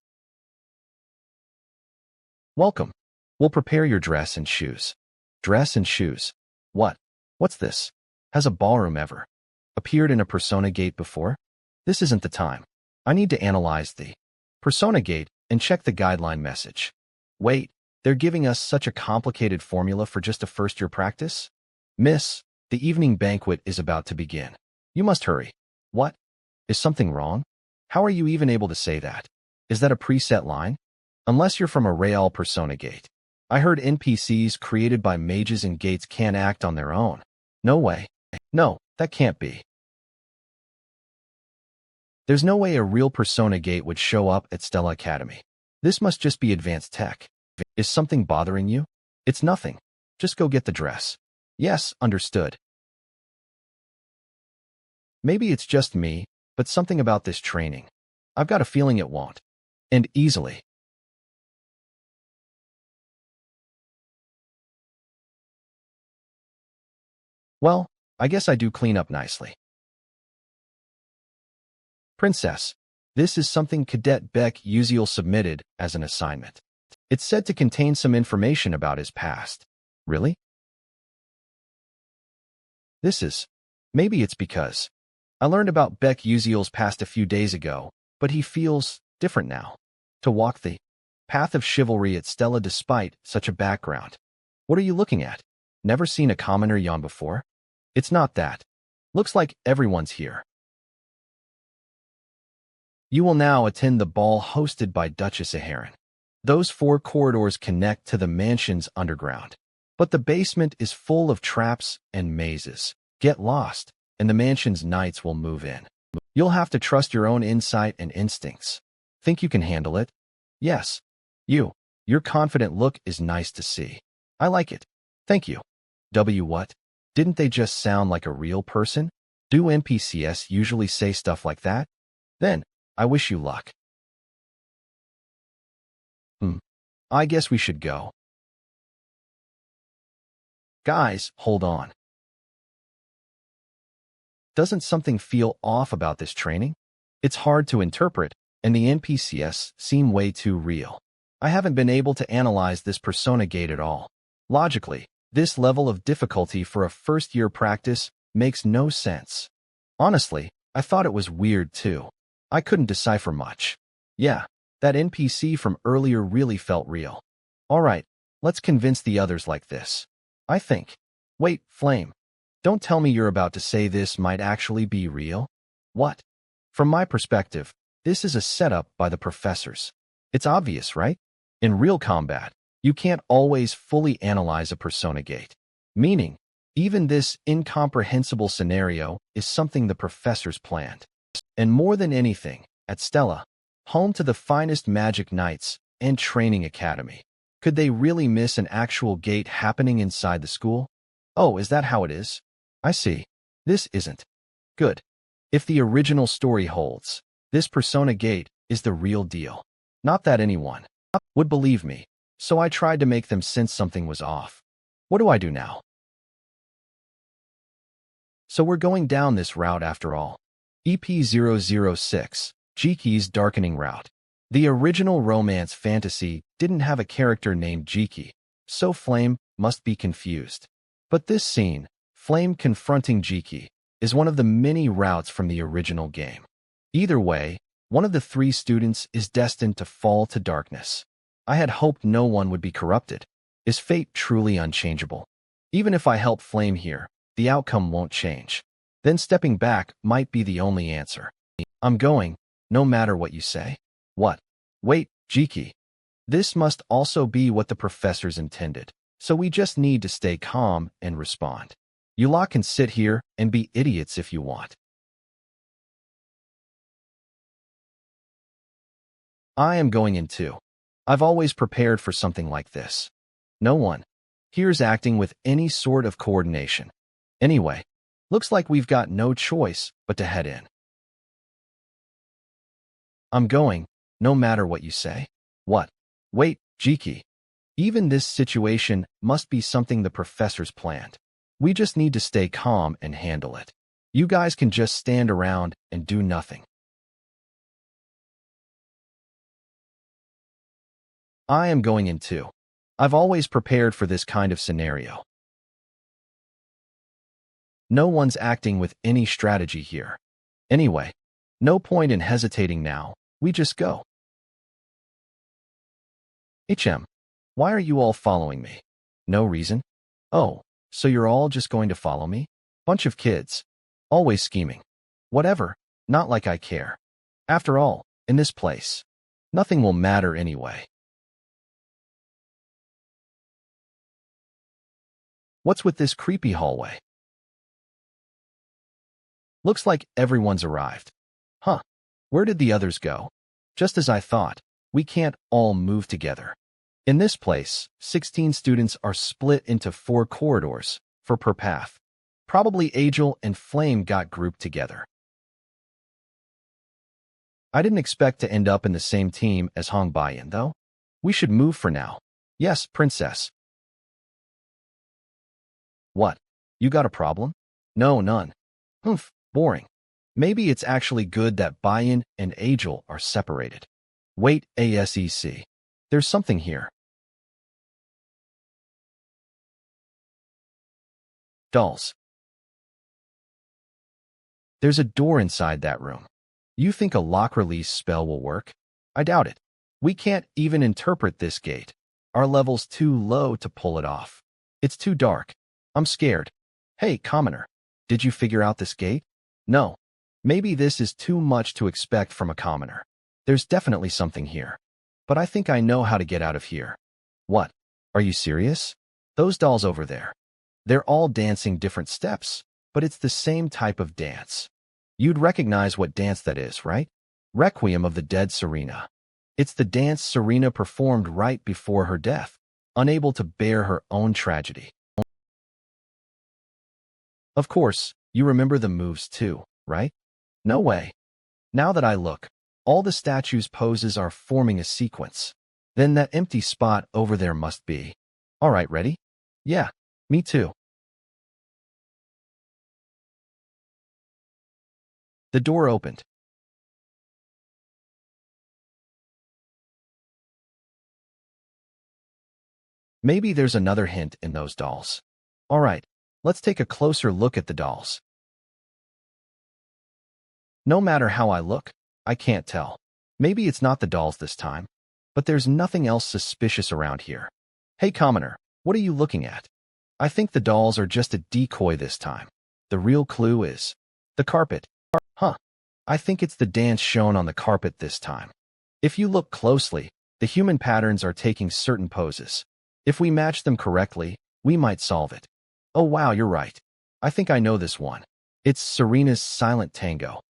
Welcome. We'll prepare your dress and shoes. Dress and shoes. What? What's this? Has a ballroom ever appeared in a Persona Gate before? This isn't the time. I need to analyze the Persona Gate and check the guideline message. Wait, they're giving us such a complicated formula for just a first-year practice? Miss, the evening banquet is about to begin. You must hurry. What? Is something wrong? How are you even able to say that? Is that a preset line? Unless you're from a Real Persona Gate. I heard NPCs created by mages and gates can't act on their own. No way. No, that can't be. There's no way a real Persona Gate would show up at Stella Academy. This must just be advanced tech. Is something bothering you? It's nothing. Just go get the dress. Yes, understood. Maybe it's just me, but something about this training. I've got a feeling it won't end easily. Well, I guess I do clean up nicely. Princess, this is something Cadet Beck Uziel submitted as an assignment. It's said to contain some information about his past. Really? Maybe it's because I learned about Beck Uziel's past a few days ago, but he feels different now. To walk the path of chivalry at Stella despite such a background. What are you looking at? Never seen a commoner yawn before? It's not that. Looks like everyone's here. You will now attend the ball hosted by Duchess Aheron. Those 4 corridors connect to the mansion's underground. But the basement is full of traps and mazes. Get lost, and the mansion's knights will move in. You'll have to trust your own insight and instincts. Think you can handle it? Yes. Your confident look is nice to see. I like it. Thank you. What? Didn't they just sound like a real person? Do NPCs usually say stuff like that? Then, I wish you luck. I guess we should go. Guys, hold on. Doesn't something feel off about this training? It's hard to interpret, and the NPCs seem way too real. I haven't been able to analyze this persona gate at all. Logically, this level of difficulty for a first-year practice makes no sense. Honestly, I thought it was weird too. I couldn't decipher much. Yeah, that NPC from earlier really felt real. Alright, let's convince the others like this. I think. Wait, Flame. Don't tell me you're about to say this might actually be real? What? From my perspective, this is a setup by the professors. It's obvious, right? In real combat, you can't always fully analyze a persona gate. Meaning, even this incomprehensible scenario is something the professors planned. And more than anything, at Stella, home to the finest magic knights and training academy, could they really miss an actual gate happening inside the school? Oh, is that how it is? I see. This isn't. Good. If the original story holds, this persona gate is the real deal. Not that anyone would believe me, so I tried to make them sense something was off. What do I do now? So we're going down this route after all. EP006, Jiki's Darkening Route. The original romance fantasy didn't have a character named Jiki, so Flame must be confused. But this scene, Flame confronting Jiki, is one of the many routes from the original game. Either way, one of the 3 students is destined to fall to darkness. I had hoped no one would be corrupted. Is fate truly unchangeable? Even if I help Flame here, the outcome won't change. Then stepping back might be the only answer. I'm going, no matter what you say. What? Wait, Jiki. This must also be what the professors intended, so we just need to stay calm and respond. You lot can sit here and be idiots if you want. I am going in too. I've always prepared for something like this. No one here's acting with any sort of coordination. Anyway, looks like we've got no choice but to head in. I'm going, no matter what you say. What? Wait, Jiki. Even this situation must be something the professors planned. We just need to stay calm and handle it. You guys can just stand around and do nothing. I am going in too. I've always prepared for this kind of scenario. No one's acting with any strategy here. Anyway, no point in hesitating now. We just go. Why are you all following me? No reason? Oh, so you're all just going to follow me? Bunch of kids. Always scheming. Whatever, not like I care. After all, in this place, nothing will matter anyway. What's with this creepy hallway? Looks like everyone's arrived. Huh. Where did the others go? Just as I thought, we can't all move together. In this place, 16 students are split into 4 corridors, for per path. Probably Angel and Flame got grouped together. I didn't expect to end up in the same team as Hong Baiyan, though. We should move for now. Yes, princess. What? You got a problem? No, none. Humph, boring. Maybe it's actually good that Baiyan and Angel are separated. Wait, ASEC. There's something here. Dolls. There's a door inside that room. You think a lock release spell will work? I doubt it. We can't even interpret this gate. Our level's too low to pull it off. It's too dark. I'm scared. Hey, commoner. Did you figure out this gate? No. Maybe this is too much to expect from a commoner. There's definitely something here. but I think I know how to get out of here. What? Are you serious? Those dolls over there. They're all dancing different steps, but it's the same type of dance. You'd recognize what dance that is, right? Requiem of the dead Serena. It's the dance Serena performed right before her death, unable to bear her own tragedy. Of course, you remember the moves too, right? No way. Now that I look, all the statues' poses are forming a sequence. Then that empty spot over there must be. All right, ready? Yeah, me too. The door opened. Maybe there's another hint in those dolls. All right, let's take a closer look at the dolls. No matter how I look, I can't tell. Maybe it's not the dolls this time, but there's nothing else suspicious around here. Hey, commoner, what are you looking at? I think the dolls are just a decoy this time. The real clue is the carpet. Huh. I think it's the dance shown on the carpet this time. If you look closely, the human patterns are taking certain poses. If we match them correctly, we might solve it. Oh wow, you're right. I think I know this one. It's Serena's silent tango.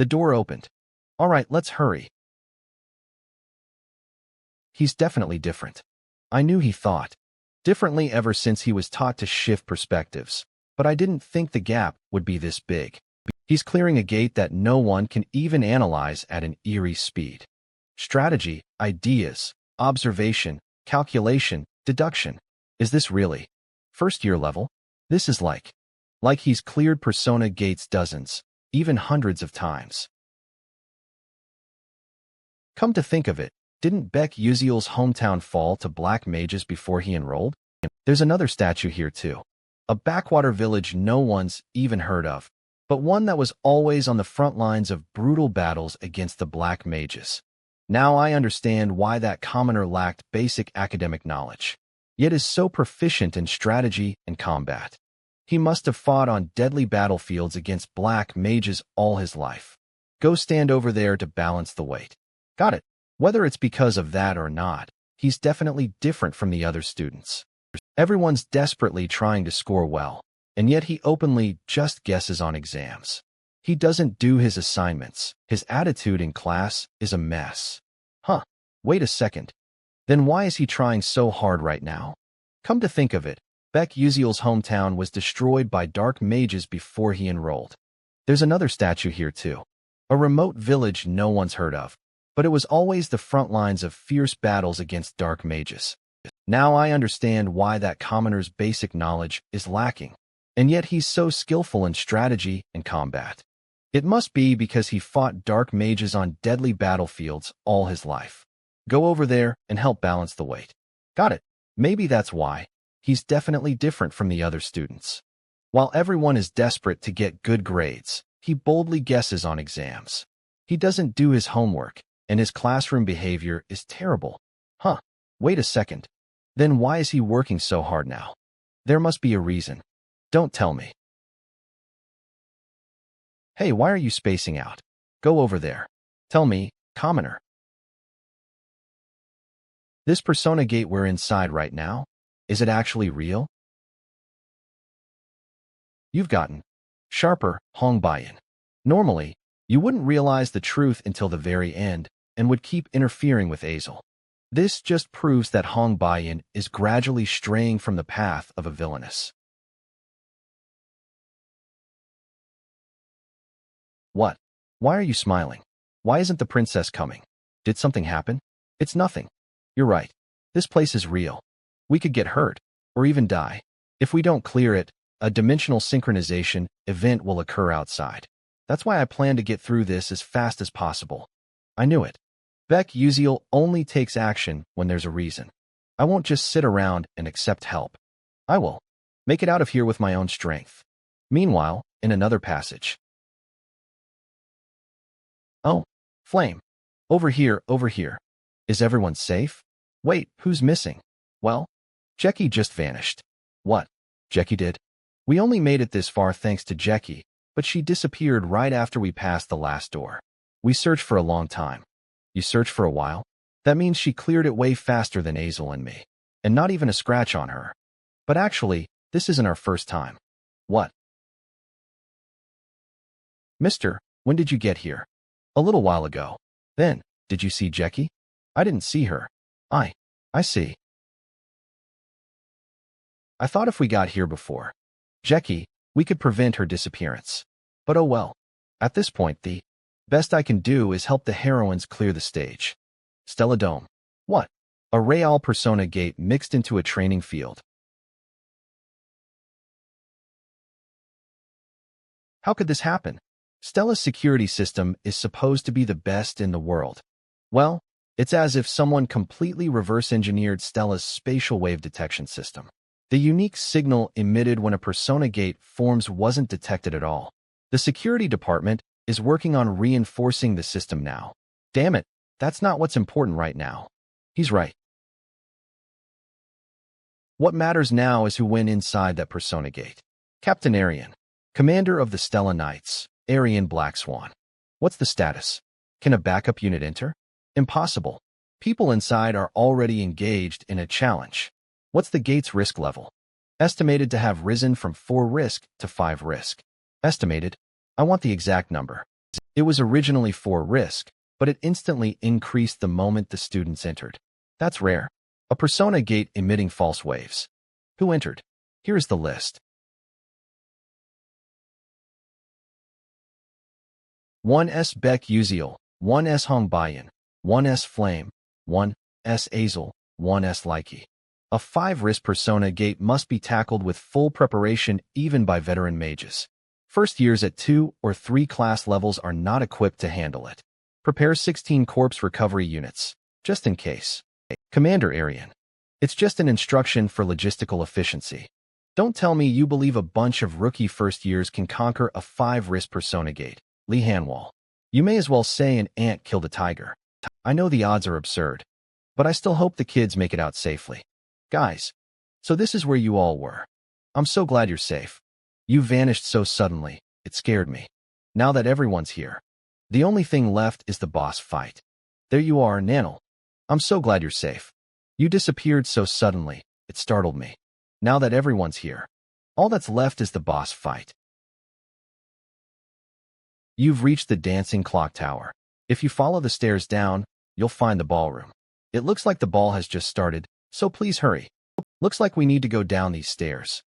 The door opened. All right, let's hurry. He's definitely different. I knew he thought differently ever since he was taught to shift perspectives, but I didn't think the gap would be this big. He's clearing a gate that no one can even analyze at an eerie speed. Strategy, ideas, observation, calculation, deduction. Is this really first year level? This is like he's cleared persona gates dozens, even hundreds of times. Come to think of it, didn't Beck Uziel's hometown fall to black mages before he enrolled? There's another statue here too. A backwater village no one's even heard of, but one that was always on the front lines of brutal battles against the black mages. Now I understand why that commoner lacked basic academic knowledge, yet is so proficient in strategy and combat. He must have fought on deadly battlefields against black mages all his life. Go stand over there to balance the weight. Got it. Whether it's because of that or not, he's definitely different from the other students. Everyone's desperately trying to score well, and yet he openly just guesses on exams. He doesn't do his assignments. His attitude in class is a mess. Huh, wait a second. Then why is he trying so hard right now? Come to think of it, Beck Uziel's hometown was destroyed by dark mages before he enrolled. There's another statue here too. A remote village no one's heard of, but it was always the front lines of fierce battles against dark mages. Now I understand why that commoner's basic knowledge is lacking, and yet he's so skillful in strategy and combat. It must be because he fought dark mages on deadly battlefields all his life. Go over there and help balance the weight. Got it. Maybe that's why. He's definitely different from the other students. While everyone is desperate to get good grades, he boldly guesses on exams. He doesn't do his homework, and his classroom behavior is terrible. Huh, wait a second. Then why is he working so hard now? There must be a reason. Don't tell me. Hey, why are you spacing out? Go over there. Tell me, commoner. This persona gate we're inside right now, is it actually real? You've gotten sharper, Hongbayan. Normally, you wouldn't realize the truth until the very end and would keep interfering with Azel. This just proves that Hongbayan is gradually straying from the path of a villainess. What? Why are you smiling? Why isn't the princess coming? Did something happen? It's nothing. You're right. This place is real. We could get hurt, or even die. If we don't clear it, a dimensional synchronization event will occur outside. That's why I plan to get through this as fast as possible. I knew it. Beck Uziel only takes action when there's a reason. I won't just sit around and accept help. I will make it out of here with my own strength. Meanwhile, in another passage. Oh, Flame. Over here, over here. Is everyone safe? Wait, who's missing? Well, Jackie just vanished. What? Jackie did? We only made it this far thanks to Jackie, but she disappeared right after we passed the last door. We searched for a long time. You searched for a while? That means she cleared it way faster than Azel and me. And not even a scratch on her. But actually, this isn't our first time. What? Mister, when did you get here? A little while ago. Then, did you see Jackie? I didn't see her. I see. I thought if we got here before Jackie, we could prevent her disappearance. But oh well. At this point, the best I can do is help the heroines clear the stage. Stella Dome. What? A real persona gate mixed into a training field. How could this happen? Stella's security system is supposed to be the best in the world. Well, it's as if someone completely reverse-engineered Stella's spatial wave detection system. The unique signal emitted when a persona gate forms wasn't detected at all. The security department is working on reinforcing the system now. Damn it, that's not what's important right now. He's right. What matters now is who went inside that persona gate. Captain Arian, commander of the Stella Knights, Arian Black Swan. What's the status? Can a backup unit enter? Impossible. People inside are already engaged in a challenge. What's the gate's risk level? Estimated to have risen from 4 risk to 5 risk. Estimated? I want the exact number. It was originally 4 risk, but it instantly increased the moment the students entered. That's rare. A persona gate emitting false waves. Who entered? Here's the list. 1S Beck Uziel, 1S Hong Bayan, 1S Flame, 1S Azel, 1S Likey. A 5-risk persona gate must be tackled with full preparation even by veteran mages. First years at 2 or 3 class levels are not equipped to handle it. Prepare 16 corpse recovery units, just in case. Commander Arian. It's just an instruction for logistical efficiency. Don't tell me you believe a bunch of rookie first years can conquer a 5-risk persona gate. Lee Hanwall. You may as well say an ant killed a tiger. I know the odds are absurd, but I still hope the kids make it out safely. Guys, so this is where you all were. I'm so glad you're safe. You vanished so suddenly, it scared me. Now that everyone's here, the only thing left is the boss fight. There you are, Nanel. I'm so glad you're safe. You disappeared so suddenly, it startled me. Now that everyone's here, all that's left is the boss fight. You've reached the dancing clock tower. If you follow the stairs down, you'll find the ballroom. It looks like the ball has just started, so please hurry. Looks like we need to go down these stairs.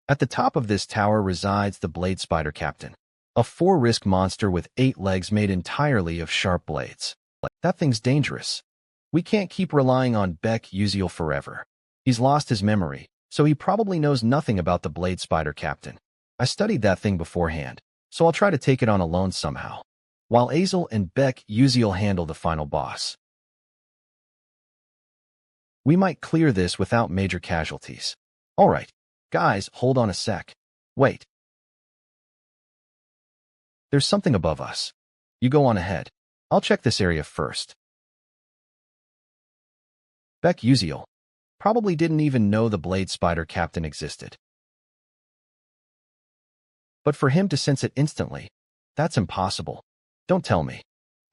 At the top of this tower resides the Blade Spider Captain, a 4-risk monster with 8 legs made entirely of sharp blades. That thing's dangerous. We can't keep relying on Beck Uziel forever. He's lost his memory, so he probably knows nothing about the Blade Spider Captain. I studied that thing beforehand, so I'll try to take it on alone somehow, while Azel and Beck Uziel handle the final boss. We might clear this without major casualties. Alright, guys, hold on a sec. Wait. There's something above us. You go on ahead. I'll check this area first. Beck Uziel probably didn't even know the Blade Spider Captain existed. But for him to sense it instantly, that's impossible. Don't tell me.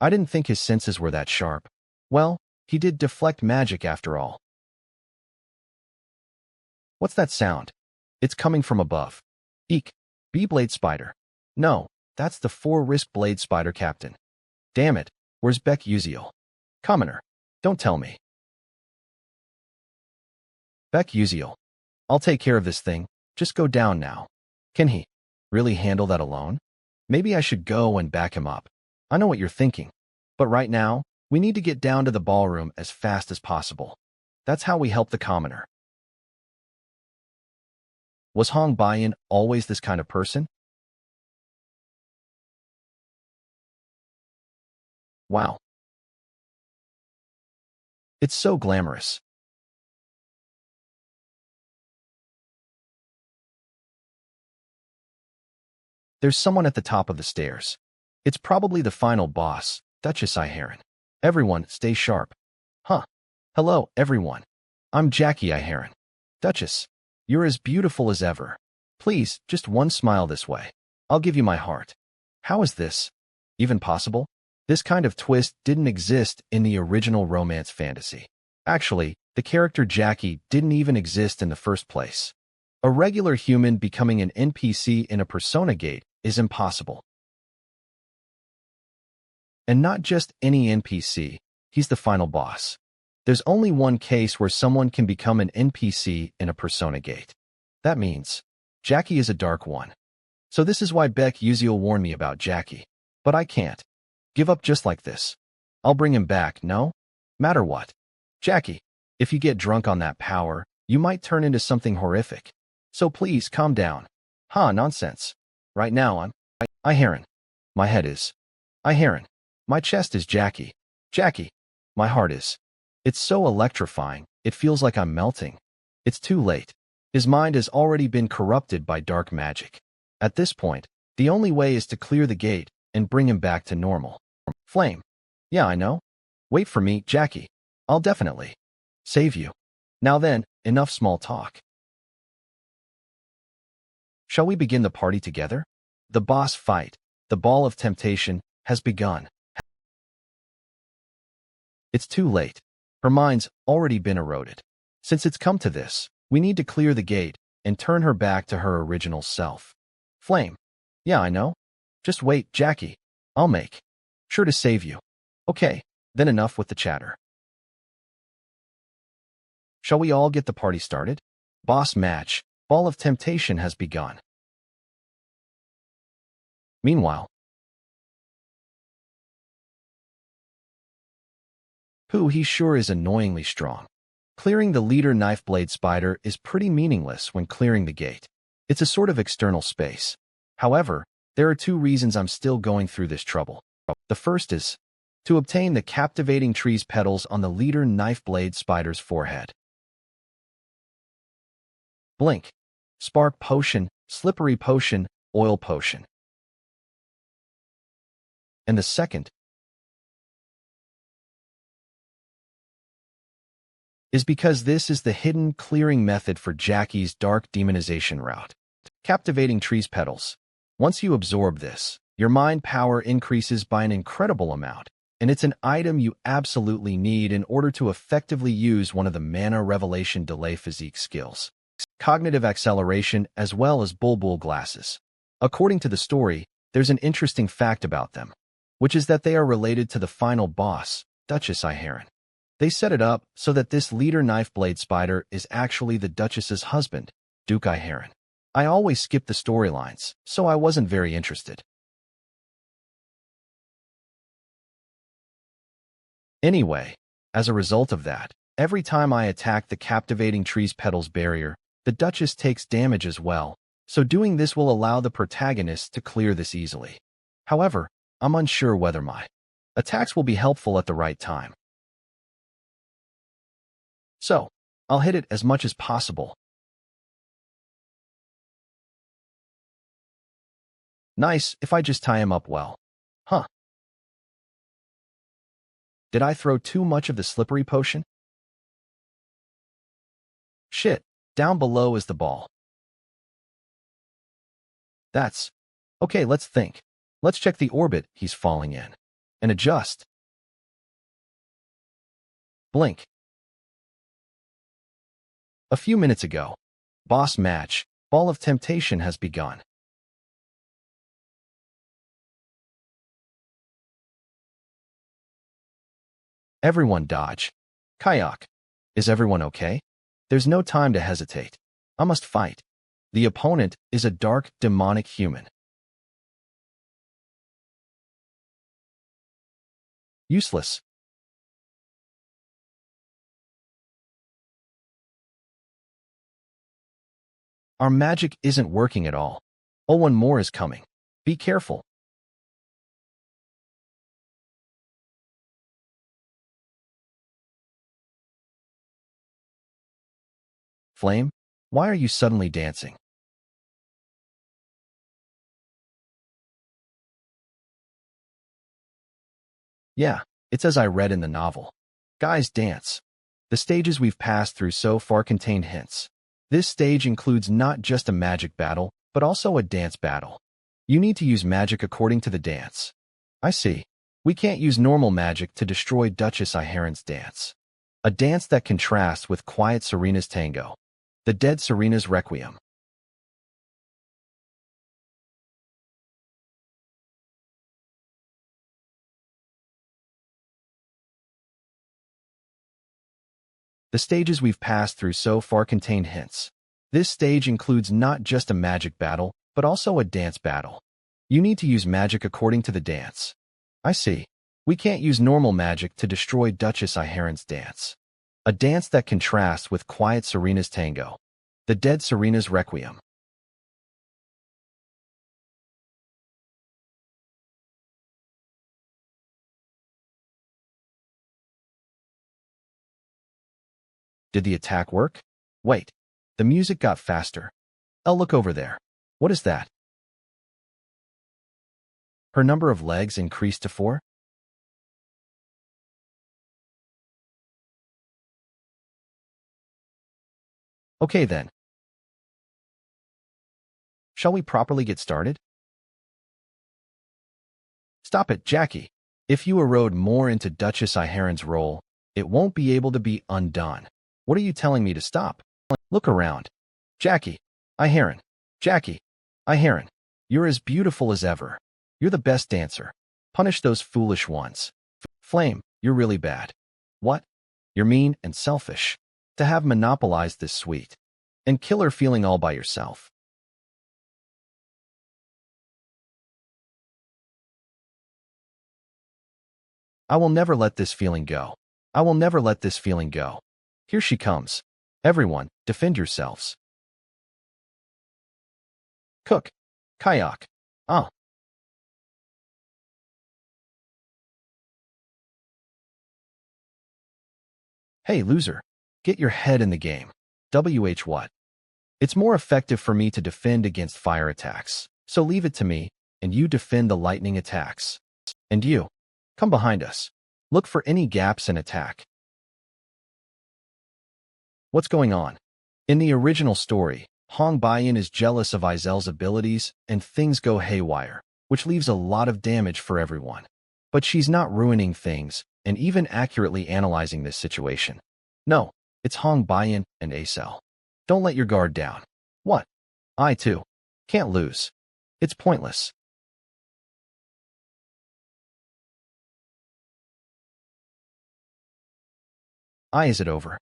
I didn't think his senses were that sharp. Well, he did deflect magic after all. What's that sound? It's coming from above. Eek. B-Blade Spider. No, that's the 4-risk Blade Spider Captain. Damn it, where's Beck Uziel? Commoner, don't tell me. Beck Uziel. I'll take care of this thing, just go down now. Can he really handle that alone? Maybe I should go and back him up. I know what you're thinking, but right now, we need to get down to the ballroom as fast as possible. That's how we help the commoner. Was Hong Bayan always this kind of person? Wow. It's so glamorous. There's someone at the top of the stairs. It's probably the final boss, Duchess Iharon. Everyone, stay sharp. Huh. Hello, everyone. I'm Jackie Iharon. Duchess. You're as beautiful as ever. Please, just one smile this way. I'll give you my heart. How is this even possible? This kind of twist didn't exist in the original romance fantasy. Actually, the character Jackie didn't even exist in the first place. A regular human becoming an NPC in a Persona Gate is impossible. And not just any NPC, he's the final boss. There's only one case where someone can become an NPC in a Persona Gate. That means Jackie is a dark one. So this is why Beck Uziel warned me about Jackie. But I can't give up just like this. I'll bring him back, no matter what. Jackie, if you get drunk on that power, you might turn into something horrific. So please calm down. Nonsense. Right now I Heron. My head is I Heron. My chest is Jackie. Jackie. My heart is. It's so electrifying, it feels like I'm melting. It's too late. His mind has already been corrupted by dark magic. At this point, the only way is to clear the gate and bring him back to normal. Flame. Yeah, I know. Wait for me, Jackie. I'll definitely save you. Now then, enough small talk. Shall we begin the party together? The boss fight, the ball of temptation, has begun. It's too late. Her mind's already been eroded. Since it's come to this, we need to clear the gate and turn her back to her original self. Flame. Yeah, I know. Just wait, Jackie. I'll make sure to save you. Okay, then enough with the chatter. Shall we all get the party started? Boss match, ball of temptation has begun. Meanwhile, he sure is annoyingly strong. Clearing the leader knife blade spider is pretty meaningless when clearing the gate. It's a sort of external space. However, there are two reasons I'm still going through this trouble. The first is to obtain the captivating tree's petals on the leader knife blade spider's forehead. Blink. Spark potion, slippery potion, oil potion. And the second is because this is the hidden clearing method for Jackie's dark demonization route. Captivating tree's petals. Once you absorb this, your mind power increases by an incredible amount, and it's an item you absolutely need in order to effectively use one of the mana revelation delay physique skills. Cognitive acceleration as well as bulbul glasses. According to the story, there's an interesting fact about them, which is that they are related to the final boss, Duchess Iheron. They set it up so that this leader knife blade spider is actually the Duchess's husband, Duke Iheron. I always skip the storylines, so I wasn't very interested. Anyway, as a result of that, every time I attack the captivating tree's petals barrier, the Duchess takes damage as well, so doing this will allow the protagonist to clear this easily. However, I'm unsure whether my attacks will be helpful at the right time. So, I'll hit it as much as possible. Nice if I just tie him up well. Did I throw too much of the slippery potion? Shit, down below is the ball. That's okay, let's think. Let's check the orbit he's falling in. And adjust. Blink. A few minutes ago, boss match, ball of temptation has begun. Everyone dodge. Kayak. Is everyone okay? There's no time to hesitate. I must fight. The opponent is a dark, demonic human. Useless. Our magic isn't working at all. Oh, one more is coming. Be careful. Flame, why are you suddenly dancing? Yeah, it's as I read in the novel. Guys dance. The stages we've passed through so far contained hints. This stage includes not just a magic battle, but also a dance battle. You need to use magic according to the dance. I see. We can't use normal magic to destroy Duchess Iharon's dance. A dance that contrasts with quiet Serena's tango. The dead Serena's requiem. The stages we've passed through so far contain hints. This stage includes not just a magic battle, but also a dance battle. You need to use magic according to the dance. I see. We can't use normal magic to destroy Duchess Iharon's dance. A dance that contrasts with quiet Serena's tango. The dead Serena's requiem. Did the attack work? Wait. The music got faster. I'll look over there. What is that? Her number of legs increased to 4? Okay then. Shall we properly get started? Stop it, Jackie. If you erode more into Duchess Iharon's role, it won't be able to be undone. What are you telling me to stop? Look around. Jackie. Iharon. Jackie. Iharon. You're as beautiful as ever. You're the best dancer. Punish those foolish ones. Flame, you're really bad. What? You're mean and selfish. To have monopolized this suite. And killer feeling all by yourself. I will never let this feeling go. I will never let this feeling go. Here she comes. Everyone, defend yourselves. Cook. Kayak. Ah. Hey, loser. Get your head in the game. What? It's more effective for me to defend against fire attacks. So leave it to me, and you defend the lightning attacks. And you. Come behind us. Look for any gaps and attack. What's going on? In the original story, Hong Baiyan is jealous of Izel's abilities and things go haywire, which leaves a lot of damage for everyone. But she's not ruining things and even accurately analyzing this situation. No, it's Hong Baiyan and Acel. Don't let your guard down. What? I too. Can't lose. It's pointless. Is it over?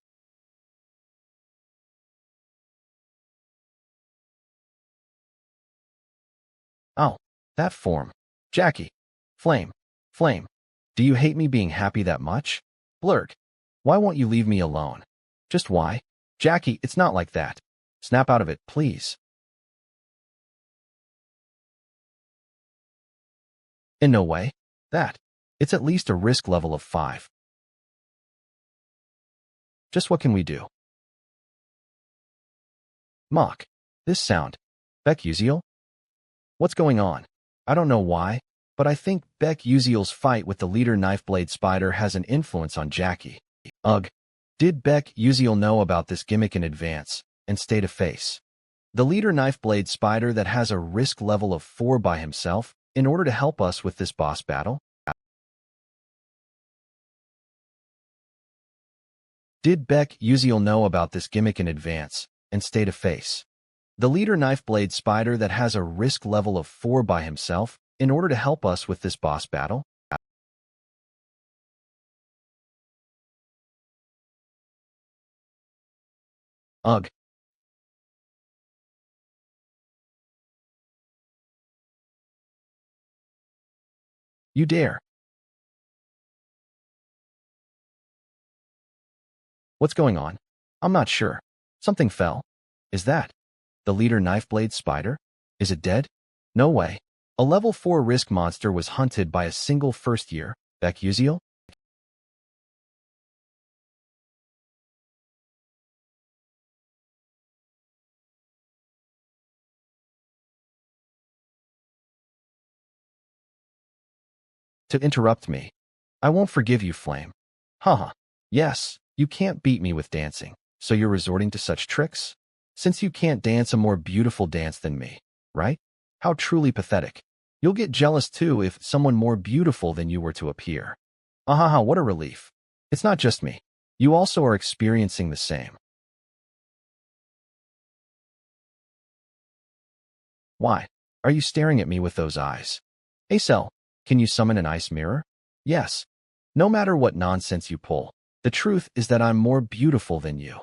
Oh, that form. Jackie. Flame. Flame. Do you hate me being happy that much? Blurk. Why won't you leave me alone? Just why? Jackie, it's not like that. Snap out of it, please. In no way. That. It's at least a risk level of 5. Just what can we do? Mock. This sound. Beck Uziel? What's going on? I don't know why, but I think Beck Uziel's fight with the leader Knifeblade Spider has an influence on Jackie. Ugh. Did Beck Uziel know about this gimmick in advance and stay to face the leader Knifeblade Spider that has a risk level of 4 by himself in order to help us with this boss battle? Did Beck Uziel know about this gimmick in advance and stay to face the leader Knifeblade Spider that has a risk level of 4 by himself in order to help us with this boss battle? Ugh. You dare. What's going on? I'm not sure. Something fell. Is that the leader Knifeblade Spider? Is it dead? No way. A level 4 risk monster was hunted by a single first year, Beck Uziel? To interrupt me. I won't forgive you, Flame. Haha. Yes, you can't beat me with dancing, so you're resorting to such tricks? Since you can't dance a more beautiful dance than me, right? How truly pathetic. You'll get jealous too if someone more beautiful than you were to appear. Ahaha, what a relief. It's not just me. You also are experiencing the same. Why? Are you staring at me with those eyes? Acel, can you summon an ice mirror? Yes. No matter what nonsense you pull, the truth is that I'm more beautiful than you.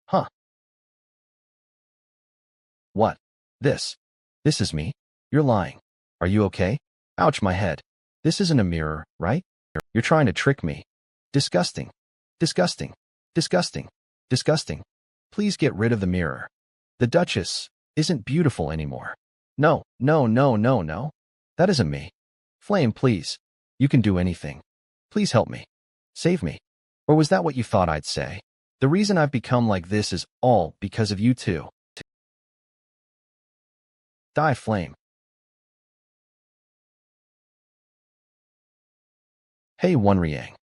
Huh? What? This? This is me? You're lying. Are you okay? Ouch, my head. This isn't a mirror, right? You're trying to trick me. Disgusting. Disgusting. Disgusting. Disgusting. Please get rid of the mirror. The Duchess isn't beautiful anymore. No, no, no, no, no. That isn't me. Flame, please. You can do anything. Please help me. Save me. Or was that what you thought I'd say? The reason I've become like this is all because of you two. Die, Flame. Hey, Wonriang.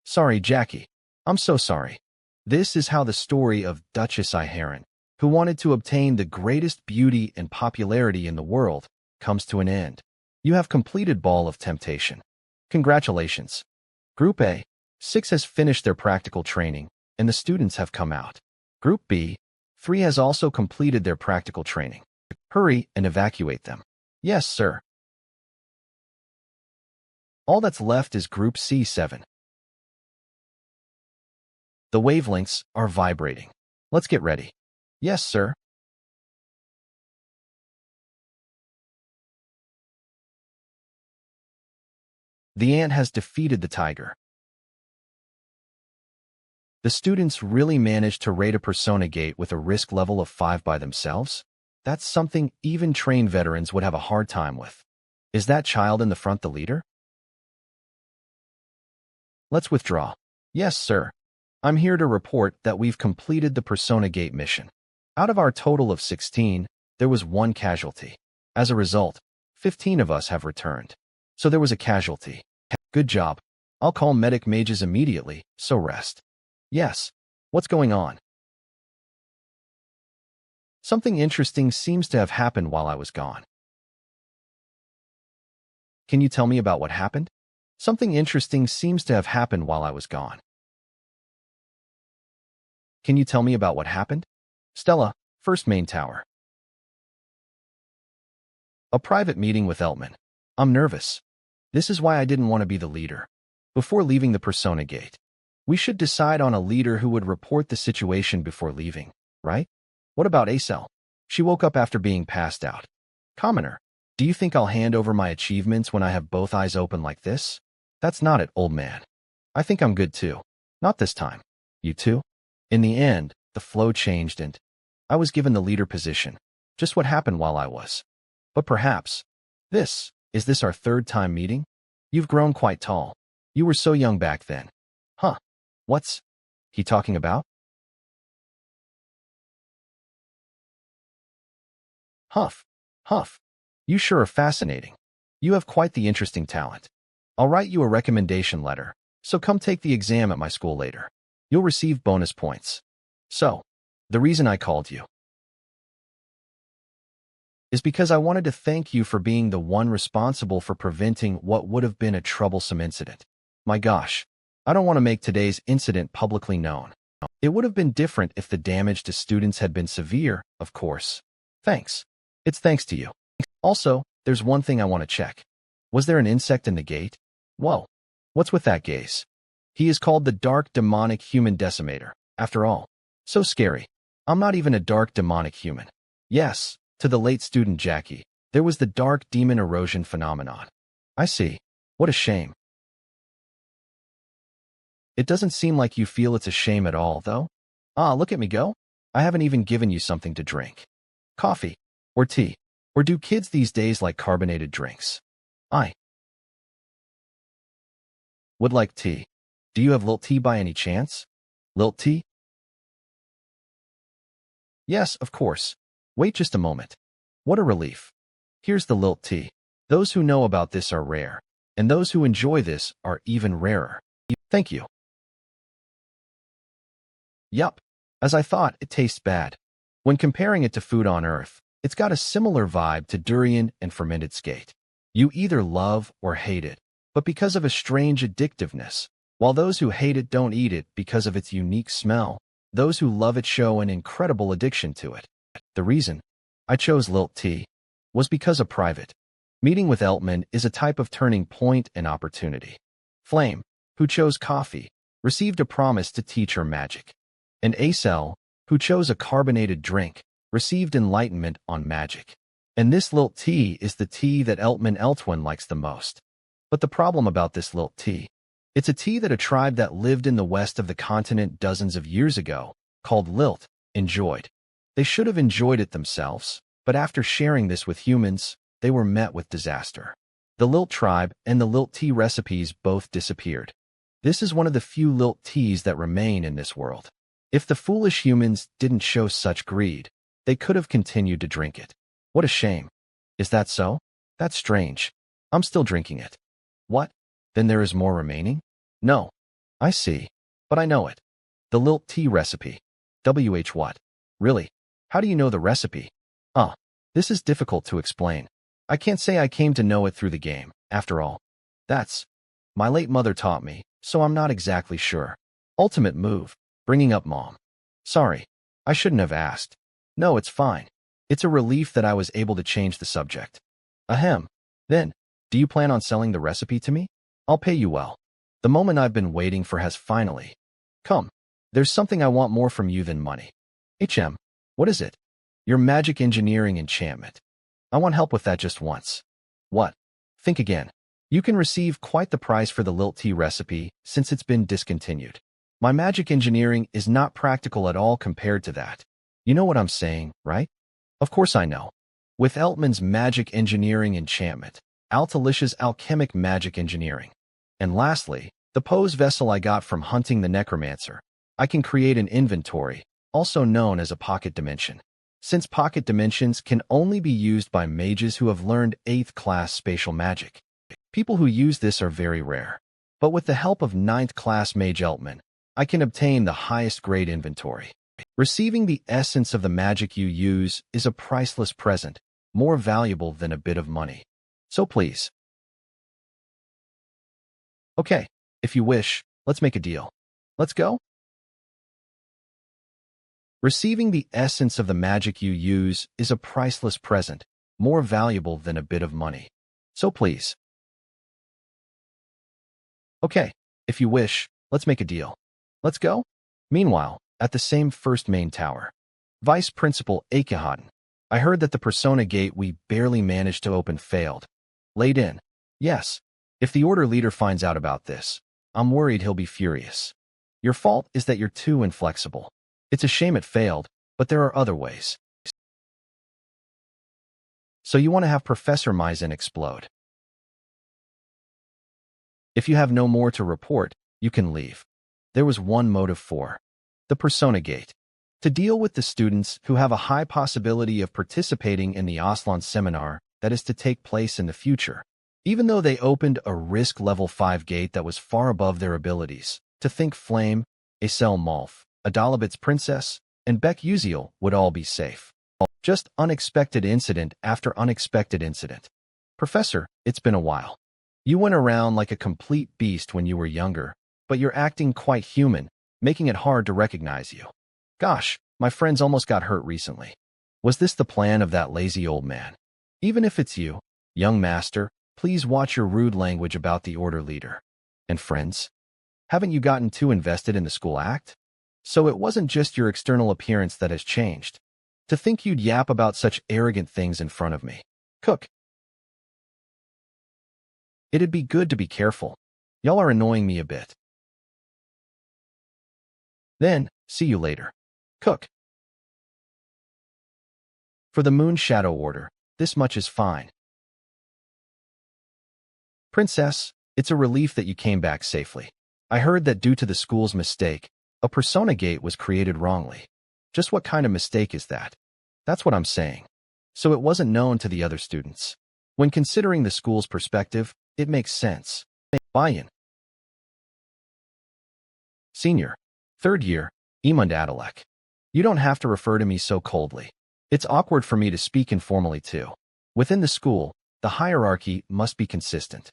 Sorry, Jackie. I'm so sorry. This is how the story of Duchess Iharon, who wanted to obtain the greatest beauty and popularity in the world, comes to an end. You have completed Ball of Temptation. Congratulations. Group A, 6 has finished their practical training, and the students have come out. Group B, 3 has also completed their practical training. Hurry and evacuate them. Yes, sir. All that's left is Group C7. The wavelengths are vibrating. Let's get ready. Yes, sir. The ant has defeated the tiger. The students really managed to raid a persona gate with a risk level of 5 by themselves? That's something even trained veterans would have a hard time with. Is that child in the front the leader? Let's withdraw. Yes, sir. I'm here to report that we've completed the persona gate mission. Out of our total of 16, there was 1 casualty. As a result, 15 of us have returned. So there was a casualty. Good job. I'll call medic mages immediately, so rest. Yes. What's going on? Something interesting seems to have happened while I was gone. Can you tell me about what happened? Something interesting seems to have happened while I was gone. Can you tell me about what happened? Stella, first main tower. A private meeting with Eltman. I'm nervous. This is why I didn't want to be the leader. Before leaving the persona gate, we should decide on a leader who would report the situation before leaving, right? What about Acel? She woke up after being passed out. Commoner, do you think I'll hand over my achievements when I have both eyes open like this? That's not it, old man. I think I'm good too. Not this time. You too? In the end, the flow changed and I was given the leader position. Just what happened while I was. But perhaps, is this our 3rd time meeting? You've grown quite tall. You were so young back then. Huh. What's he talking about? Huff. Huff. You sure are fascinating. You have quite the interesting talent. I'll write you a recommendation letter, so come take the exam at my school later. You'll receive bonus points. So, the reason I called you is because I wanted to thank you for being the one responsible for preventing what would have been a troublesome incident. My gosh, I don't want to make today's incident publicly known. It would have been different if the damage to students had been severe, of course. Thanks. It's thanks to you. Also, there's one thing I want to check. Was there an insect in the gate? Whoa. What's with that gaze? He is called the Dark Demonic Human Decimator, after all. So scary. I'm not even a dark demonic human. Yes, to the late student Jackie, there was the dark demon erosion phenomenon. I see. What a shame. It doesn't seem like you feel it's a shame at all, though. Ah, look at me go. I haven't even given you something to drink. Coffee. Or tea. Or do kids these days like carbonated drinks? I would like tea. Do you have lilt tea by any chance? Lilt tea? Yes, of course. Wait just a moment. What a relief. Here's the lilt tea. Those who know about this are rare, and those who enjoy this are even rarer. Thank you. Yup. As I thought, it tastes bad. When comparing it to food on Earth, it's got a similar vibe to durian and fermented skate. You either love or hate it, but because of a strange addictiveness, while those who hate it don't eat it because of its unique smell, those who love it show an incredible addiction to it. The reason I chose Lilt tea was because of private. Meeting with Eltman is a type of turning point and opportunity. Flame, who chose coffee, received a promise to teach her magic. And Acel, who chose a carbonated drink, received enlightenment on magic. And this Lilt tea is the tea that Eltman likes the most. But the problem about this Lilt tea, it's a tea that a tribe that lived in the west of the continent dozens of years ago, called Lilt, enjoyed. They should have enjoyed it themselves, but after sharing this with humans, they were met with disaster. The Lilt tribe and the Lilt tea recipes both disappeared. This is one of the few Lilt teas that remain in this world. If the foolish humans didn't show such greed, they could have continued to drink it. What a shame. Is that so? That's strange. I'm still drinking it. What? Then there is more remaining? No. I see. But I know it. The Lilt tea recipe. What? Really? How do you know the recipe? This is difficult to explain. I can't say I came to know it through the game, after all. That's my late mother taught me, so I'm not exactly sure. Ultimate move. Bringing up mom. Sorry. I shouldn't have asked. No, it's fine. It's a relief that I was able to change the subject. Ahem. Then, do you plan on selling the recipe to me? I'll pay you well. The moment I've been waiting for has finally come. There's something I want more from you than money. What is it? Your magic engineering enchantment. I want help with that just once. What? Think again. You can receive quite the price for the Lilt tea recipe since it's been discontinued. My magic engineering is not practical at all compared to that. You know what I'm saying, right? Of course I know. With Eltman's magic engineering enchantment, Altalicia's alchemic magic engineering. And lastly, the pose vessel I got from hunting the necromancer. I can create an inventory, also known as a pocket dimension. Since pocket dimensions can only be used by mages who have learned 8th class spatial magic. People who use this are very rare. But with the help of 9th class mage Eltman, I can obtain the highest grade inventory. Receiving the essence of the magic you use is a priceless present, more valuable than a bit of money. So please. Okay, if you wish, let's make a deal. Let's go? Receiving the essence of the magic you use is a priceless present, more valuable than a bit of money. So please. Okay, if you wish, let's make a deal. Let's go? Meanwhile, at the same first main tower, Vice Principal Akihatan, I heard that the persona gate we barely managed to open failed. Laid in. Yes. If the order leader finds out about this, I'm worried he'll be furious. Your fault is that you're too inflexible. It's a shame it failed, but there are other ways. So you want to have Professor Maizen explode. If you have no more to report, you can leave. There was one motive for the persona gate. To deal with the students who have a high possibility of participating in the Aslan seminar that is to take place in the future. Even though they opened a risk level 5 gate that was far above their abilities, to think Flame, Acel Malf, Adalabit's princess, and Beck Uziel would all be safe. Just unexpected incident after unexpected incident. Professor, it's been a while. You went around like a complete beast when you were younger, but you're acting quite human, making it hard to recognize you. Gosh, my friends almost got hurt recently. Was this the plan of that lazy old man? Even if it's you, young master, please watch your rude language about the order leader. And friends? Haven't you gotten too invested in the school act? So it wasn't just your external appearance that has changed. To think you'd yap about such arrogant things in front of me. Cook. It'd be good to be careful. Y'all are annoying me a bit. Then, see you later. Cook. For the Moon Shadow Order, this much is fine. Princess, it's a relief that you came back safely. I heard that due to the school's mistake, a persona gate was created wrongly. Just what kind of mistake is that? That's what I'm saying. So it wasn't known to the other students. When considering the school's perspective, it makes sense. Buy-in. Senior. Third year, Emund Adalek. You don't have to refer to me so coldly. It's awkward for me to speak informally too. Within the school, the hierarchy must be consistent.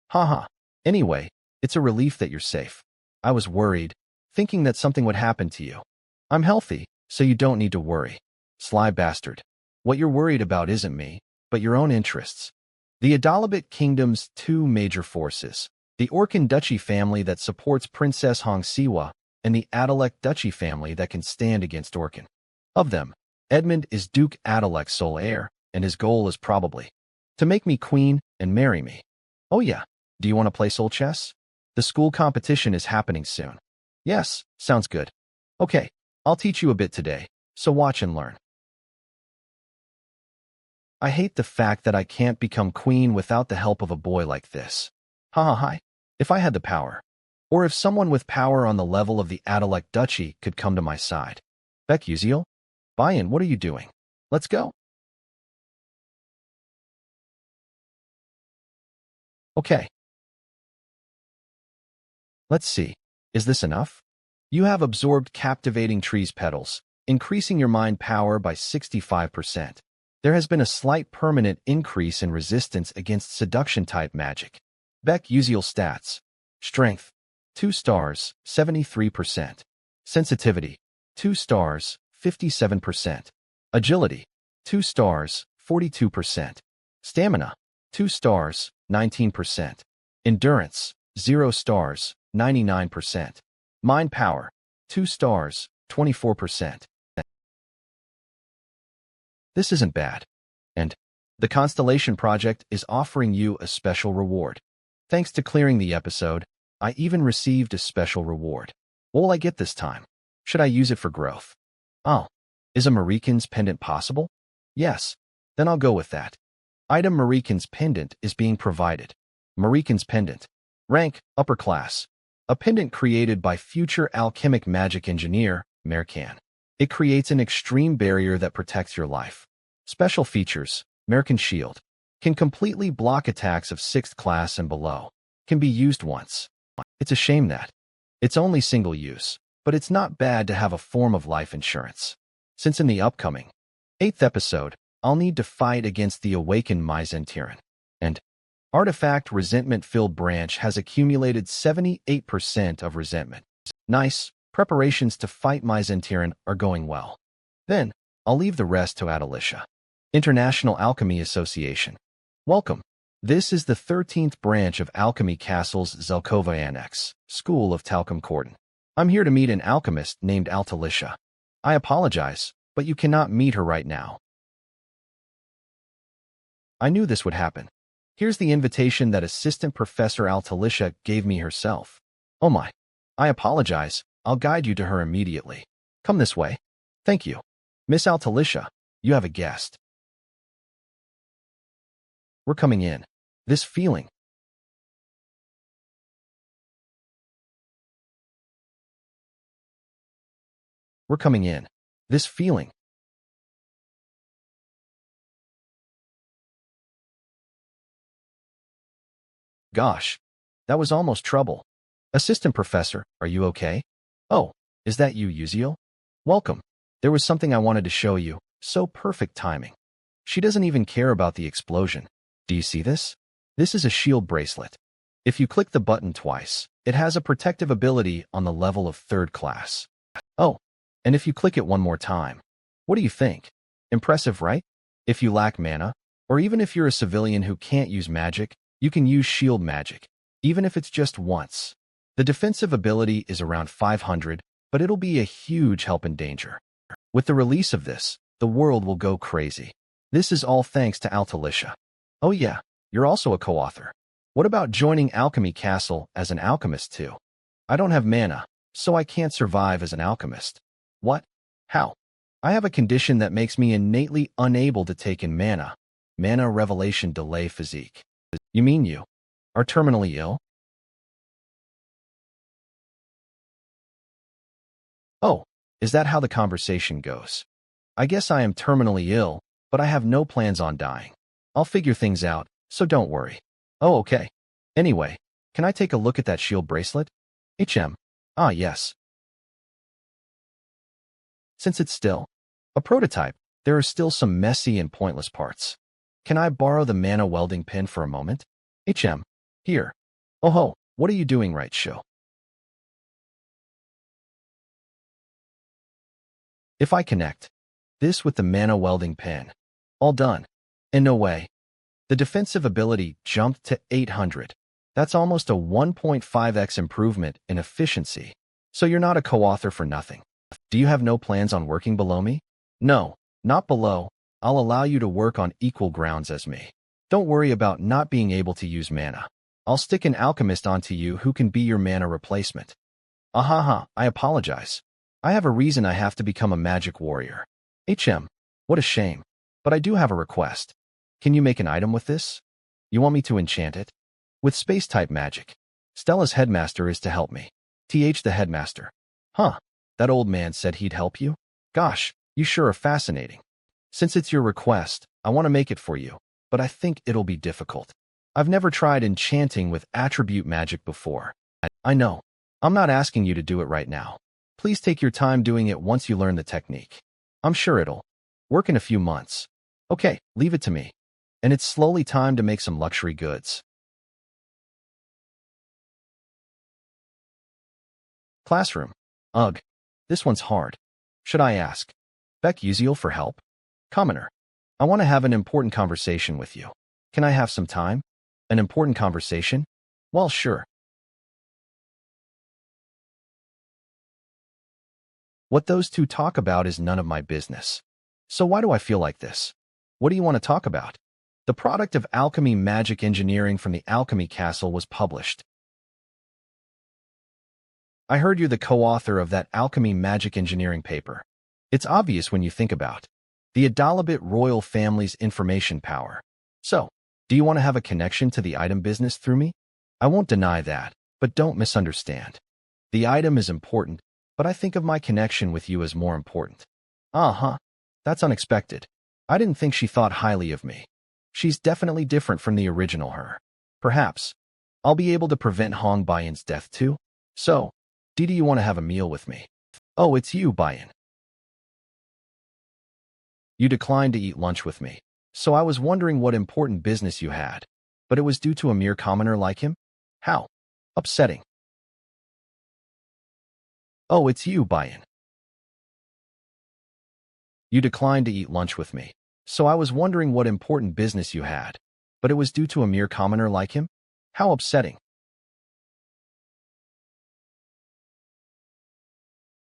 Haha. Anyway, it's a relief that you're safe. I was worried, thinking that something would happen to you. I'm healthy, so you don't need to worry. Sly bastard. What you're worried about isn't me, but your own interests. The Adalabit Kingdom's two major forces, the Orkan Duchy family that supports Princess Hongsiwa, and the Adalek Duchy family that can stand against Orkan. Of them, Edmund is Duke Adalek's sole heir, and his goal is probably to make me queen and marry me. Oh yeah, do you want to play soul chess? The school competition is happening soon. Yes, sounds good. Okay, I'll teach you a bit today, so watch and learn. I hate the fact that I can't become queen without the help of a boy like this. Hi. If I had the power, or if someone with power on the level of the Adalek Duchy could come to my side. Beck Uziel? Buy-in, what are you doing? Let's go. Okay. Let's see. Is this enough? You have absorbed captivating trees petals, increasing your mind power by 65%. There has been a slight permanent increase in resistance against seduction-type magic. Beck Uziel stats. Strength, 2 stars, 73%. Sensitivity, 2 stars, 57%. Agility, 2 stars, 42%. Stamina, 2 stars, 19%. Endurance, 0 stars, 99%. Mind power, 2 stars, 24%. This isn't bad. And the Constellation Project is offering you a special reward. Thanks to clearing the episode, I even received a special reward. What will I get this time? Should I use it for growth? Oh, is a Marikan's pendant possible? Yes, then I'll go with that. Item Marikan's pendant is being provided. Marikan's pendant. Rank, upper class. A pendant created by future alchemic magic engineer, Merkan. It creates an extreme barrier that protects your life. Special features, Merkan Shield. Can completely block attacks of 6th class and below. Can be used once. It's a shame that it's only single use, but it's not bad to have a form of life insurance. Since in the upcoming 8th episode, I'll need to fight against the awakened Myzentiran. And Artifact Resentment-Filled Branch has accumulated 78% of resentment. Nice. Preparations to fight Myzentiran are going well. Then, I'll leave the rest to Adalisha. International Alchemy Association. Welcome. This is the 13th branch of Alchemy Castle's Zelkova Annex, School of Talcum Cordon. I'm here to meet an alchemist named Altalisha. I apologize, but you cannot meet her right now. I knew this would happen. Here's the invitation that Assistant Professor Altalisha gave me herself. Oh my. I apologize. I'll guide you to her immediately. Come this way. Thank you. Miss Altalisha, you have a guest. We're coming in. This feeling. We're coming in. This feeling. Gosh, that was almost trouble. Assistant Professor, are you okay? Oh, is that you, Uziel? Welcome. There was something I wanted to show you. So perfect timing. She doesn't even care about the explosion. Do you see this? This is a shield bracelet. If you click the button twice, it has a protective ability on the level of 3rd class. Oh, and if you click it one more time, what do you think? Impressive, right? If you lack mana, or even if you're a civilian who can't use magic, you can use shield magic, even if it's just once. The defensive ability is around 500, but it'll be a huge help in danger. With the release of this, the world will go crazy. This is all thanks to Altalisha. Oh yeah, you're also a co-author. What about joining Alchemy Castle as an alchemist too? I don't have mana, so I can't survive as an alchemist. What? How? I have a condition that makes me innately unable to take in mana. Mana revelation delay physique. You mean you are terminally ill? Oh, is that how the conversation goes? I guess I am terminally ill, but I have no plans on dying. I'll figure things out, so don't worry. Oh, okay. Anyway, can I take a look at that shield bracelet? Ah, yes. Since it's still a prototype, there are still some messy and pointless parts. Can I borrow the mana welding pin for a moment? Here. Oh ho, what are you doing right, Sho? If I connect this with the mana welding pin, all done. And no way. The defensive ability jumped to 800. That's almost a 1.5x improvement in efficiency. So you're not a co-author for nothing. Do you have no plans on working below me? No, not below. I'll allow you to work on equal grounds as me. Don't worry about not being able to use mana. I'll stick an alchemist onto you who can be your mana replacement. Ahaha, I apologize. I have a reason I have to become a magic warrior. What a shame. But I do have a request. Can you make an item with this? You want me to enchant it? With space-type magic. Stella's headmaster is to help me. The headmaster. Huh, that old man said he'd help you? Gosh, you sure are fascinating. Since it's your request, I want to make it for you, but I think it'll be difficult. I've never tried enchanting with attribute magic before. I know. I'm not asking you to do it right now. Please take your time doing it once you learn the technique. I'm sure it'll work in a few months. Okay, leave it to me. And it's slowly time to make some luxury goods. Classroom. Ugh. This one's hard. Should I ask Beck Uziel for help? Commoner. I want to have an important conversation with you. Can I have some time? An important conversation? Well, sure. What those two talk about is none of my business. So why do I feel like this? What do you want to talk about? The product of alchemy magic engineering from the Alchemy Castle was published. I heard you're the co-author of that alchemy magic engineering paper. It's obvious when you think about the Adalabit royal family's information power. So, do you want to have a connection to the item business through me? I won't deny that, but don't misunderstand. The item is important, but I think of my connection with you as more important. Uh-huh. That's unexpected. I didn't think she thought highly of me. She's definitely different from the original her. Perhaps I'll be able to prevent Hong Baiyan's death too? So, do you want to have a meal with me? Oh, it's you, Baiyan. You declined to eat lunch with me, so I was wondering what important business you had. But it was due to a mere commoner like him? How upsetting. Oh, it's you, Baiyan. You declined to eat lunch with me, so I was wondering what important business you had. But it was due to a mere commoner like him? How upsetting.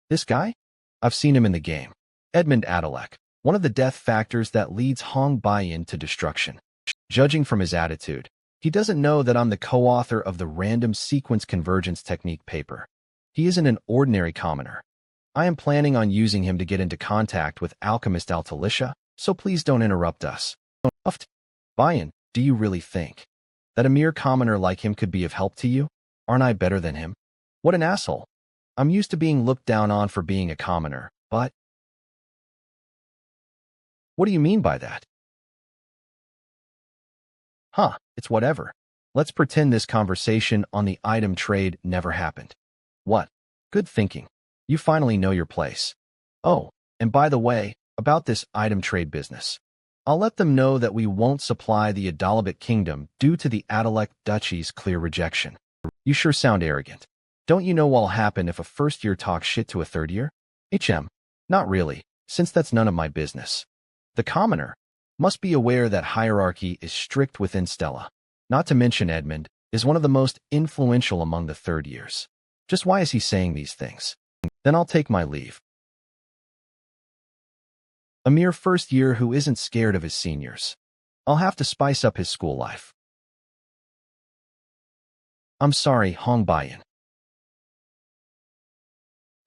This guy? I've seen him in the game. Edmund Adalek, one of the death factors that leads Hong Baiyan to destruction. Judging from his attitude, he doesn't know that I'm the co-author of the random sequence convergence technique paper. He isn't an ordinary commoner. I am planning on using him to get into contact with Alchemist Altalicia, so please don't interrupt us. Baiyan, do you really think that a mere commoner like him could be of help to you? Aren't I better than him? What an asshole. I'm used to being looked down on for being a commoner, but... What do you mean by that? Huh, it's whatever. Let's pretend this conversation on the item trade never happened. What? Good thinking. You finally know your place. Oh, and by the way, about this item trade business. I'll let them know that we won't supply the Adalabit Kingdom due to the Adalek Duchy's clear rejection. You sure sound arrogant. Don't you know what'll happen if a first year talks shit to a third year? Not really, since that's none of my business. The commoner must be aware that hierarchy is strict within Stella. Not to mention Edmund is one of the most influential among the third years. Just why is he saying these things? Then I'll take my leave. A mere first year who isn't scared of his seniors. I'll have to spice up his school life. I'm sorry, Hong Baiyan.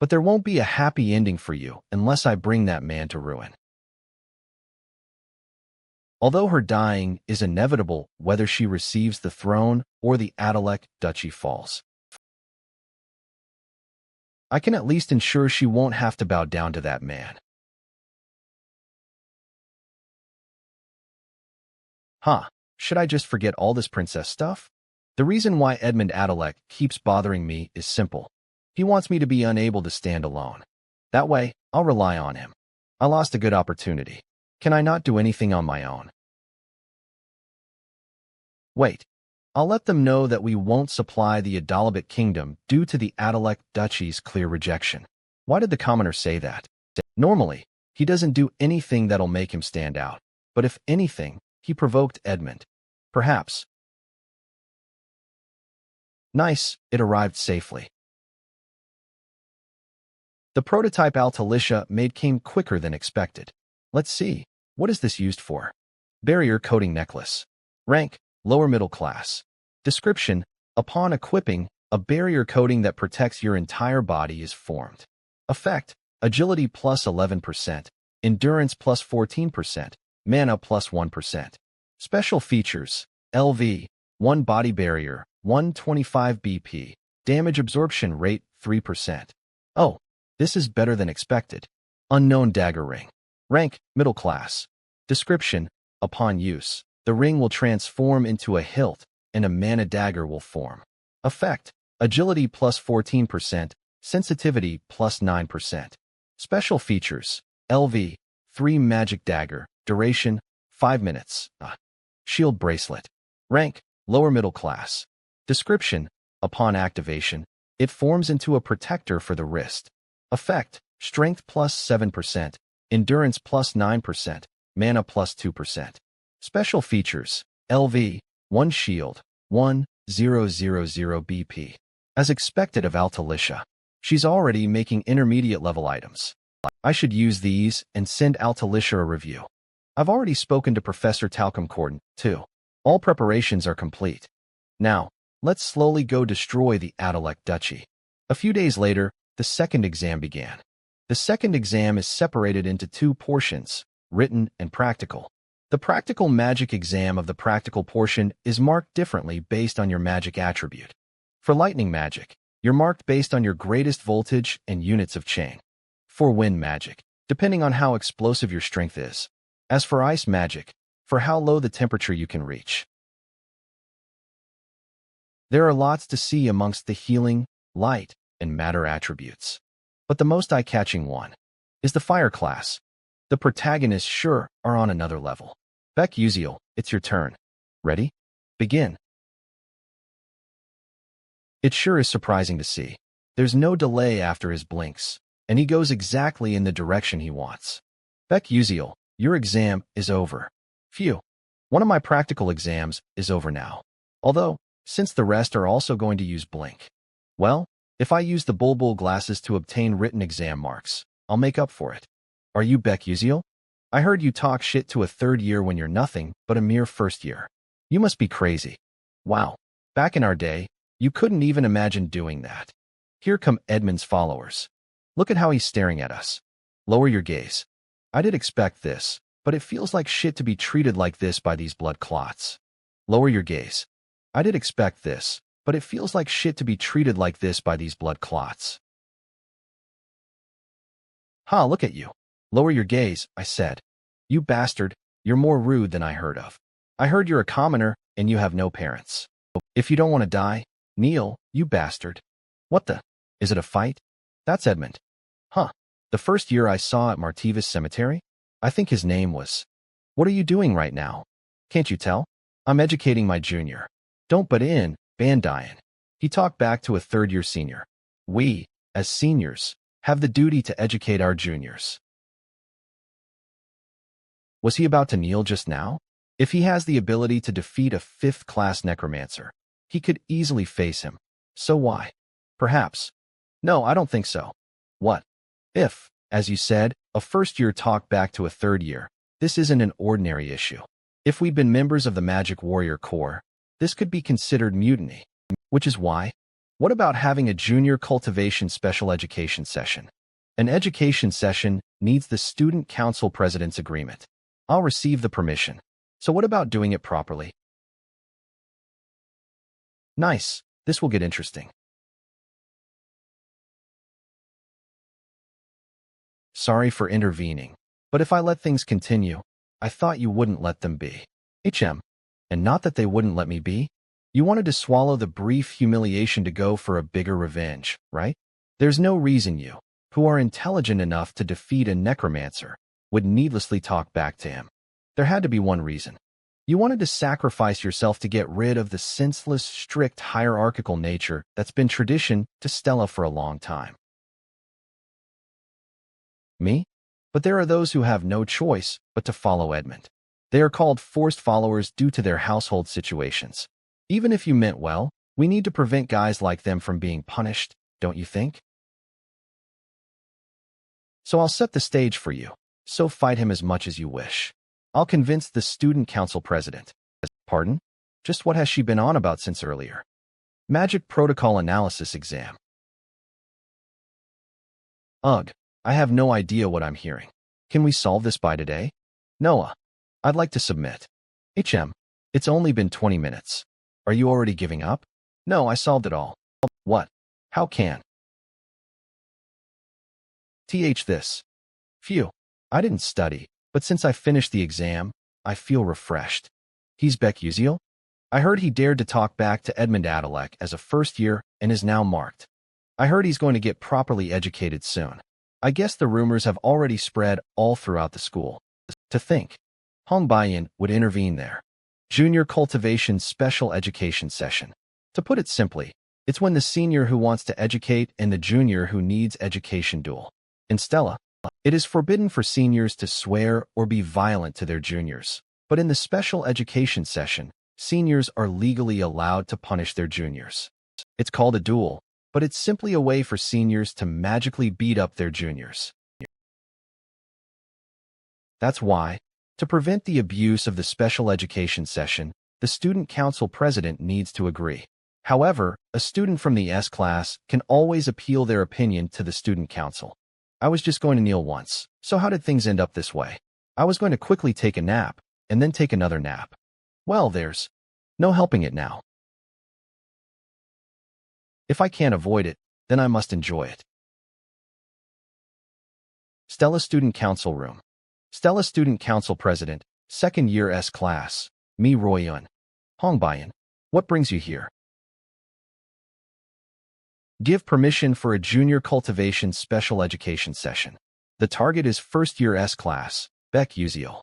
But there won't be a happy ending for you unless I bring that man to ruin. Although her dying is inevitable whether she receives the throne or the Adalek Duchy falls. I can at least ensure she won't have to bow down to that man. Huh, should I just forget all this princess stuff? The reason why Edmund Adalec keeps bothering me is simple. He wants me to be unable to stand alone. That way, I'll rely on him. I lost a good opportunity. Can I not do anything on my own? Wait. I'll let them know that we won't supply the Adalabit kingdom due to the Adalec duchy's clear rejection. Why did the commoner say that? Normally, he doesn't do anything that'll make him stand out. But if anything, he provoked Edmund. Perhaps. Nice, it arrived safely. The prototype Altalicia made came quicker than expected. Let's see, what is this used for? Barrier coating necklace. Rank, lower middle class. Description, upon equipping, a barrier coating that protects your entire body is formed. Effect, agility plus 11%, endurance plus 14%, mana plus 1%. Special features, LV, 1 body barrier, 125 BP, damage absorption rate 3%. Oh, this is better than expected. Unknown dagger ring. Rank, middle class. Description, upon use, the ring will transform into a hilt and a mana dagger will form. Effect, agility plus 14%, sensitivity plus 9%. Special features, LV, 3 magic dagger, duration, 5 minutes. Shield bracelet. Rank, lower middle class. Description, upon activation, it forms into a protector for the wrist. Effect, strength plus 7%, endurance plus 9%, mana plus 2%. Special features, LV, 1 shield, 1000 BP. As expected of Altalicia, she's already making intermediate level items. I should use these and send Altalicia a review. I've already spoken to Professor Talcum Corden, too. All preparations are complete. Now, let's slowly go destroy the Adalec Duchy. A few days later, the second exam began. The second exam is separated into 2 portions, written and practical. The practical magic exam of the practical portion is marked differently based on your magic attribute. For lightning magic, you're marked based on your greatest voltage and units of chain. For wind magic, depending on how explosive your strength is. As for ice magic, for how low the temperature you can reach. There are lots to see amongst the healing, light, and matter attributes. But the most eye-catching one is the fire class. The protagonists sure are on another level. Beck Uziel, it's your turn. Ready? Begin. It sure is surprising to see. There's no delay after his blinks, and he goes exactly in the direction he wants. Beck Uziel, your exam is over. Phew. One of my practical exams is over now. Although, since the rest are also going to use blink. Well, if I use the bulbul glasses to obtain written exam marks, I'll make up for it. Are you Beck Uziel? I heard you talk shit to a third year when you're nothing but a mere first year. You must be crazy. Wow. Back in our day, you couldn't even imagine doing that. Here come Edmund's followers. Look at how he's staring at us. Lower your gaze. I did expect this, but it feels like shit to be treated like this by these blood clots. Lower your gaze. I did expect this, but it feels like shit to be treated like this by these blood clots. Ha, look at you. Lower your gaze, I said. You bastard, you're more rude than I heard of. I heard you're a commoner and you have no parents. If you don't want to die, kneel, you bastard. What the? Is it a fight? That's Edmund. Huh. The first year I saw at Martivis Cemetery? I think his name was. What are you doing right now? Can't you tell? I'm educating my junior. Don't butt in, Bandian. He talked back to a third-year senior. We, as seniors, have the duty to educate our juniors. Was he about to kneel just now? If he has the ability to defeat a 5th-class necromancer, he could easily face him. So why? Perhaps. No, I don't think so. What? If, as you said, a first-year talked back to a third year, this isn't an ordinary issue. If we'd been members of the Magic Warrior Corps, this could be considered mutiny. Which is why. What about having a junior cultivation special education session? An education session needs the student council president's agreement. I'll receive the permission. So what about doing it properly? Nice. This will get interesting. Sorry for intervening, but if I let things continue, I thought you wouldn't let them be. And not that they wouldn't let me be. You wanted to swallow the brief humiliation to go for a bigger revenge, right? There's no reason you, who are intelligent enough to defeat a necromancer, would needlessly talk back to him. There had to be one reason. You wanted to sacrifice yourself to get rid of the senseless, strict, hierarchical nature that's been tradition to Stella for a long time. Me? But there are those who have no choice but to follow Edmund. They are called forced followers due to their household situations. Even if you meant well, we need to prevent guys like them from being punished, don't you think? So I'll set the stage for you, so fight him as much as you wish. I'll convince the student council president. Pardon? Just what has she been on about since earlier? Magic protocol analysis exam. Ugh, I have no idea what I'm hearing. Can we solve this by today? Noah, I'd like to submit. It's only been 20 minutes. Are you already giving up? No, I solved it all. What? How can? This. Phew, I didn't study, but since I finished the exam, I feel refreshed. He's Beck Uziel? I heard he dared to talk back to Edmund Adalek as a first year and is now marked. I heard he's going to get properly educated soon. I guess the rumors have already spread all throughout the school. To think, Hong Baiyan would intervene there. Junior Cultivation Special Education Session. To put it simply, it's when the senior who wants to educate and the junior who needs education duel. In Stella, it is forbidden for seniors to swear or be violent to their juniors. But in the special education session, seniors are legally allowed to punish their juniors. It's called a duel, but it's simply a way for seniors to magically beat up their juniors. That's why, to prevent the abuse of the special education session, the student council president needs to agree. However, a student from the S class can always appeal their opinion to the student council. I was just going to kneel once, so how did things end up this way? I was going to quickly take a nap, and then take another nap. Well, there's no helping it now. If I can't avoid it, then I must enjoy it. Stella Student Council Room. Stella Student Council President, Second Year S Class, Mi Royun. Hong Baiyan, what brings you here? Give permission for a Junior Cultivation Special Education Session. The target is First Year S Class, Beck Uziel.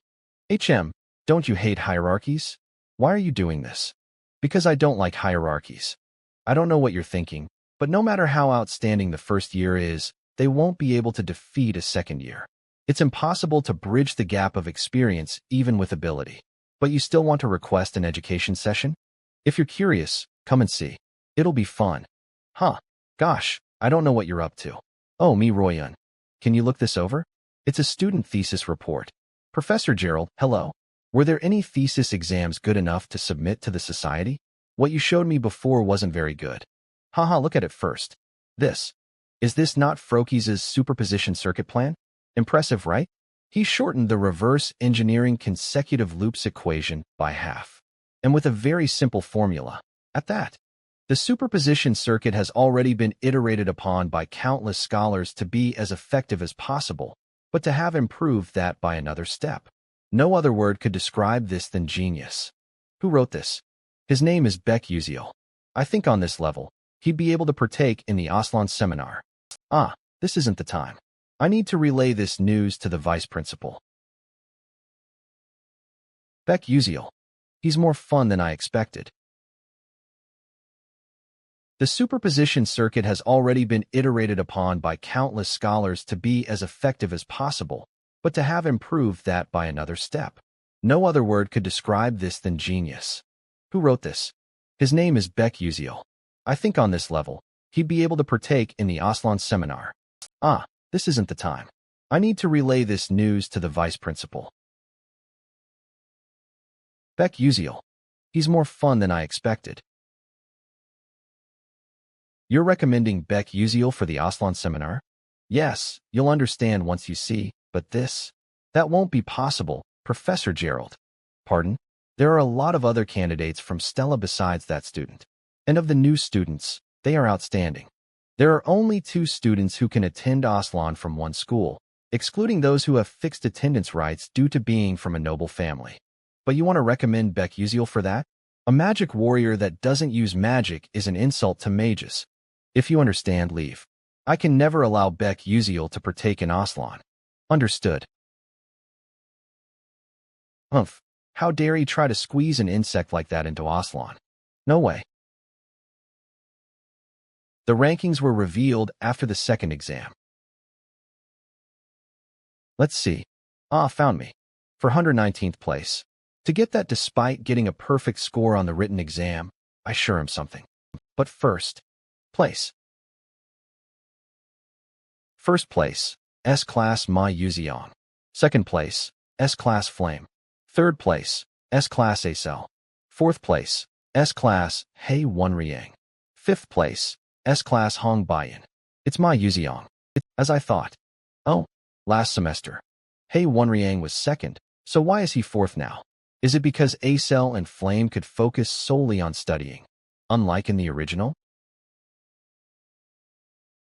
Don't you hate hierarchies? Why are you doing this? Because I don't like hierarchies. I don't know what you're thinking, but no matter how outstanding the first year is, they won't be able to defeat a second year. It's impossible to bridge the gap of experience even with ability. But you still want to request an education session? If you're curious, come and see. It'll be fun. Huh. Gosh, I don't know what you're up to. Oh, Mi Royun. Can you look this over? It's a student thesis report. Professor Gerald, hello. Were there any thesis exams good enough to submit to the society? What you showed me before wasn't very good. Haha, look at it first. Is this not Frokies' superposition circuit plan? Impressive, right? He shortened the reverse engineering consecutive loops equation by half. And with a very simple formula. At that. The superposition circuit has already been iterated upon by countless scholars to be as effective as possible, but to have improved that by another step. No other word could describe this than genius. Who wrote this? His name is Beck Uziel. I think on this level, he'd be able to partake in the Aslan seminar. This isn't the time. I need to relay this news to the vice principal. Beck Uziel. He's more fun than I expected. The superposition circuit has already been iterated upon by countless scholars to be as effective as possible, but to have improved that by another step. No other word could describe this than genius. Who wrote this? His name is Beck Uziel. I think on this level, he'd be able to partake in the Aslan seminar. This isn't the time. I need to relay this news to the vice principal. Beck Uziel. He's more fun than I expected. You're recommending Beck Uziel for the Aslan seminar? Yes, you'll understand once you see, but that won't be possible, Professor Gerald. Pardon? There are a lot of other candidates from Stella besides that student. And of the new students, they are outstanding. There are only 2 students who can attend Aslan from one school, excluding those who have fixed attendance rights due to being from a noble family. But you want to recommend Baek Yuseol for that? A magic warrior that doesn't use magic is an insult to mages. If you understand, leave. I can never allow Baek Yuseol to partake in Aslan. Understood. Humph. How dare he try to squeeze an insect like that into Aslan? No way. The rankings were revealed after the second exam. Let's see. Found me. For 119th place. To get that despite getting a perfect score on the written exam, I sure am something. But first place, S-Class Ma Yuzeon. Second place, S-Class Flame. Third place, S-Class Acel. Fourth place, S-Class Hei One Riang. Fifth place, S-Class Hong Bayan. It's Ma Yuzeon. As I thought. Oh, last semester. Hei One Riang was second, so why is he fourth now? Is it because Acel and Flame could focus solely on studying, unlike in the original?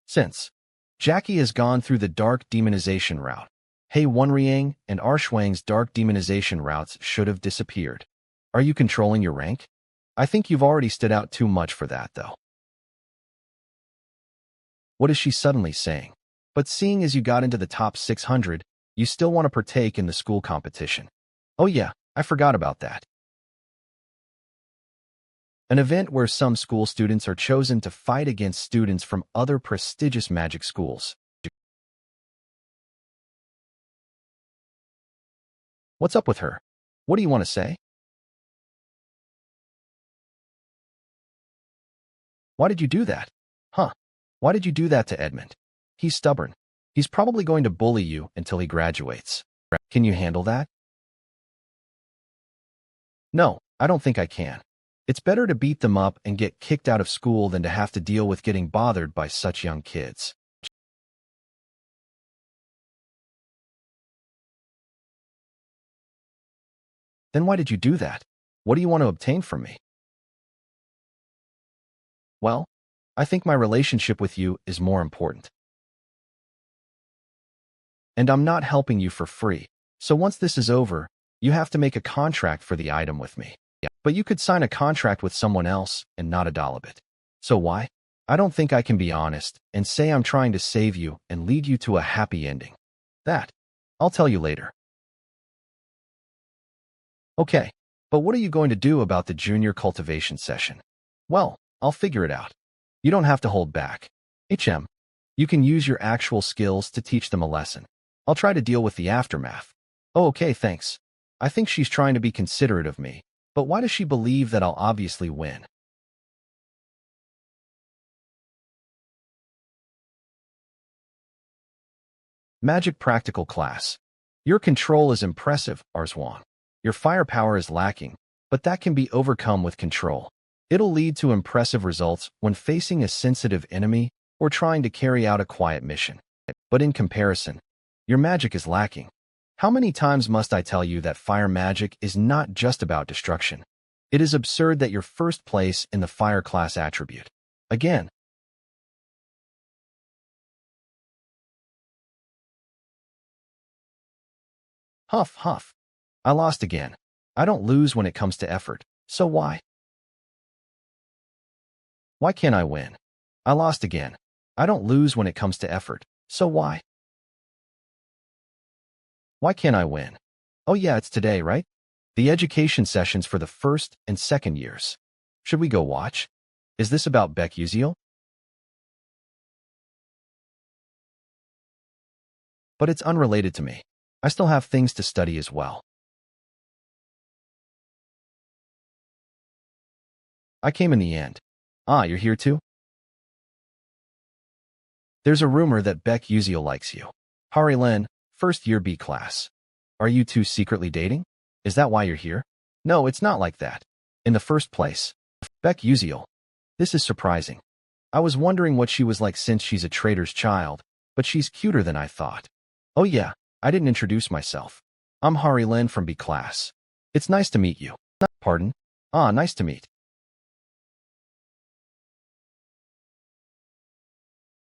Since Jackie has gone through the dark demonization route, Hei One Riang and Arshwang's dark demonization routes should have disappeared. Are you controlling your rank? I think you've already stood out too much for that, though. What is she suddenly saying? But seeing as you got into the top 600, you still want to partake in the school competition. Oh yeah, I forgot about that. An event where some school students are chosen to fight against students from other prestigious magic schools. What's up with her? What do you want to say? Why did you do that? Huh? Why did you do that to Edmund? He's stubborn. He's probably going to bully you until he graduates. Can you handle that? No, I don't think I can. It's better to beat them up and get kicked out of school than to have to deal with getting bothered by such young kids. Then why did you do that? What do you want to obtain from me? Well, I think my relationship with you is more important. And I'm not helping you for free. So once this is over, you have to make a contract for the item with me. But you could sign a contract with someone else and not a Dolabit. So why? I don't think I can be honest and say I'm trying to save you and lead you to a happy ending. That, I'll tell you later. Okay, but what are you going to do about the junior cultivation session? Well, I'll figure it out. You don't have to hold back. You can use your actual skills to teach them a lesson. I'll try to deal with the aftermath. Oh, okay, thanks. I think she's trying to be considerate of me, but why does she believe that I'll obviously win? Magic Practical Class. Your control is impressive, Arswan. Your firepower is lacking, but that can be overcome with control. It'll lead to impressive results when facing a sensitive enemy or trying to carry out a quiet mission. But in comparison, your magic is lacking. How many times must I tell you that fire magic is not just about destruction? It is absurd that you're first place in the fire class attribute. Again. Huff, huff. I lost again. I don't lose when it comes to effort, so why? Why can't I win? I lost again. I don't lose when it comes to effort, so why? Why can't I win? Oh yeah, it's today, right? The education sessions for the first and second years. Should we go watch? Is this about Baek Yuseol? But it's unrelated to me. I still have things to study as well. I came in the end. Ah, you're here too? There's a rumor that Baek Yuseol likes you. Hari Len, first year B class. Are you two secretly dating? Is that why you're here? No, it's not like that. In the first place, Baek Yuseol. This is surprising. I was wondering what she was like since she's a trader's child, but she's cuter than I thought. Oh yeah, I didn't introduce myself. I'm Hari Len from B class. It's nice to meet you. Pardon? Ah, nice to meet.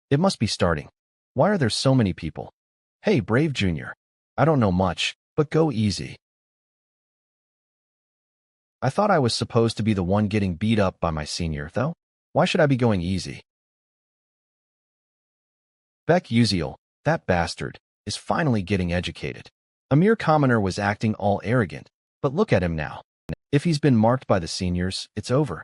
It must be starting. Why are there so many people? Hey, Brave Junior. I don't know much, but go easy. I thought I was supposed to be the one getting beat up by my senior, though. Why should I be going easy? Beck Uziel, that bastard, is finally getting educated. A mere commoner was acting all arrogant, but look at him now. If he's been marked by the seniors, it's over.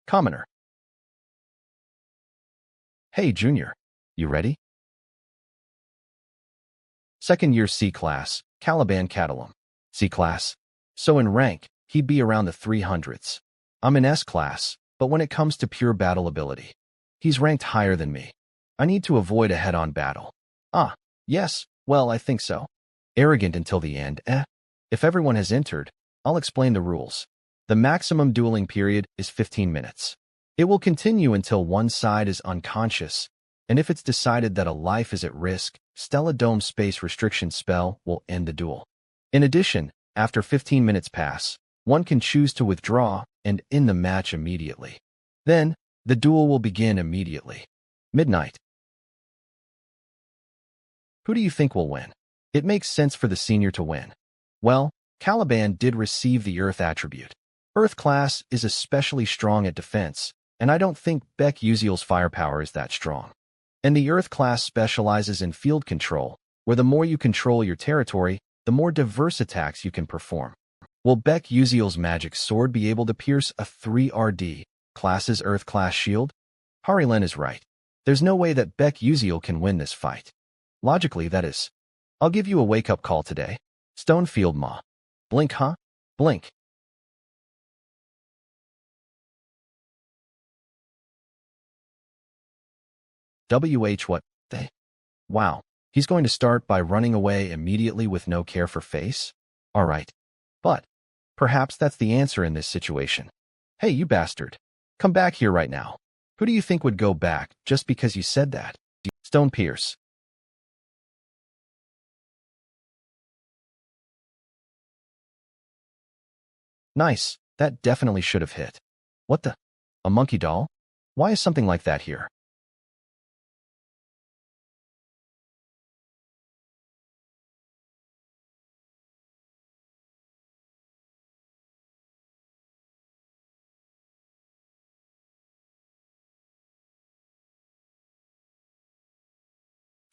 Commoner. Hey, Junior. You ready? Second year C class, Caliban Catalum. C class. So in rank, he'd be around the 300s. I'm in S class, but when it comes to pure battle ability, he's ranked higher than me. I need to avoid a head-on battle. Ah, yes, well, I think so. Arrogant until the end, eh? If everyone has entered, I'll explain the rules. The maximum dueling period is 15 minutes. It will continue until one side is unconscious, and if it's decided that a life is at risk, Stella Dome Space Restriction spell will end the duel. In addition, after 15 minutes pass, one can choose to withdraw and end the match immediately. Then, the duel will begin immediately. Midnight. Who do you think will win? It makes sense for the senior to win. Well, Caliban did receive the Earth attribute. Earth class is especially strong at defense, and I don't think Beck Uziel's firepower is that strong. And the Earth class specializes in field control, where the more you control your territory, the more diverse attacks you can perform. Will Beck Uziel's magic sword be able to pierce a 3RD class's Earth class shield? Harilen is right. There's no way that Beck Uziel can win this fight. Logically, that is. I'll give you a wake-up call today. Stonefield Ma. Blink, huh? Blink. What? They? Wow. He's going to start by running away immediately with no care for face? Alright. But, perhaps that's the answer in this situation. Hey, you bastard. Come back here right now. Who do you think would go back just because you said that? Stone Pierce. Nice. That definitely should have hit. What the? A monkey doll? Why is something like that here?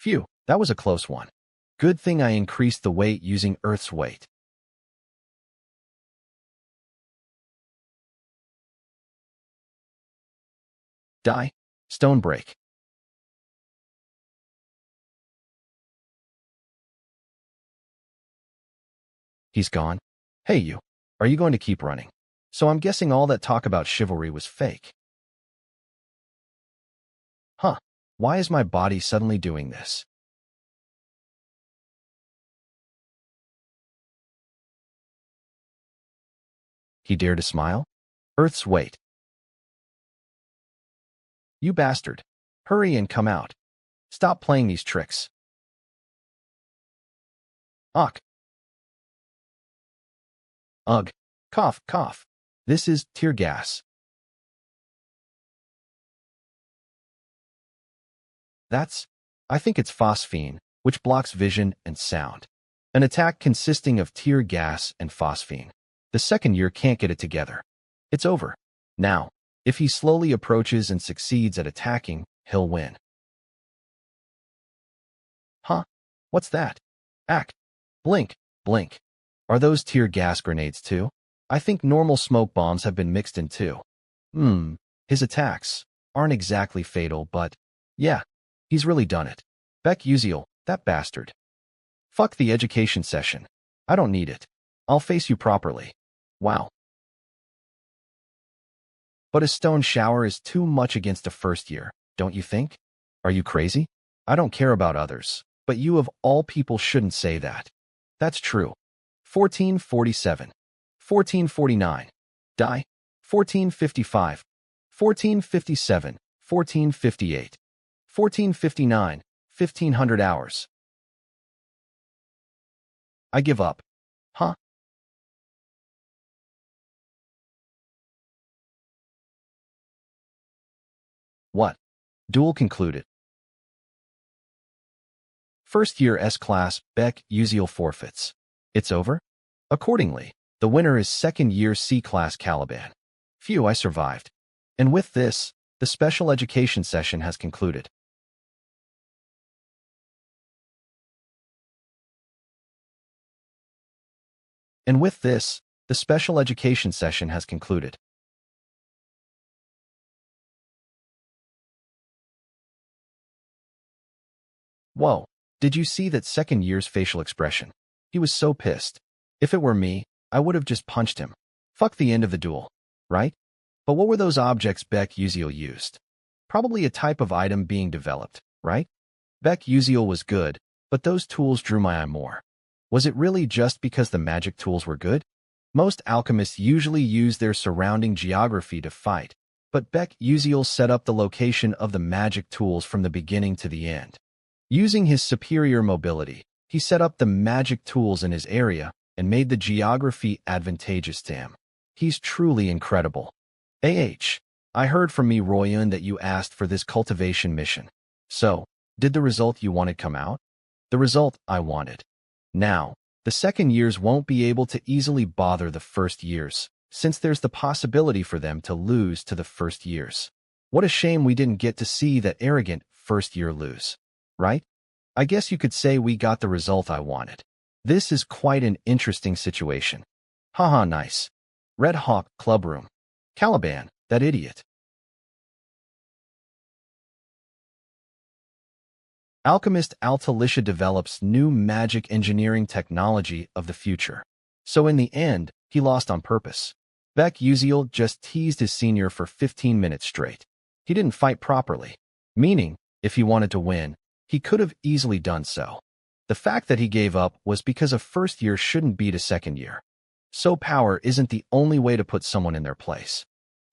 Phew, that was a close one. Good thing I increased the weight using Earth's weight. Die. Stone break. He's gone. Hey you. Are you going to keep running? So I'm guessing all that talk about chivalry was fake. Huh. Why is my body suddenly doing this? He dared to smile? Earth's weight. You bastard. Hurry and come out. Stop playing these tricks. Ugh. Ugh. Cough, cough. This is tear gas. I think it's phosphine, which blocks vision and sound. An attack consisting of tear gas and phosphine. The second year can't get it together. It's over. Now, if he slowly approaches and succeeds at attacking, he'll win. Huh? What's that? Ack. Blink, blink. Are those tear gas grenades too? I think normal smoke bombs have been mixed in too. His attacks aren't exactly fatal, but yeah, he's really done it. Beck Uziel, that bastard. Fuck the education session. I don't need it. I'll face you properly. Wow. But a stone shower is too much against a first year, don't you think? Are you crazy? I don't care about others, but you of all people shouldn't say that. That's true. 1447. 1449. Die. 1455. 1457. 1458. 1459. 1500 hours. I give up. Huh? What? Duel concluded. First year S-Class Beck Uziel forfeits. It's over? Accordingly, the winner is second year C-Class Caliban. Phew, I survived. And with this, the special education session has concluded. And with this, the special education session has concluded. Whoa, did you see that second year's facial expression? He was so pissed. If it were me, I would have just punched him. Fuck the end of the duel, right? But what were those objects Beck Uziel used? Probably a type of item being developed, right? Beck Uziel was good, but those tools drew my eye more. Was it really just because the magic tools were good? Most alchemists usually use their surrounding geography to fight, but Beck Uziel set up the location of the magic tools from the beginning to the end. Using his superior mobility, he set up the magic tools in his area and made the geography advantageous to him. He's truly incredible. I heard from me, Royun, that you asked for this cultivation mission. So, did the result you wanted come out? The result I wanted. Now, the second years won't be able to easily bother the first years, since there's the possibility for them to lose to the first years. What a shame we didn't get to see that arrogant first year lose. Right? I guess you could say we got the result I wanted. This is quite an interesting situation. Haha, nice. Red Hawk, Clubroom. Caliban, that idiot. Alchemist Altalicia develops new magic engineering technology of the future. So in the end, he lost on purpose. Beck Uziel just teased his senior for 15 minutes straight. He didn't fight properly. Meaning, if he wanted to win, he could have easily done so. The fact that he gave up was because a first year shouldn't beat a second year. So power isn't the only way to put someone in their place.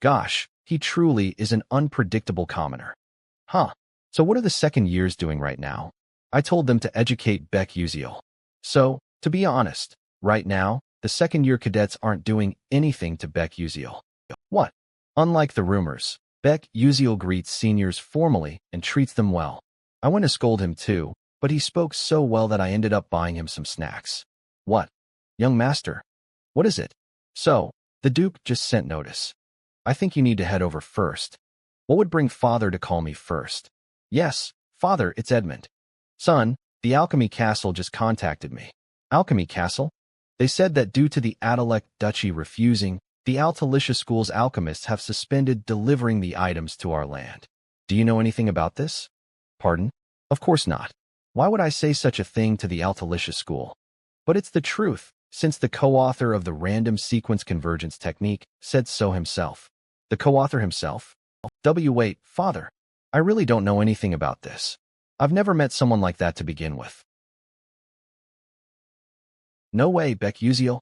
Gosh, he truly is an unpredictable commoner. Huh. So what are the second years doing right now? I told them to educate Beck Uziel. So, to be honest, right now, the second year cadets aren't doing anything to Beck Uziel. What? Unlike the rumors, Beck Uziel greets seniors formally and treats them well. I went to scold him too, but he spoke so well that I ended up buying him some snacks. What? Young master. What is it? So, the Duke just sent notice. I think you need to head over first. What would bring father to call me first? Yes, father, it's Edmund. Son, the Alchemy Castle just contacted me. Alchemy Castle? They said that due to the Adalec Duchy refusing, the Altalicia School's alchemists have suspended delivering the items to our land. Do you know anything about this? Pardon? Of course not. Why would I say such a thing to the Altalicia School? But it's the truth, since the co-author of the random sequence convergence technique said so himself. The co-author himself? Wait, father. I really don't know anything about this. I've never met someone like that to begin with. No way, Beck Uziel.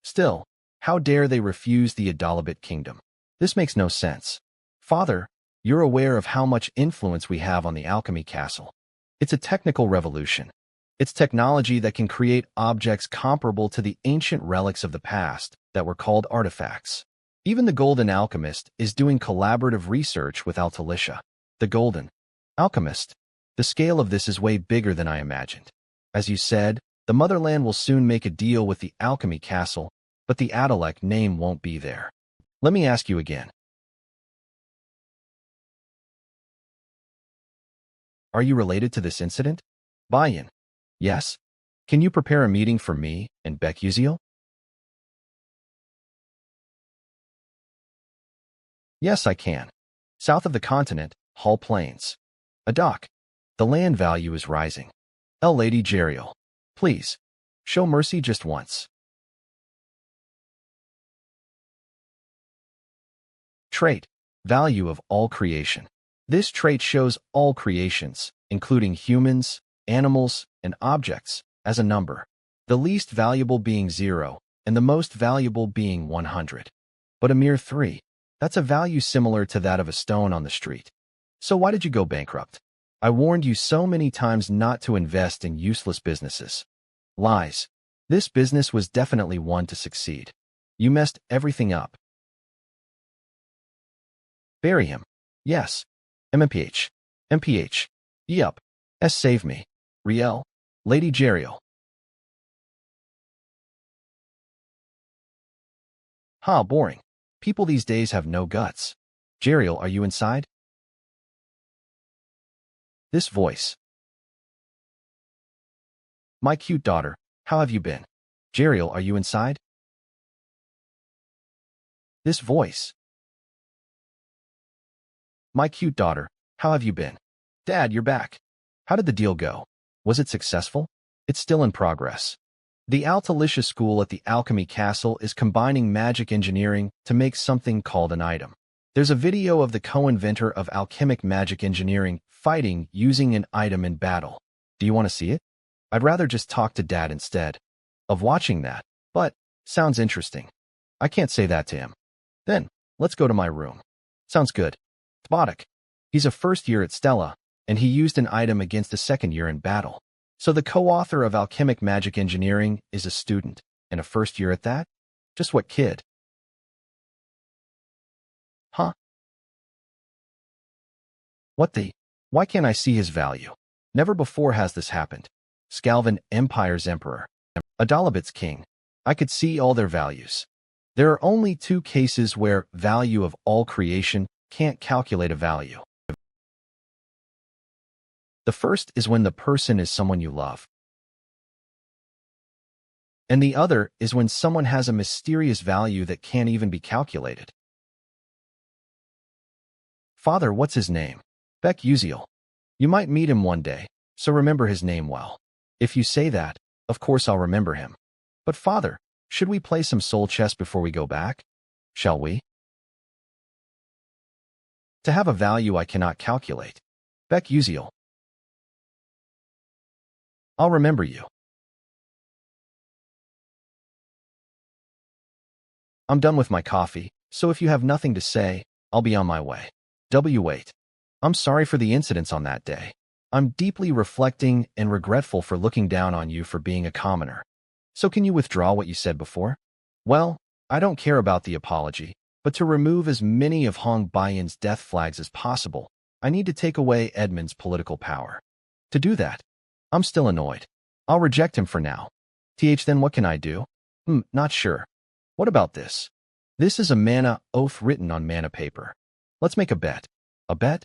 Still, how dare they refuse the Adalabit kingdom? This makes no sense. Father, you're aware of how much influence we have on the Alchemy Castle. It's a technical revolution. It's technology that can create objects comparable to the ancient relics of the past that were called artifacts. Even the Golden Alchemist is doing collaborative research with Altalicia. The Golden Alchemist. The scale of this is way bigger than I imagined. As you said, the Motherland will soon make a deal with the Alchemy Castle, but the Adalec name won't be there. Let me ask you again. Are you related to this incident? Buy-in. Yes. Can you prepare a meeting for me and Beck Uziel? Yes, I can. South of the continent, Hull Plains. A dock. The land value is rising. Lady Jeriel. Please, show mercy just once. Trait. Value of all creation. This trait shows all creations, including humans, animals, and objects, as a number. The least valuable being 0, and the most valuable being 100. But a mere 3. That's a value similar to that of a stone on the street. So why did you go bankrupt? I warned you so many times not to invest in useless businesses. Lies. This business was definitely one to succeed. You messed everything up. Bury him. Yes. MMPH. MPH. Yup. S save me. Riel. Lady Jeriel. Ha, boring. People these days have no guts. Jeriel, are you inside? This voice. My cute daughter, how have you been? Jeriel, are you inside? This voice. My cute daughter, how have you been? Dad, you're back. How did the deal go? Was it successful? It's still in progress. The Altalicia School at the Alchemy Castle is combining magic engineering to make something called an item. There's a video of the co-inventor of alchemic magic engineering fighting using an item in battle. Do you want to see it? I'd rather just talk to Dad instead of watching that, but sounds interesting. I can't say that to him. Then, let's go to my room. Sounds good. Tbodik. He's a first year at Stella, and he used an item against a second year in battle. So the co-author of Alchemic Magic Engineering is a student, and a first year at that? Just what kid? Huh? What the? Why can't I see his value? Never before has this happened. Scalvin, Empire's Emperor. Adalabit's King. I could see all their values. There are only two cases where value of all creation can't calculate a value. The first is when the person is someone you love. And the other is when someone has a mysterious value that can't even be calculated. Father, what's his name? Beck Uziel. You might meet him one day, so remember his name well. If you say that, of course I'll remember him. But father, should we play some soul chess before we go back? Shall we? To have a value I cannot calculate. Beck Uziel. I'll remember you. I'm done with my coffee, so if you have nothing to say, I'll be on my way. W8. I'm sorry for the incidents on that day. I'm deeply reflecting and regretful for looking down on you for being a commoner. So can you withdraw what you said before? Well, I don't care about the apology, but to remove as many of Hong Baiyan's death flags as possible, I need to take away Edmund's political power. To do that, I'm still annoyed. I'll reject him for now. Then what can I do? Not sure. What about this? This is a mana oath written on mana paper. Let's make a bet. A bet?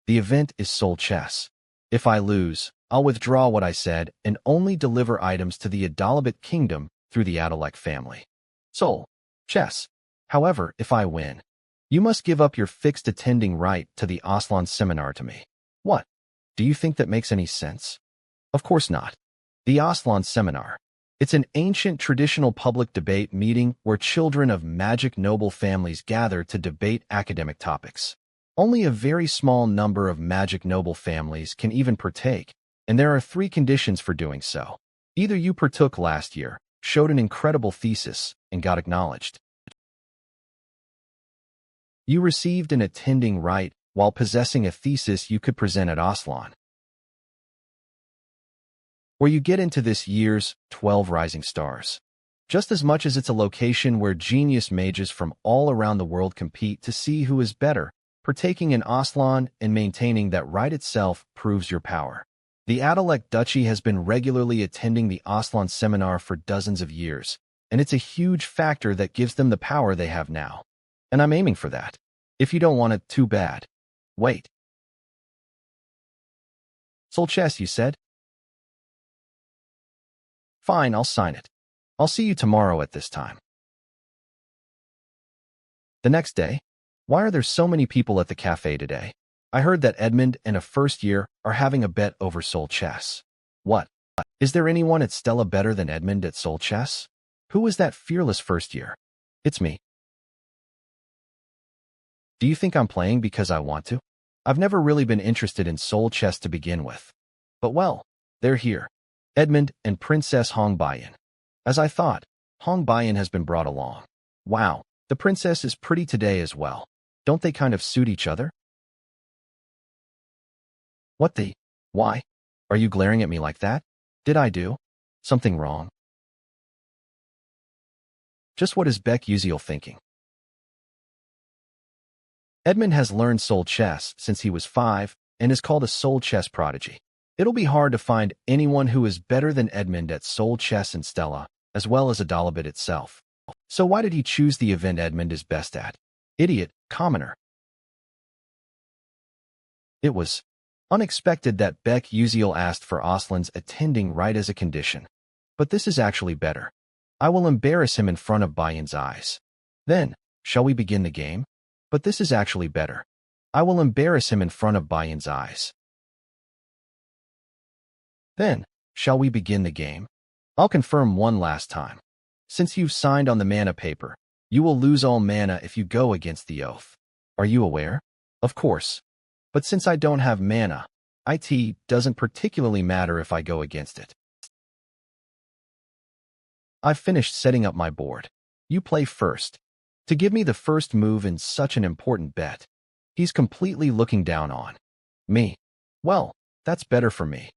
The event is soul chess. If I lose, I'll withdraw what I said and only deliver items to the Adalabit Kingdom through the Adalek family. Soul chess. However, if I win, you must give up your fixed attending right to the Aslan seminar to me. What? Do you think that makes any sense? Of course not. The Aslan Seminar. It's an ancient traditional public debate meeting where children of magic noble families gather to debate academic topics. Only a very small number of magic noble families can even partake, and there are 3 conditions for doing so. Either you partook last year, showed an incredible thesis, and got acknowledged. You received an attending right while possessing a thesis you could present at Aslan. Or you get into this year's 12 Rising Stars. Just as much as it's a location where genius mages from all around the world compete to see who is better, partaking in Aslan and maintaining that right itself proves your power. The Adalek Duchy has been regularly attending the Aslan seminar for dozens of years, and it's a huge factor that gives them the power they have now. And I'm aiming for that. If you don't want it, too bad. Wait. Soul chess, you said? Fine, I'll sign it. I'll see you tomorrow at this time. The next day, why are there so many people at the cafe today? I heard that Edmund and a first year are having a bet over soul chess. What? Is there anyone at Stella better than Edmund at soul chess? Who is that fearless first year? It's me. Do you think I'm playing because I want to? I've never really been interested in soul chess to begin with. But well, they're here. Edmund and Princess Hong Baiyan. As I thought, Hong Baiyan has been brought along. Wow, the princess is pretty today as well. Don't they kind of suit each other? What the? Why? Are you glaring at me like that? Did I do something wrong? Just what is Beck Uziel thinking? Edmund has learned soul chess since he was 5 and is called a soul chess prodigy. It'll be hard to find anyone who is better than Edmund at soul chess and Stella, as well as Adalabit itself. So why did he choose the event Edmund is best at? Idiot, commoner. It was unexpected that Beck Uziel asked for Aslan's attending right as a condition. But this is actually better. I will embarrass him in front of Bayan's eyes. Then, shall we begin the game? But this is actually better. I will embarrass him in front of Bayan's eyes. Then, shall we begin the game? I'll confirm one last time. Since you've signed on the mana paper, you will lose all mana if you go against the oath. Are you aware? Of course. But since I don't have mana, it doesn't particularly matter if I go against it. I've finished setting up my board. You play first. To give me the first move in such an important bet. He's completely looking down on me. Well, that's better for me.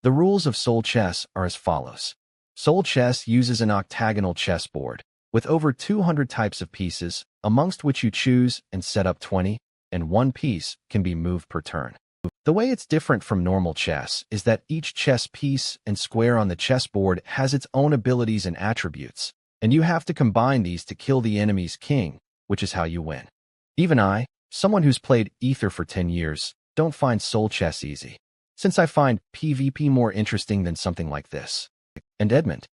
The rules of Soul Chess are as follows. Soul Chess uses an octagonal chessboard with over 200 types of pieces, amongst which you choose and set up 20, and one piece can be moved per turn. The way it's different from normal chess is that each chess piece and square on the chessboard has its own abilities and attributes, and you have to combine these to kill the enemy's king, which is how you win. Even I, someone who's played Ether for 10 years, don't find Soul Chess easy, since I find PvP more interesting than something like this. And Edmund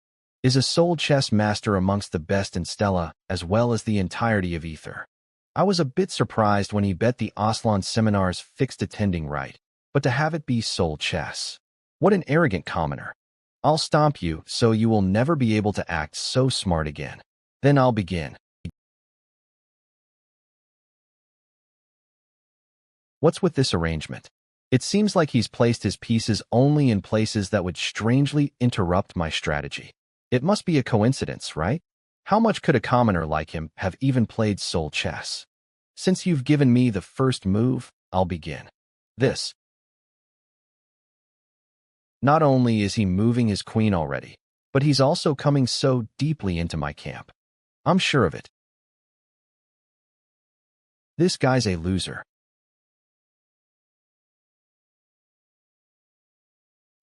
is a Soul Chess master amongst the best in Stella, as well as the entirety of Ether. I was a bit surprised when he bet the Aslan seminar's fixed attending right, but to have it be Soul Chess. What an arrogant commoner. I'll stomp you so you will never be able to act so smart again. Then I'll begin. What's with this arrangement? It seems like he's placed his pieces only in places that would strangely interrupt my strategy. It must be a coincidence, right? How much could a commoner like him have even played Soul Chess? Since you've given me the first move, I'll begin. This. Not only is he moving his queen already, but he's also coming so deeply into my camp. I'm sure of it. This guy's a loser.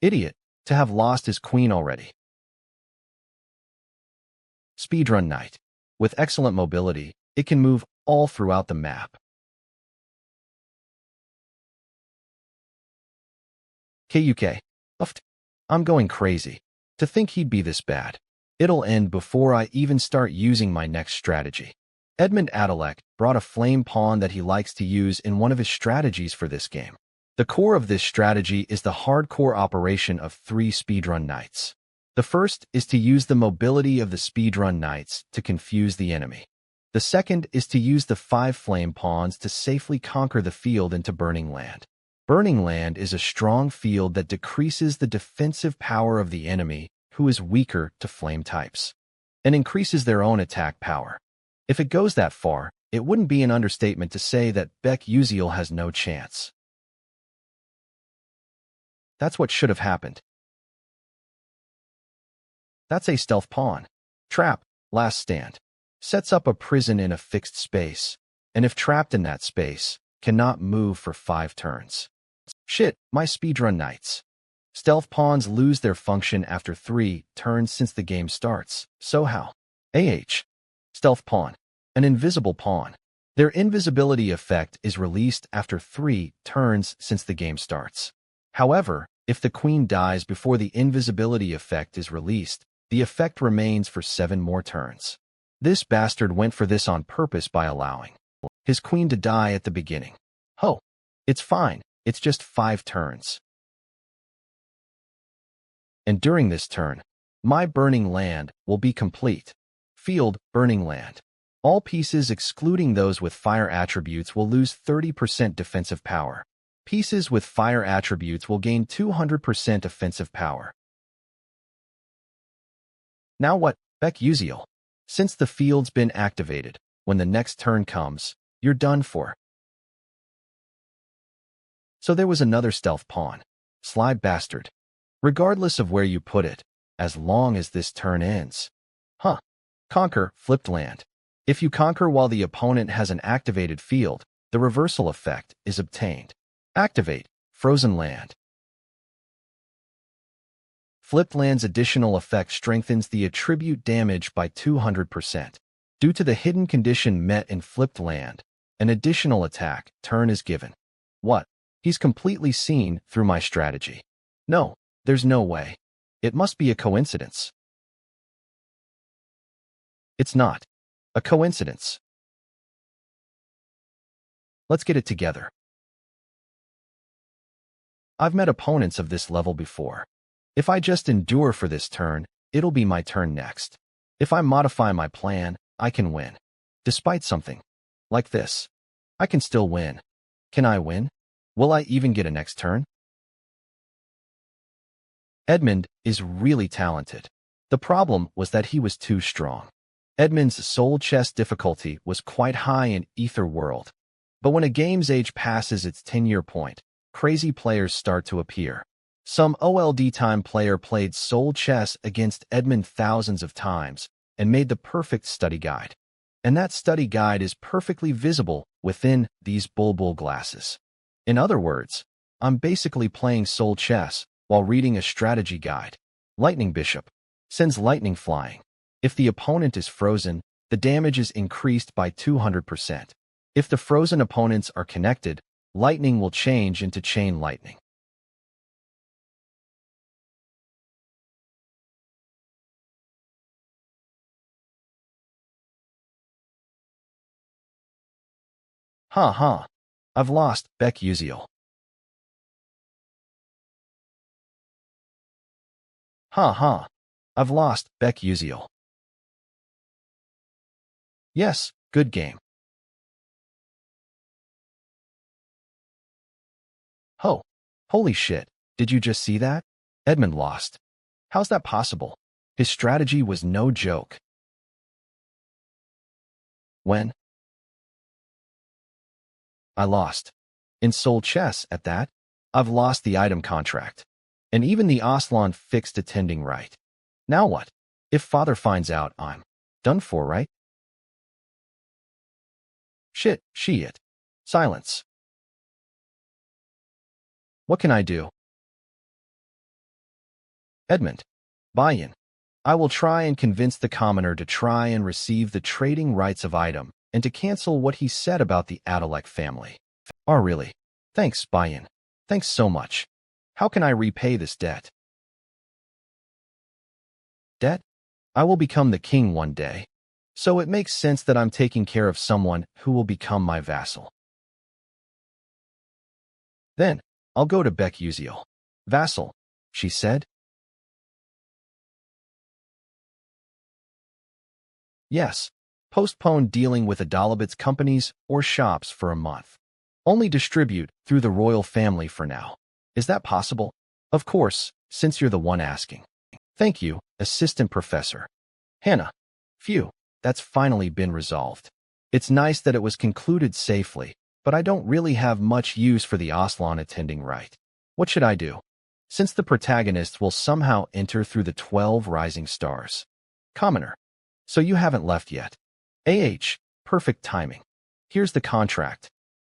Idiot, to have lost his queen already. Speedrun Knight. With excellent mobility, it can move all throughout the map. KUK. Uffed. I'm going crazy. To think he'd be this bad. It'll end before I even start using my next strategy. Edmund Adalek brought a flame pawn that he likes to use in one of his strategies for this game. The core of this strategy is the hardcore operation of 3 speedrun knights. The first is to use the mobility of the speedrun knights to confuse the enemy. The second is to use the 5 flame pawns to safely conquer the field into Burning Land. Burning Land is a strong field that decreases the defensive power of the enemy, who is weaker to flame types, and increases their own attack power. If it goes that far, it wouldn't be an understatement to say that Beck Uziel has no chance. That's what should have happened. That's a stealth pawn. Trap, last stand. Sets up a prison in a fixed space, and if trapped in that space, cannot move for 5 turns. Shit, my speedrun knights. Stealth pawns lose their function after 3 turns since the game starts, so how? Stealth pawn. An invisible pawn. Their invisibility effect is released after 3 turns since the game starts. However, if the queen dies before the invisibility effect is released, the effect remains for 7 more turns. This bastard went for this on purpose by allowing his queen to die at the beginning. Oh, it's fine, it's just 5 turns. And during this turn, my Burning Land will be complete. Field, Burning Land. All pieces excluding those with fire attributes will lose 30% defensive power. Pieces with fire attributes will gain 200% offensive power. Now what, Beck Uziel? Since the field's been activated, when the next turn comes, you're done for. So there was another stealth pawn. Sly bastard. Regardless of where you put it, as long as this turn ends. Conquer, flipped land. If you conquer while the opponent has an activated field, the reversal effect is obtained. Activate Frozen Land. Flipped land's additional effect strengthens the attribute damage by 200%. Due to the hidden condition met in flipped land, an additional attack turn is given. What? He's completely seen through my strategy. No, there's no way. It must be a coincidence. It's not a coincidence. Let's get it together. I've met opponents of this level before. If I just endure for this turn, it'll be my turn next. If I modify my plan, I can win. Despite something like this, I can still win. Can I win? Will I even get a next turn? Edmund is really talented. The problem was that he was too strong. Edmund's soul chess difficulty was quite high in Ether World. But when a game's age passes its 10-year point, crazy players start to appear. Some old time player played soul chess against Edmund thousands of times and made the perfect study guide. And that study guide is perfectly visible within these bulbul glasses. In other words, I'm basically playing soul chess while reading a strategy guide. Lightning Bishop sends lightning flying. If the opponent is frozen, the damage is increased by 200%. If the frozen opponents are connected, lightning will change into chain lightning. Ha. I've lost, Beck Uziel. Ha. I've lost, Beck Uziel. Yes, good game. Holy shit, did you just see that? Edmund lost. How's that possible? His strategy was no joke. When? I lost. In soul chess, at that, I've lost the item contract. And even the Aslan fixed attending right. Now what? If father finds out, I'm done for, right? Shit. Silence. What can I do? Edmund. Buy-in. I will try and convince the commoner to try and receive the trading rights of item and to cancel what he said about the Adalek family. Oh, really? Thanks, buy-in. Thanks so much. How can I repay this debt? Debt? I will become the king one day. So it makes sense that I'm taking care of someone who will become my vassal. Then, I'll go to Beck Uziel. Vassal, she said. Yes, postpone dealing with Adalabit's companies or shops for a month. Only distribute through the royal family for now. Is that possible? Of course, since you're the one asking. Thank you, assistant professor. Hannah. Phew, that's finally been resolved. It's nice that it was concluded safely, but I don't really have much use for the Aslan attending right. What should I do? Since the protagonist will somehow enter through the 12 rising stars. Commoner. So you haven't left yet. Perfect timing. Here's the contract.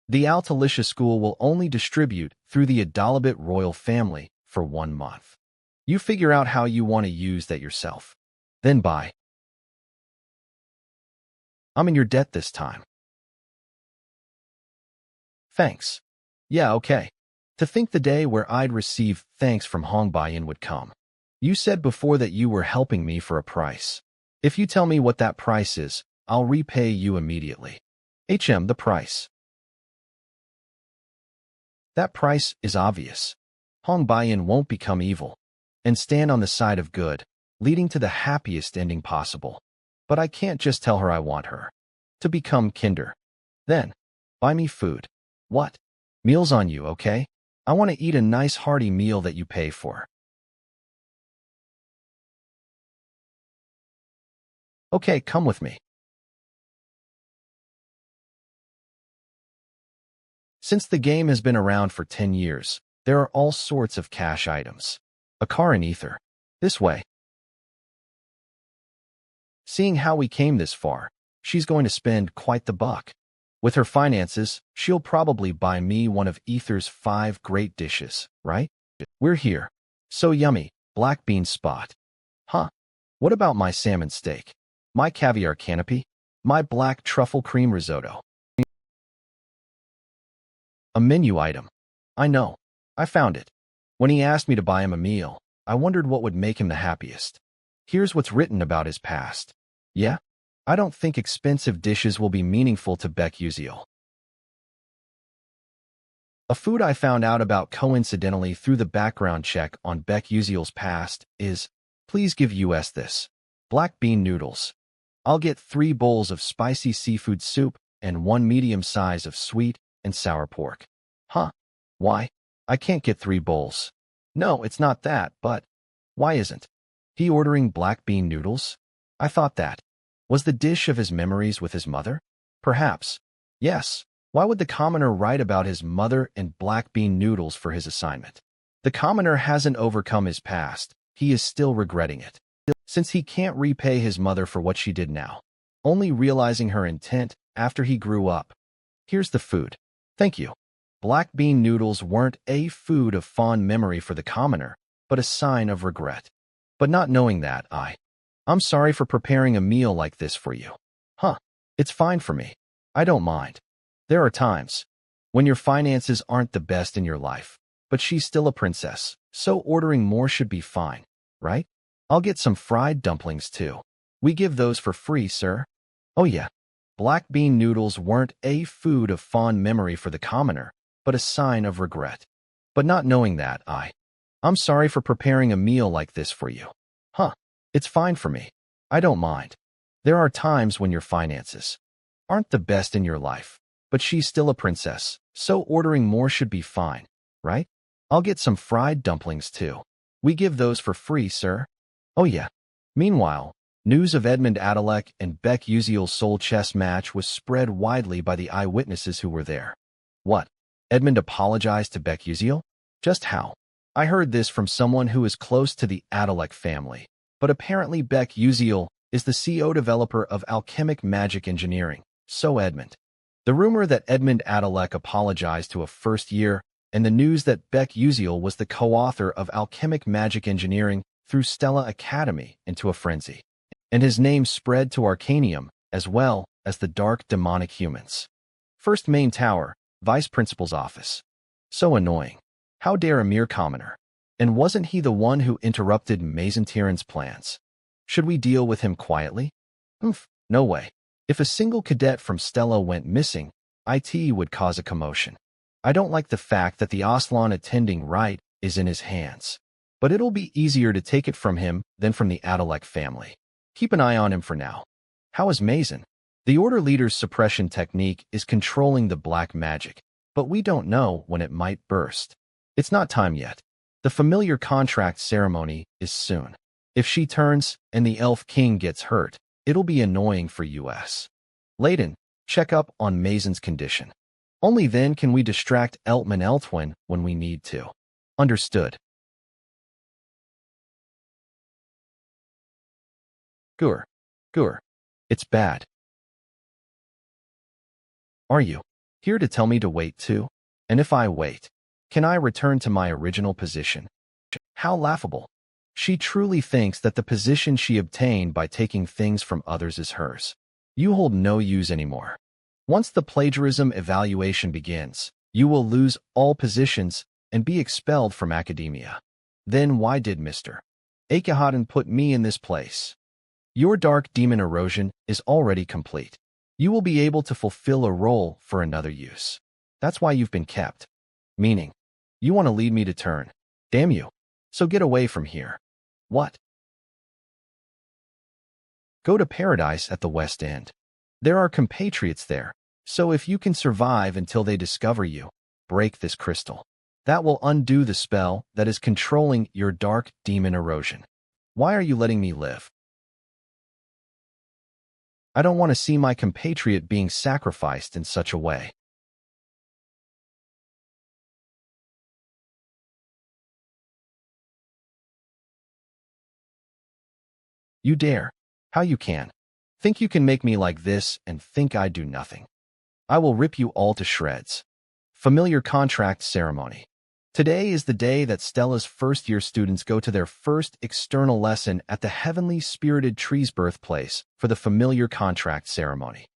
The Altalicia School will only distribute through the Adalabit royal family for 1 month. You figure out how you want to use that yourself. Then bye. I'm in your debt this time. Thanks. Yeah, okay. To think the day where I'd receive thanks from Hongbayan would come. You said before that you were helping me for a price. If you tell me what that price is, I'll repay you immediately. The price. That price is obvious. Hongbayan won't become evil and stand on the side of good, leading to the happiest ending possible. But I can't just tell her I want her to become kinder. Then, buy me food. What? Meals on you, okay? I want to eat a nice hearty meal that you pay for. Okay, come with me. Since the game has been around for 10 years, there are all sorts of cash items. A car in ether. This way. Seeing how we came this far, she's going to spend quite the buck. With her finances, she'll probably buy me one of Ether's 5 great dishes, right? We're here. So yummy, black bean spot. Huh? What about my salmon steak? My caviar canopy? My black truffle cream risotto? A menu item. I know. I found it. When he asked me to buy him a meal, I wondered what would make him the happiest. Here's what's written about his past. Yeah? I don't think expensive dishes will be meaningful to Beck Uziel. A food I found out about coincidentally through the background check on Beck Uziel's past is, please give us this. Black bean noodles. I'll get 3 bowls of spicy seafood soup and 1 medium size of sweet and sour pork. Huh? Why? I can't get 3 bowls. No, it's not that, but why isn't he ordering black bean noodles? I thought that was the dish of his memories with his mother? Perhaps. Yes. Why would the commoner write about his mother and black bean noodles for his assignment? The commoner hasn't overcome his past. He is still regretting it. Since he can't repay his mother for what she did now, only realizing her intent after he grew up. Here's the food. Thank you. Black bean noodles weren't a food of fond memory for the commoner, but a sign of regret. But not knowing that, I'm sorry for preparing a meal like this for you. Huh. It's fine for me. I don't mind. There are times when your finances aren't the best in your life, but she's still a princess, so ordering more should be fine, right? I'll get some fried dumplings too. We give those for free, sir. Oh yeah. Black bean noodles weren't a food of fond memory for the commoner, but a sign of regret. But not knowing that, I'm sorry for preparing a meal like this for you. Huh. It's fine for me. I don't mind. There are times when your finances aren't the best in your life, but she's still a princess, so ordering more should be fine, right? I'll get some fried dumplings too. We give those for free, sir. Oh yeah. Meanwhile, news of Edmund Adalek and Beck Uziel's soul chess match was spread widely by the eyewitnesses who were there. What? Edmund apologized to Beck Uziel? Just how? I heard this from someone who is close to the Adalek family, but apparently Beck Uziel is the CEO developer of Alchemic Magic Engineering, so Edmund. The rumor that Edmund Adalek apologized to a first year, and the news that Beck Uziel was the co-author of Alchemic Magic Engineering through Stella Academy into a frenzy, and his name spread to Arcanium as well as the dark demonic humans. First main tower, vice principal's office. So annoying. How dare a mere commoner? And wasn't he the one who interrupted Mazentiran's plans? Should we deal with him quietly? No way. If a single cadet from Stella went missing, IT would cause a commotion. I don't like the fact that the Aslan attending right is in his hands. But it'll be easier to take it from him than from the Adalek family. Keep an eye on him for now. How is Mazen? The Order Leader's suppression technique is controlling the black magic, but we don't know when it might burst. It's not time yet. The familiar contract ceremony is soon. If she turns and the Elf King gets hurt, it'll be annoying for us. Layden, check up on Mazen's condition. Only then can we distract Eltman Eltwin when we need to. Understood. Gur. It's bad. Are you here to tell me to wait too? And if I wait, can I return to my original position? How laughable. She truly thinks that the position she obtained by taking things from others is hers. You hold no use anymore. Once the plagiarism evaluation begins, you will lose all positions and be expelled from academia. Then why did Mr. Akhenaten put me in this place? Your dark demon erosion is already complete. You will be able to fulfill a role for another use. That's why you've been kept. Meaning, you want to lead me to turn. Damn you. So get away from here. What? Go to paradise at the West End. There are compatriots there, so if you can survive until they discover you, break this crystal. That will undo the spell that is controlling your dark demon erosion. Why are you letting me live? I don't want to see my compatriot being sacrificed in such a way. You dare. How you can. Think you can make me like this and think I do nothing. I will rip you all to shreds. Familiar contract ceremony. Today is the day that Stella's first-year students go to their first external lesson at the heavenly spirited tree's birthplace for the familiar contract ceremony.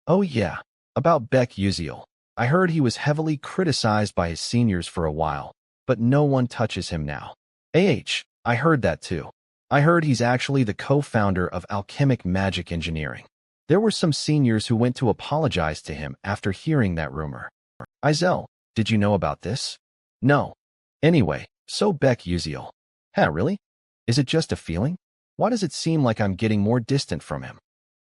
Oh yeah, about Beck Uziel. I heard he was heavily criticized by his seniors for a while, but no one touches him now. I heard that too. I heard he's actually the co-founder of Alchemic Magic Engineering. There were some seniors who went to apologize to him after hearing that rumor. Izel, did you know about this? No. Anyway, so Beck Uziel. Huh, really? Is it just a feeling? Why does it seem like I'm getting more distant from him?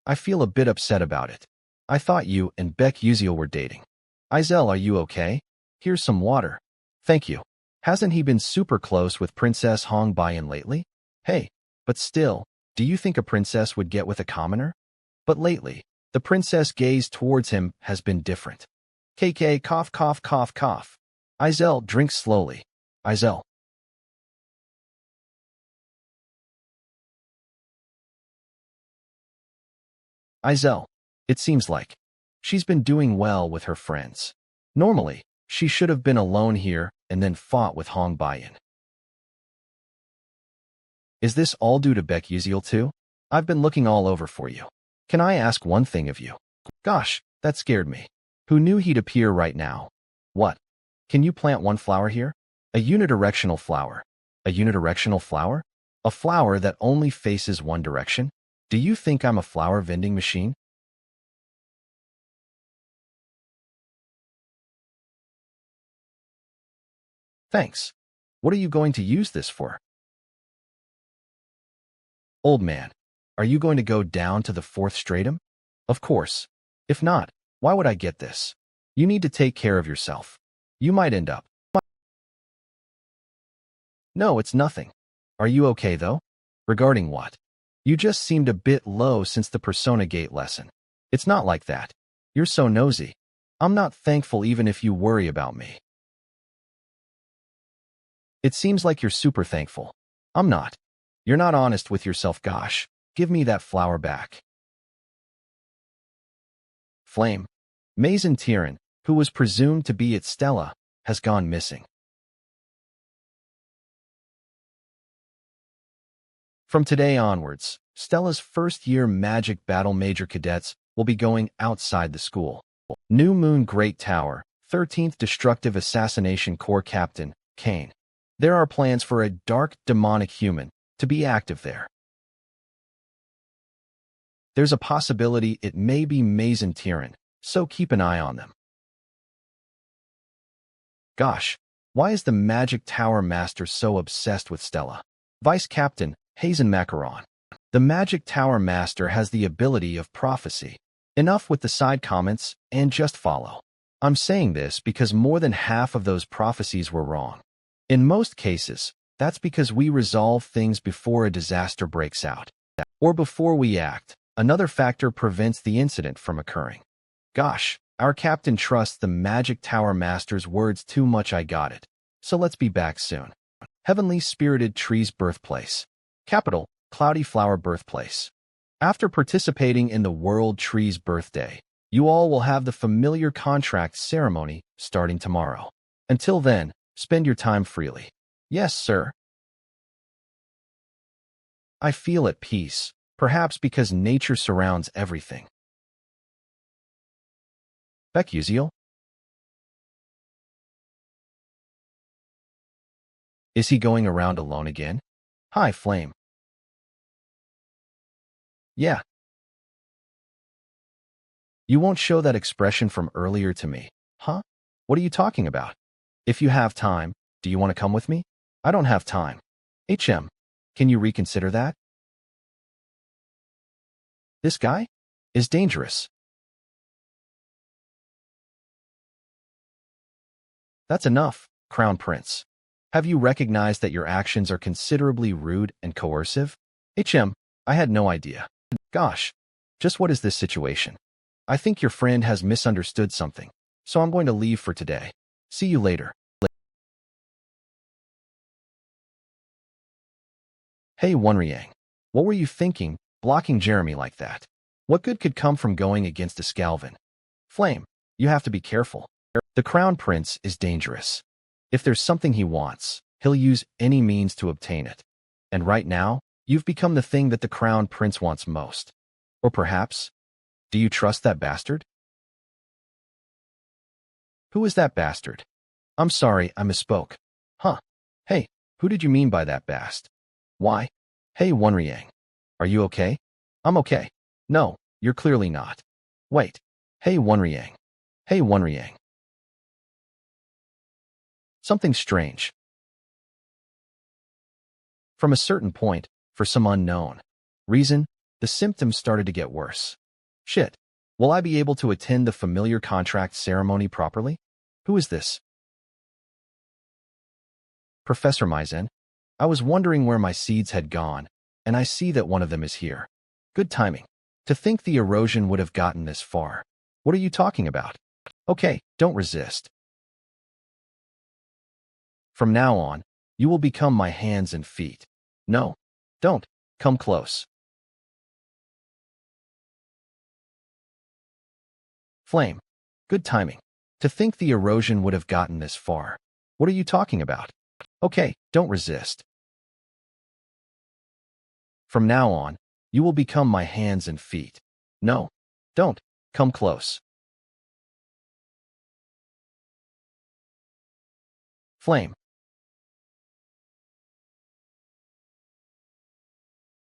I feel a bit upset about it. I thought you and Beck Uziel were dating. Izel, are you okay? Here's some water. Thank you. Hasn't he been super close with Princess Hong Baiyan lately? Hey, but still, do you think a princess would get with a commoner? But lately, the princess' gaze towards him has been different. KK, cough, cough, cough, cough. Izel, drink slowly. Izel. Izel. It seems like she's been doing well with her friends. Normally, she should have been alone here and then fought with Hong Baiyan. Is this all due to Beck Uziel too? I've been looking all over for you. Can I ask one thing of you? Gosh, that scared me. Who knew he'd appear right now? What? Can you plant one flower here? A unidirectional flower. A unidirectional flower? A flower that only faces one direction? Do you think I'm a flower vending machine? Thanks. What are you going to use this for? Old man, are you going to go down to the fourth stratum? Of course. If not, why would I get this? You need to take care of yourself. You might end up. No, it's nothing. Are you okay, though? Regarding what? You just seemed a bit low since the Persona Gate lesson. It's not like that. You're so nosy. I'm not thankful even if you worry about me. It seems like you're super thankful. I'm not. You're not honest with yourself, gosh. Give me that flower back. Flame. Mason Tyrion, who was presumed to be at Stella, has gone missing. From today onwards, Stella's first-year Magic Battle Major cadets will be going outside the school. New Moon Great Tower, 13th Destructive Assassination Corps Captain, Kane. There are plans for a dark, demonic human to be active there. There's a possibility it may be Mason Tyrion, so keep an eye on them. Gosh, why is the Magic Tower Master so obsessed with Stella? Vice Captain, Hazen Macaron. The Magic Tower Master has the ability of prophecy. Enough with the side comments and just follow. I'm saying this because more than half of those prophecies were wrong. In most cases, that's because we resolve things before a disaster breaks out. Or before we act, another factor prevents the incident from occurring. Gosh, our captain trusts the Magic Tower Master's words too much. I got it. So let's be back soon. Heavenly Spirited Tree's birthplace. Capital, Cloudy Flower birthplace. After participating in the World Tree's birthday, you all will have the familiar contract ceremony starting tomorrow. Until then, spend your time freely. Yes, sir. I feel at peace, perhaps because nature surrounds everything. Beck Uziel? Is he going around alone again? Hi, Flame. Yeah. You won't show that expression from earlier to me, huh? What are you talking about? If you have time, do you want to come with me? I don't have time. Can you reconsider that? This guy is dangerous. That's enough, Crown Prince. Have you recognized that your actions are considerably rude and coercive? I had no idea. Gosh, just what is this situation? I think your friend has misunderstood something, so I'm going to leave for today. See you later. Hey, Wonriang. What were you thinking, blocking Jeremy like that? What good could come from going against a Scalvin? Flame, you have to be careful. The Crown Prince is dangerous. If there's something he wants, he'll use any means to obtain it. And right now, you've become the thing that the Crown Prince wants most. Or perhaps, do you trust that bastard? Who is that bastard? I'm sorry, I misspoke. Huh. Hey, who did you mean by that bast? Why? Hey, Wonriang. Are you okay? I'm okay. No, you're clearly not. Wait. Hey, Wonriang. Hey, Wonriang. Something strange. From a certain point, for some unknown reason, the symptoms started to get worse. Shit. Will I be able to attend the familiar contract ceremony properly? Who is this? Professor Maizen. I was wondering where my seeds had gone, and I see that one of them is here. Good timing. To think the erosion would have gotten this far. What are you talking about? Okay, don't resist. From now on, you will become my hands and feet. No, don't. Come close. Flame. Good timing. To think the erosion would have gotten this far. What are you talking about? Okay, don't resist. From now on, you will become my hands and feet. No, don't. Come close. Flame.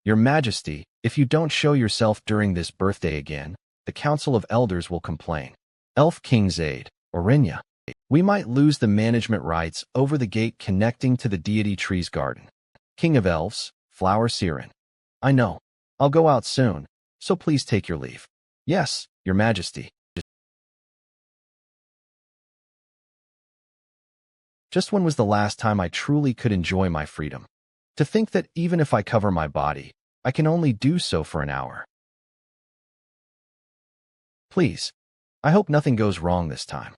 Your Majesty, if you don't show yourself during this birthday again, the Council of Elders will complain. Elf King's Aid, Orinya. We might lose the management rights over the gate connecting to the deity tree's garden. King of Elves, Flower Siren. I know. I'll go out soon, so please take your leave. Yes, Your Majesty. Just when was the last time I truly could enjoy my freedom? To think that even if I cover my body, I can only do so for an hour. Please. I hope nothing goes wrong this time.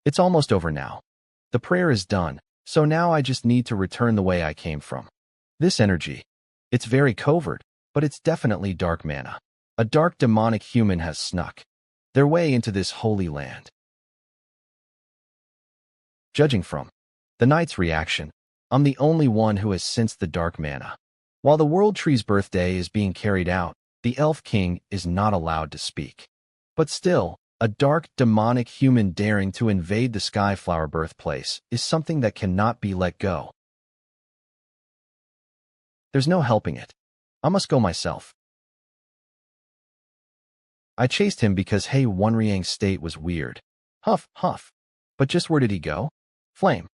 It's almost over now. The prayer is done, so now I just need to return the way I came from. This energy. It's very covert, but it's definitely dark mana. A dark demonic human has snuck their way into this holy land. Judging from the knight's reaction, I'm the only one who has sensed the dark mana. While the World Tree's birthday is being carried out, the Elf King is not allowed to speak. But still, a dark, demonic human daring to invade the Skyflower birthplace is something that cannot be let go. There's no helping it. I must go myself. I chased him because Hey Wonriang's state was weird. Huff, huff. But just where did he go? Flame.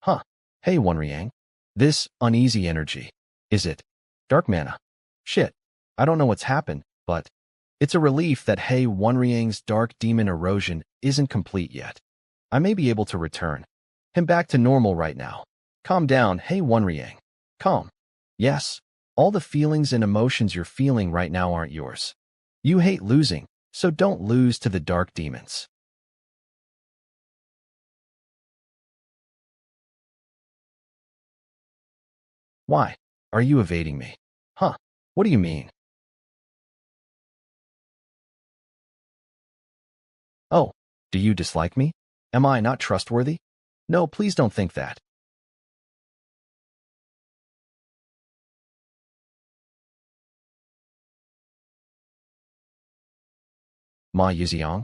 Huh. Hey Wonriang. This uneasy energy. Is it dark mana? Shit. I don't know what's happened, but it's a relief that Hey Wonriang's dark demon erosion isn't complete yet. I may be able to return him back to normal right now. Calm down, Hey Wonriang. Calm. Yes, all the feelings and emotions you're feeling right now aren't yours. You hate losing, so don't lose to the dark demons. Why? Are you evading me? Huh? What do you mean? Oh, do you dislike me? Am I not trustworthy? No, please don't think that. Ma Yuziong?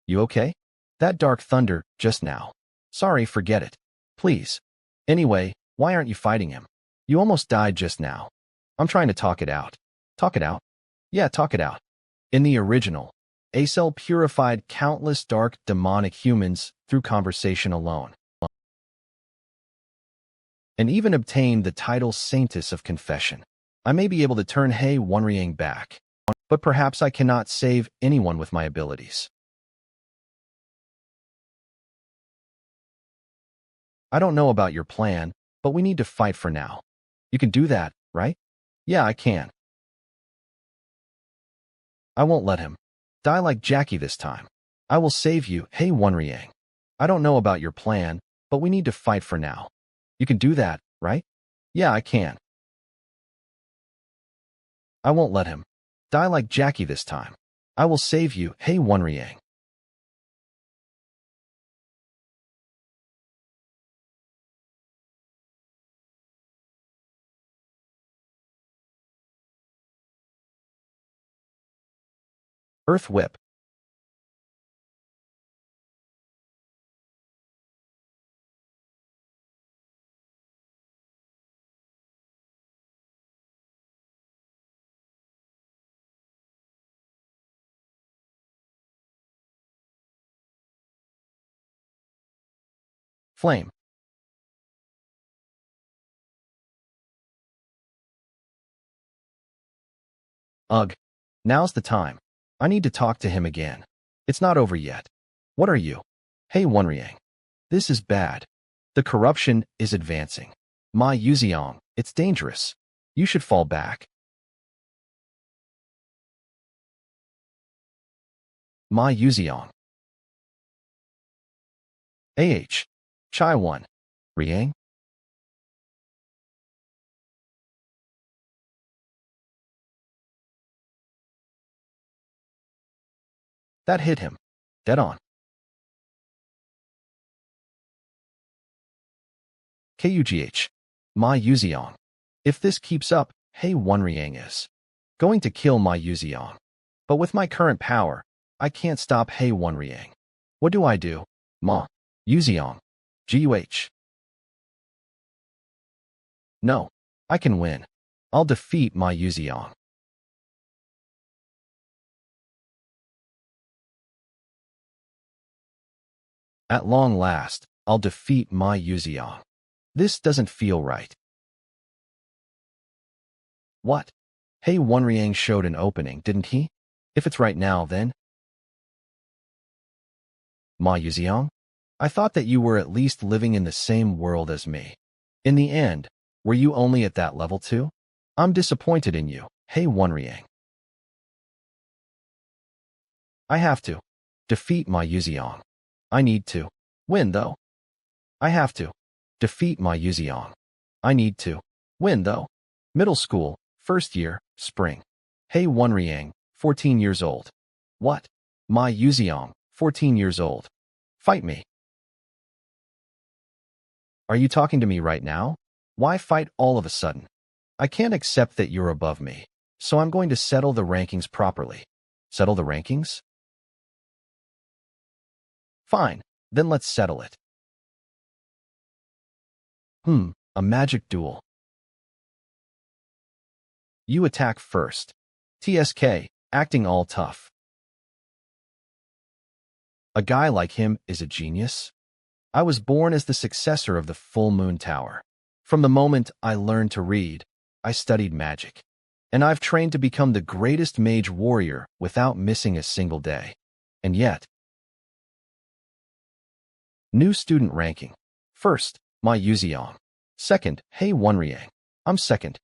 You okay? That dark thunder, just now. Sorry, forget it. Please. Anyway, why aren't you fighting him? You almost died just now. I'm trying to talk it out. Talk it out? Yeah, talk it out. In the original, Acel purified countless dark demonic humans through conversation alone, and even obtained the title Saintess of Confession. I may be able to turn He Wonriang back, but perhaps I cannot save anyone with my abilities. I don't know about your plan, but we need to fight for now. You can do that, right? Yeah, I can. I won't let him. Die like Jackie this time. I will save you, hey Wonriang. I don't know about your plan, but we need to fight for now. You can do that, right? Yeah, I can. I won't let him. Die like Jackie this time. I will save you, hey Wonriang. Earth Whip. Flame. Ugh. Now's the time. I need to talk to him again. It's not over yet. What are you? Hey Wonriang. This is bad. The corruption is advancing. Ma Yuziong, it's dangerous. You should fall back. Ma Yuziong. Chai 1. Riang? That hit him. Dead on. Kugh. Ma Yuziong. If this keeps up, Hey Wonriang is going to kill Ma Yuziong. But with my current power, I can't stop Hey Wonriang. What do I do? Ma Yuziong. Guh. No. I can win. I'll defeat Ma Yuziong. At long last, I'll defeat Ma Yuziong. This doesn't feel right. What? Hey Wonriang showed an opening, didn't he? If it's right now, then? Ma Yuziong? I thought that you were at least living in the same world as me. In the end, were you only at that level too? I'm disappointed in you, Hey Wonriang. I have to defeat Ma Yuziong. I need to win, though. I have to defeat Ma Yuziong. I need to win, though. Middle school, first year, spring. Hey Wonriang, 14 years old. What? Ma Yuziong, 14 years old. Fight me. Are you talking to me right now? Why fight all of a sudden? I can't accept that you're above me, so I'm going to settle the rankings properly. Settle the rankings? Fine, then let's settle it. A magic duel. You attack first. TSK, acting all tough. A guy like him is a genius. I was born as the successor of the Full Moon Tower. From the moment I learned to read, I studied magic. And I've trained to become the greatest mage warrior without missing a single day. And yet, new student ranking. First, Ma Yuziong. Second, Hey Wonriang. I'm second.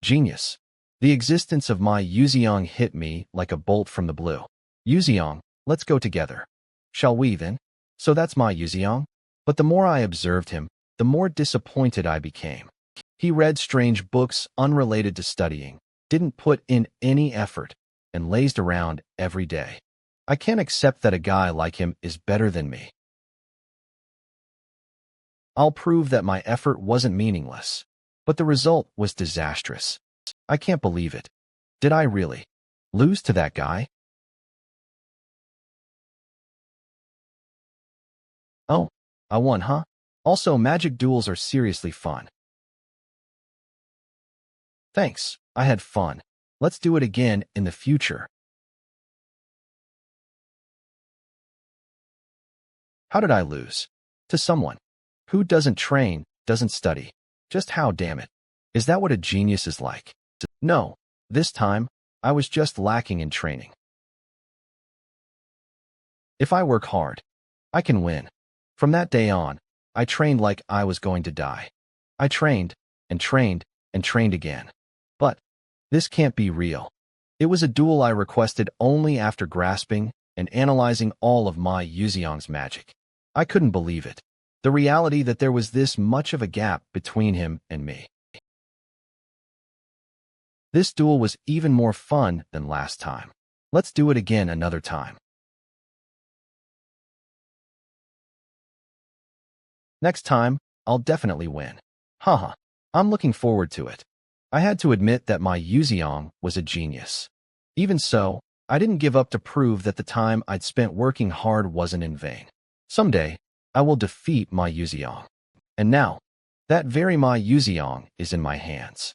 Genius. The existence of Ma Yuziong hit me like a bolt from the blue. Yuziong, let's go together. Shall we then? So that's Ma Yuziong? But the more I observed him, the more disappointed I became. He read strange books unrelated to studying, didn't put in any effort, and lazed around every day. I can't accept that a guy like him is better than me. I'll prove that my effort wasn't meaningless. But the result was disastrous. I can't believe it. Did I really lose to that guy? Oh, I won, huh? Also, magic duels are seriously fun. Thanks, I had fun. Let's do it again in the future. How did I lose? To someone who doesn't train, doesn't study. Just how, damn it? Is that what a genius is like? No, this time, I was just lacking in training. If I work hard, I can win. From that day on, I trained like I was going to die. I trained, and trained, and trained again. But this can't be real. It was a duel I requested only after grasping and analyzing all of my Yuxiang's magic. I couldn't believe it. The reality that there was this much of a gap between him and me. This duel was even more fun than last time. Let's do it again another time. Next time, I'll definitely win. Haha, I'm looking forward to it. I had to admit that my Yuxiang was a genius. Even so, I didn't give up to prove that the time I'd spent working hard wasn't in vain. Someday, I will defeat my Yuxiang. And now, that very my Yuxiang is in my hands.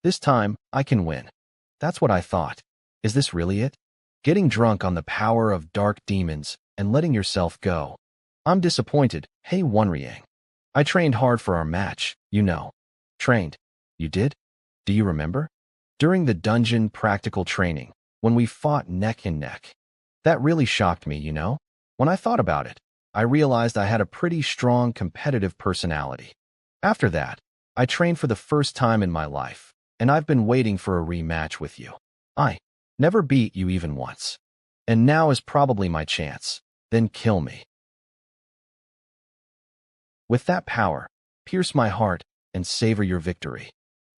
This time, I can win. That's what I thought. Is this really it? Getting drunk on the power of dark demons and letting yourself go. I'm disappointed, hey Wonriang. I trained hard for our match, you know. Trained? You did? Do you remember? During the dungeon practical training, when we fought neck and neck. That really shocked me, you know? When I thought about it, I realized I had a pretty strong competitive personality. After that, I trained for the first time in my life, and I've been waiting for a rematch with you. I never beat you even once. And now is probably my chance. Then kill me. With that power, pierce my heart and savor your victory.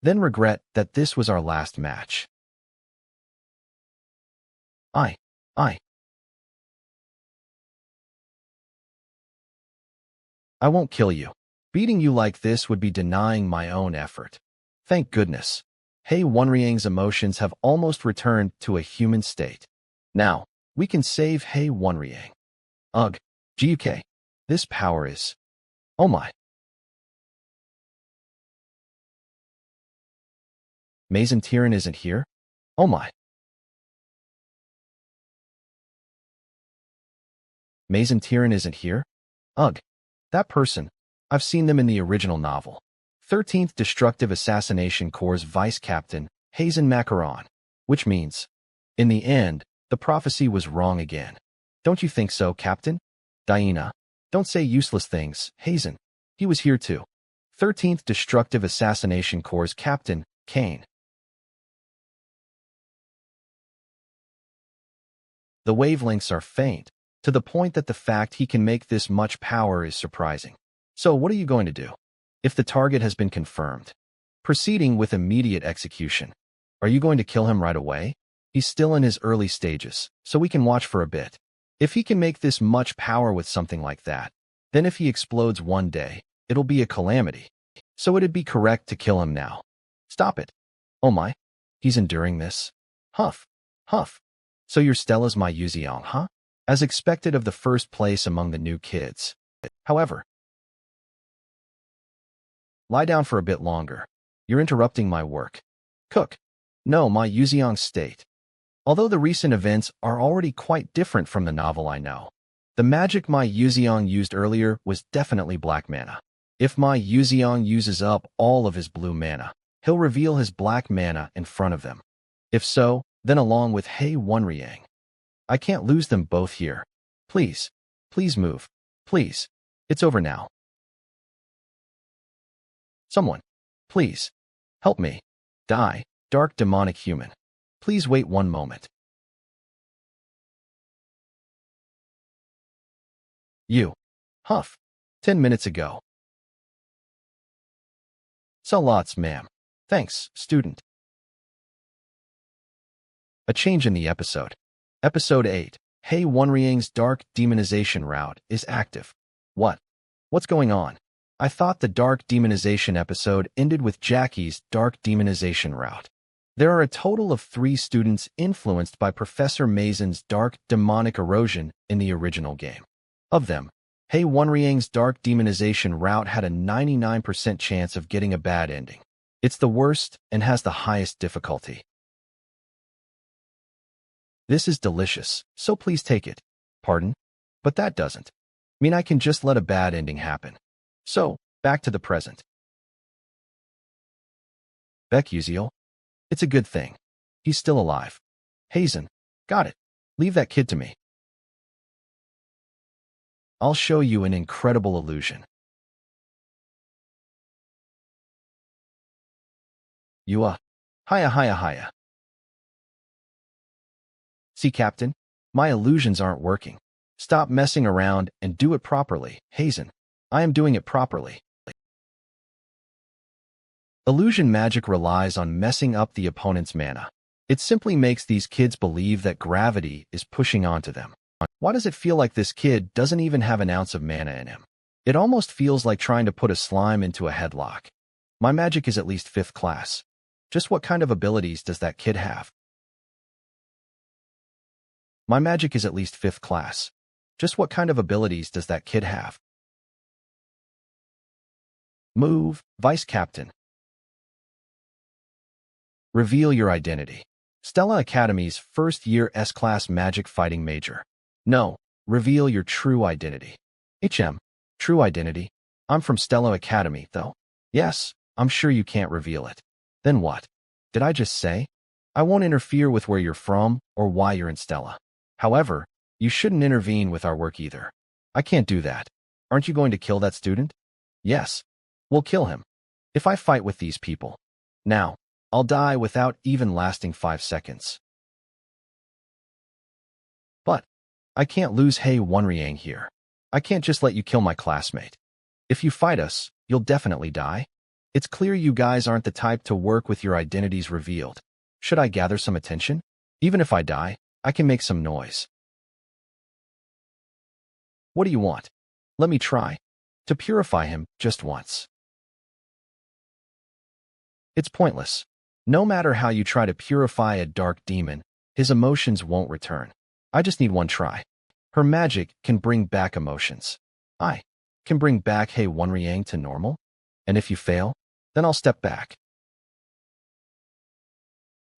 Then regret that this was our last match. I won't kill you. Beating you like this would be denying my own effort. Thank goodness. Hey Wonriang's emotions have almost returned to a human state. Now, we can save Hey Wonriang. Ugh, GUK. This power is... Oh my. Mason Tyran isn't here? Oh my. Mason Tyran isn't here? Ugh. That person. I've seen them in the original novel. 13th Destructive Assassination Corps Vice Captain, Hazen Macaron. Which means, in the end, the prophecy was wrong again. Don't you think so, Captain? Diana. Don't say useless things, Hazen. He was here too. 13th Destructive Assassination Corps Captain, Kane. The wavelengths are faint, to the point that the fact he can make this much power is surprising. So what are you going to do? If the target has been confirmed, proceeding with immediate execution. Are you going to kill him right away? He's still in his early stages, so we can watch for a bit. If he can make this much power with something like that, then if he explodes one day, it'll be a calamity. So it'd be correct to kill him now. Stop it. Oh my. He's enduring this. Huff. Huff. So you're Stella's my Yuxiang, huh? As expected of the first place among the new kids. However, lie down for a bit longer. You're interrupting my work. Cook. No, my Yuxiang state. Although the recent events are already quite different from the novel I know. The magic my Yuxiang used earlier was definitely black mana. If my Yuxiang uses up all of his blue mana, he'll reveal his black mana in front of them. If so, then along with Hey Wonriang. I can't lose them both here. Please. Please move. Please. It's over now. Someone. Please. Help me. Die, dark demonic human. Please wait one moment. You. Huff. 10 minutes ago. So lots, ma'am. Thanks, student. A change in the episode. Episode 8. Hey Wonriang's dark demonization route is active. What? What's going on? I thought the dark demonization episode ended with Jackie's dark demonization route. There are a total of 3 students influenced by Professor Mason's dark demonic erosion in the original game. Of them, Hey Wonriang's dark demonization route had a 99% chance of getting a bad ending. It's the worst and has the highest difficulty. This is delicious, so please take it. Pardon? But that doesn't mean I can just let a bad ending happen. So, back to the present. Beck Uziel? It's a good thing. He's still alive. Hazen. Got it. Leave that kid to me. I'll show you an incredible illusion. You hiya hiya hiya. See, Captain? My illusions aren't working. Stop messing around and do it properly, Hazen. I am doing it properly. Illusion magic relies on messing up the opponent's mana. It simply makes these kids believe that gravity is pushing onto them. Why does it feel like this kid doesn't even have an ounce of mana in him? It almost feels like trying to put a slime into a headlock. My magic is at least 5th class. Just what kind of abilities does that kid have? My magic is at least 5th class. Just what kind of abilities does that kid have? Move, Vice Captain. Reveal your identity. Stella Academy's first-year S-Class Magic Fighting Major. No, reveal your true identity. True identity? I'm from Stella Academy, though. Yes, I'm sure you can't reveal it. Then what? Did I just say? I won't interfere with where you're from or why you're in Stella. However, you shouldn't intervene with our work either. I can't do that. Aren't you going to kill that student? Yes. We'll kill him. If I fight with these people. Now, I'll die without even lasting 5 seconds. But I can't lose Hei Wonriang here. I can't just let you kill my classmate. If you fight us, you'll definitely die. It's clear you guys aren't the type to work with your identities revealed. Should I gather some attention? Even if I die, I can make some noise. What do you want? Let me try. To purify him just once. It's pointless. No matter how you try to purify a dark demon, his emotions won't return. I just need one try. Her magic can bring back emotions. I can bring back Hei Wonriang to normal. And if you fail, then I'll step back.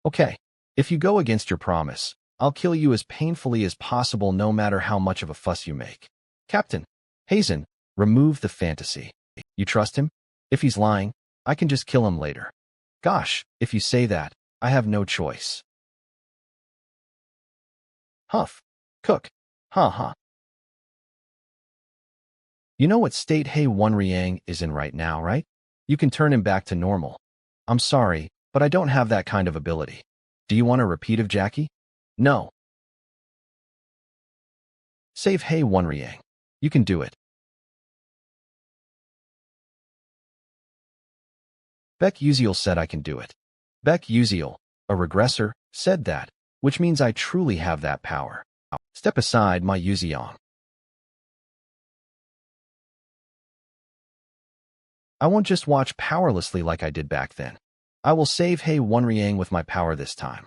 Okay, if you go against your promise, I'll kill you as painfully as possible no matter how much of a fuss you make. Captain, Hazen, remove the fantasy. You trust him? If he's lying, I can just kill him later. Gosh, if you say that, I have no choice. Huff. Cook. Ha. You know what state Hei Wonriang is in right now, right? You can turn him back to normal. I'm sorry, but I don't have that kind of ability. Do you want a repeat of Jackie? No. Save Hei Wonriang. You can do it. Beck Uziel said I can do it. Beck Uziel, a regressor, said that, which means I truly have that power. Step aside, my Uzion. I won't just watch powerlessly like I did back then. I will save Hei Wonriang with my power this time.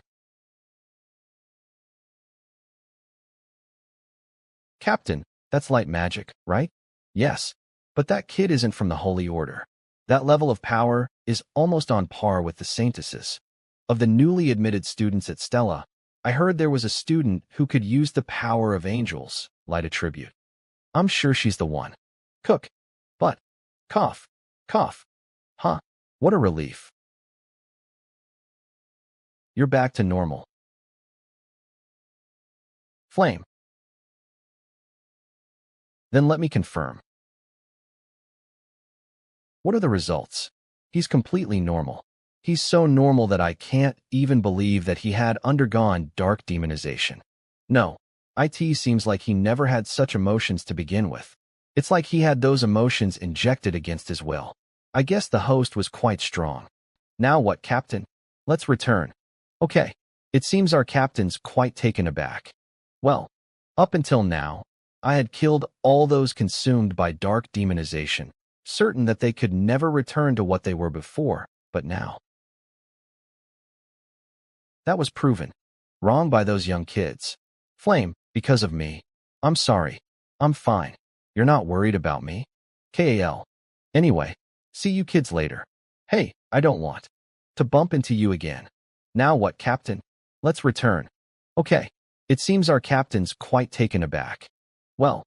Captain, that's light magic, right? Yes, but that kid isn't from the Holy Order. That level of power is almost on par with the Saintesses. Of the newly admitted students at Stella, I heard there was a student who could use the power of angels, light a tribute. I'm sure she's the one. Cook. But. Cough. Cough. Huh. What a relief. You're back to normal. Flame. Then let me confirm. What are the results? He's completely normal. He's so normal that I can't even believe that he had undergone dark demonization. No, it seems like he never had such emotions to begin with. It's like he had those emotions injected against his will. I guess the host was quite strong. Now what, Captain? Let's return. Okay, it seems our captain's quite taken aback. Well, up until now, I had killed all those consumed by dark demonization, certain that they could never return to what they were before, but now. That was proven. Wrong by those young kids. Flame, because of me. I'm sorry. I'm fine. You're not worried about me? KAL. Anyway, see you kids later. Hey, I don't want to bump into you again. Now what, Captain? Let's return. Okay, it seems our captain's quite taken aback. Well,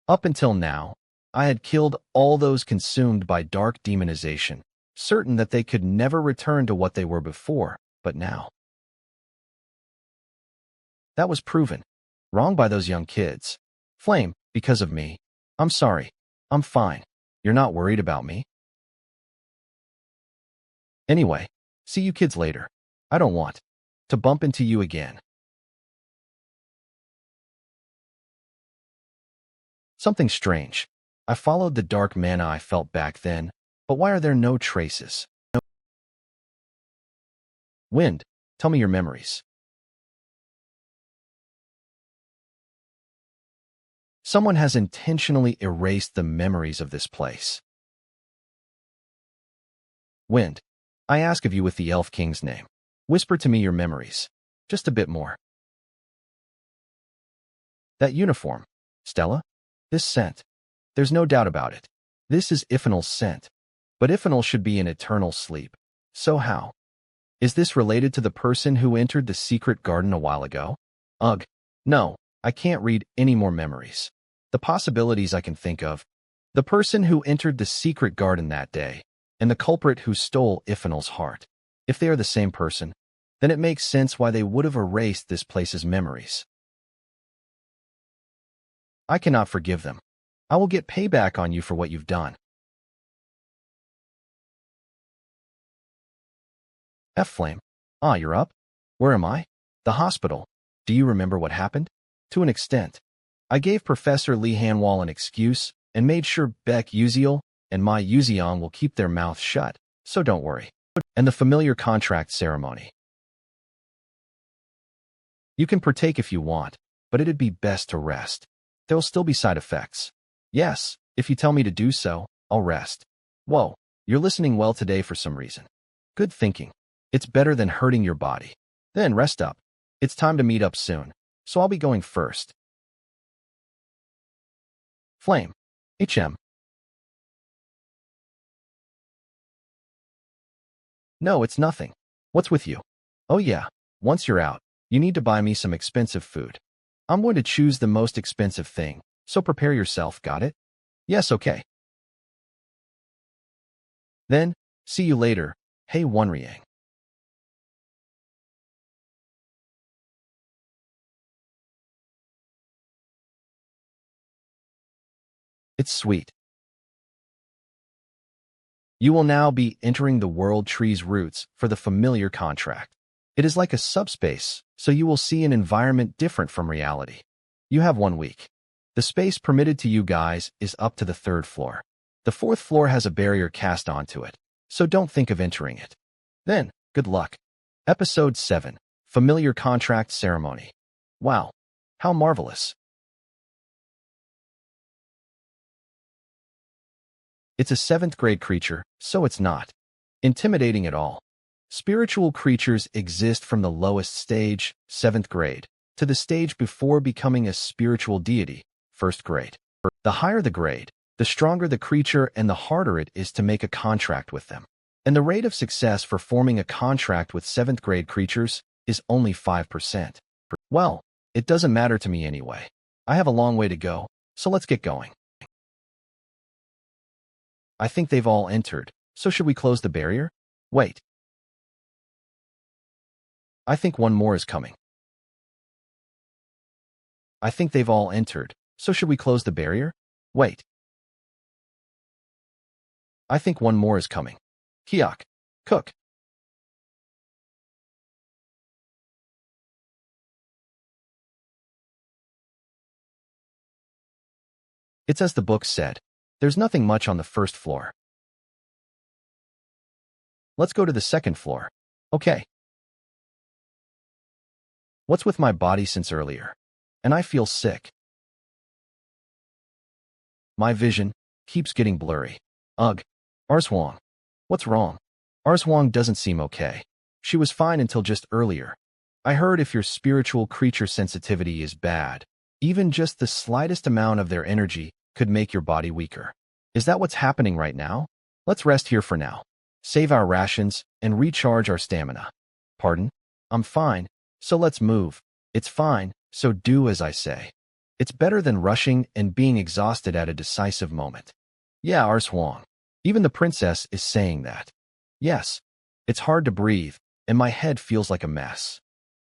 up until now, I had killed all those consumed by dark demonization, certain that they could never return to what they were before, but now. That was proven. Wrong by those young kids. Flame, because of me. I'm sorry. I'm fine. You're not worried about me? Anyway, see you kids later. I don't want to bump into you again. Something strange. I followed the dark mana I felt back then, but why are there no traces? No. Wind, tell me your memories. Someone has intentionally erased the memories of this place. Wind, I ask of you with the Elf King's name. Whisper to me your memories. Just a bit more. That uniform. Stella? This scent. There's no doubt about it. This is Iphanal's scent. But Iphanal should be in eternal sleep. So how? Is this related to the person who entered the secret garden a while ago? Ugh. No, I can't read any more memories. The possibilities I can think of. The person who entered the secret garden that day, and the culprit who stole Iphanal's heart. If they are the same person, then it makes sense why they would have erased this place's memories. I cannot forgive them. I will get payback on you for what you've done. F-Flame. Ah, you're up? Where am I? The hospital. Do you remember what happened? To an extent. I gave Professor Lee Hanwal an excuse and made sure Beck Uziel and Mai Yuziang will keep their mouths shut, so don't worry. And the familiar contract ceremony. You can partake if you want, but it'd be best to rest. There'll still be side effects. Yes, if you tell me to do so, I'll rest. Whoa, you're listening well today for some reason. Good thinking. It's better than hurting your body. Then rest up. It's time to meet up soon, so I'll be going first. Flame. HM. No, it's nothing. What's with you? Oh yeah, once you're out, you need to buy me some expensive food. I'm going to choose the most expensive thing, so prepare yourself, got it? Yes, okay. Then, see you later. Hey, Wonriang. It's sweet. You will now be entering the world tree's roots for the familiar contract. It is like a subspace, so you will see an environment different from reality. You have 1 week. The space permitted to you guys is up to the 3rd floor. The 4th floor has a barrier cast onto it, so don't think of entering it. Then, good luck. Episode 7, Familiar Contract Ceremony. Wow, how marvelous. It's a 7th grade creature, so it's not intimidating at all. Spiritual creatures exist from the lowest stage, 7th grade, to the stage before becoming a spiritual deity, 1st grade. The higher the grade, the stronger the creature and the harder it is to make a contract with them. And the rate of success for forming a contract with 7th grade creatures is only 5%. Well, it doesn't matter to me anyway. I have a long way to go, so let's get going. I think they've all entered, so should we close the barrier? Wait. I think one more is coming. I think they've all entered, so should we close the barrier? Wait. I think one more is coming. Kiok. Cook. It's as the book said. There's nothing much on the 1st floor. Let's go to the 2nd floor. Okay. What's with my body since earlier? And I feel sick. My vision keeps getting blurry. Ugh. Arswang. What's wrong? Arswang doesn't seem okay. She was fine until just earlier. I heard if your spiritual creature sensitivity is bad, even just the slightest amount of their energy could make your body weaker. Is that what's happening right now? Let's rest here for now. Save our rations and recharge our stamina. Pardon? I'm fine, so let's move. It's fine, so do as I say. It's better than rushing and being exhausted at a decisive moment. Yeah, Arswang. Even the princess is saying that. Yes, it's hard to breathe, and my head feels like a mess.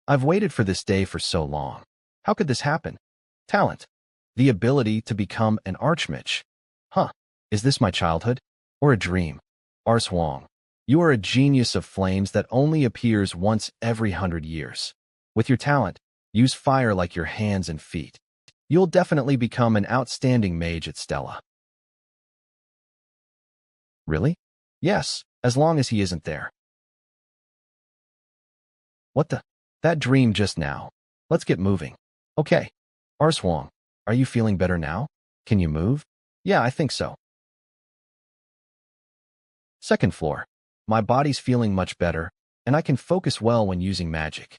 I've waited for this day for so long. How could this happen? Talent. The ability to become an archmage. Huh, is this my childhood? Or a dream? Arswang, you are a genius of flames that only appears once every 100 years. With your talent, use fire like your hands and feet. You'll definitely become an outstanding mage at Stella. Really? Yes, as long as he isn't there. What the? That dream just now. Let's get moving. Okay. Arswong, are you feeling better now? Can you move? Yeah, I think so. Second floor. My body's feeling much better, and I can focus well when using magic.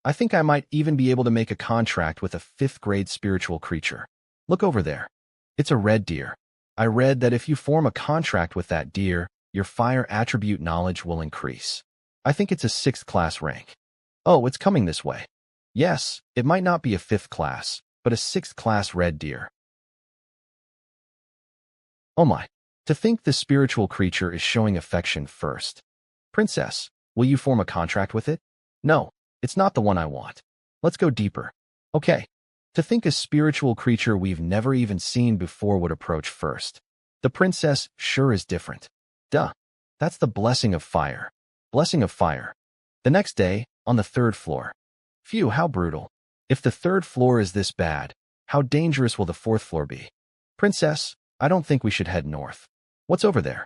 I think I might even be able to make a contract with a 5th grade spiritual creature. Look over there. It's a red deer. I read that if you form a contract with that deer, your fire attribute knowledge will increase. I think it's a 6th class rank. Oh, it's coming this way. Yes, it might not be a 5th class, but a 6th class red deer. Oh my. To think the spiritual creature is showing affection first. Princess, will you form a contract with it? No, it's not the one I want. Let's go deeper. Okay. To think a spiritual creature we've never even seen before would approach first. The princess sure is different. Duh. That's the blessing of fire. Blessing of fire. The next day, on the 3rd floor. Phew, how brutal. If the 3rd floor is this bad, how dangerous will the 4th floor be? Princess, I don't think we should head north. What's over there?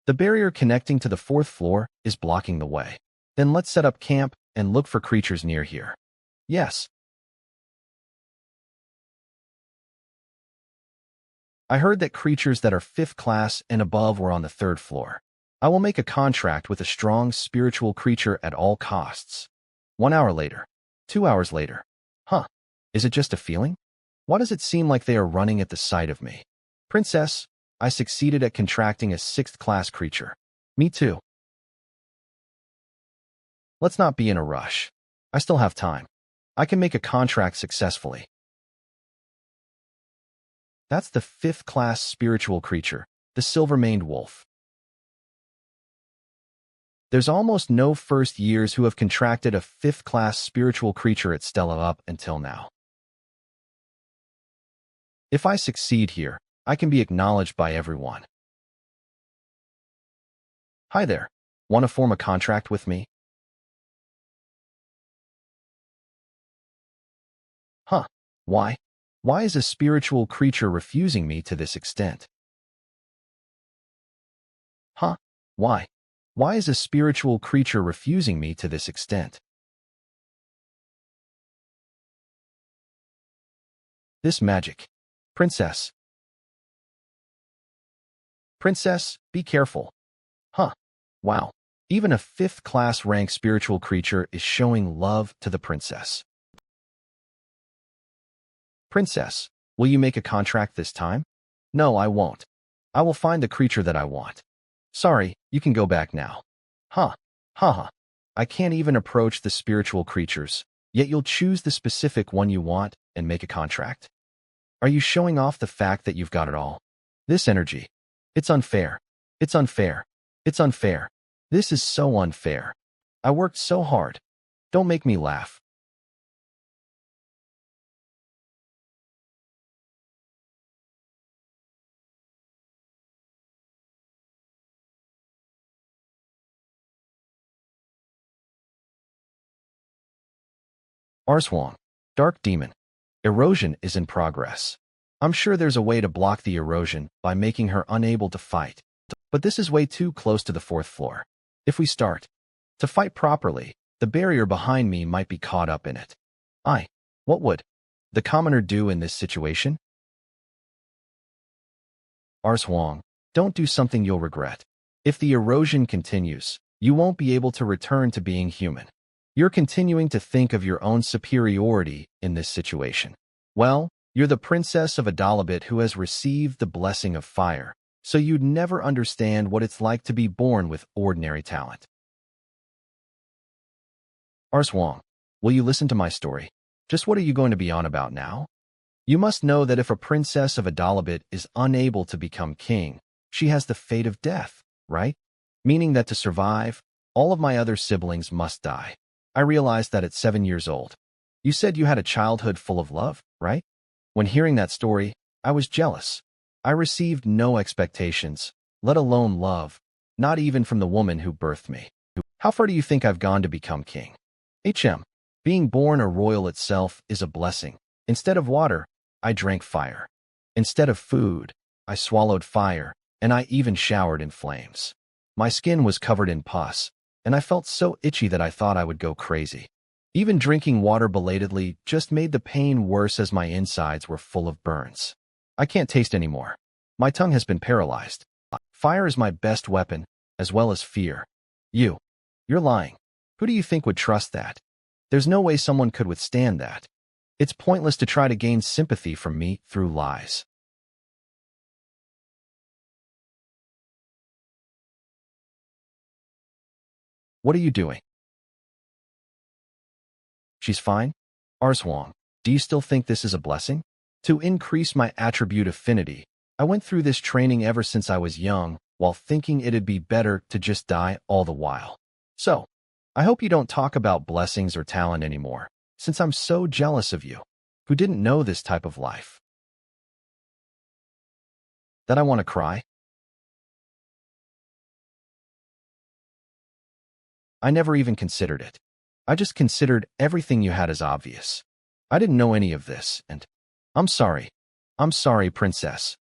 The barrier connecting to the 4th floor is blocking the way. Then let's set up camp and look for creatures near here. Yes. I heard that creatures that are 5th class and above were on the 3rd floor. I will make a contract with a strong spiritual creature at all costs. 1 hour later. 2 hours later. Huh. Is it just a feeling? Why does it seem like they are running at the sight of me? Princess, I succeeded at contracting a 6th class creature. Me too. Let's not be in a rush. I still have time. I can make a contract successfully. That's the 5th class spiritual creature, the silver-maned wolf. There's almost no first years who have contracted a 5th class spiritual creature at Stella up until now. If I succeed here, I can be acknowledged by everyone. Hi there. Want to form a contract with me? Huh. Why? Why is a spiritual creature refusing me to this extent? Huh? Why? Why is a spiritual creature refusing me to this extent? This magic. Princess. Princess, be careful. Huh. Wow. Even a 5th class rank spiritual creature is showing love to the princess. Princess, will you make a contract this time? No, I won't. I will find the creature that I want. Sorry, you can go back now. Huh. Haha. I can't even approach the spiritual creatures, yet you'll choose the specific one you want and make a contract. Are you showing off the fact that you've got it all? This energy. It's unfair. It's unfair. It's unfair. This is so unfair. I worked so hard. Don't make me laugh. Arswong. Dark Demon. Erosion is in progress. I'm sure there's a way to block the erosion by making her unable to fight. But this is way too close to the 4th floor. If we start to fight properly, the barrier behind me might be caught up in it. What would the commoner do in this situation? Arswong, don't do something you'll regret. If the erosion continues, you won't be able to return to being human. You're continuing to think of your own superiority in this situation. Well, you're the princess of Adalabit who has received the blessing of fire, so you'd never understand what it's like to be born with ordinary talent. Arswong, will you listen to my story? Just what are you going to be on about now? You must know that if a princess of Adalabit is unable to become king, she has the fate of death, right? Meaning that to survive, all of my other siblings must die. I realized that at 7 years old. You said you had a childhood full of love, right? When hearing that story, I was jealous. I received no expectations, let alone love, not even from the woman who birthed me. How far do you think I've gone to become king? Being born a royal itself is a blessing. Instead of water, I drank fire. Instead of food, I swallowed fire, and I even showered in flames. My skin was covered in pus, and I felt so itchy that I thought I would go crazy. Even drinking water belatedly just made the pain worse as my insides were full of burns. I can't taste anymore. My tongue has been paralyzed. Fire is my best weapon, as well as fear. You're lying. Who do you think would trust that? There's no way someone could withstand that. It's pointless to try to gain sympathy from me through lies. What are you doing? She's fine? Arswong, do you still think this is a blessing? To increase my attribute affinity, I went through this training ever since I was young, while thinking it'd be better to just die all the while. So, I hope you don't talk about blessings or talent anymore, since I'm so jealous of you, who didn't know this type of life. That I want to cry? I never even considered it. I just considered everything you had as obvious. I didn't know any of this, and I'm sorry. I'm sorry, princess.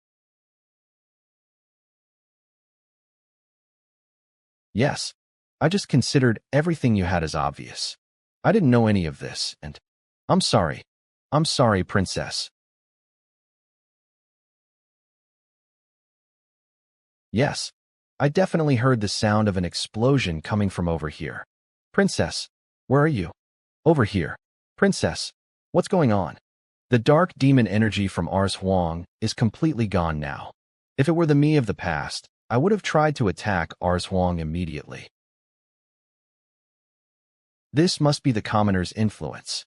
Yes, I just considered everything you had as obvious. I didn't know any of this, and I'm sorry. I'm sorry, princess. Yes, I definitely heard the sound of an explosion coming from over here. Princess, where are you? Over here. Princess, what's going on? The dark demon energy from Ars Huang is completely gone now. If it were the me of the past, I would have tried to attack Ars Huang immediately. This must be the commoner's influence.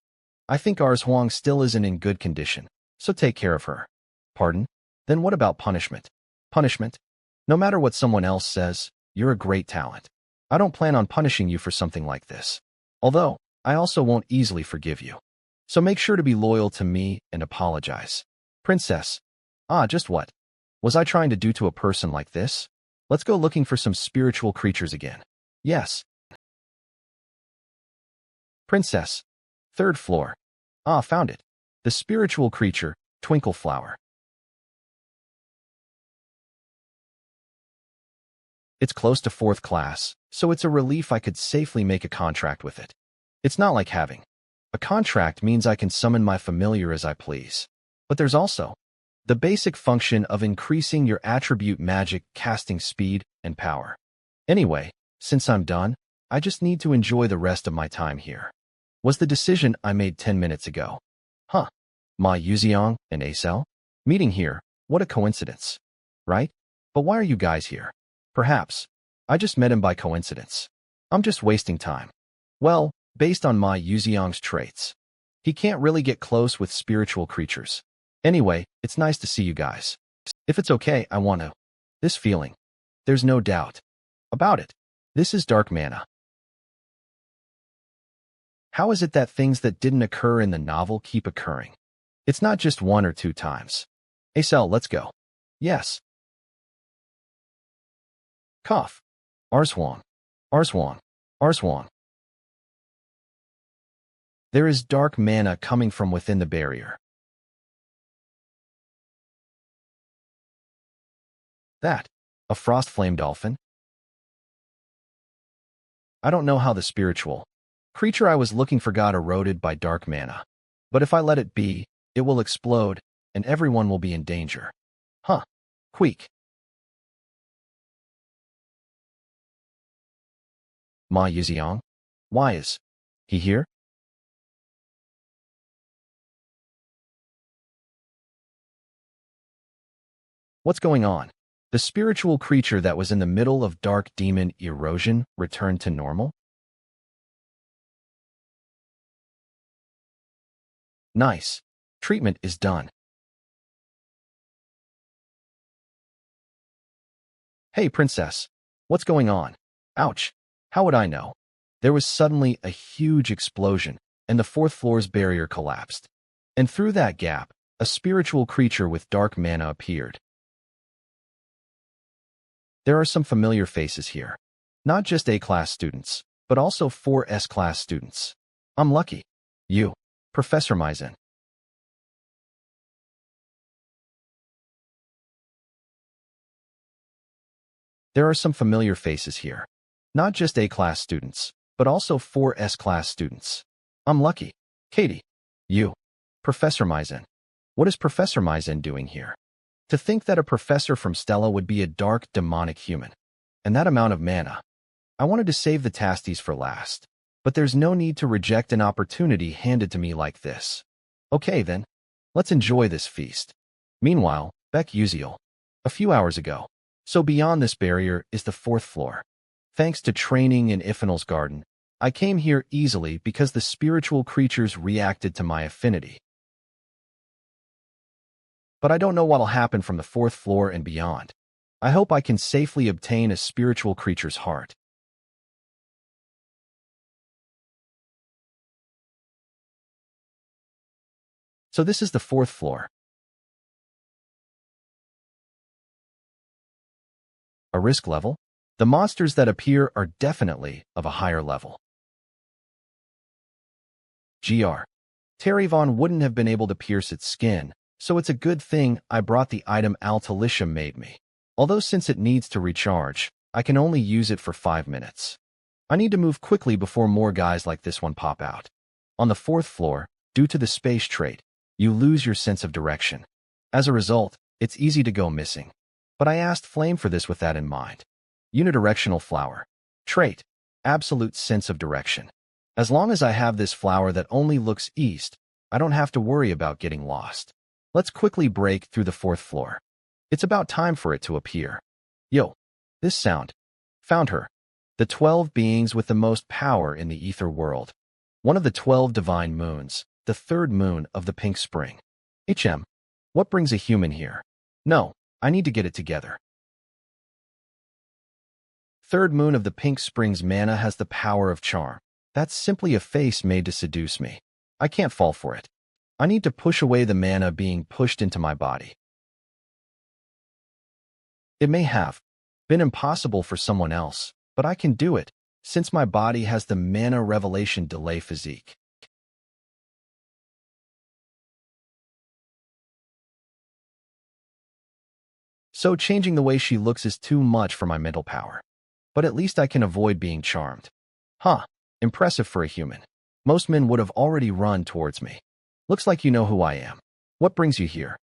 I think Ars Huang still isn't in good condition, so take care of her. Pardon? Then what about punishment? Punishment? No matter what someone else says, you're a great talent. I don't plan on punishing you for something like this. Although, I also won't easily forgive you. So make sure to be loyal to me and apologize. Princess. Just what? Was I trying to do to a person like this? Let's go looking for some spiritual creatures again. Yes. Princess. Third floor. Found it. The spiritual creature, Twinkle Flower. It's close to fourth class, so it's a relief I could safely make a contract with it. It's not like having. A contract means I can summon my familiar as I please. But there's also the basic function of increasing your attribute magic casting speed and power. Anyway, since I'm done, I just need to enjoy the rest of my time here. Was the decision I made 10 minutes ago. Ma Yuziong and Acel? Meeting here, what a coincidence. Right? But why are you guys here? Perhaps. I just met him by coincidence. I'm just wasting time. Well, based on Ma Yuziong's traits, he can't really get close with spiritual creatures. Anyway, it's nice to see you guys. If it's okay, I want to. This feeling. There's no doubt about it. This is dark mana. How is it that things that didn't occur in the novel keep occurring? It's not just 1 or 2 times. Acel, let's go. Yes. Cough. Arswang. Arswang. Arswang. There is dark mana coming from within the barrier. That. A frost flame dolphin? I don't know how the spiritual creature I was looking for got eroded by dark mana. But if I let it be, it will explode, and everyone will be in danger. Queek. Ma Yuziong? Why is he here? What's going on? The spiritual creature that was in the middle of dark demon erosion returned to normal? Nice. Treatment is done. Hey, princess. What's going on? Ouch. How would I know? There was suddenly a huge explosion, and the 4th floor's barrier collapsed. And through that gap, a spiritual creature with dark mana appeared. There are some familiar faces here. Not just A-class students, but also 4 S-class students. I'm lucky. You, Professor Maizen. There are some familiar faces here. Not just A-class students, but also 4 S-class students. I'm lucky. Katie. You. Professor Maizen. What is Professor Maizen doing here? To think that a professor from Stella would be a dark, demonic human. And that amount of mana. I wanted to save the tasties for last. But there's no need to reject an opportunity handed to me like this. Okay then. Let's enjoy this feast. Meanwhile, Beck Uziel. A few hours ago. So beyond this barrier is the 4th floor. Thanks to training in Ifenal's garden, I came here easily because the spiritual creatures reacted to my affinity. But I don't know what'll happen from the 4th floor and beyond. I hope I can safely obtain a spiritual creature's heart. So this is the 4th floor. A risk level? The monsters that appear are definitely of a higher level. GR. Terryvon wouldn't have been able to pierce its skin, so it's a good thing I brought the item Altalicia made me. Although since it needs to recharge, I can only use it for 5 minutes. I need to move quickly before more guys like this one pop out. On the 4th floor, due to the space trait, you lose your sense of direction. As a result, it's easy to go missing. But I asked Flame for this with that in mind. Unidirectional flower. Trait. Absolute sense of direction. As long as I have this flower that only looks east, I don't have to worry about getting lost. Let's quickly break through the 4th floor. It's about time for it to appear. Yo. This sound. Found her. The 12 beings with the most power in the ether world. One of the 12 divine moons, the 3rd moon of the pink spring. What brings a human here? No, I need to get it together. 3rd moon of the pink spring's mana has the power of charm. That's simply a face made to seduce me. I can't fall for it. I need to push away the mana being pushed into my body. It may have been impossible for someone else, but I can do it, since my body has the mana revelation delay physique. So changing the way she looks is too much for my mental power. But at least I can avoid being charmed. Huh, impressive for a human. Most men would have already run towards me. Looks like you know who I am. What brings you here?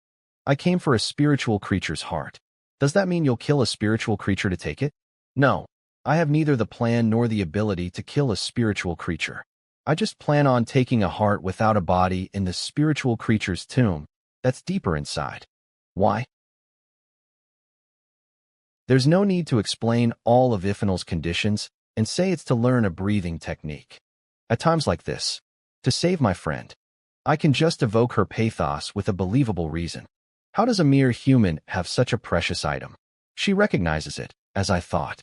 I came for a spiritual creature's heart. Does that mean you'll kill a spiritual creature to take it? No, I have neither the plan nor the ability to kill a spiritual creature. I just plan on taking a heart without a body in the spiritual creature's tomb that's deeper inside. Why? There's no need to explain all of Ifenal's conditions and say it's to learn a breathing technique. At times like this, to save my friend, I can just evoke her pathos with a believable reason. How does a mere human have such a precious item? She recognizes it, as I thought.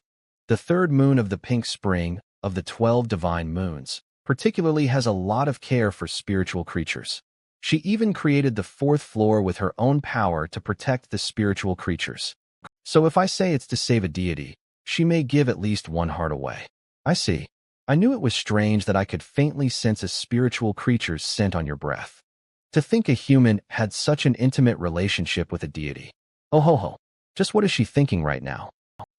The 3rd moon of the pink spring, of the 12 divine moons, particularly has a lot of care for spiritual creatures. She even created the 4th floor with her own power to protect the spiritual creatures. So if I say it's to save a deity, she may give at least one heart away. I see. I knew it was strange that I could faintly sense a spiritual creature's scent on your breath. To think a human had such an intimate relationship with a deity. Oh ho ho. Just what is she thinking right now?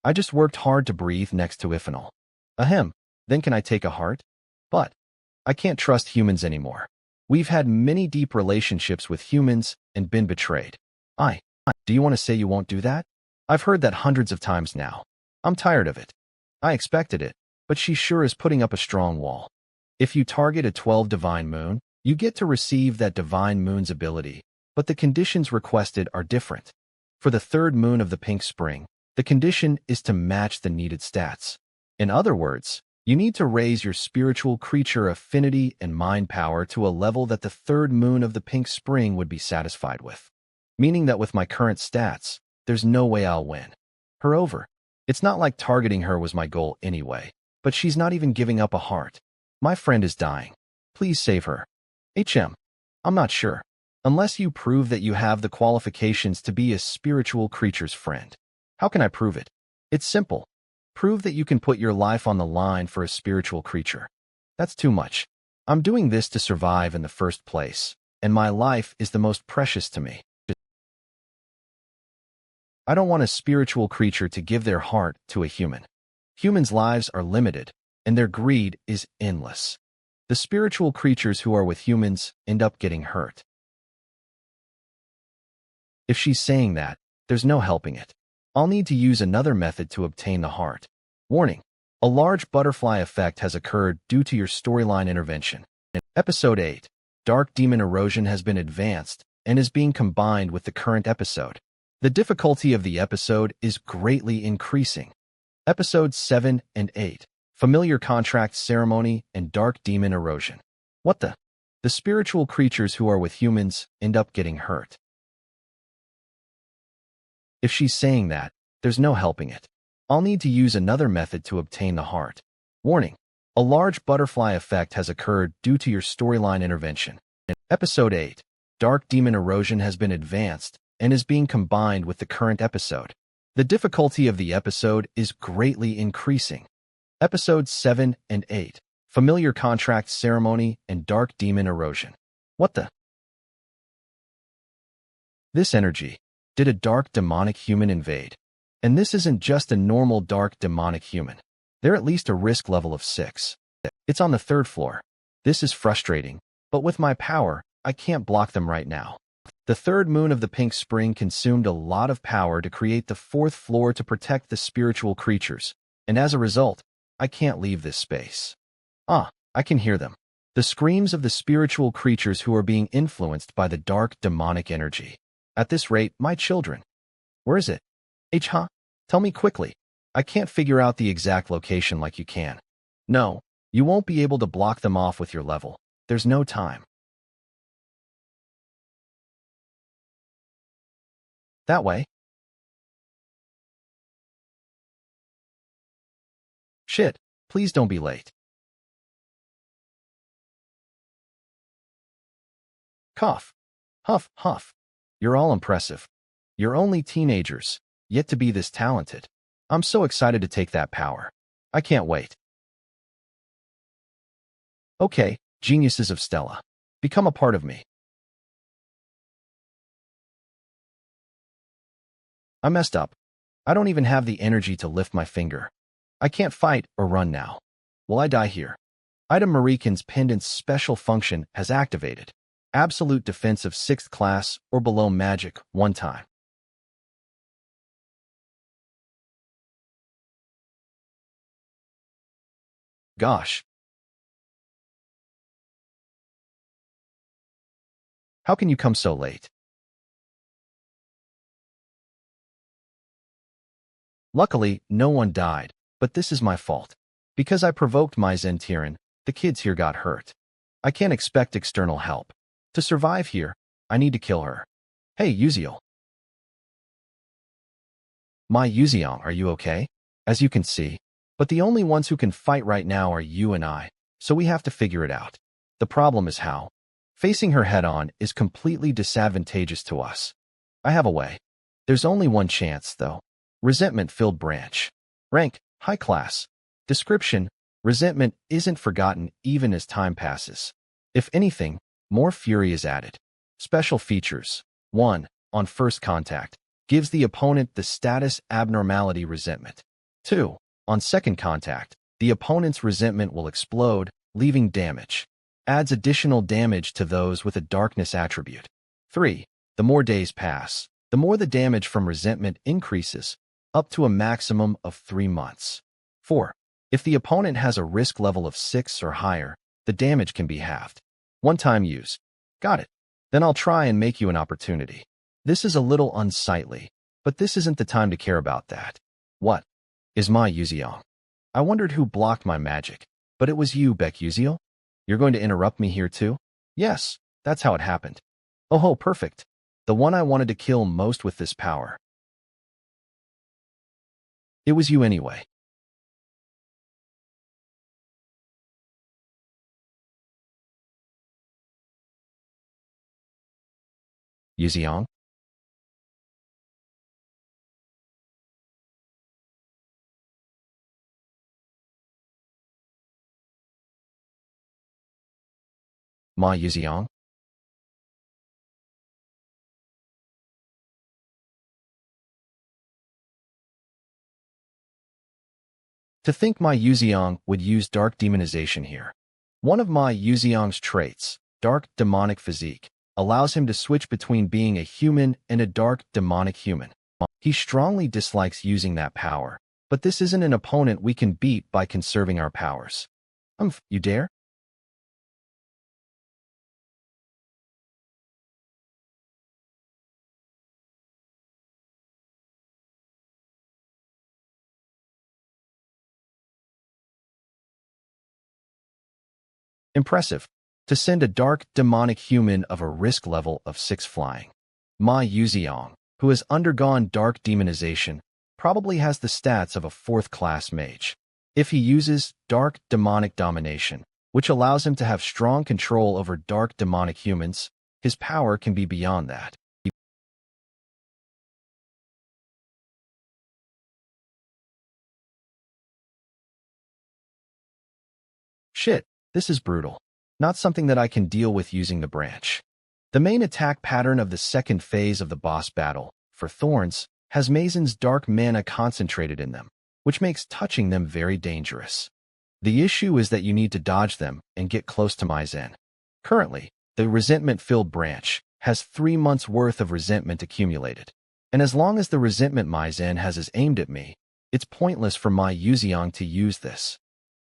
I just worked hard to breathe next to Ifenal. Ahem. Then can I take a heart? But I can't trust humans anymore. We've had many deep relationships with humans and been betrayed. Do you want to say you won't do that? I've heard that hundreds of times now. I'm tired of it. I expected it, but she sure is putting up a strong wall. If you target a 12 divine moon, you get to receive that divine moon's ability, but the conditions requested are different. For the 3rd moon of the pink spring, the condition is to match the needed stats. In other words, you need to raise your spiritual creature affinity and mind power to a level that the 3rd moon of the pink spring would be satisfied with. Meaning that with my current stats, there's no way I'll win. Her over. It's not like targeting her was my goal anyway, but she's not even giving up a heart. My friend is dying. Please save her. I'm not sure. Unless you prove that you have the qualifications to be a spiritual creature's friend. How can I prove it? It's simple. Prove that you can put your life on the line for a spiritual creature. That's too much. I'm doing this to survive in the first place, and my life is the most precious to me. I don't want a spiritual creature to give their heart to a human. Humans' lives are limited, and their greed is endless. The spiritual creatures who are with humans end up getting hurt. If she's saying that, there's no helping it. I'll need to use another method to obtain the heart. Warning: a large butterfly effect has occurred due to your storyline intervention. Episode 8. Dark Demon Erosion has been advanced and is being combined with the current episode. The difficulty of the episode is greatly increasing. Episodes 7 and 8. Familiar Contract Ceremony and Dark Demon Erosion. What the? The spiritual creatures who are with humans end up getting hurt. If she's saying that, there's no helping it. I'll need to use another method to obtain the heart. Warning: a large butterfly effect has occurred due to your storyline intervention. Episode 8. Dark Demon Erosion has been advanced and is being combined with the current episode. The difficulty of the episode is greatly increasing. Episodes 7 and 8. Familiar Contract Ceremony and Dark Demon Erosion. What the? This energy. Did a dark demonic human invade? And this isn't just a normal dark demonic human. They're at least a risk level of 6. It's on the 3rd floor. This is frustrating, but with my power, I can't block them right now. The 3rd moon of the pink spring consumed a lot of power to create the 4th floor to protect the spiritual creatures, and as a result, I can't leave this space. I can hear them. The screams of the spiritual creatures who are being influenced by the dark demonic energy. At this rate, my children. Where is it? Tell me quickly. I can't figure out the exact location like you can. No, you won't be able to block them off with your level. There's no time. That way? Shit, please don't be late. Cough. Huff, huff. You're all impressive. You're only teenagers, yet to be this talented. I'm so excited to take that power. I can't wait. Okay, geniuses of Stella. Become a part of me. I messed up. I don't even have the energy to lift my finger. I can't fight or run now. Will I die here? Item Marikan's pendant's special function has activated. Absolute defense of 6th class or below magic 1 time. Gosh. How can you come so late? Luckily, no one died, but this is my fault. Because I provoked my Zentiran, the kids here got hurt. I can't expect external help. To survive here, I need to kill her. Hey, Yuziel. My Yuziang, are you okay? As you can see. But the only ones who can fight right now are you and I, so we have to figure it out. The problem is how. Facing her head-on is completely disadvantageous to us. I have a way. There's only one chance, though. Resentment-filled branch. Rank, high class. Description, resentment isn't forgotten even as time passes. If anything, more fury is added. Special features. 1. On first contact. Gives the opponent the status abnormality resentment. 2. On second contact, the opponent's resentment will explode, leaving damage. Adds additional damage to those with a darkness attribute. 3. The more days pass, the more the damage from resentment increases, up to a maximum of 3 months. 4. If the opponent has a risk level of 6 or higher, the damage can be halved. 1-time use. Got it. Then I'll try and make you an opportunity. This is a little unsightly, but this isn't the time to care about that. What? Is my Yuziel? I wondered who blocked my magic, but it was you, Beck Yuziel. You're going to interrupt me here too? Yes, that's how it happened. Oh, perfect. The one I wanted to kill most with this power. It was you anyway. Yuziang? Ma Yuziang? To think my Yuuzhan would use dark demonization here. One of my Yuuzhan's traits, dark demonic physique, allows him to switch between being a human and a dark demonic human. He strongly dislikes using that power, but this isn't an opponent we can beat by conserving our powers. You dare? Impressive. To send a dark, demonic human of a risk level of 6 flying. Ma Yuuzhan, who has undergone dark demonization, probably has the stats of a 4th-class mage. If he uses dark demonic domination, which allows him to have strong control over dark demonic humans, his power can be beyond that. Shit, this is brutal. Not something that I can deal with using the branch. The main attack pattern of the second phase of the boss battle, for thorns, has Maizen's dark mana concentrated in them, which makes touching them very dangerous. The issue is that you need to dodge them and get close to Maizen. Currently, the resentment-filled branch has 3 months' worth of resentment accumulated. And as long as the resentment Maizen has is aimed at me, it's pointless for my Yuuzhan to use this.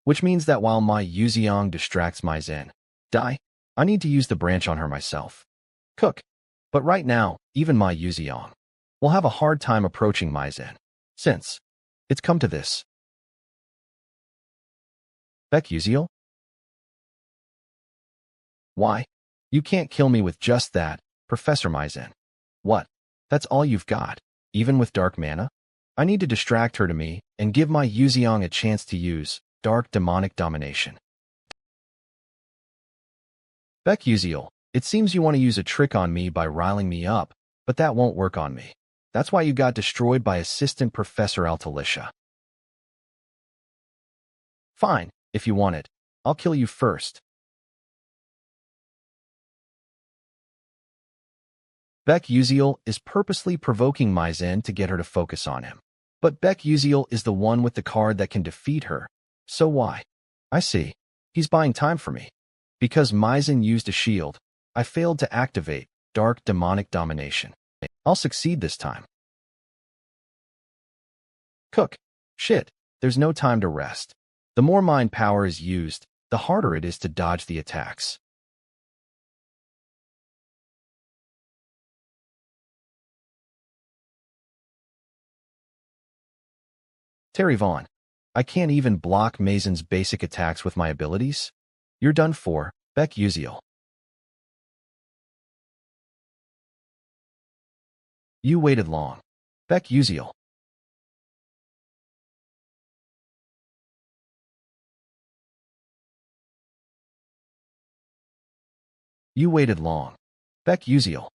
Which means that while my Yuuzhan distracts Maizen, I need to use the branch on her myself. Cook. But right now, even my Yuuzhan will have a hard time approaching Maizen, since it's come to this. Beck Yuziel? Why? You can't kill me with just that, Professor Maizen. What? That's all you've got, even with dark mana? I need to distract her to me and give my Yuuzhan a chance to use dark demonic domination. Beck Yuziel, it seems you want to use a trick on me by riling me up, but that won't work on me. That's why you got destroyed by Assistant Professor Altalicia. Fine, if you want it. I'll kill you first. Beck Yuziel is purposely provoking Maizen to get her to focus on him. But Beck Yuziel is the one with the card that can defeat her. So why? I see. He's buying time for me. Because Maizen used a shield, I failed to activate dark demonic domination. I'll succeed this time. Cook. Shit, there's no time to rest. The more mind power is used, the harder it is to dodge the attacks. Terry Vaughn. I can't even block Maizen's basic attacks with my abilities? You're done for, Beck Yuziel. You waited long. Beck Yuziel. You waited long. Beck Yuziel.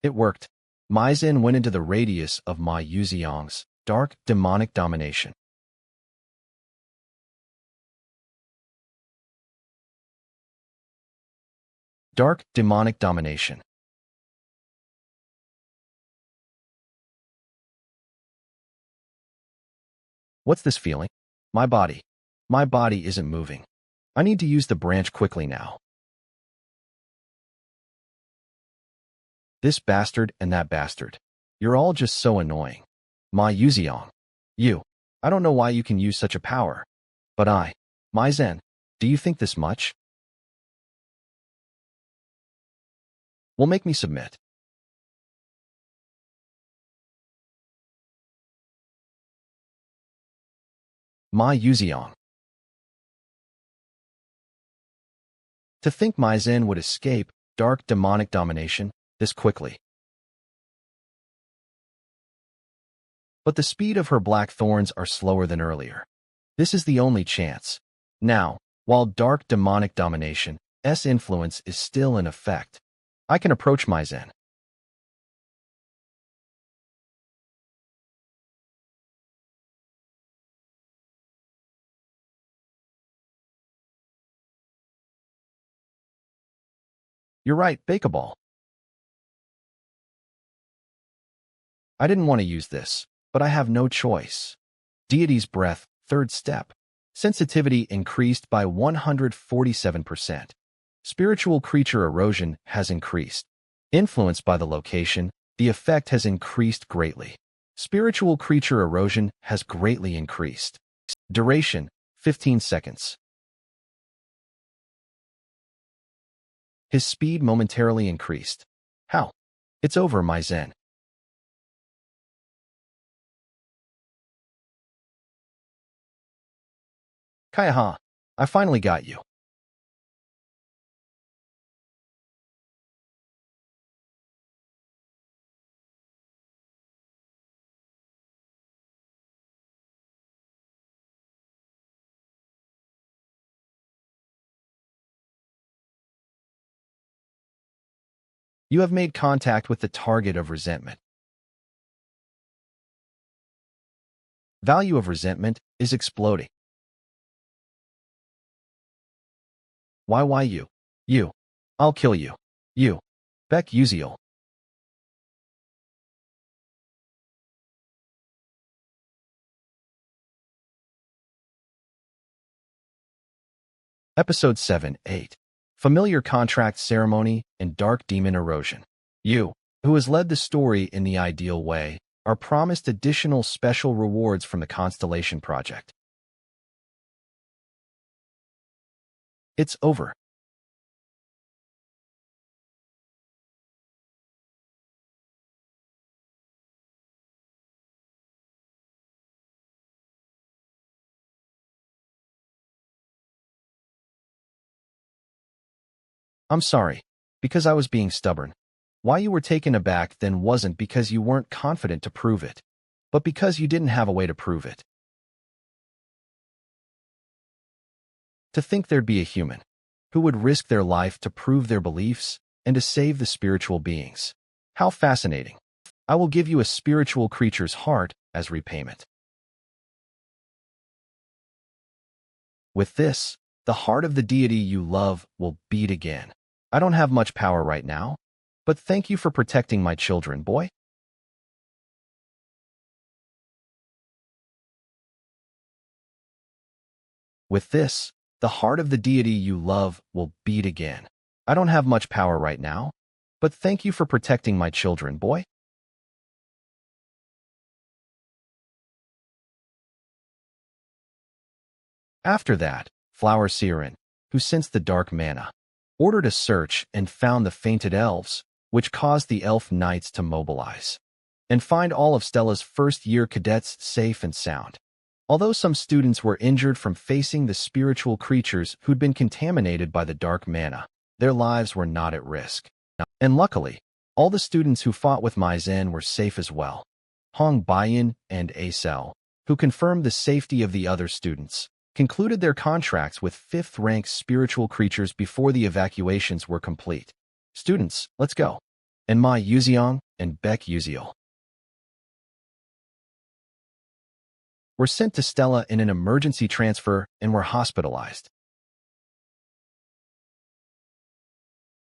It worked. Maizen went into the radius of my Yuuzhan's dark demonic domination. Dark demonic domination. What's this feeling? My body. My body isn't moving. I need to use the branch quickly now. This bastard and that bastard. You're all just so annoying. My Yuuzhan. You. I don't know why you can use such a power. But Maizen, do you think this much will make me submit? My Yuuzhan. To think Maizen would escape dark demonic domination this quickly. But the speed of her black thorns are slower than earlier. This is the only chance. Now, while dark demonic domination's influence is still in effect, I can approach Maizen. You're right, bake a ball. I didn't want to use this, but I have no choice. Deity's breath, third step. Sensitivity increased by 147%. Spiritual creature erosion has increased. Influenced by the location, the effect has increased greatly. Spiritual creature erosion has greatly increased. Duration, 15 seconds. His speed momentarily increased. How? It's over, my Zen. Kaiha, I finally got you. You have made contact with the target of resentment. Value of resentment is exploding. Why you? You. I'll kill you. You. Beck Uziel. Episode 7-8. Familiar Contract Ceremony and Dark Demon Erosion. You, who has led the story in the ideal way, are promised additional special rewards from the Constellation Project. It's over. I'm sorry, because I was being stubborn. Why you were taken aback then wasn't because you weren't confident to prove it, but because you didn't have a way to prove it. To think there'd be a human who would risk their life to prove their beliefs and to save the spiritual beings. How fascinating. I will give you a spiritual creature's heart as repayment. With this, the heart of the deity you love will beat again. I don't have much power right now, but thank you for protecting my children, boy. With this, the heart of the deity you love will beat again. I don't have much power right now, but thank you for protecting my children, boy. After that, Flower Siren, who sensed the dark mana, ordered a search and found the fainted elves, which caused the elf knights to mobilize and find all of Stella's first-year cadets safe and sound. Although some students were injured from facing the spiritual creatures who'd been contaminated by the dark mana, their lives were not at risk. And luckily, all the students who fought with Maizen were safe as well. Hong Baiyan and Acel, who confirmed the safety of the other students, concluded their contracts with 5th-rank spiritual creatures before the evacuations were complete. Students, let's go. And Ma Yuziong and Beck Uziel were sent to Stella in an emergency transfer and were hospitalized.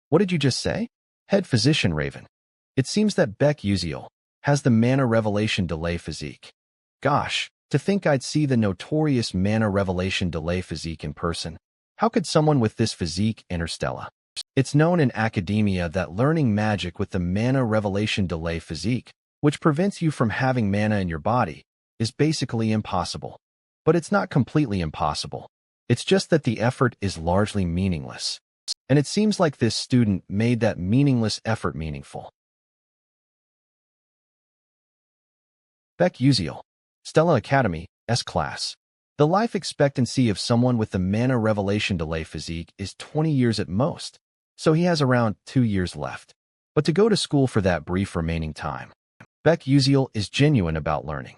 What did you just say? Head physician Raven. It seems that Beck Uziel has the mana revelation delay physique. Gosh, to think I'd see the notorious mana revelation delay physique in person. How could someone with this physique enter Stella? It's known in academia that learning magic with the mana revelation delay physique, which prevents you from having mana in your body, is basically impossible. But it's not completely impossible. It's just that the effort is largely meaningless. And it seems like this student made that meaningless effort meaningful. Beck Uziel, Stella Academy, S-Class. The life expectancy of someone with the mana revelation delay physique is 20 years at most, so he has around 2 years left. But to go to school for that brief remaining time, Beck Uziel is genuine about learning.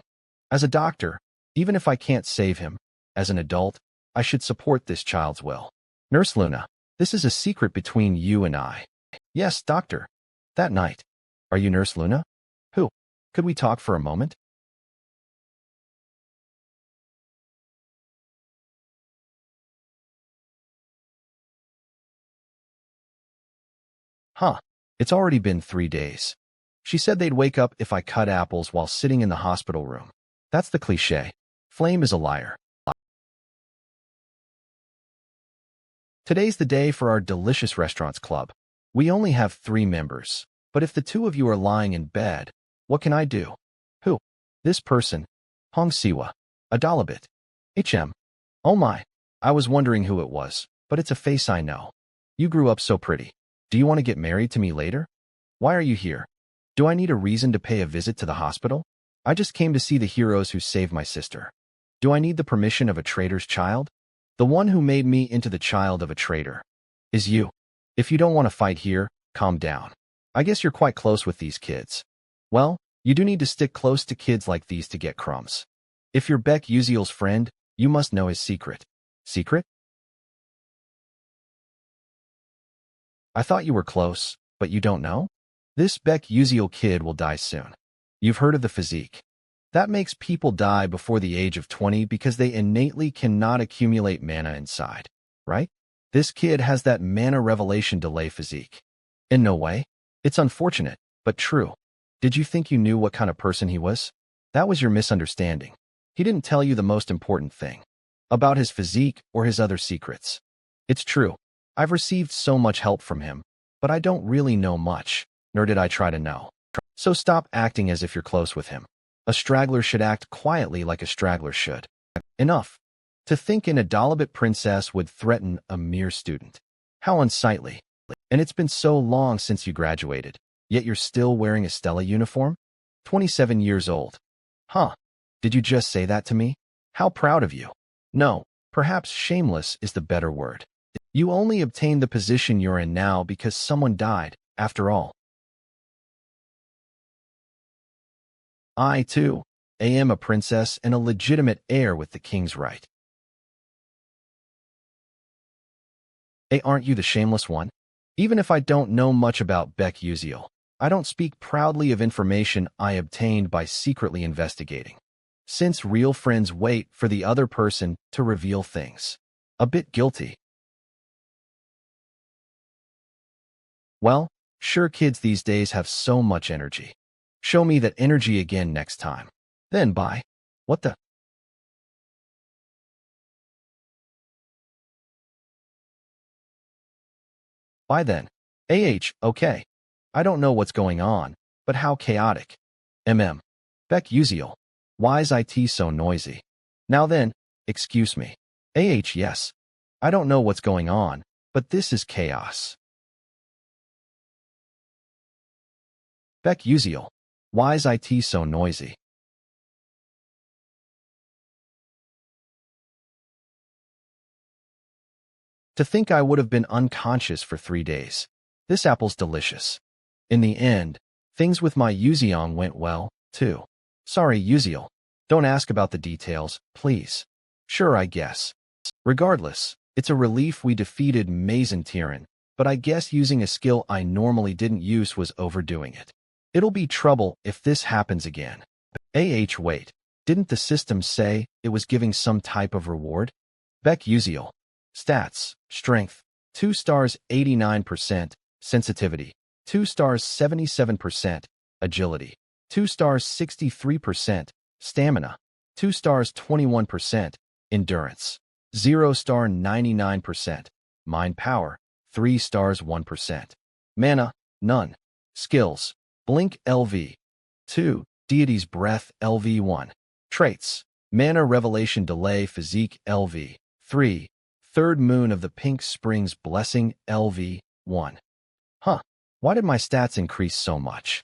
As a doctor, even if I can't save him, as an adult, I should support this child's will. Nurse Luna, this is a secret between you and I. Yes, doctor. That night. Are you Nurse Luna? Who? Could we talk for a moment? Huh. It's already been 3 days. She said they'd wake up if I cut apples while sitting in the hospital room. That's the cliché. Flame is a liar. Today's the day for our delicious restaurants club. We only have 3 members, but if the 2 of you are lying in bed, what can I do? Who? This person. Hong Siwa. Adalabit. HM. Oh my. I was wondering who it was, but it's a face I know. You grew up so pretty. Do you want to get married to me later? Why are you here? Do I need a reason to pay a visit to the hospital? I just came to see the heroes who saved my sister. Do I need the permission of a traitor's child? The one who made me into the child of a traitor is you. If you don't want to fight here, calm down. I guess you're quite close with these kids. Well, you do need to stick close to kids like these to get crumbs. If you're Beck Uziel's friend, you must know his secret. Secret? I thought you were close, but you don't know? This Beck Uziel kid will die soon. You've heard of the physique. That makes people die before the age of 20 because they innately cannot accumulate mana inside, right? This kid has that mana revelation delay physique. In no way. It's unfortunate, but true. Did you think you knew what kind of person he was? That was your misunderstanding. He didn't tell you the most important thing about his physique or his other secrets. It's true. I've received so much help from him, but I don't really know much, nor did I try to know. So stop acting as if you're close with him. A straggler should act quietly like a straggler should. Enough. To think an Adalabit princess would threaten a mere student. How unsightly. And it's been so long since you graduated, yet you're still wearing a Stella uniform? 27 years old. Huh. Did you just say that to me? How proud of you. No, perhaps shameless is the better word. You only obtained the position you're in now because someone died, after all. I, too, am a princess and a legitimate heir with the king's right. Hey, aren't you the shameless one? Even if I don't know much about Beck Uziel, I don't speak proudly of information I obtained by secretly investigating. Since real friends wait for the other person to reveal things. A bit guilty. Well, sure kids these days have so much energy. Show me that energy again next time. Then bye. What the? Bye then. Okay. I don't know what's going on, but how chaotic. Beck Uziel. Why is it so noisy? Now then, excuse me. Yes. I don't know what's going on, but this is chaos. Beck Uziel. Why is it so noisy? To think I would have been unconscious for 3 days. This apple's delicious. In the end, things with my Yuziong went well, too. Sorry, Uziel. Don't ask about the details, please. Sure, I guess. Regardless, it's a relief we defeated Mazen Tyrann, but I guess using a skill I normally didn't use was overdoing it. It'll be trouble if this happens again. Wait, didn't the system say it was giving some type of reward? Beck Uziel. Stats, strength, 2 stars 89%, sensitivity, 2 stars 77%, agility, 2 stars 63%, stamina, 2 stars 21%, endurance, 0 star 99%, mind power, 3 stars 1%, mana, none, skills, blink LV, 2, deity's breath LV1, traits, mana revelation delay physique LV, 3, third moon of the pink springs blessing LV1. Huh, why did my stats increase so much?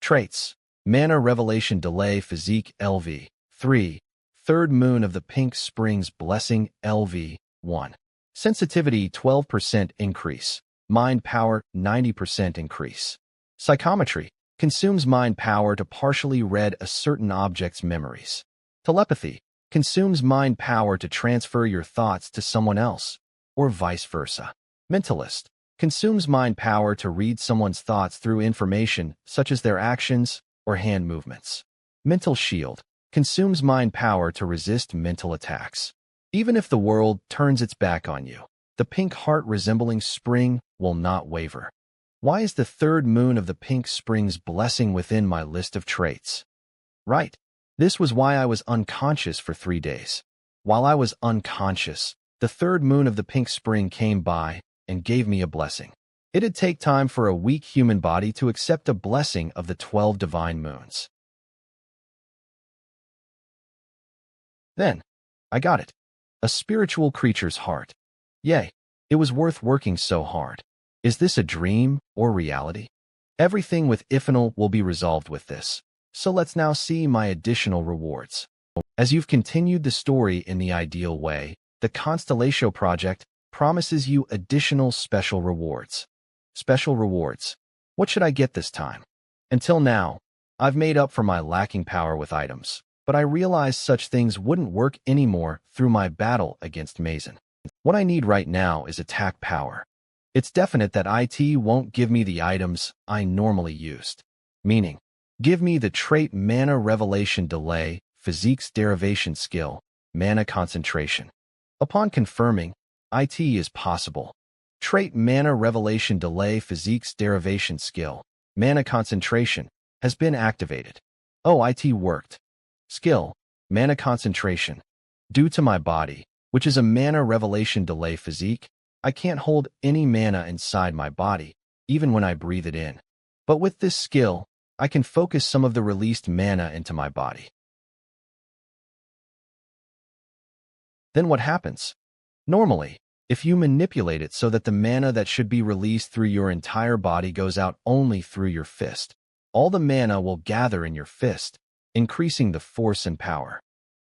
Traits, mana revelation delay physique LV, 3, third moon of the pink springs blessing LV1. Sensitivity 12% increase, mind power 90% increase. Psychometry, consumes mind power to partially read a certain object's memories. Telepathy, consumes mind power to transfer your thoughts to someone else, or vice versa. Mentalist, consumes mind power to read someone's thoughts through information such as their actions or hand movements. Mental shield, consumes mind power to resist mental attacks. Even if the world turns its back on you, the pink heart resembling spring will not waver. Why is the third moon of the pink spring's blessing within my list of traits? Right. This was why I was unconscious for 3 days. While I was unconscious, the third moon of the pink spring came by and gave me a blessing. It'd take time for a weak human body to accept a blessing of the 12 divine moons. Then, I got it. A spiritual creature's heart. Yay, it was worth working so hard. Is this a dream or reality? Everything with Ifanal will be resolved with this. So let's now see my additional rewards. As you've continued the story in the ideal way, the Constellatio project promises you additional special rewards. Special rewards. What should I get this time? Until now, I've made up for my lacking power with items, but I realized such things wouldn't work anymore through my battle against Mason. What I need right now is attack power. It's definite that IT won't give me the items I normally used. Meaning, give me the trait Mana Revelation Delay, Physique's Derivation Skill, Mana Concentration. Upon confirming, IT is possible. Trait Mana Revelation Delay, Physique's Derivation Skill, Mana Concentration, has been activated. Oh, IT worked. Skill, Mana Concentration. Due to my body, which is a Mana Revelation Delay Physique, I can't hold any mana inside my body, even when I breathe it in. But with this skill, I can focus some of the released mana into my body. Then what happens? Normally, if you manipulate it so that the mana that should be released through your entire body goes out only through your fist, all the mana will gather in your fist, increasing the force and power.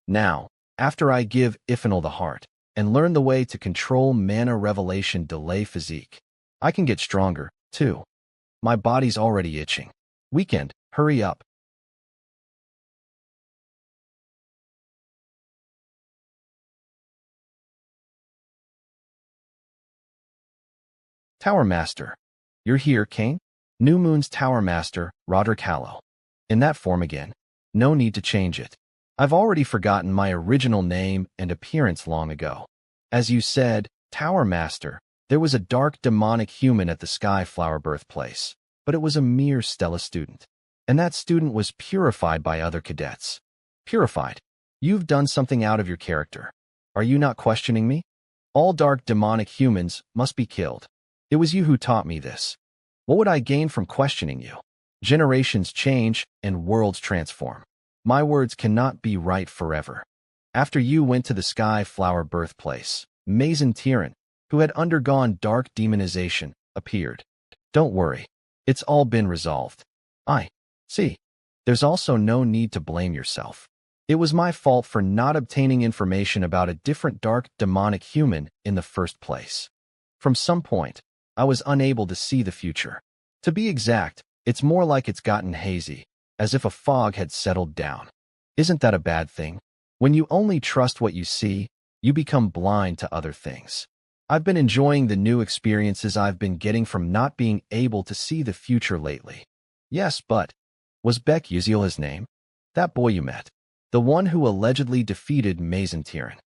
Now, after I give Ifanal the heart, and learn the way to control Mana Revelation Delay Physique, I can get stronger, too. My body's already itching. Weekend, hurry up. Tower Master. You're here, Kane? New Moon's Tower Master, Roderick Hallow. In that form again. No need to change it. I've already forgotten my original name and appearance long ago. As you said, Tower Master, there was a dark demonic human at the Skyflower birthplace, but it was a mere Stella student. And that student was purified by other cadets. Purified. You've done something out of your character. Are you not questioning me? All dark demonic humans must be killed. It was you who taught me this. What would I gain from questioning you? Generations change and worlds transform. My words cannot be right forever. After you went to the Skyflower birthplace, Mason Tyran, who had undergone dark demonization, appeared. Don't worry. It's all been resolved. See. There's also no need to blame yourself. It was my fault for not obtaining information about a different dark demonic human in the first place. From some point, I was unable to see the future. To be exact, it's more like it's gotten hazy, as if a fog had settled down. Isn't that a bad thing? When you only trust what you see, you become blind to other things. I've been enjoying the new experiences I've been getting from not being able to see the future lately. Yes, but was Beck Uziel his name? That boy you met. The one who allegedly defeated Mason Tyran.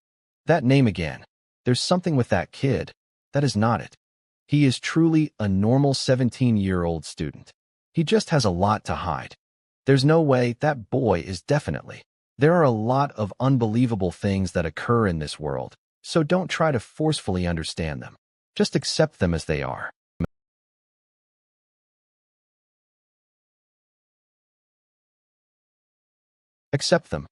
That name again. There's something with that kid. That is not it. He is truly a normal 17-year-old student. He just has a lot to hide. There's no way that boy is definitely. There are a lot of unbelievable things that occur in this world, so don't try to forcefully understand them. Just accept them as they are. Accept them.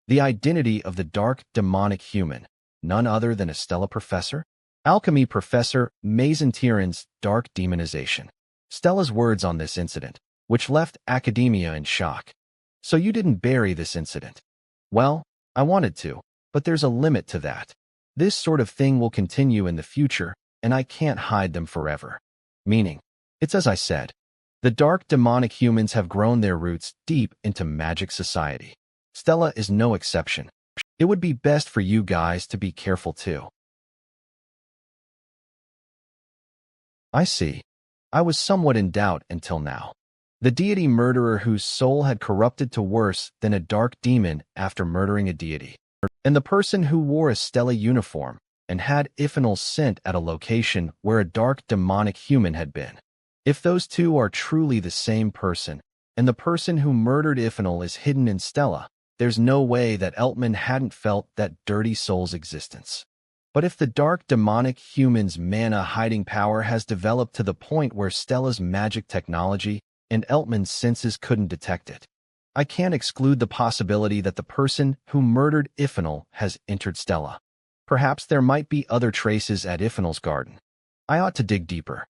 The identity of the dark demonic human, none other than a Stella professor? Alchemy Professor Mason Tyran's dark demonization. Stella's words on this incident, which left academia in shock. So you didn't bury this incident. Well, I wanted to, but there's a limit to that. This sort of thing will continue in the future, and I can't hide them forever. Meaning, it's as I said. The dark demonic humans have grown their roots deep into magic society. Stella is no exception. It would be best for you guys to be careful too. I see. I was somewhat in doubt until now. The deity murderer whose soul had corrupted to worse than a dark demon after murdering a deity. And the person who wore a Stella uniform, and had Ifnal sent at a location where a dark demonic human had been. If those two are truly the same person, and the person who murdered Ifnal is hidden in Stella, there's no way that Eltman hadn't felt that dirty soul's existence. But if the dark demonic human's mana hiding power has developed to the point where Stella's magic technology and Eltman's senses couldn't detect it, I can't exclude the possibility that the person who murdered Ifnal has entered Stella. Perhaps there might be other traces at Ifnal's garden. I ought to dig deeper.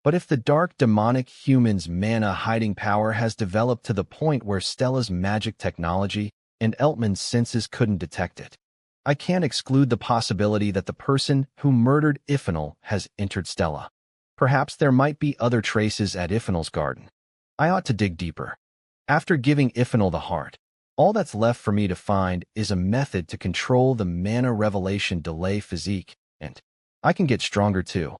But if the dark demonic human's mana hiding power has developed to the point where Stella's magic technology and Eltman's senses couldn't detect it, I can't exclude the possibility that the person who murdered Ifnal has entered Stella. Perhaps there might be other traces at Ifnal's garden. I ought to dig deeper. After giving Ifnal the heart, all that's left for me to find is a method to control the mana revelation delay physique, and I can get stronger too.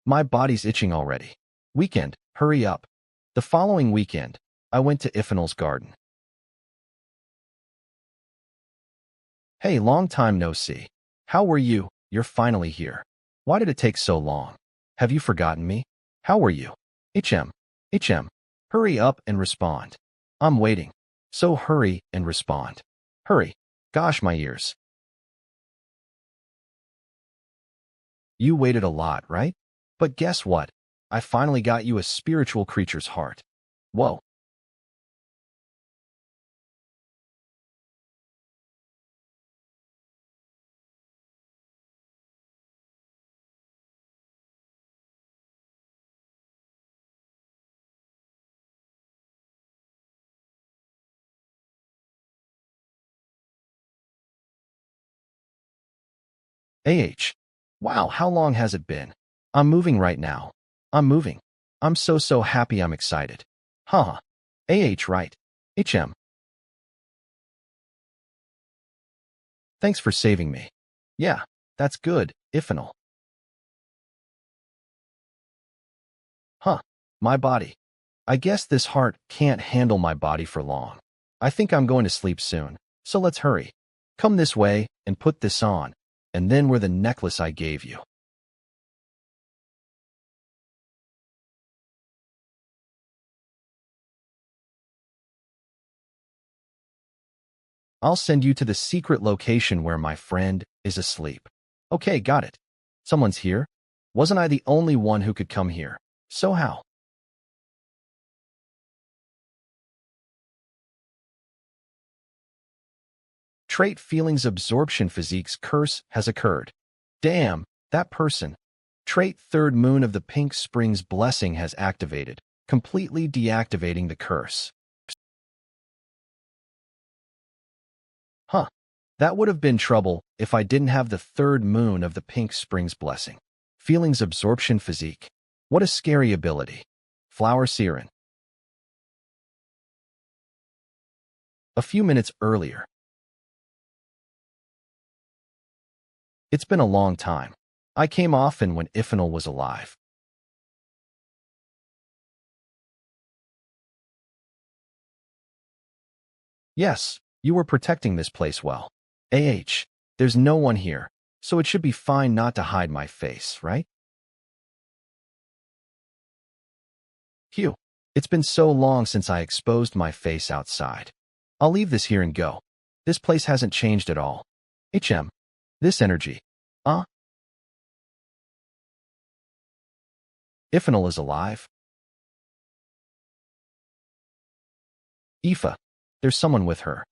My body's itching already. Weekend, hurry up. The following weekend, I went to Ifnal's garden. Hey, long time no see. How were you? You're finally here. Why did it take so long? Have you forgotten me? How were you? HM. Hurry up and respond. I'm waiting. So hurry and respond. Hurry. Gosh, my ears. You waited a lot, right? But guess what? I finally got you a spiritual creature's heart. Whoa. Wow, how long has it been? I'm moving right now. I'm moving. I'm so happy I'm excited. Huh. Right. HM. Thanks for saving me. Yeah, that's good, Ifnal. Huh. My body. I guess this heart can't handle my body for long. I think I'm going to sleep soon, so let's hurry. Come this way and put this on, and then wear the necklace I gave you. I'll send you to the secret location where my friend is asleep. Okay, got it. Someone's here? Wasn't I the only one who could come here? So how? Trait feelings absorption physique's curse has occurred. Damn, that person. Trait third moon of the pink spring's blessing has activated, completely deactivating the curse. Huh. That would have been trouble if I didn't have the third moon of the pink spring's blessing. Feelings absorption physique. What a scary ability. Flower Siren. A few minutes earlier. It's been a long time. I came often when Ifnal was alive. Yes, you were protecting this place well. There's no one here, so it should be fine not to hide my face, right? Phew, it's been so long since I exposed my face outside. I'll leave this here and go. This place hasn't changed at all. This energy. Ifnal is alive. Aoife, there's someone with her.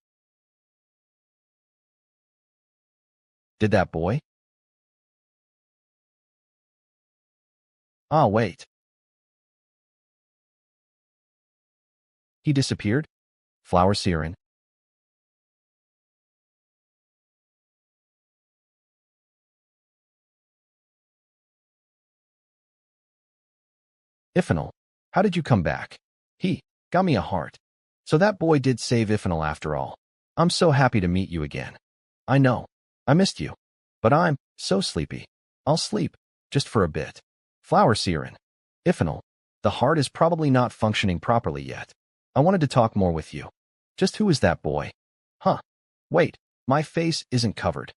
Did that boy? Wait. He disappeared? Flower Siren. Ifnal, how did you come back? He got me a heart. So that boy did save Ifnal after all. I'm so happy to meet you again. I know. I missed you. But I'm so sleepy. I'll sleep, just for a bit. Flower Siren. Ifnal, the heart is probably not functioning properly yet. I wanted to talk more with you. Just who is that boy? Huh. Wait, my face isn't covered.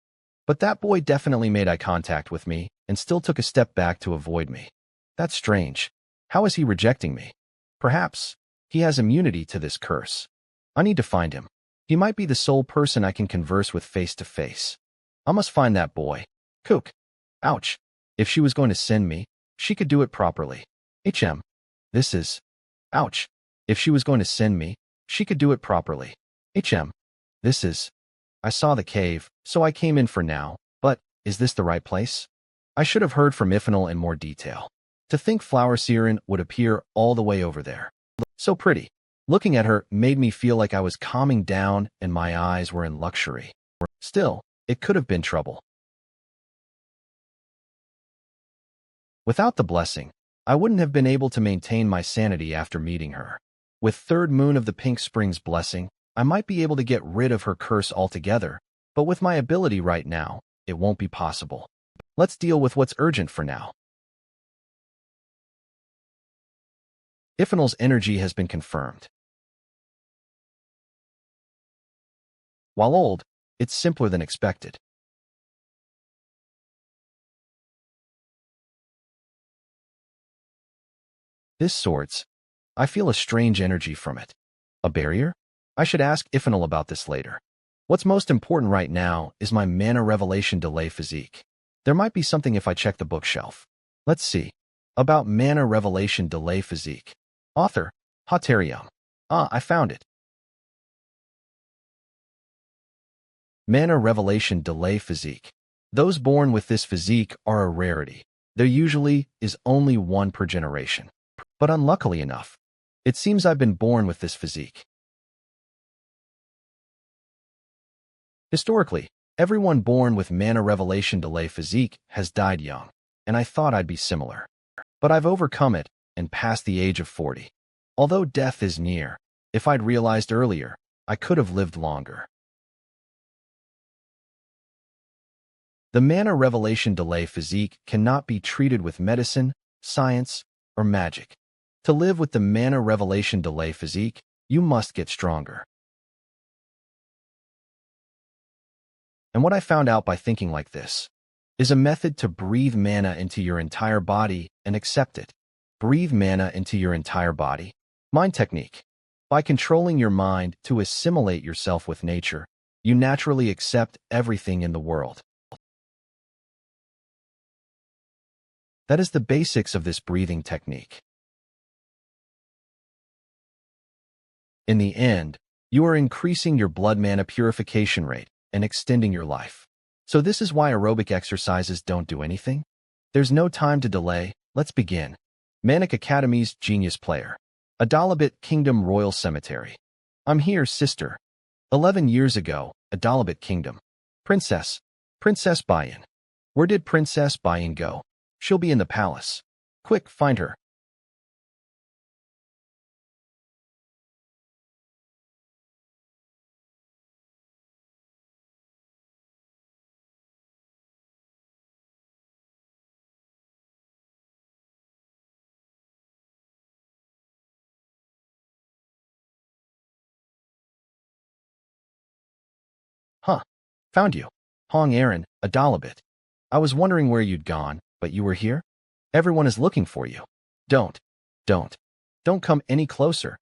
But that boy definitely made eye contact with me and still took a step back to avoid me. That's strange. How is he rejecting me? Perhaps he has immunity to this curse. I need to find him. He might be the sole person I can converse with face to face. I must find that boy. Kook. Ouch. If she was going to send me, she could do it properly. This is... Ouch. If she was going to send me, she could do it properly. This is... I saw the cave, so I came in for now, but is this the right place? I should have heard from Ifanal in more detail. To think Flower SEAON would appear all the way over there. So pretty. Looking at her made me feel like I was calming down and my eyes were in luxury. Still, it could have been trouble. Without the blessing, I wouldn't have been able to maintain my sanity after meeting her. With third moon of the Pink Spring's blessing, I might be able to get rid of her curse altogether, but with my ability right now, it won't be possible. Let's deal with what's urgent for now. Ifanal's energy has been confirmed. While old, it's simpler than expected. This sorts. I feel a strange energy from it. A barrier? I should ask Ifanal about this later. What's most important right now is my mana revelation delay physique. There might be something if I check the bookshelf. Let's see. About mana revelation delay physique. Author, Haterium. I found it. Mana revelation delay physique. Those born with this physique are a rarity. There usually is only one per generation. But unluckily enough, it seems I've been born with this physique. Historically, everyone born with mana revelation delay physique has died young, and I thought I'd be similar. But I've overcome it and passed the age of 40. Although death is near, if I'd realized earlier, I could have lived longer. The mana revelation delay physique cannot be treated with medicine, science, or magic. To live with the mana revelation delay physique, you must get stronger. And what I found out by thinking like this is a method to breathe mana into your entire body and accept it. Breathe mana into your entire body. Mind technique. By controlling your mind to assimilate yourself with nature, you naturally accept everything in the world. That is the basics of this breathing technique. In the end, you are increasing your blood mana purification rate and extending your life. So this is why aerobic exercises don't do anything? There's no time to delay, let's begin. Manic Academy's Genius Player. Adalabit Kingdom Royal Cemetery. I'm here, sister. 11 years ago, Adalabit Kingdom. Princess Bayan. Where did Princess Bayan go? She'll be in the palace. Quick, find her. Huh. Found you. Hong Aaron, Adalabit. I was wondering where you'd gone, but you were here? Everyone is looking for you. Don't come any closer.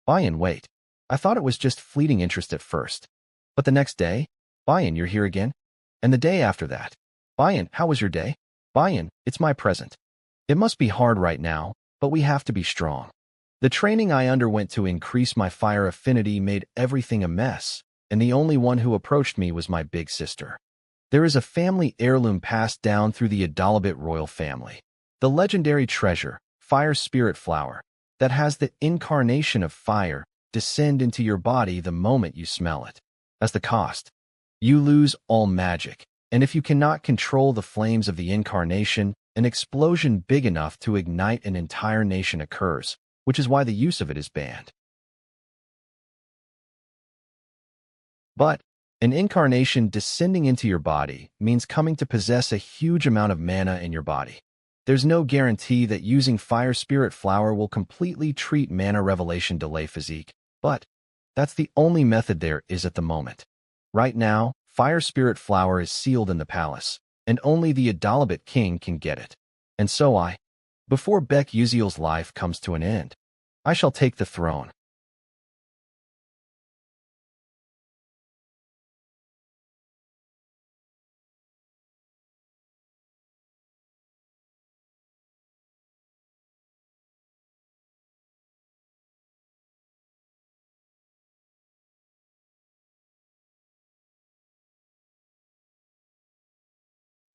Bayan, wait. I thought it was just fleeting interest at first. But the next day, Bayan, you're here again? And the day after that, Bayan, how was your day? Bayan, it's my present. It must be hard right now, but we have to be strong. The training I underwent to increase my fire affinity made everything a mess, and the only one who approached me was my big sister. There is a family heirloom passed down through the Adalabit royal family. The legendary treasure, Fire Spirit Flower, that has the incarnation of fire descend into your body the moment you smell it. As the cost, you lose all magic, and if you cannot control the flames of the incarnation, an explosion big enough to ignite an entire nation occurs, which is why the use of it is banned. But an incarnation descending into your body means coming to possess a huge amount of mana in your body. There's no guarantee that using Fire Spirit Flower will completely treat mana revelation delay physique, but that's the only method there is at the moment. Right now, Fire spirit flower is sealed in the palace, and only the Adalabit king can get it. And so before Baek Yuziel's life comes to an end, I shall take the throne.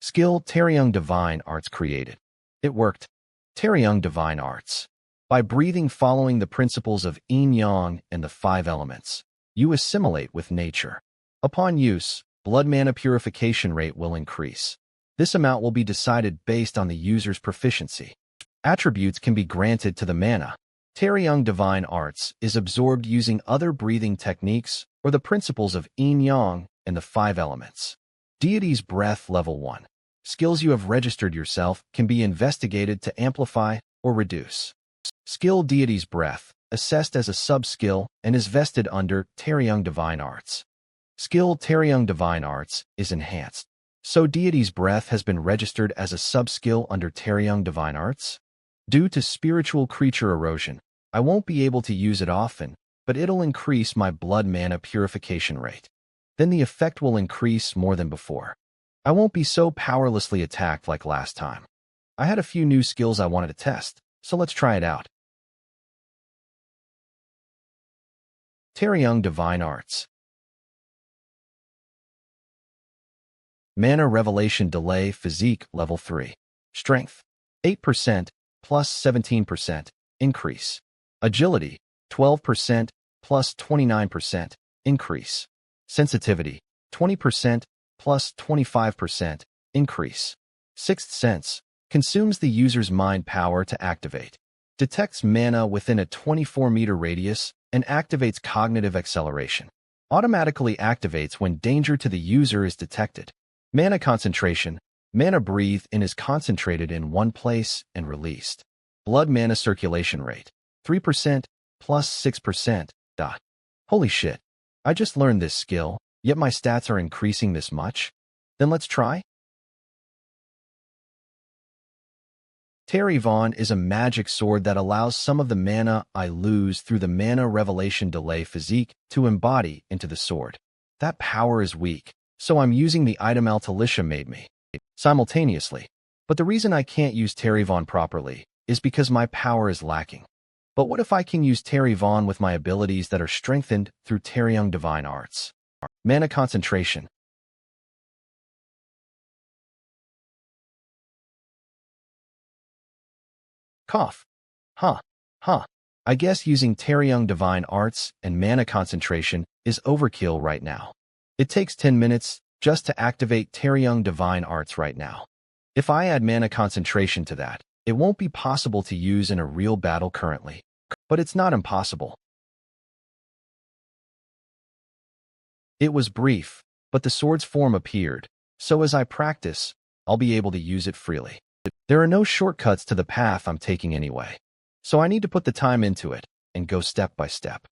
Skill Taeyong Divine Arts created. It worked. Taeyong Divine Arts. By breathing following the principles of yin-yang and the 5 elements, you assimilate with nature. Upon use, blood mana purification rate will increase. This amount will be decided based on the user's proficiency. Attributes can be granted to the mana. Taeyong Divine Arts is absorbed using other breathing techniques or the principles of yin-yang and the 5 elements. Deity's Breath Level 1. Skills you have registered yourself can be investigated to amplify or reduce. Skill Deity's Breath, assessed as a sub-skill and is vested under Taeyong Divine Arts. Skill Taeyong Divine Arts is enhanced. So Deity's Breath has been registered as a sub-skill under Taeyong Divine Arts. Due to spiritual creature erosion, I won't be able to use it often, but it'll increase my blood mana purification rate. Then the effect will increase more than before. I won't be so powerlessly attacked like last time. I had a few new skills I wanted to test, so let's try it out. Taeyong Divine Arts. Mana Revelation Delay Physique Level 3. Strength 8% plus 17% increase. Agility 12% plus 29% increase. Sensitivity 20% plus 25% increase. Sixth Sense consumes the user's mind power to activate. Detects mana within a 24-meter radius and activates cognitive acceleration. Automatically activates when danger to the user is detected. Mana Concentration. Mana breathed in is concentrated in one place and released. Blood mana circulation rate 3% plus 6%. Holy shit. I just learned this skill, yet my stats are increasing this much? Then let's try. Taeyong is a magic sword that allows some of the mana I lose through the Mana Revelation Delay Physique to embody into the sword. That power is weak, so I'm using the item Altalicia made me simultaneously. But the reason I can't use Taeyong properly is because my power is lacking. But what if I can use Taeyong with my abilities that are strengthened through Taeyong Divine Arts? Mana Concentration. Cough. Huh. I guess using Taeyong Divine Arts and Mana Concentration is overkill right now. It takes 10 minutes just to activate Taeyong Divine Arts right now. If I add Mana Concentration to that, it won't be possible to use in a real battle currently. But it's not impossible. It was brief, but the sword's form appeared, so as I practice, I'll be able to use it freely. There are no shortcuts to the path I'm taking anyway, so I need to put the time into it and go step by step.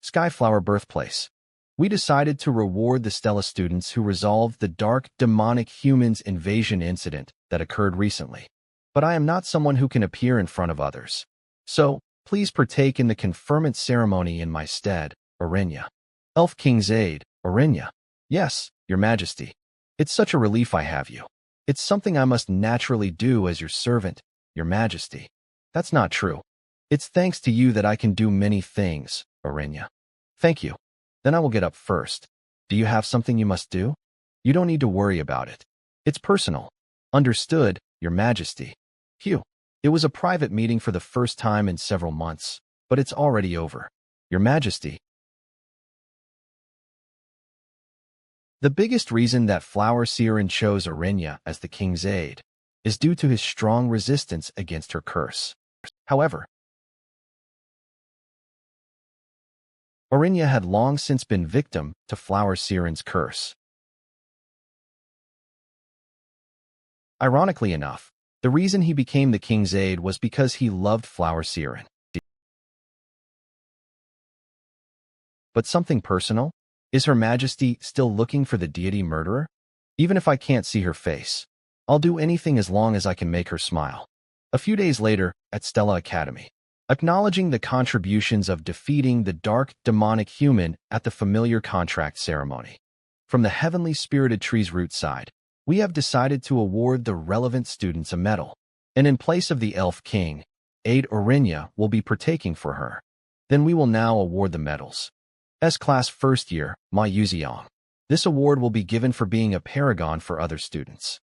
Skyflower Birthplace. We decided to reward the Stella students who resolved the dark, demonic humans invasion incident that occurred recently. But I am not someone who can appear in front of others. So, please partake in the conferment ceremony in my stead, Orinya. Elf King's Aid, Orinya. Yes, Your Majesty. It's such a relief I have you. It's something I must naturally do as your servant, Your Majesty. That's not true. It's thanks to you that I can do many things, Orinya. Thank you. Then I will get up first. Do you have something you must do? You don't need to worry about it. It's personal. Understood, Your Majesty. Phew. It was a private meeting for the first time in several months, but it's already over. Your Majesty. The biggest reason that Flower Seerin chose Orinya as the king's aide is due to his strong resistance against her curse. However, Orinya had long since been victim to Flower Seerin's curse. Ironically enough, the reason he became the king's aide was because he loved Flower Seerin. But something personal? Is Her Majesty still looking for the deity murderer? Even if I can't see her face, I'll do anything as long as I can make her smile. A few days later, at Stella Academy, acknowledging the contributions of defeating the dark, demonic human at the familiar contract ceremony. From the heavenly spirited tree's root side, we have decided to award the relevant students a medal. And in place of the elf king, Aid Orinya will be partaking for her. Then we will now award the medals. S-Class First Year, Ma Yuziang. This award will be given for being a paragon for other students.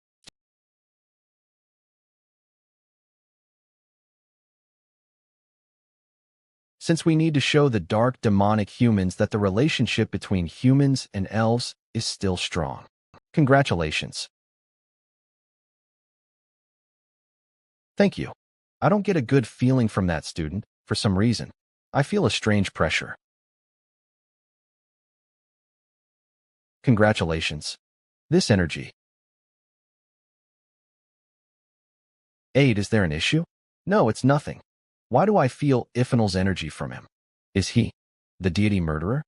Since we need to show the dark demonic humans that the relationship between humans and elves is still strong. Congratulations. Thank you. I don't get a good feeling from that student, for some reason. I feel a strange pressure. Congratulations. This energy. Aid, is there an issue? No, it's nothing. Why do I feel Iphanal's energy from him? Is he the deity murderer?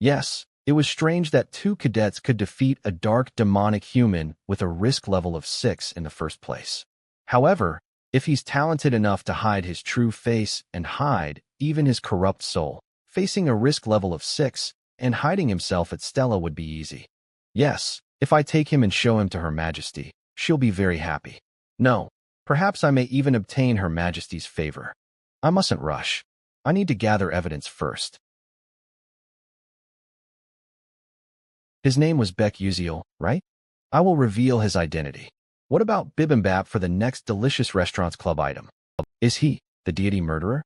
Yes, it was strange that two cadets could defeat a dark demonic human with a risk level of 6 in the first place. However, if he's talented enough to hide his true face and hide even his corrupt soul, facing a risk level of 6 and hiding himself at Stella would be easy. Yes, if I take him and show him to Her Majesty, she'll be very happy. No, perhaps I may even obtain Her Majesty's favor. I mustn't rush. I need to gather evidence first. His name was Baek Yuziel, right? I will reveal his identity. What about bibimbap for the next delicious restaurants club item? Is he the deity murderer?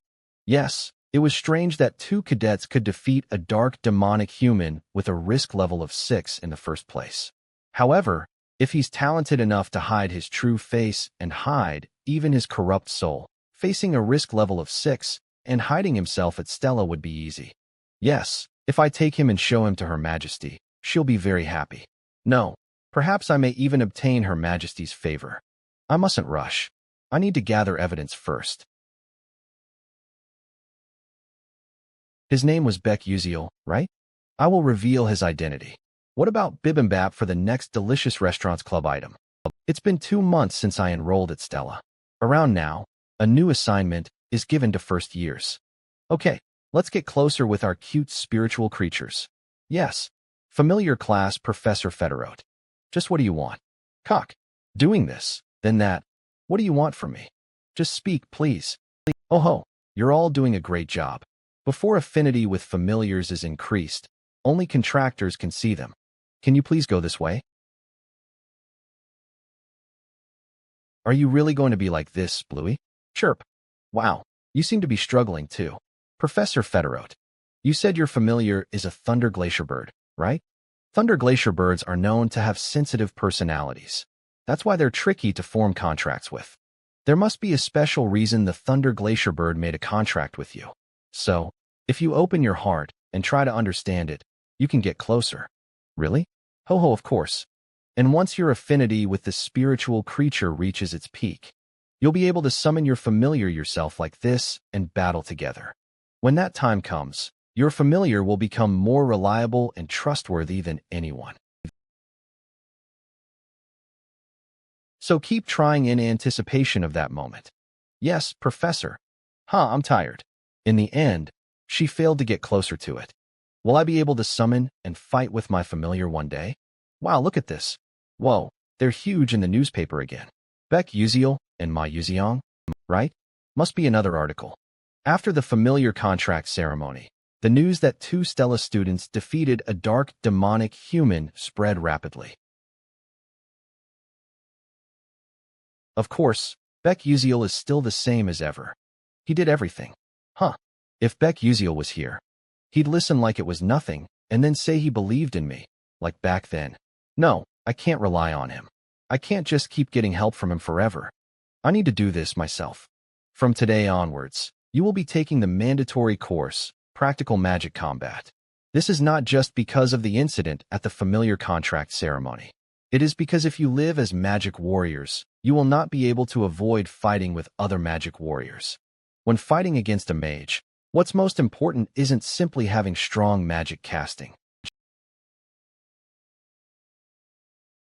Yes, it was strange that two cadets could defeat a dark demonic human with a risk level of 6 in the first place. However, if he's talented enough to hide his true face and hide even his corrupt soul, facing a risk level of 6 and hiding himself at Stella would be easy. Yes, if I take him and show him to Her Majesty, she'll be very happy. No, perhaps I may even obtain Her Majesty's favor. I mustn't rush. I need to gather evidence first. His name was Baek Yuziel, right? I will reveal his identity. What about bibimbap for the next delicious restaurants club item? It's been 2 months since I enrolled at Stella. Around now, a new assignment is given to first years. Okay, let's get closer with our cute spiritual creatures. Yes, familiar class Professor Federote. Just what do you want? Cock. Doing this, then that. What do you want from me? Just speak, please. Oh ho, you're all doing a great job. Before affinity with familiars is increased, only contractors can see them. Can you please go this way? Are you really going to be like this, Bluey? Chirp. Wow, you seem to be struggling too. Professor Federote, you said your familiar is a thunder glacier bird, right? Thunder glacier birds are known to have sensitive personalities. That's why they're tricky to form contracts with. There must be a special reason the thunder glacier bird made a contract with you. So, if you open your heart and try to understand it, you can get closer. Really? Ho ho, of course. And once your affinity with the spiritual creature reaches its peak, you'll be able to summon your familiar yourself like this and battle together. When that time comes, your familiar will become more reliable and trustworthy than anyone. So keep trying in anticipation of that moment. Yes, Professor. I'm tired. In the end, she failed to get closer to it. Will I be able to summon and fight with my familiar one day? Wow, look at this. Whoa, they're huge in the newspaper again. Baek Yuziel and Ma Yuziang, right? Must be another article. After the familiar contract ceremony, the news that 2 Stella students defeated a dark demonic human spread rapidly. Of course, Baek Yuziel is still the same as ever. He did everything. If Baek Yuziel was here, he'd listen like it was nothing and then say he believed in me, like back then. No, I can't rely on him. I can't just keep getting help from him forever. I need to do this myself. From today onwards, you will be taking the mandatory course, Practical Magic Combat. This is not just because of the incident at the familiar contract ceremony. It is because if you live as magic warriors, you will not be able to avoid fighting with other magic warriors. When fighting against a mage, what's most important isn't simply having strong magic casting.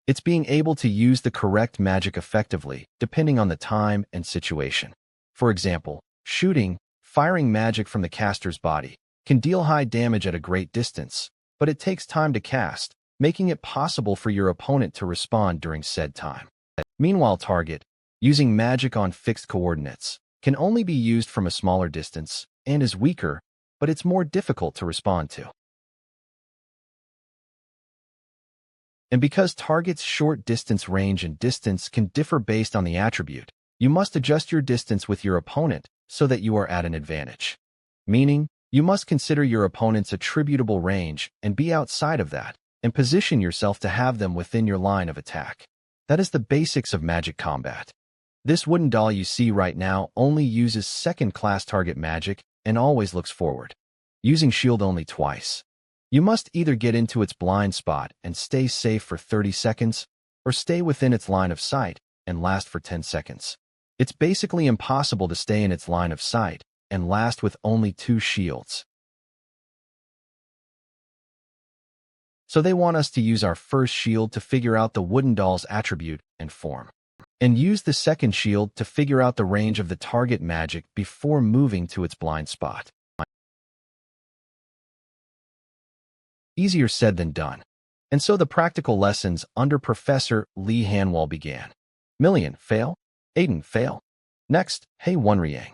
It's being able to use the correct magic effectively, depending on the time and situation. For example, shooting, firing magic from the caster's body, can deal high damage at a great distance, but it takes time to cast, making it possible for your opponent to respond during said time. Meanwhile, target, using magic on fixed coordinates, can only be used from a smaller distance and is weaker, but it's more difficult to respond to. And because target's short distance range and distance can differ based on the attribute, you must adjust your distance with your opponent so that you are at an advantage. Meaning, you must consider your opponent's attributable range and be outside of that, and position yourself to have them within your line of attack. That is the basics of magic combat. This wooden doll you see right now only uses second-class target magic and always looks forward, using shield only twice. You must either get into its blind spot and stay safe for 30 seconds, or stay within its line of sight and last for 10 seconds. It's basically impossible to stay in its line of sight and last with only 2 shields. So they want us to use our first shield to figure out the wooden doll's attribute and form, and use the second shield to figure out the range of the target magic before moving to its blind spot. Easier said than done. And so the practical lessons under Professor Lee Hanwall began. Million, fail. Aiden, fail. Next, Hey Wonriang.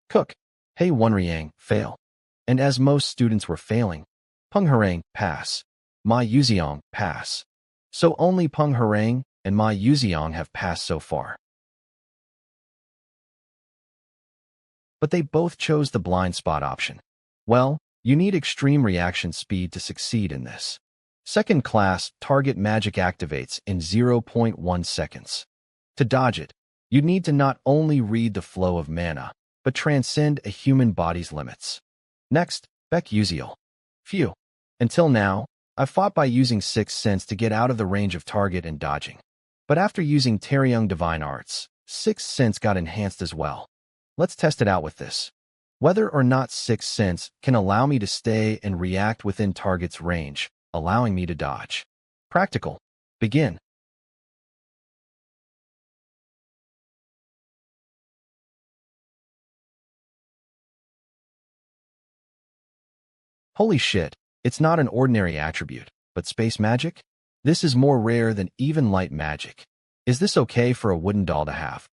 Cook, Hey Wonriang, fail. And as most students were failing, Peng Harang, pass. Ma Yuziong, pass. So only Peng Harang and Ma Yuziong have passed so far. But they both chose the blind spot option. Well, you need extreme reaction speed to succeed in this. Second class target magic activates in 0.1 seconds. To dodge it, you need to not only read the flow of mana, but transcend a human body's limits. Next, Beck Uziel. Phew. Until now, I've fought by using Sixth Sense to get out of the range of target and dodging. But after using Taeyong Divine Arts, Sixth Sense got enhanced as well. Let's test it out with this. Whether or not Sixth Sense can allow me to stay and react within target's range, allowing me to dodge. Practical. Begin. Holy shit, it's not an ordinary attribute, but space magic? This is more rare than even light magic. Is this okay for a wooden doll to have?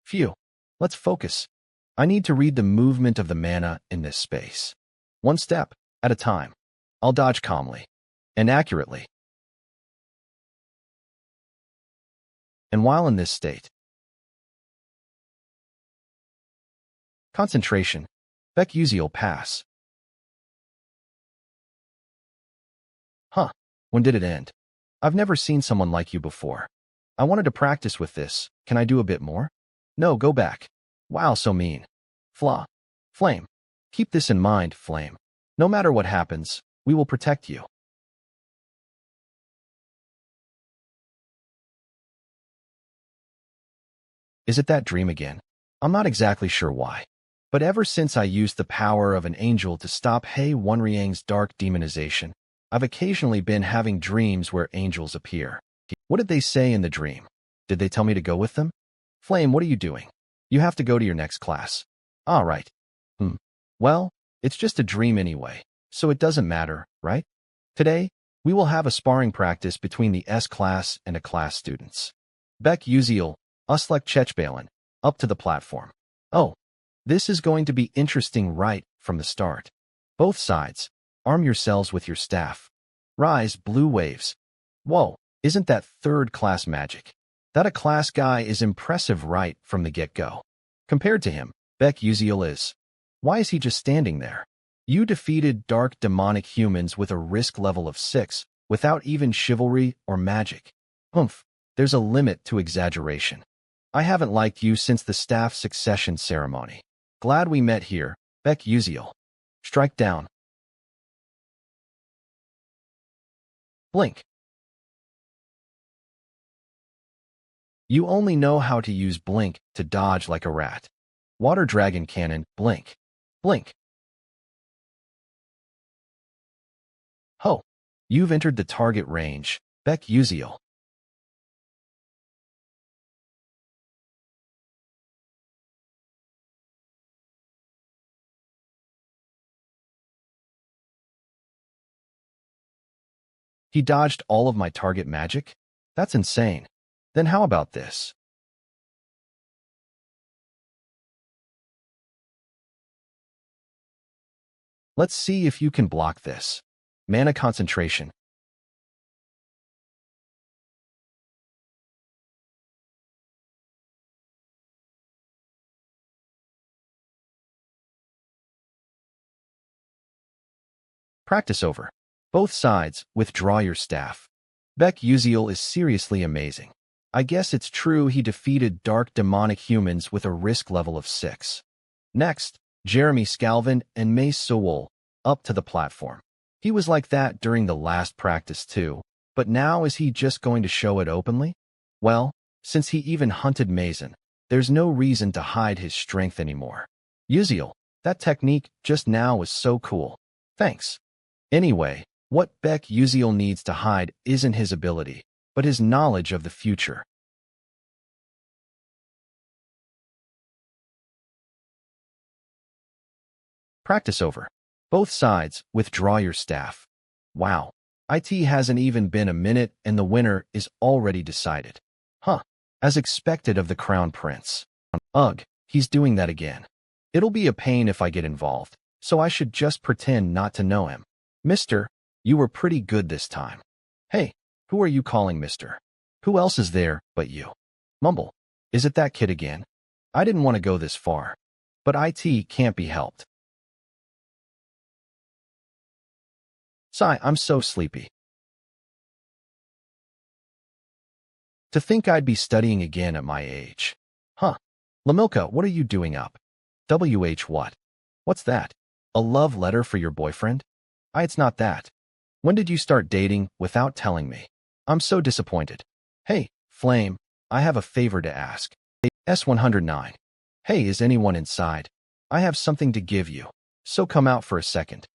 Phew. Let's focus. I need to read the movement of the mana in this space. One step at a time. I'll dodge calmly and accurately. And while in this state, concentration, Beck Uziel pass. Huh, when did it end? I've never seen someone like you before. I wanted to practice with this. Can I do a bit more? No, go back. Wow, so mean. Flaw. Flame. Keep this in mind, Flame. No matter what happens, we will protect you. Is it that dream again? I'm not exactly sure why. But ever since I used the power of an angel to stop Hei Wonriang's dark demonization, I've occasionally been having dreams where angels appear. What did they say in the dream? Did they tell me to go with them? Flame, what are you doing? You have to go to your next class. All right. Well, it's just a dream anyway, so it doesn't matter, right? Today, we will have a sparring practice between the S class and A class students. Beck Uziel, Uslek Chechbalen, up to the platform. Oh, this is going to be interesting right from the start. Both sides, arm yourselves with your staff. Rise, blue waves. Whoa, isn't that third-class magic? That A class guy is impressive right from the get-go. Compared to him, Beck Uziel is. Why is he just standing there? You defeated dark demonic humans with a risk level of 6, without even chivalry or magic. There's a limit to exaggeration. I haven't liked you since the staff succession ceremony. Glad we met here, Beck Uziel. Strike down. Blink. You only know how to use blink to dodge like a rat. Water dragon cannon, blink. Blink. Ho! You've entered the target range. Beck Uziel. He dodged all of my target magic? That's insane. Then how about this? Let's see if you can block this. Mana concentration. Practice over. Both sides, withdraw your staff. Beck Uziel is seriously amazing. I guess it's true he defeated dark demonic humans with a risk level of 6. Next, Jeremy Scalvin and Mace Sowol, up to the platform. He was like that during the last practice too, but now is he just going to show it openly? Well, since he even hunted Mason, there's no reason to hide his strength anymore. Uziel, that technique just now was so cool. Thanks. Anyway, what Beck Uziel needs to hide isn't his ability, but his knowledge of the future. Practice over. Both sides, withdraw your staff. Wow. IT hasn't even been a minute and the winner is already decided. Huh. As expected of the Crown Prince. Ugh, he's doing that again. It'll be a pain if I get involved, so I should just pretend not to know him. Mister, you were pretty good this time. Hey, who are you calling mister? Who else is there but you? Mumble. Is it that kid again? I didn't want to go this far. But IT can't be helped. Sigh, I'm so sleepy. To think I'd be studying again at my age. Huh. Lamilka, what are you doing up? What? What's that? A love letter for your boyfriend? It's not that. When did you start dating without telling me? I'm so disappointed. Hey, Flame, I have a favor to ask. S109. Hey, is anyone inside? I have something to give you, so come out for a second.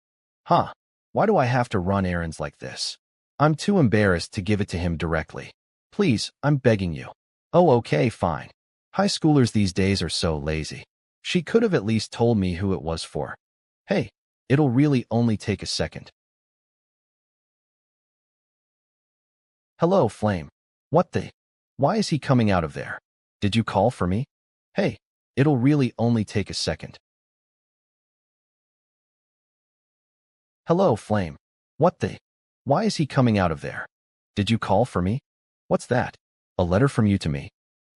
Huh. Why do I have to run errands like this? I'm too embarrassed to give it to him directly. Please, I'm begging you. Oh, okay, fine. High schoolers these days are so lazy. She could have at least told me who it was for. Hey, it'll really only take a second. Hello, Flame. What the? Why is he coming out of there? Did you call for me? Hey, it'll really only take a second. Hello, Flame. What the? Why is he coming out of there? Did you call for me? What's that? A letter from you to me?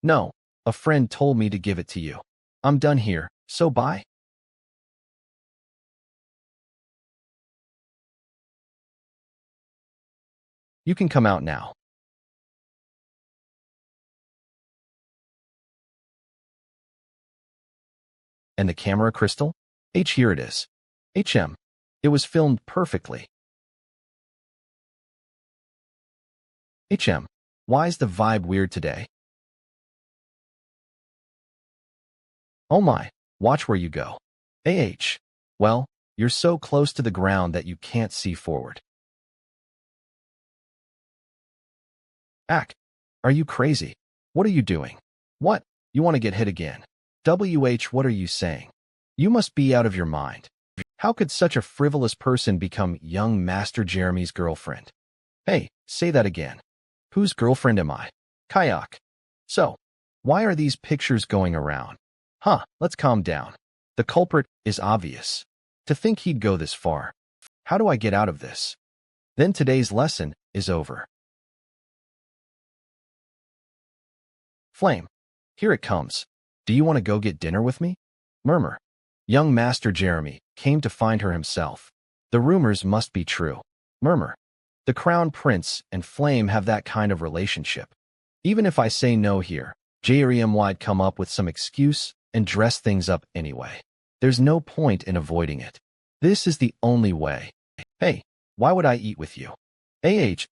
No, a friend told me to give it to you. I'm done here, so bye. You can come out now. And the camera crystal? Here it is. HM. It was filmed perfectly. Why is the vibe weird today? Oh my, watch where you go. Well, you're so close to the ground that you can't see forward. Are you crazy? What are you doing? What? You want to get hit again? What are you saying? You must be out of your mind. How could such a frivolous person become young Master Jeremy's girlfriend? Hey, say that again. Whose girlfriend am I? Kayak. So, why are these pictures going around? Let's calm down. The culprit is obvious. To think he'd go this far. How do I get out of this? Then today's lesson is over. Flame. Here it comes. Do you want to go get dinner with me? Murmur. Young Master Jeremy came to find her himself. The rumors must be true. Murmur. The Crown Prince and Flame have that kind of relationship. Even if I say no here, Jeremy'd come up with some excuse and dress things up anyway. There's no point in avoiding it. This is the only way. Hey, why would I eat with you?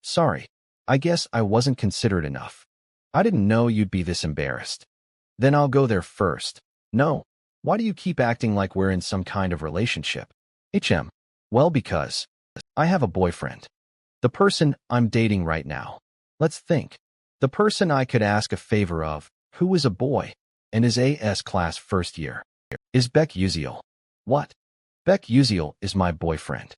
Sorry. I guess I wasn't considerate enough. I didn't know you'd be this embarrassed. Then I'll go there first. No. Why do you keep acting like we're in some kind of relationship? Well, because I have a boyfriend. The person I'm dating right now. Let's think. The person I could ask a favor of, who is a boy, and is AS class first year, is Beck Uziel. What? Beck Uziel is my boyfriend.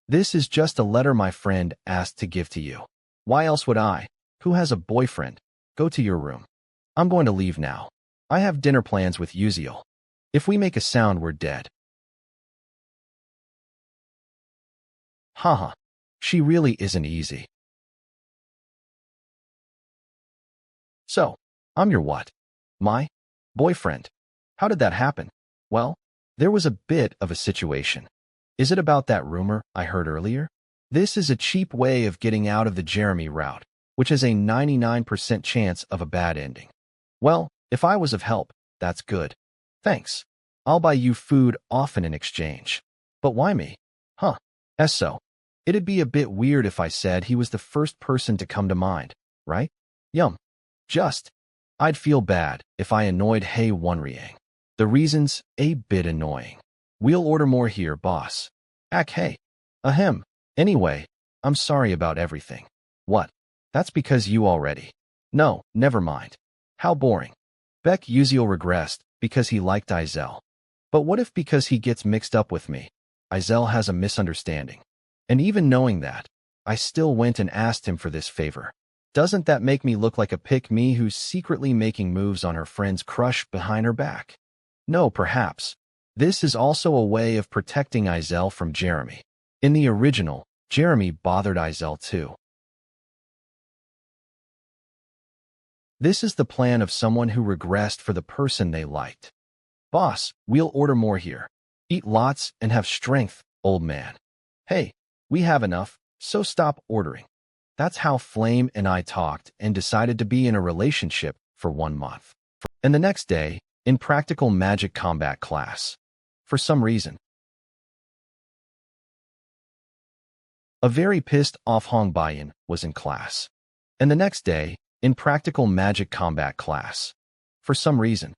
This is just a letter my friend asked to give to you. Why else would I, who has a boyfriend, go to your room? I'm going to leave now. I have dinner plans with Uziel. If we make a sound, we're dead. Haha. She really isn't easy. So, I'm your what? My boyfriend. How did that happen? Well, there was a bit of a situation. Is it about that rumor I heard earlier? This is a cheap way of getting out of the Jeremy route, which has a 99% chance of a bad ending. Well, if I was of help, that's good. Thanks. I'll buy you food often in exchange. But why me? Huh. So. It'd be a bit weird if I said he was the first person to come to mind, right? Yum. I'd feel bad if I annoyed Hey Wonriang. The reason's a bit annoying. We'll order more here, boss. Hey. Ahem. Anyway, I'm sorry about everything. What? That's because you already. No, never mind. How boring. Beck Uziel regressed because he liked Izel. But what if because he gets mixed up with me, Izel has a misunderstanding? And even knowing that, I still went and asked him for this favor. Doesn't that make me look like a pick-me who's secretly making moves on her friend's crush behind her back? No, perhaps. This is also a way of protecting Izel from Jeremy. In the original, Jeremy bothered Izel too. This is the plan of someone who regressed for the person they liked. Boss, we'll order more here. Eat lots and have strength, old man. Hey. We have enough, so stop ordering. That's how Flame and I talked and decided to be in a relationship for 1 month. And the next day, in practical magic combat class. For some reason. A very pissed off Hong Baiyan was in class. And the next day, in practical magic combat class. For some reason.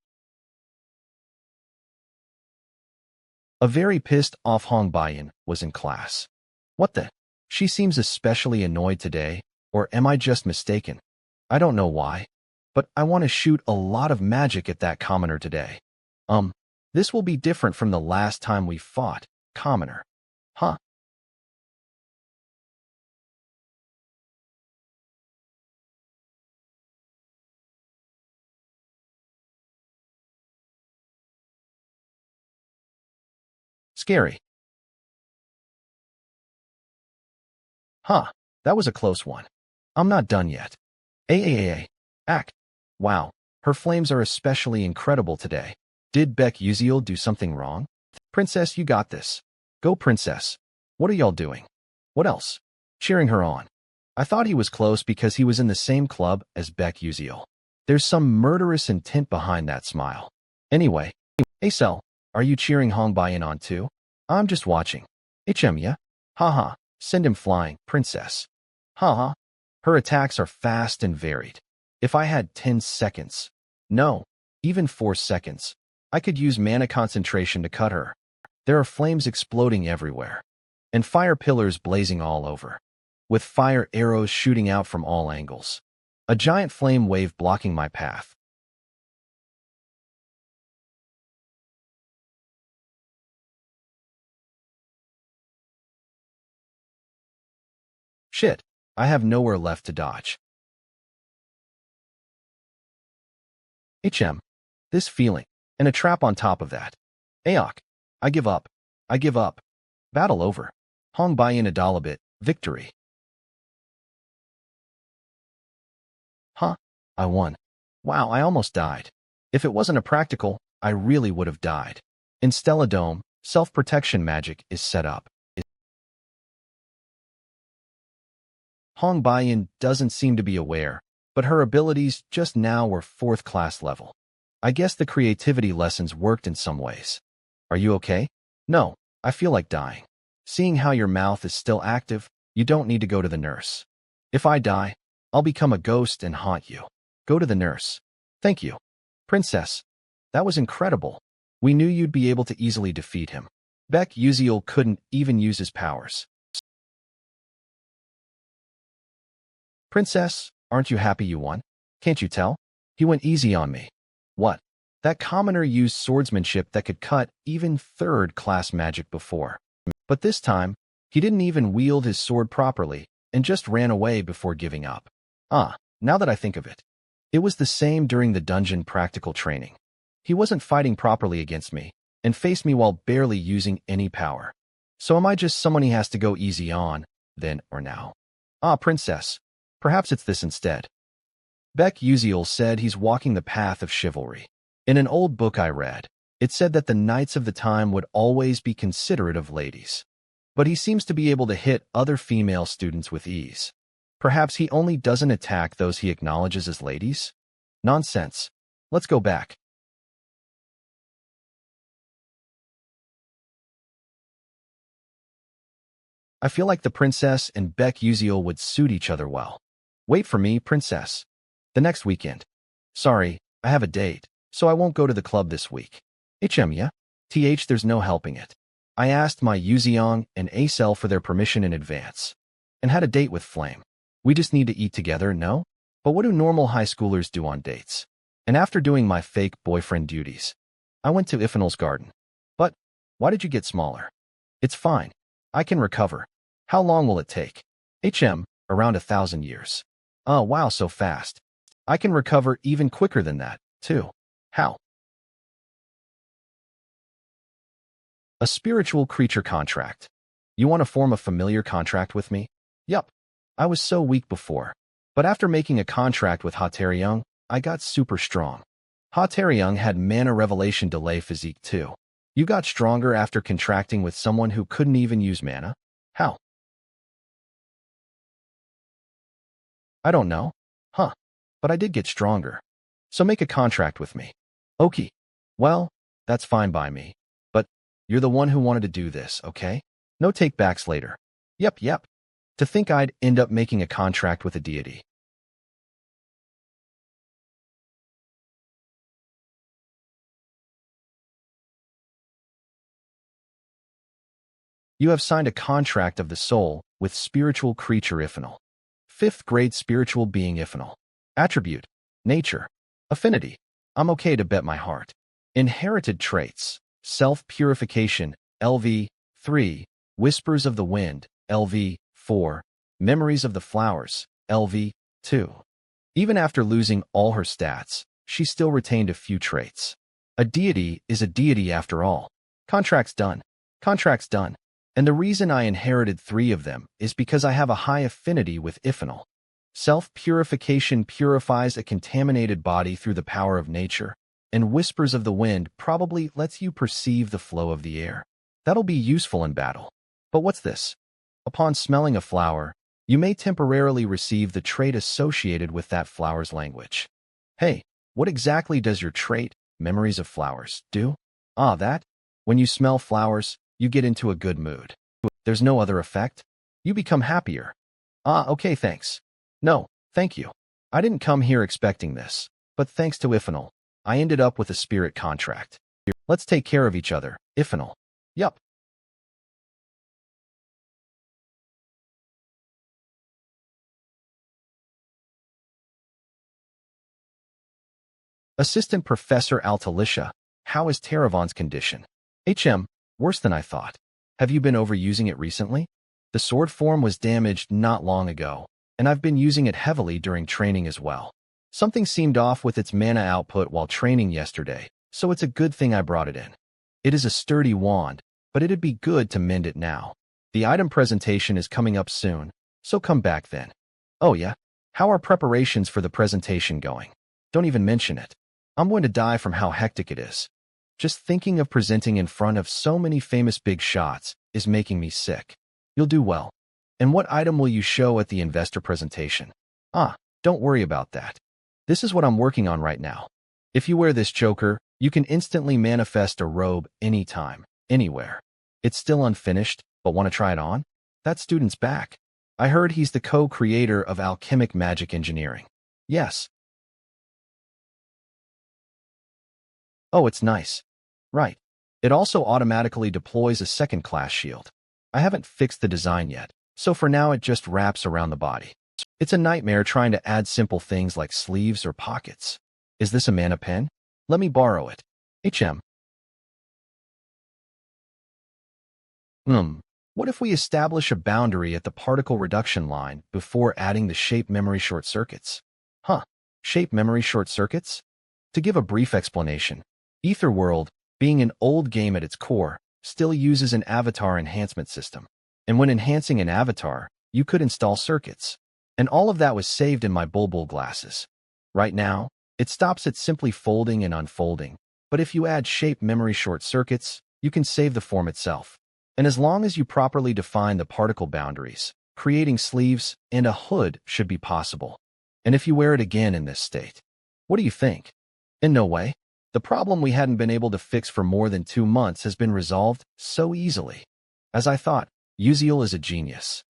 A very pissed off Hong Baiyan was in class. What the? She seems especially annoyed today, or am I just mistaken? I don't know why, but I want to shoot a lot of magic at that commoner today. This will be different from the last time we fought, commoner. Huh? Scary. Huh, that was a close one. I'm not done yet. Act. Wow, her flames are especially incredible today. Did Beck Uziel do something wrong? Princess, you got this. Go, princess. What are y'all doing? What else? Cheering her on. I thought he was close because he was in the same club as Beck Uziel. There's some murderous intent behind that smile. Anyway, Cell, are you cheering Hong Baiyan on too? I'm just watching. Yeah? Haha. Send him flying, princess. Haha. Her attacks are fast and varied. If I had 10 seconds, no, even 4 seconds, I could use mana concentration to cut her. There are flames exploding everywhere, and fire pillars blazing all over, with fire arrows shooting out from all angles. A giant flame wave blocking my path. Shit, I have nowhere left to dodge. This feeling, and a trap on top of that. Aok. I give up. I give up. Battle over. Hong Baiyan Adalabit, victory. Huh? I won. Wow, I almost died. If it wasn't a practical, I really would have died. In Stella Dome, self-protection magic is set up. Hong Baiyan doesn't seem to be aware, but her abilities just now were 4th class level. I guess the creativity lessons worked in some ways. Are you okay? No, I feel like dying. Seeing how your mouth is still active, you don't need to go to the nurse. If I die, I'll become a ghost and haunt you. Go to the nurse. Thank you. Princess. That was incredible. We knew you'd be able to easily defeat him. Beck Uziel couldn't even use his powers. Princess, aren't you happy you won? Can't you tell? He went easy on me. What? That commoner used swordsmanship that could cut even third-class magic before. But this time, he didn't even wield his sword properly and just ran away before giving up. Now that I think of it, it was the same during the dungeon practical training. He wasn't fighting properly against me and faced me while barely using any power. So am I just someone he has to go easy on, then or now? Princess, perhaps it's this instead. Beck Uziel said he's walking the path of chivalry. In an old book I read, it said that the knights of the time would always be considerate of ladies. But he seems to be able to hit other female students with ease. Perhaps he only doesn't attack those he acknowledges as ladies? Nonsense. Let's go back. I feel like the princess and Beck Uziel would suit each other well. Wait for me, princess. The next weekend. Sorry, I have a date, so I won't go to the club this week. Yeah? There's no helping it. I asked my Yuziong and Acel for their permission in advance. And had a date with Flame. We just need to eat together, no? But what do normal high schoolers do on dates? And after doing my fake boyfriend duties, I went to Ifanal's garden. But, why did you get smaller? It's fine. I can recover. How long will it take? Around 1,000 years. Oh, wow, so fast. I can recover even quicker than that, too. How? A spiritual creature contract. You want to form a familiar contract with me? Yup. I was so weak before. But after making a contract with Hateriung, I got super strong. Hateriung had mana revelation delay physique too. You got stronger after contracting with someone who couldn't even use mana? How? I don't know. But I did get stronger. So make a contract with me. Okay. Well, that's fine by me. But you're the one who wanted to do this, okay? No take-backs later. Yep. To think I'd end up making a contract with a deity. You have signed a contract of the soul with spiritual creature Ifanal. 5th grade spiritual being Ifanal. Attribute. Nature. Affinity. I'm okay to bet my heart. Inherited traits. Self-purification. LV. 3. Whispers of the wind. LV. 4. Memories of the flowers. LV. 2. Even after losing all her stats, she still retained a few traits. A deity is a deity after all. Contract's done. And the reason I inherited 3 of them is because I have a high affinity with Ifanal. Self-purification purifies a contaminated body through the power of nature, and Whispers of the Wind probably lets you perceive the flow of the air. That'll be useful in battle. But what's this? Upon smelling a flower, you may temporarily receive the trait associated with that flower's language. Hey, what exactly does your trait, Memories of Flowers, do? That? When you smell flowers, you get into a good mood. There's no other effect? You become happier. Okay, thanks. No, thank you. I didn't come here expecting this, but thanks to Ifanal, I ended up with a spirit contract. Let's take care of each other, Ifanal. Yup. Assistant Professor Altalicia, how is Taravon's condition? Worse than I thought. Have you been overusing it recently? The sword form was damaged not long ago, and I've been using it heavily during training as well. Something seemed off with its mana output while training yesterday, so it's a good thing I brought it in. It is a sturdy wand, but it'd be good to mend it now. The item presentation is coming up soon, so come back then. Oh yeah? How are preparations for the presentation going? Don't even mention it. I'm going to die from how hectic it is. Just thinking of presenting in front of so many famous big shots is making me sick. You'll do well. And what item will you show at the investor presentation? Don't worry about that. This is what I'm working on right now. If you wear this choker, you can instantly manifest a robe anytime, anywhere. It's still unfinished, But want to try it on? That student's back. I heard he's the co-creator of alchemic magic engineering. Yes. Oh, it's nice. Right. It also automatically deploys a second-class shield. I haven't fixed the design yet, so for now it just wraps around the body. It's a nightmare trying to add simple things like sleeves or pockets. Is this a mana pen? Let me borrow it. HM. What if we establish a boundary at the particle reduction line before adding the shape memory short circuits? Shape memory short circuits? To give a brief explanation, Etherworld, being an old game at its core, still uses an avatar enhancement system. And when enhancing an avatar, you could install circuits. And all of that was saved in my Bulbul glasses. Right now, it stops at simply folding and unfolding. But if you add shape memory short circuits, you can save the form itself. And as long as you properly define the particle boundaries, creating sleeves and a hood should be possible. And if you wear it again in this state, what do you think? In no way. The problem we hadn't been able to fix for more than 2 months has been resolved so easily. As I thought, Uziel is a genius.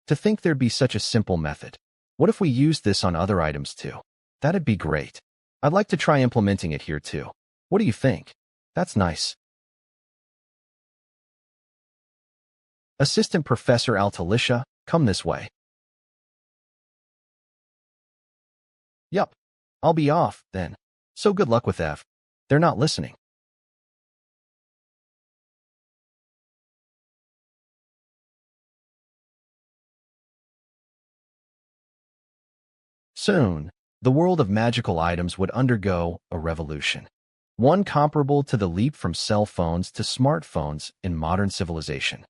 To think there'd be such a simple method. What if we used this on other items too? That'd be great. I'd like to try implementing it here too. What do you think? That's nice. Assistant Professor Altalicia, come this way. Yup. I'll be off, then. So good luck with Ev. They're not listening. Soon, the world of magical items would undergo a revolution. One comparable to the leap from cell phones to smartphones in modern civilization.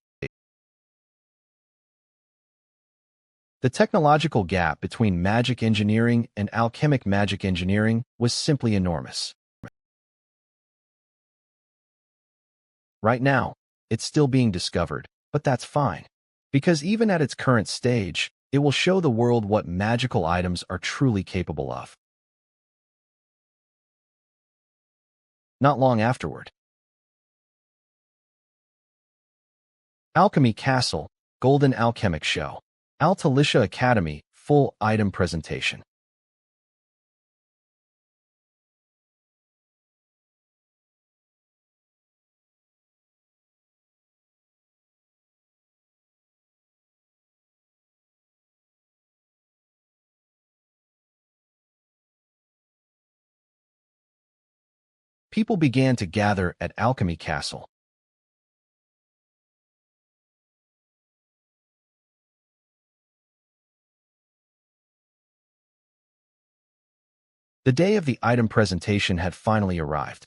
The technological gap between magic engineering and alchemic magic engineering was simply enormous. Right now, it's still being discovered, but that's fine. Because even at its current stage, it will show the world what magical items are truly capable of. Not long afterward. Alchemy Castle, Golden Alchemic Show. Altalicia Academy, full item presentation. People began to gather at Alchemy Castle. The day of the item presentation had finally arrived.